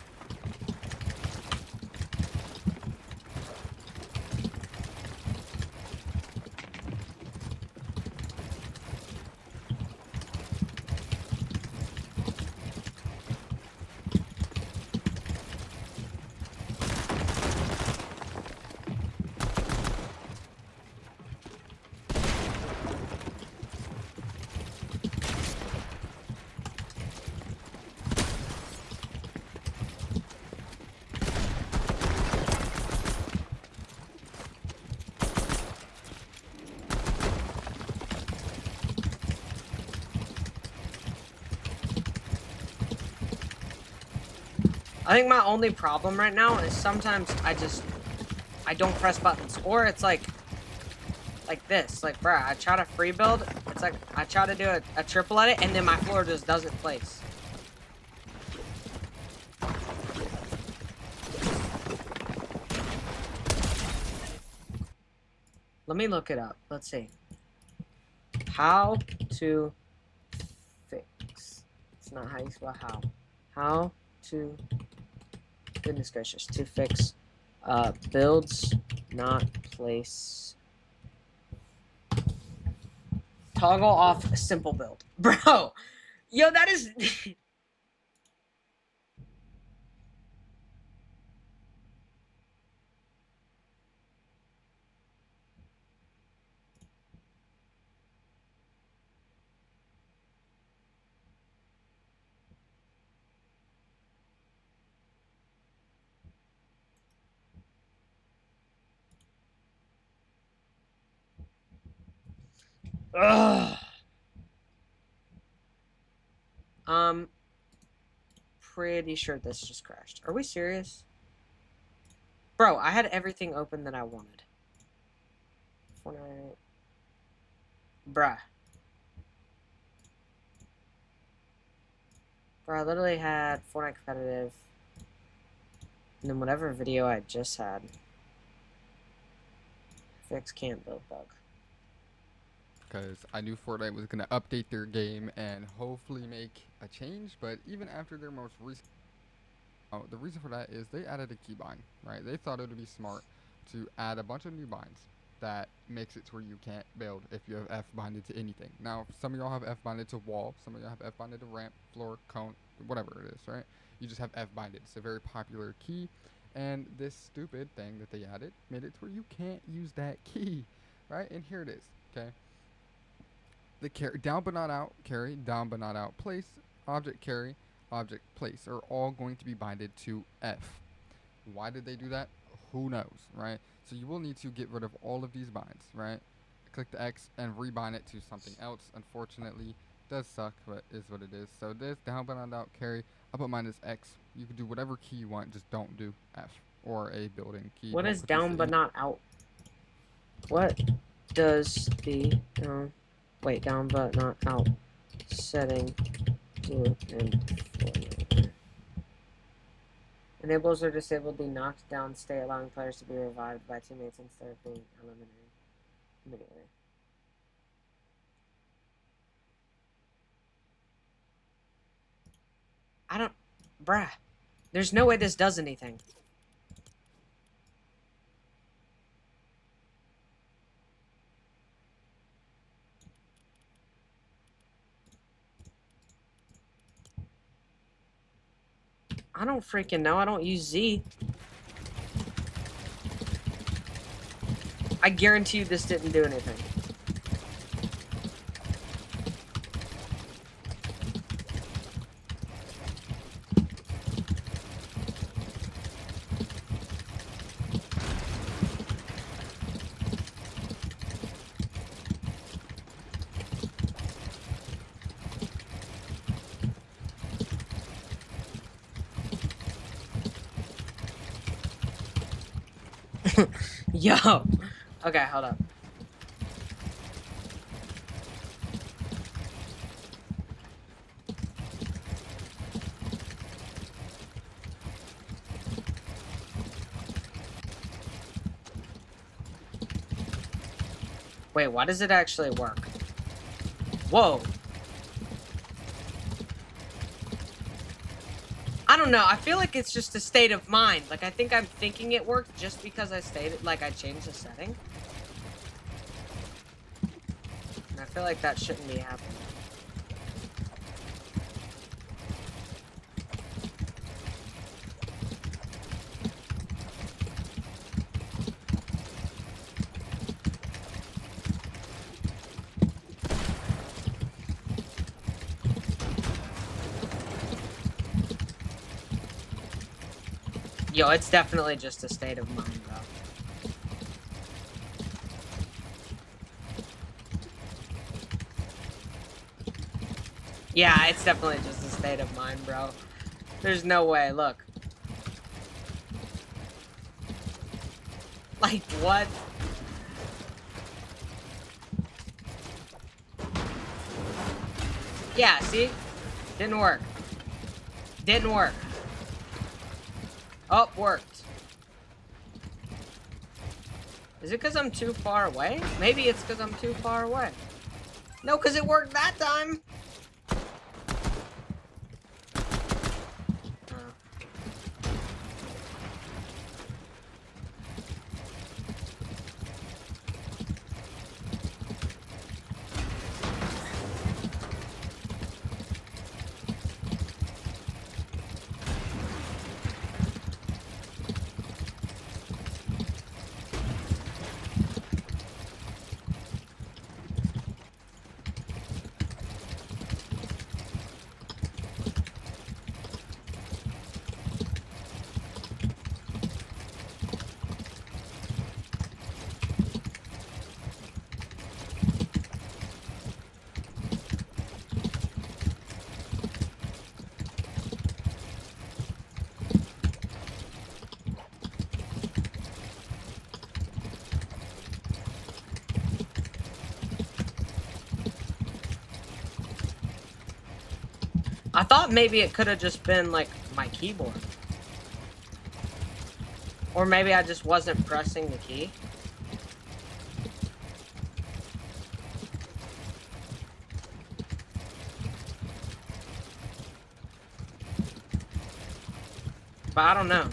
I think my only problem right now is sometimes I don't press buttons, or it's like this, like, bruh, I try to free build, it's like, I try to do a triple edit, and then my floor just doesn't place. Let me look it up, let's see. How to fix, it's not how you spell how to, goodness gracious, to fix builds not place. Toggle off simple build. Bro, yo, that is ugh. Pretty sure this just crashed. Are we serious? Bro, I had everything open that I wanted. Fortnite. Bruh. Bro, I literally had Fortnite competitive. And then whatever video I just had. Fix can't build bug. Because I knew Fortnite was going to update their game and hopefully make a change, but even after their most recent... the reason for that is they added a keybind, right? They thought it would be smart to add a bunch of new binds that makes it to where you can't build if you have F binded to anything. Now, some of y'all have F binded to wall, some of y'all have F binded to ramp, floor, cone, whatever it is, right? You just have F binded. It's a very popular key, and this stupid thing that they added made it to where you can't use that key, right? And here it is, okay? The carry, down but not out carry, down but not out place, object carry, object place are all going to be binded to F. Why did they do that? Who knows, right? So you will need to get rid of all of these binds, right? Click the X and rebind it to something else. Unfortunately, does suck, but is what it is. So this down but not out carry, I put mine as X. You can do whatever key you want, just don't do F or a building key. What Don't is put this down in. but not out? What does the wait, down but not out setting do in Fortnite? Enables or disables the knocked down state, allowing players to be revived by teammates instead of being eliminated immediately. I don't... Bruh. There's no way this does anything. I don't freaking know. I don't use Z. I guarantee you this didn't do anything. Yo. Okay, hold up. Wait, why does it actually work? Whoa. I don't know. I feel like it's just a state of mind. Like, I think I'm thinking it worked just because I stated, like, I changed the setting. And I feel like that shouldn't be happening. Yo, it's definitely just a state of mind, bro. Yeah, it's definitely just a state of mind, bro. There's no way, look. Like, what? Yeah, see? Didn't work. Didn't work. Oh, worked. Is it because I'm too far away? Maybe it's because I'm too far away. No, because it worked that time. I thought maybe it could have just been, like, my keyboard. Or maybe I just wasn't pressing the key. But I don't know.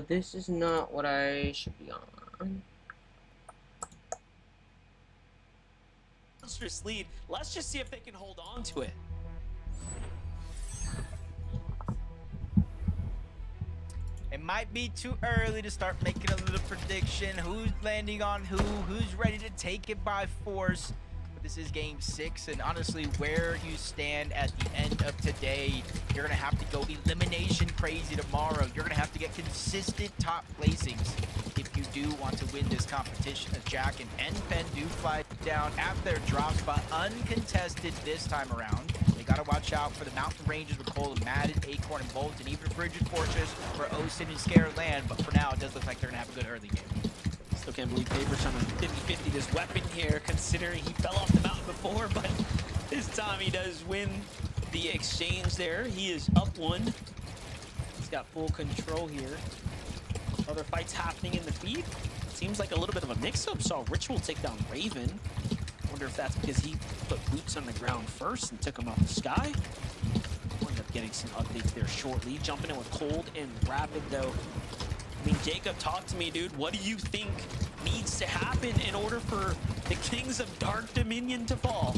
This is not what I should be on. Monstrous lead. Let's just see if they can hold on to it. It might be too early to start making a little prediction. Who's landing on who's ready to take it by force. But this is game 6, and honestly, where you stand at the end of today, you're gonna have to go elimination crazy tomorrow. You're gonna have to get consistent top placings if you do want to win this competition, as Jack and NPen do fly down at their drop spot uncontested this time around. They gotta watch out for the mountain ranges with Cole and Madden, Acorn and Bolt, and even Frigid Fortress where Osin and Scare land, but for now it does look like they're gonna have a good early game. Still can't believe Paper's trying to 50-50 this weapon here, considering he fell off the mountain before, but this time he does win the exchange there. He is up 1. He's got full control here. Other fights happening in the feed. Seems like a little bit of a mix-up. Saw Ritual take down Raven. Wonder if that's because he put boots on the ground first and took him off the sky. We'll end up getting some updates there shortly. Jumping in with Cold and Rapid, though. I mean, Jacob, talk to me, dude. What do you think needs to happen in order for the Kings of Dark Dominion to fall?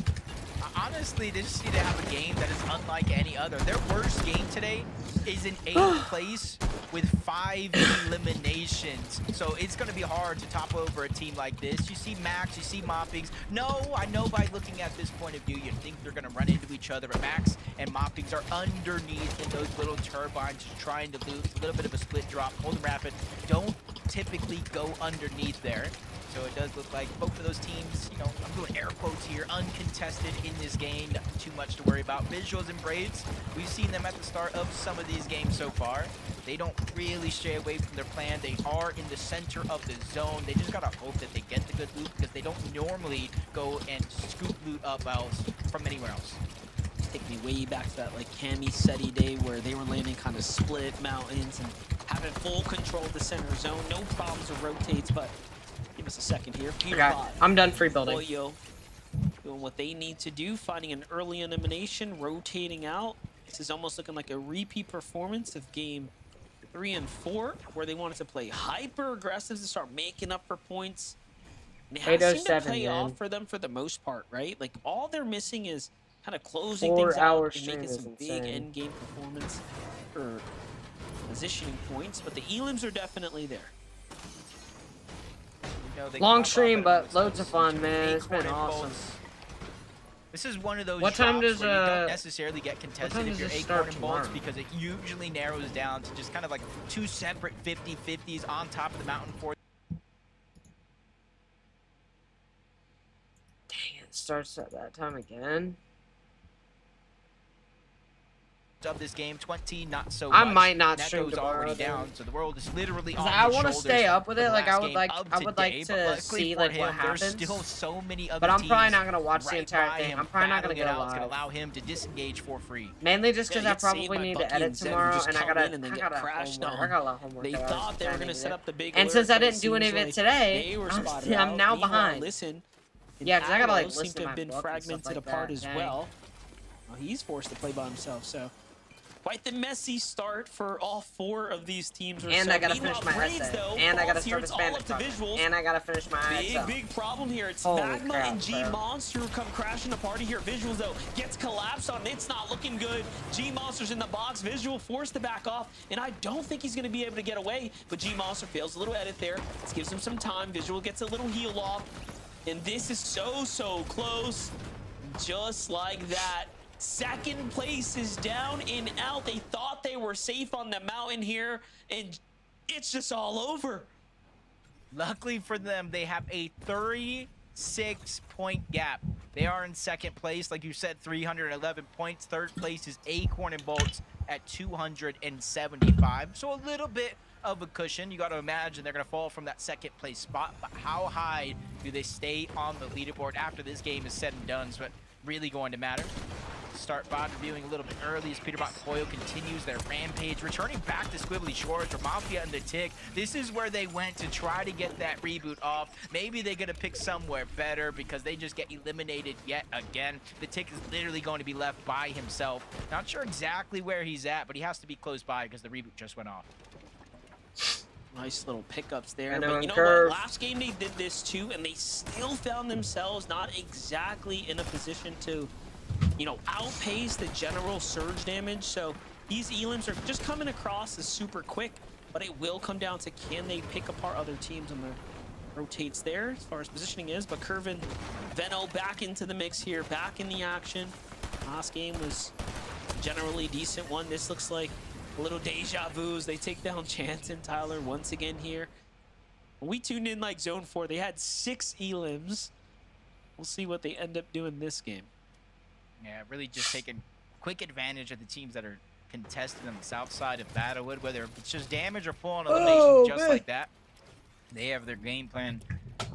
Honestly, they just need to have a game that is unlike any other. Their worst game today is in 8th place with 5 eliminations. So it's going to be hard to top over a team like this. You see Max, you see Moppings. No, I know by looking at this point of view, you'd think they're going to run into each other. But Max and Moppings are underneath in those little turbines, just trying to lose. A little bit of a split drop. Hold and Rapid don't typically go underneath there. So it does look like both of those teams, you know, I'm doing air quotes here, uncontested in this game. Not too much to worry about. Visuals and Braids, we've seen them at the start of some of these games so far. They don't really stray away from their plan. They are in the center of the zone. They just gotta hope that they get the good loot, because they don't normally go and scoop loot up else from anywhere else. Take me way back to that like Cami Seti day where they were landing kind of split mountains and having full control of the center zone. No problems with rotates, but give us a second here. Okay, I'm done free building. Oyo doing what they need to do, finding an early elimination, rotating out. This is almost looking like a repeat performance of game 3 and 4, where they wanted to play hyper aggressive to start making up for points. And it has seemed to play off for them for the most part, right? Like all they're missing is kind of closing things out and making some big end game performance or positioning points. But the elims are definitely there. Long stream, but loads of fun, man. It's been awesome. This is one of those what time does, where you don't necessarily get contested if you're Acorn and Bolts, because it usually narrows down to just kind of like 2 separate 50-50s on top of the mountain for. Dang, it starts at that time again. Of this game, 20 not so I much. might not that stream goes tomorrow, already dude. down, so the world is literally on I want to stay up with it. Like I would like today, to see like what happens. There's still so many other but I'm probably teams not gonna watch the right entire by thing. him, I'm probably not gonna battling go it out. It's live. gonna allow him to disengage for free. Mainly just because Yeah, I you get saved probably by need Bucky to edit and Zed, who tomorrow, just and I come gotta in and then I get got a crashed homework. on. I got a lot of homework. They that I thought was they were planning gonna to set do. up the big And alert, since I but it didn't do any seems of it like today, they were spotted I'm out. now Meanwhile, behind. Listen, Yeah, because I gotta like Alamo seem listen to to have my been book and fragmented stuff like apart that. as Dang. well. He's forced to play by himself, so quite the messy start for all 4 of these teams. And I gotta finish my essay. And I gotta start expanding project. And I gotta finish my ISL. Big problem here. It's Holy Magma crap, and G bro. Monster who come crashing the party here. Visuals though gets collapsed on. It's not looking good. G Monster's in the box. Visual forced to back off, and I don't think he's gonna be able to get away. But G Monster fails a little edit there. This gives him some time. Visual gets a little heal off, and this is so close, just like that. Second place is down and out. They thought they were safe on the mountain here, and it's just all over. Luckily for them, they have a 36-point gap. They are in second place, like you said, 311 points. Third place is Acorn and Bolts at 275. So a little bit of a cushion. You got to imagine they're going to fall from that second place spot. But how high do they stay on the leaderboard after this game is said and done? So it really going to matter. Start bot reviewing a little bit early as Peterbot Coil continues their rampage, returning back to Squibbly Shores for Mafia and the Tick. This is where they went to try to get that reboot off. Maybe they're gonna pick somewhere better because they just get eliminated yet again. The Tick is literally going to be left by himself. Not sure exactly where he's at, but he has to be close by because the reboot just went off. Nice little pickups there. And But on you know curve. what? Last game they did this too, and they still found themselves not exactly in a position to, you know, outpace the general surge damage. So these elims are just coming across as super quick, but it will come down to can they pick apart other teams, and the rotates there as far as positioning is. But Curvin, Veno back into the mix here, back in the action. Last game was a generally decent one. This looks like a little deja vu. They take down Chance and Tyler once again here. When we tuned in like Zone 4, they had 6 elims. We'll see what they end up doing this game. Yeah, really just taking quick advantage of the teams that are contested on the south side of Battlewood, whether it's just damage or full on elimination, just like that. They have their game plan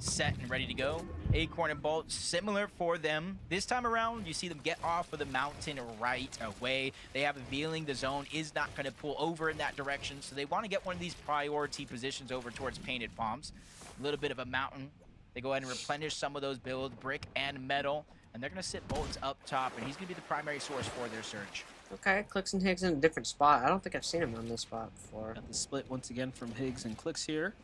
set and ready to go. Acorn and Bolt, similar for them. This time around, you see them get off of the mountain right away. They have a feeling the zone is not going to pull over in that direction, so they want to get one of these priority positions over towards Painted Palms. A little bit of a mountain. They go ahead and replenish some of those builds, brick and metal, and they're going to sit Bolts up top, and he's going to be the primary source for their search. Okay, Clicks and Higgs in a different spot. I don't think I've seen him on this spot before. Got the split once again from Higgs and Clicks here.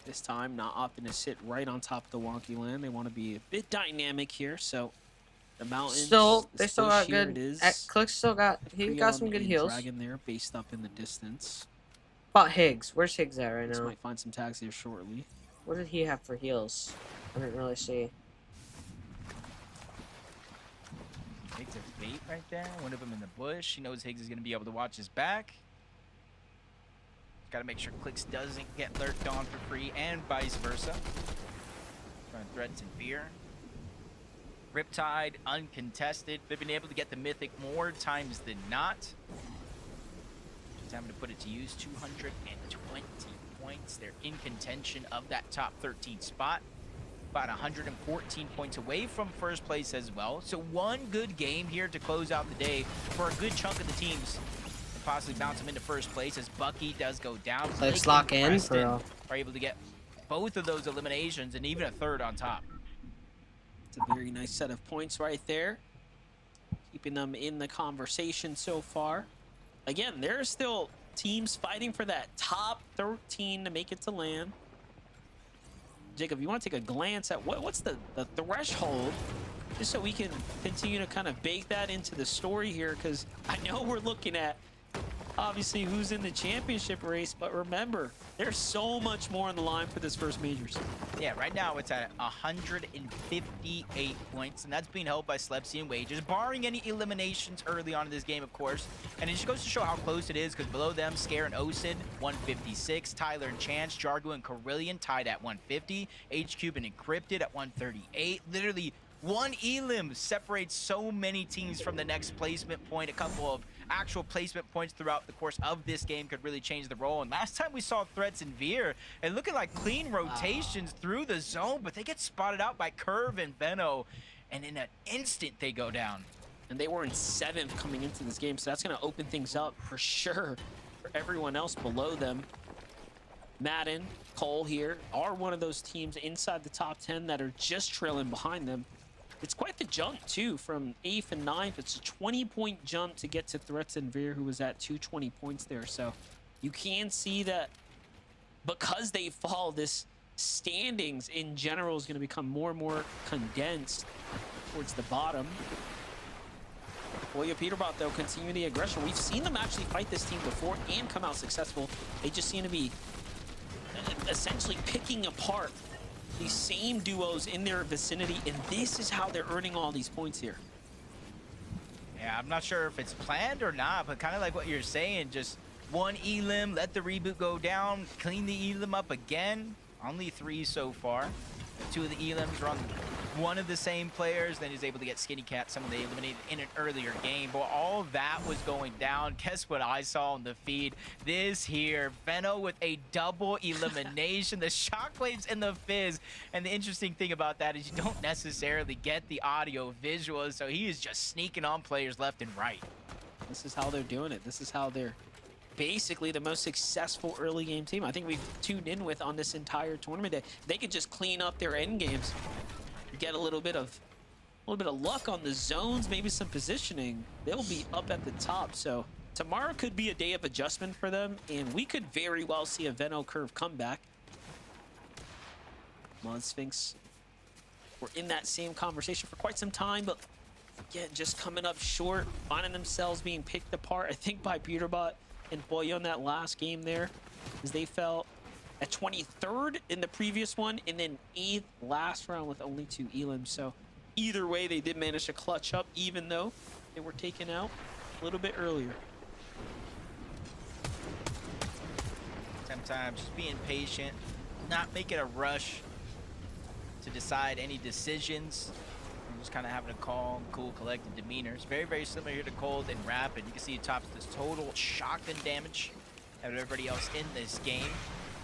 This time, not opting to sit right on top of the wonky land. They want to be a bit dynamic here, so the mountains. They still got good. Clicks still got. He got some good heals. Dragon there, based up in the distance. About Higgs. Where's Higgs at right Higgs now? might find some tags here shortly. What did he have for heals? I didn't really see. Takes a bait right there. One of them in the bush. He knows Higgs is going to be able to watch his back. Got to make sure Clicks doesn't get lurked on for free, and vice versa. Trying Threats and Fear. Riptide, uncontested. They've been able to get the Mythic more times than not. Just having to put it to use. 220 points. They're in contention of that top 13 spot. About 114 points away from first place as well. So one good game here to close out the day for a good chunk of the teams. Possibly bounce him into first place as Bucky does go down. Let's lock in for real. Are able to get both of those eliminations and even a third on top. It's a very nice set of points right there. Keeping them in the conversation so far. Again, there are still teams fighting for that top 13 to make it to land. Jacob, you want to take a glance at what's the threshold, just so we can continue to kind of bake that into the story here, because I know we're looking at obviously who's in the championship race, but remember, there's so much more on the line for this first majors. Yeah, right now it's at 158 points, and that's being held by Slepsy and Wages, barring any eliminations early on in this game, of course. And it just goes to show how close it is, because below them, Scare and Osid, 156. Tyler and Chance, Jargo and Carillion tied at 150. H-Cube and Encrypted at 138. Literally, one elim separates so many teams from the next placement point. A couple of actual placement points throughout the course of this game could really change the role. And last time we saw Threats and Veer, and looking like clean rotations through the zone, but they get spotted out by Curve and Veno, and in an instant they go down. And they were in 7th coming into this game, so that's going to open things up for sure for everyone else below them. Madden, Cole here are one of those teams inside the top 10 that are just trailing behind them. It's quite the jump, too, from 8th and 9th. It's a 20-point jump to get to Threats and Veer, who was at 220 points there. So you can see that because they fall, this standings in general is going to become more and more condensed towards the bottom. Boya Peterbot, though, continue the aggression. We've seen them actually fight this team before and come out successful. They just seem to be essentially picking apart these same duos in their vicinity, and this is how they're earning all these points here. Yeah, I'm not sure if it's planned or not, but kind of like what you're saying, just one elim, let the reboot go down, clean the elim up again. Only 3 so far. 2 of the elims are on one of the same players. Then he's able to get Skinny Cat, someone they eliminated in an earlier game. But all of that was going down. Guess what I saw on the feed? This here, Veno with a double elimination. The shockwaves and the fizz. And the interesting thing about that is you don't necessarily get the audio visuals. So he is just sneaking on players left and right. This is how they're doing it. This is how they're basically the most successful early game team I think we've tuned in with on this entire tournament. They could just clean up their end games, get a little bit of luck on the zones, maybe some positioning. They'll be up at the top. So tomorrow could be a day of adjustment for them, and we could very well see a Veno Curve comeback. Mod Sphinx were in that same conversation for quite some time, but again, just coming up short, finding themselves being picked apart, I think, by Peterbot and Boyo in that last game there, as they fell at 23rd in the previous one, and then 8th last round with only 2 elims. So either way, they did manage to clutch up, even though they were taken out a little bit earlier. Sometimes just being patient, not making a rush to decide any decisions. I'm just kind of having a calm, cool, collected demeanor. It's very, very similar here to Cold and Rapid. You can see it tops this total shotgun damage of everybody else in this game.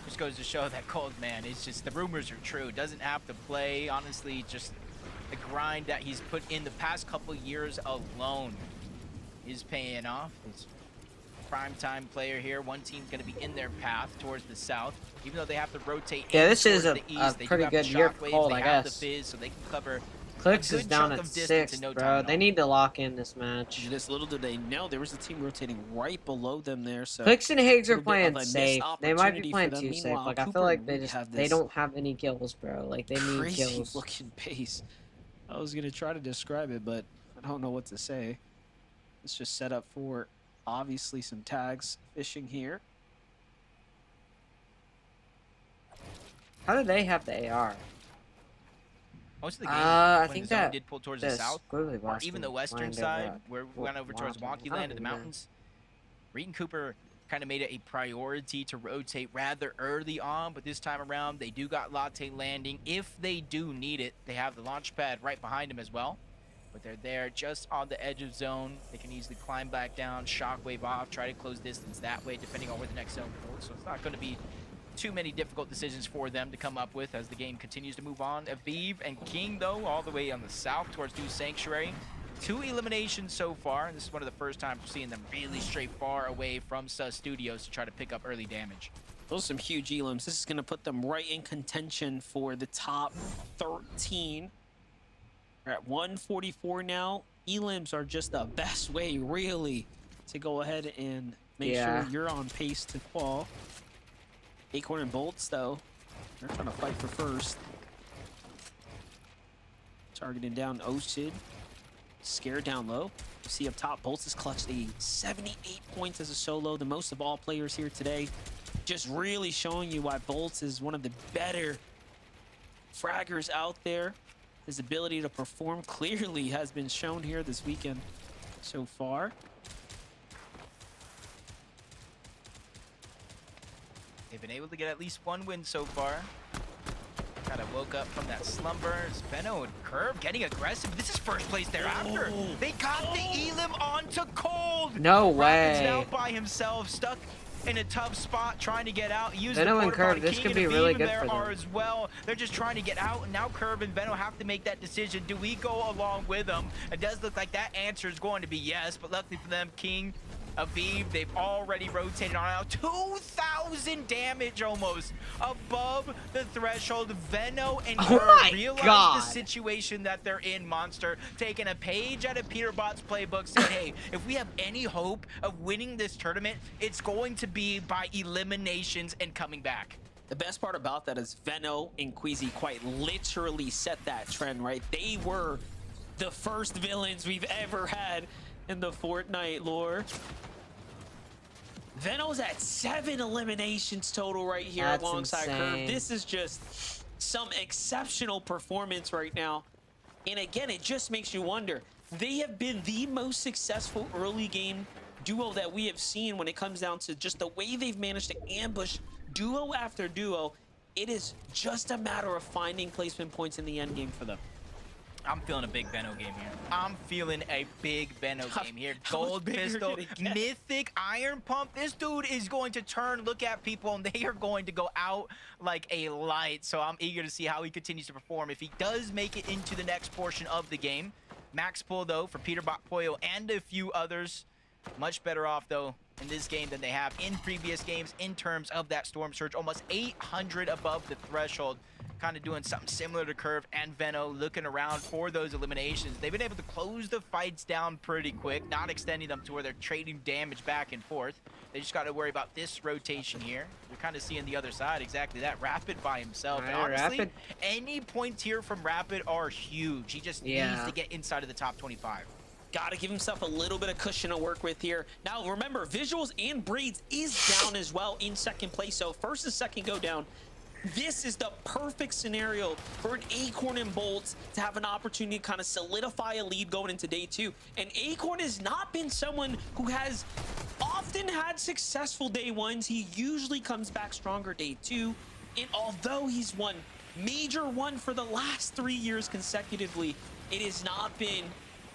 Just goes to show that Cold, man, it's just, the rumors are true. Doesn't have to play. Honestly, just the grind that he's put in the past couple years alone is paying off. It's prime time player here. One team's going to be in their path towards the south, even though they have to rotate. Yeah, this is a east. pretty good year for Cold, I guess. The Fizz, so they can cover Clicks is down at 6, bro. They need to lock in this match. Just little did they know, there was a team rotating right below them there. So Clicks and Higgs are little bit playing of a safe. missed They might be opportunity playing for them. too safe. Meanwhile, Like, I Cooper feel like and they Luke just have they this don't have any kills, bro. Like, they need crazy kills. looking pace. I was gonna try to describe it, but I don't know what to say. It's just set up for obviously some tags fishing here. How do they have the AR? Most of the game, I when think the zone that did pull towards the this south, Squiggly or Boss even the can western find side, that. where we went over towards Wonky Land and the mountains, Reed and Cooper kind of made it a priority to rotate rather early on, but this time around, they do got Latte landing. If they do need it, they have the launch pad right behind them as well. But they're there just on the edge of zone. They can easily climb back down, shockwave off, try to close distance that way, depending on where the next zone goes. So it's not going to be too many difficult decisions for them to come up with as the game continues to move on. Aviv and King, though, all the way on the south towards New Sanctuary. 2 eliminations so far, and this is one of the first times we're seeing them really stray far away from Sus Studios to try to pick up early damage. Those are some huge elims. This is going to put them right in contention for the top 13. We're at 144 now. Elims are just the best way, really, to go ahead and make sure you're on pace to qual. Acorn and Bolts, though, they're trying to fight for first. Targeting down Osid. Scared down low. You see up top, Bolts has clutched a 78 points as a solo, the most of all players here today. Just really showing you why Bolts is one of the better fraggers out there. His ability to perform clearly has been shown here this weekend so far. They've been able to get at least 1 win so far. Kind of woke up from that slumber. It's Veno and Curve getting aggressive. This is first place thereafter. They got the Elim onto Cold. No Rapid's way. now by himself, stuck in a tough spot, trying to get out. Use Veno the and Curve, this King could and be Aviv really in good there for them. are as well. They're just trying to get out, and now Curve and Veno have to make that decision. Do we go along with them? It does look like that answer is going to be yes, but luckily for them, King, Aviv, they've already rotated on out. 2,000 damage almost above the threshold. Veno and Curve realize the situation that they're in, Monster. Taking a page out of Peterbot's playbook, saying, hey, if we have any hope of winning this tournament, it's going to be by eliminations and coming back. The best part about that is Veno and Queasy quite literally set that trend, right? They were the first villains we've ever had in the Fortnite lore. Veno's at 7 eliminations total right here alongside Curve. This is just some exceptional performance right now. And again, it just makes you wonder. They have been the most successful early game duo that we have seen when it comes down to just the way they've managed to ambush duo after duo. It is just a matter of finding placement points in the end game for them. I'm feeling a big Veno game here. I'm feeling a big Veno game here. Gold pistol, mythic, iron pump. This dude is going to turn, look at people, and they are going to go out like a light. So I'm eager to see how he continues to perform. If he does make it into the next portion of the game. Max pull, though, for Peterbot, Poyo, and a few others. Much better off, though, in this game than they have in previous games in terms of that Storm Surge. Almost 800 above the threshold. Kind of doing something similar to Curve and Veno, looking around for those eliminations. They've been able to close the fights down pretty quick, not extending them to where they're trading damage back and forth. They just got to worry about this rotation here. You're kind of seeing the other side, exactly that. Rapid by himself. And honestly, Rapid. any points here from Rapid are huge. He just needs to get inside of the top 25. Got to give himself a little bit of cushion to work with here. Now, remember, Visuals and Breeds is down as well in second place. So first and second go down. This is the perfect scenario for an Acorn and Bolts to have an opportunity to kind of solidify a lead going into day 2. And Acorn has not been someone who has often had successful day 1s. He usually comes back stronger day 2. And although he's won Major 1 for the last 3 years consecutively, it has not been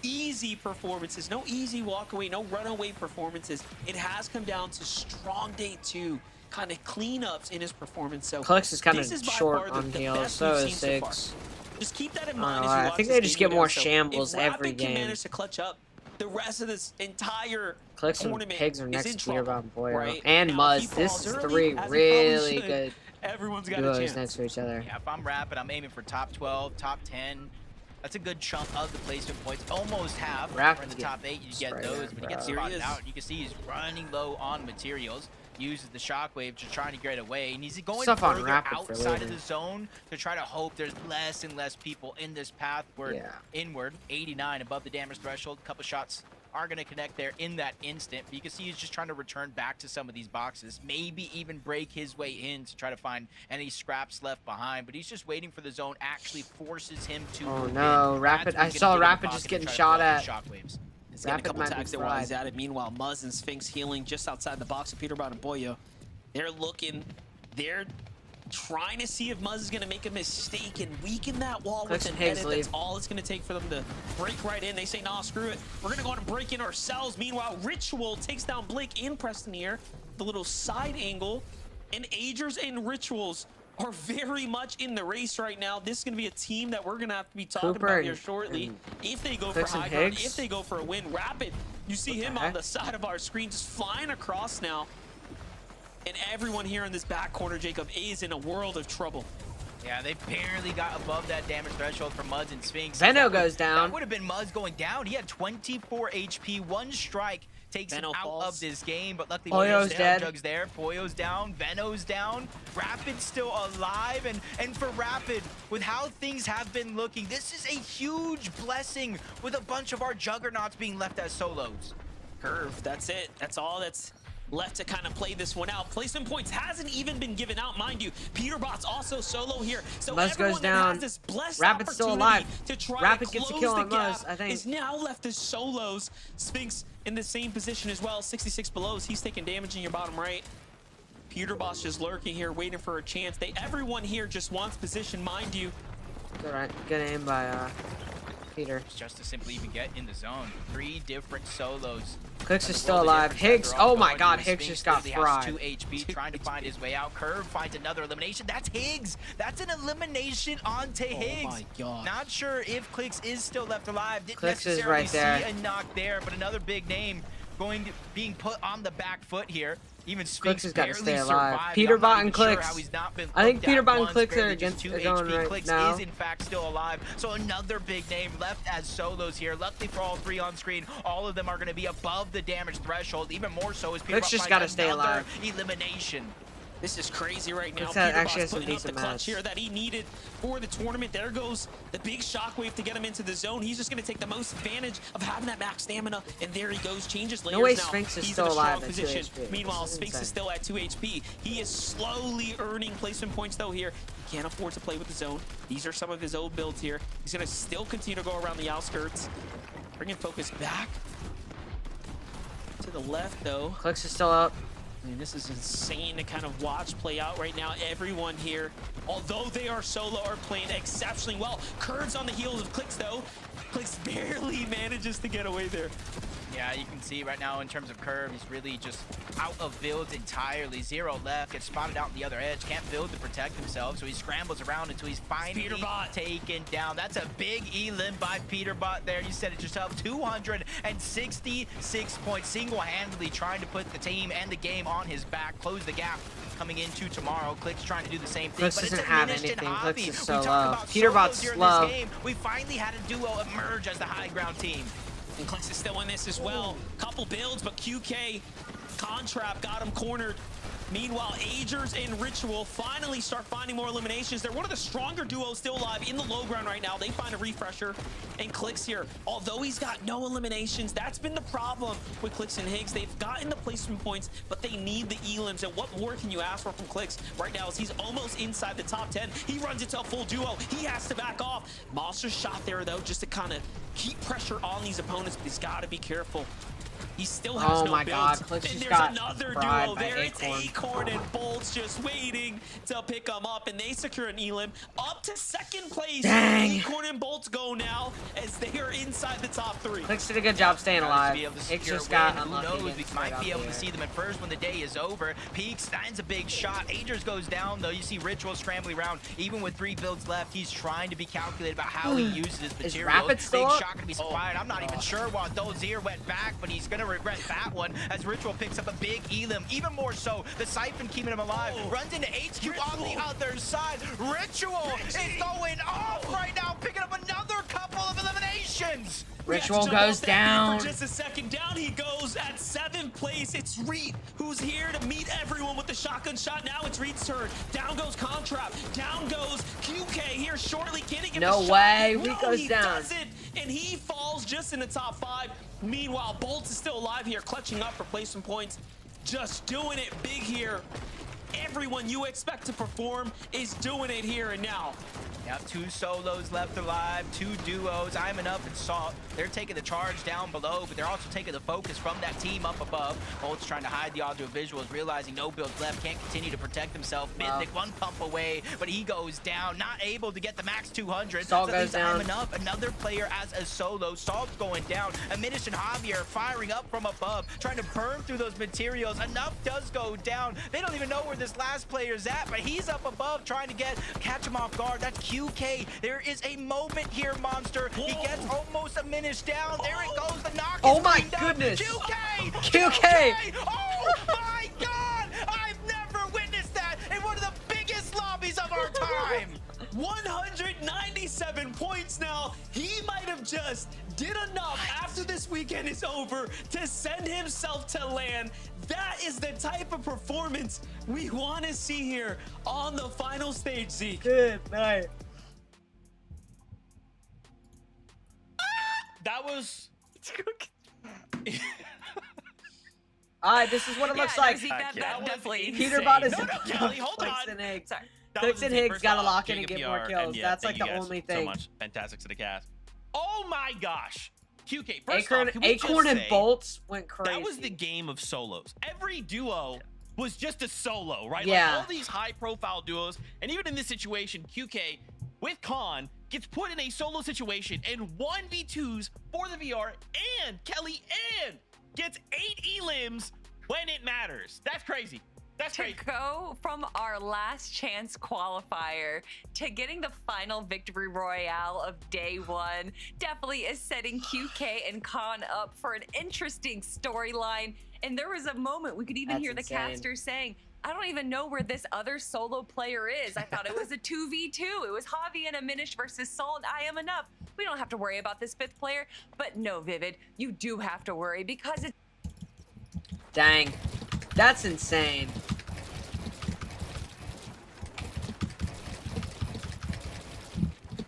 easy performances, no easy walkaway, no runaway performances. It has come down to strong day 2 kind of cleanups in his performance. So Clux is kind of this is by short far on the heals, best so we've is seen so far. Six. Just keep that in mind. I think they just get more shambles if every Rapid can game. manage to clutch up, the rest of this entire Clux and tournament Pigs are is next in to trouble, Peterbot and Boyo. right? And Now, if he Muzz. This falls is early, 3 as he probably really should, good everyone's got a duos chance. next to each other. Yeah, if I'm Rapid, I'm aiming for top 12, top 10. That's a good chunk of the placement points. Almost half. Rapid in the get top 8, you get sprayed those. on, But he gets bro. spotted out. You can see he's running low on materials. Uses the shockwave to trying to get away, and he's going Stuff on further Rapid for outside of later. the zone to try to hope there's less and less people in this pathward inward. 89 above the damage threshold. A couple shots are going to connect there in that instant, but you can see he's just trying to return back to some of these boxes, maybe even break his way in to try to find any scraps left behind, but he's just waiting for the zone actually forces him to Oh move no, in. Rapid. That's when I he's saw gonna get in the Rapid pocket just and getting try to shot throw at. out the shockwaves. He's getting a Rapid couple might be tags there while he's fried. at it. Meanwhile, Muzz and Sphinx healing just outside the box of Peterbot and Boyo. They're looking, they're trying to see if Muzz is going to make a mistake and weaken that wall with Clux an and Higgs edit. leave. That's all it's going to take for them to break right in. They say, nah, screw it. We're going to go out and break in ourselves. Meanwhile, Ritual takes down Blake and Preston here. The little side angle. And Agers and Rituals are very much in the race right now. This is going to be a team that we're going to have to be talking Cooper about here and- shortly. and If they go for Clux and high ground, Higgs? if they go for a win. Rapid, you see him on the side of our screen just flying across now. And everyone here in this back corner, Jacob, is in a world of trouble. Yeah, they barely got above that damage threshold for Muzz and Sphinx. Veno That would- goes down. That would have been Muzz going down. He had 24 HP. One strike takes Veno him out falls. of this game, but luckily Poyo's Williams dead. Jug's there. Poyo's down. Veno's down. Rapid's still alive. And for Rapid, with how things have been looking, this is a huge blessing with a bunch of our juggernauts being left as solos. Curve, that's it. That's all that's left to kind of play this one out. Placement points hasn't even been given out, mind you. Peterbot's also solo here. So Muzz everyone goes that down. has this blessed Rapid's still opportunity alive. to try Rapid to gets a close kill the on gap Muzz, I think. is now left as solos. Sphinx in the same position as well, 66 below. He's taking damage in your bottom right. Peterbot's just lurking here, waiting for a chance. Everyone here just wants position, mind you. Alright, good aim by Peter. Just to simply even get in the zone. 3 different solos. Clix is still alive. Higgs, oh my god, Higgs just got Has fried. 2 HP, trying to find his way out. Curve finds another elimination. That's Higgs. That's an elimination onto Higgs. my God. Not sure if Clix is still left alive. Didn't Clix is necessarily right there. see a knock there, but another big name being put on the back foot here. Even Sphinx Clix has got to barely stay alive. survived. Peterbot I'm not and even sure Clix. how he's not been I think looked at Peterbot and once, Clix are barely against just 2 are going HP. right Clix now. is in fact still alive. So another big name left as solos here. Luckily for all 3 on screen, all of them are going to be above the damage threshold. Even more so as Clix Peterbot just finds gotta stay another alive. elimination. This is crazy right now. Clix actually Peterbot's has some putting up the decent clutch match. here that he needed for the tournament. There goes the big shockwave to get him into the zone. He's just going to take the most advantage of having that max stamina. And there he goes, changes layers No way now. Sphinx is He's still in a strong alive at 2 position. HP. Meanwhile, This is Sphinx is insane. still at 2 HP. He is slowly earning placement points though here. He can't afford to play with the zone. These are some of his old builds here. He's going to still continue to go around the outskirts. Bringing focus back to the left though. Clix is still up. I mean, this is insane to kind of watch play out right now. Everyone here, although they are solo, are playing exceptionally well. Curves on the heels of Clix, though. Clix barely manages to get away there. Yeah, you can see right now in terms of curve, he's really just out of builds entirely. 0 left, gets spotted out on the other edge, can't build to protect himself, so he scrambles around until he's finally taken down. That's a big elim by Peterbot there. You said it yourself, 266 points, single-handedly trying to put the team and the game on his back, close the gap. Coming into tomorrow, Clix trying to do the same thing, Clix but it's doesn't a have diminished anything. hobby. Clix is We so talked low. about Peterbot's solos here in slow. this game. We finally had a duo emerge as the high ground team. And Clix is still in this as well. Couple builds, but QK Contrap got him cornered. Meanwhile, Agers and Ritual finally start finding more eliminations. They're one of the stronger duos still alive in the low ground right now. They find a refresher, and Clix here, although he's got no eliminations, that's been the problem with Clix and Higgs. They've gotten the placement points, but they need the elims. And what more can you ask for from Clix right now as he's almost inside the top 10. He runs into a full duo. He has to back off. Monster's shot there, though, just to kind of keep pressure on these opponents, but he's got to be careful. He still has Oh no my builds. God, Clix And just there's got another fried duo by there. It's Acorn. Acorn and Bolts just waiting to pick them up, and they secure an elim up to second place. Dang. Acorn and Bolts go now as they are inside the top 3. Clix did a good job staying alive. It just got Who unlucky. knows? We against might right be out able to there. see them at first when the day is over. Peaks finds a big shot. Agers goes down, though. You see Ritual scrambling around. Even with 3 builds left, he's trying to be calculated about how he uses his Is materials. Rapid still Big up? shot gonna be supplied. I'm not even sure why Dozier went back, but he's gonna regret that one as Ritual picks up a big elim. Even more so, the Siphon keeping him alive. Runs into HQ on the other side. Ritual is going off right now, picking up another couple of eliminations. Ritual goes down. For just a second, down he goes at 7th place. It's Reed who's here to meet everyone with the shotgun shot. Now it's Reed's turn. Down goes Contrap. Down goes QK here shortly. Can he get No the shot? way. No, Reed goes he down. doesn't, and he falls just in the top 5. Meanwhile, Bolts is still alive here, clutching up for placement points. Just doing it big here. Everyone you expect to perform is doing it here and now. Now 2 solos left alive, 2 duos. I'm and Up and Salt. They're taking the charge down below, but they're also taking the focus from that team up above. Bolt's trying to hide the audio visuals, realizing no builds left, can't continue to protect himself. Mythic 1 pump away, but he goes down, not able to get the max 200. Salt so goes down. I'm and Up, another player as a solo. Salt's going down. Aminish and Javier firing up from above, trying to burn through those materials. Enough does go down. They don't even know where this last player's at, but he's up above trying to catch him off guard. That's QK. There is a moment here, Monster. He gets almost a minute down. There it goes. The knock Oh is my cleaned up. goodness. QK! Oh my God! I've never witnessed that in one of the biggest lobbies of our time. 197 points now. He might have just did enough after this weekend is over to send himself to LAN. That is the type of performance we want to see here on the final stage, Zeke. Good night. That was. Alright, this is what it looks like. Zeke, that definitely Peterbot is No, Kelly, hold Clix on. and Higgs. Sorry. That Clix was and insane. Higgs First gotta off, lock in and Jacob get more PR, kills. and yeah, That's thank like you the guys only so thing. much. Fantastic to the cast. Oh my gosh. QK, first Acorn, off, can we just Acorn and say Bolts went crazy. that was the game of solos. Every duo was just a solo, right? Yeah. Like all these high-profile duos, and even in this situation, QK with Khan gets put in a solo situation and 1v2s for the VR, and Kelly and gets 8 elims when it matters. That's crazy. That's To crazy. go from our last chance qualifier to getting the final victory royale of day 1 definitely is setting QK and Khan up for an interesting storyline. And there was a moment we could even That's hear the insane. caster saying, I don't even know where this other solo player is. I thought it was a 2v2. It was Javi and Aminish versus Sol and I Am Enough. We don't have to worry about this 5th player. But no, Vivid, you do have to worry because it's Dang. That's insane.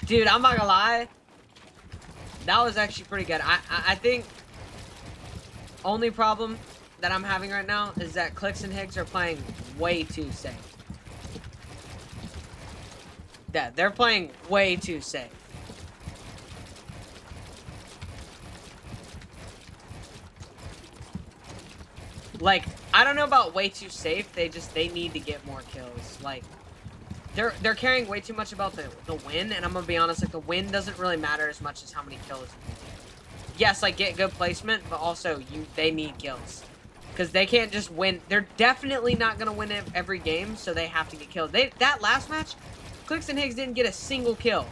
Dude, I'm not gonna lie. That was actually pretty good. I think only problem that I'm having right now is that Clix and Higgs are playing way too safe. Yeah, they're playing way too safe. Like, I don't know about way too safe. They need to get more kills. Like, they're caring way too much about the win, and I'm gonna be honest, like the win doesn't really matter as much as how many kills you can get. yes, like get good placement, but also they need kills. Because they can't just win. They're definitely not going to win every game, so they have to get killed. That last match, Clix and Higgs didn't get a single kill.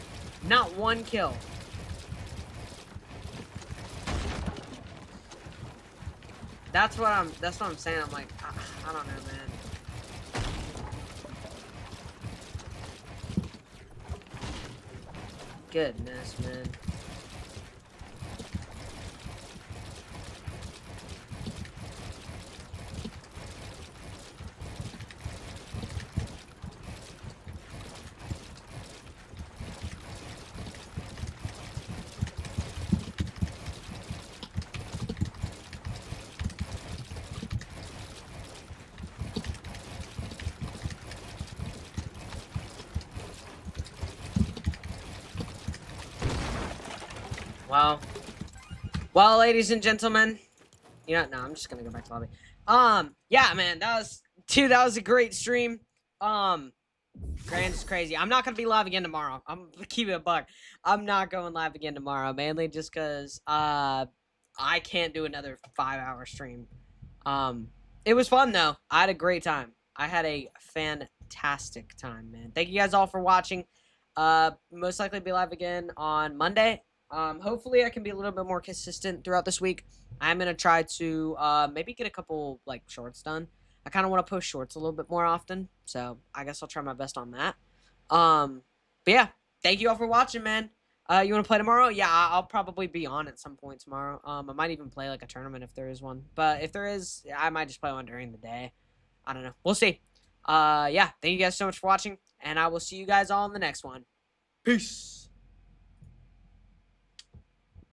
Not one kill. That's what I'm saying. I'm like, I don't know, man. Goodness, man. Well, ladies and gentlemen, you know, no, I'm just gonna go back to lobby. Yeah, man, that was a great stream. Grand's crazy. I'm not gonna be live again tomorrow. I'm gonna keep it a buck. I'm not going live again tomorrow, mainly just because I can't do another 5-hour stream. It was fun though. I had a great time. I had a fantastic time, man. Thank you guys all for watching. Most likely be live again on Monday. Hopefully I can be a little bit more consistent throughout this week. I'm going to try to maybe get a couple like shorts done. I kind of want to post shorts a little bit more often, so I guess I'll try my best on that. But yeah, thank you all for watching, man. You want to play tomorrow? Yeah, I'll probably be on at some point tomorrow. I might even play like a tournament if there is one. But if there is, I might just play one during the day. I don't know. We'll see. Yeah, thank you guys so much for watching, and I will see you guys all in the next one. Peace.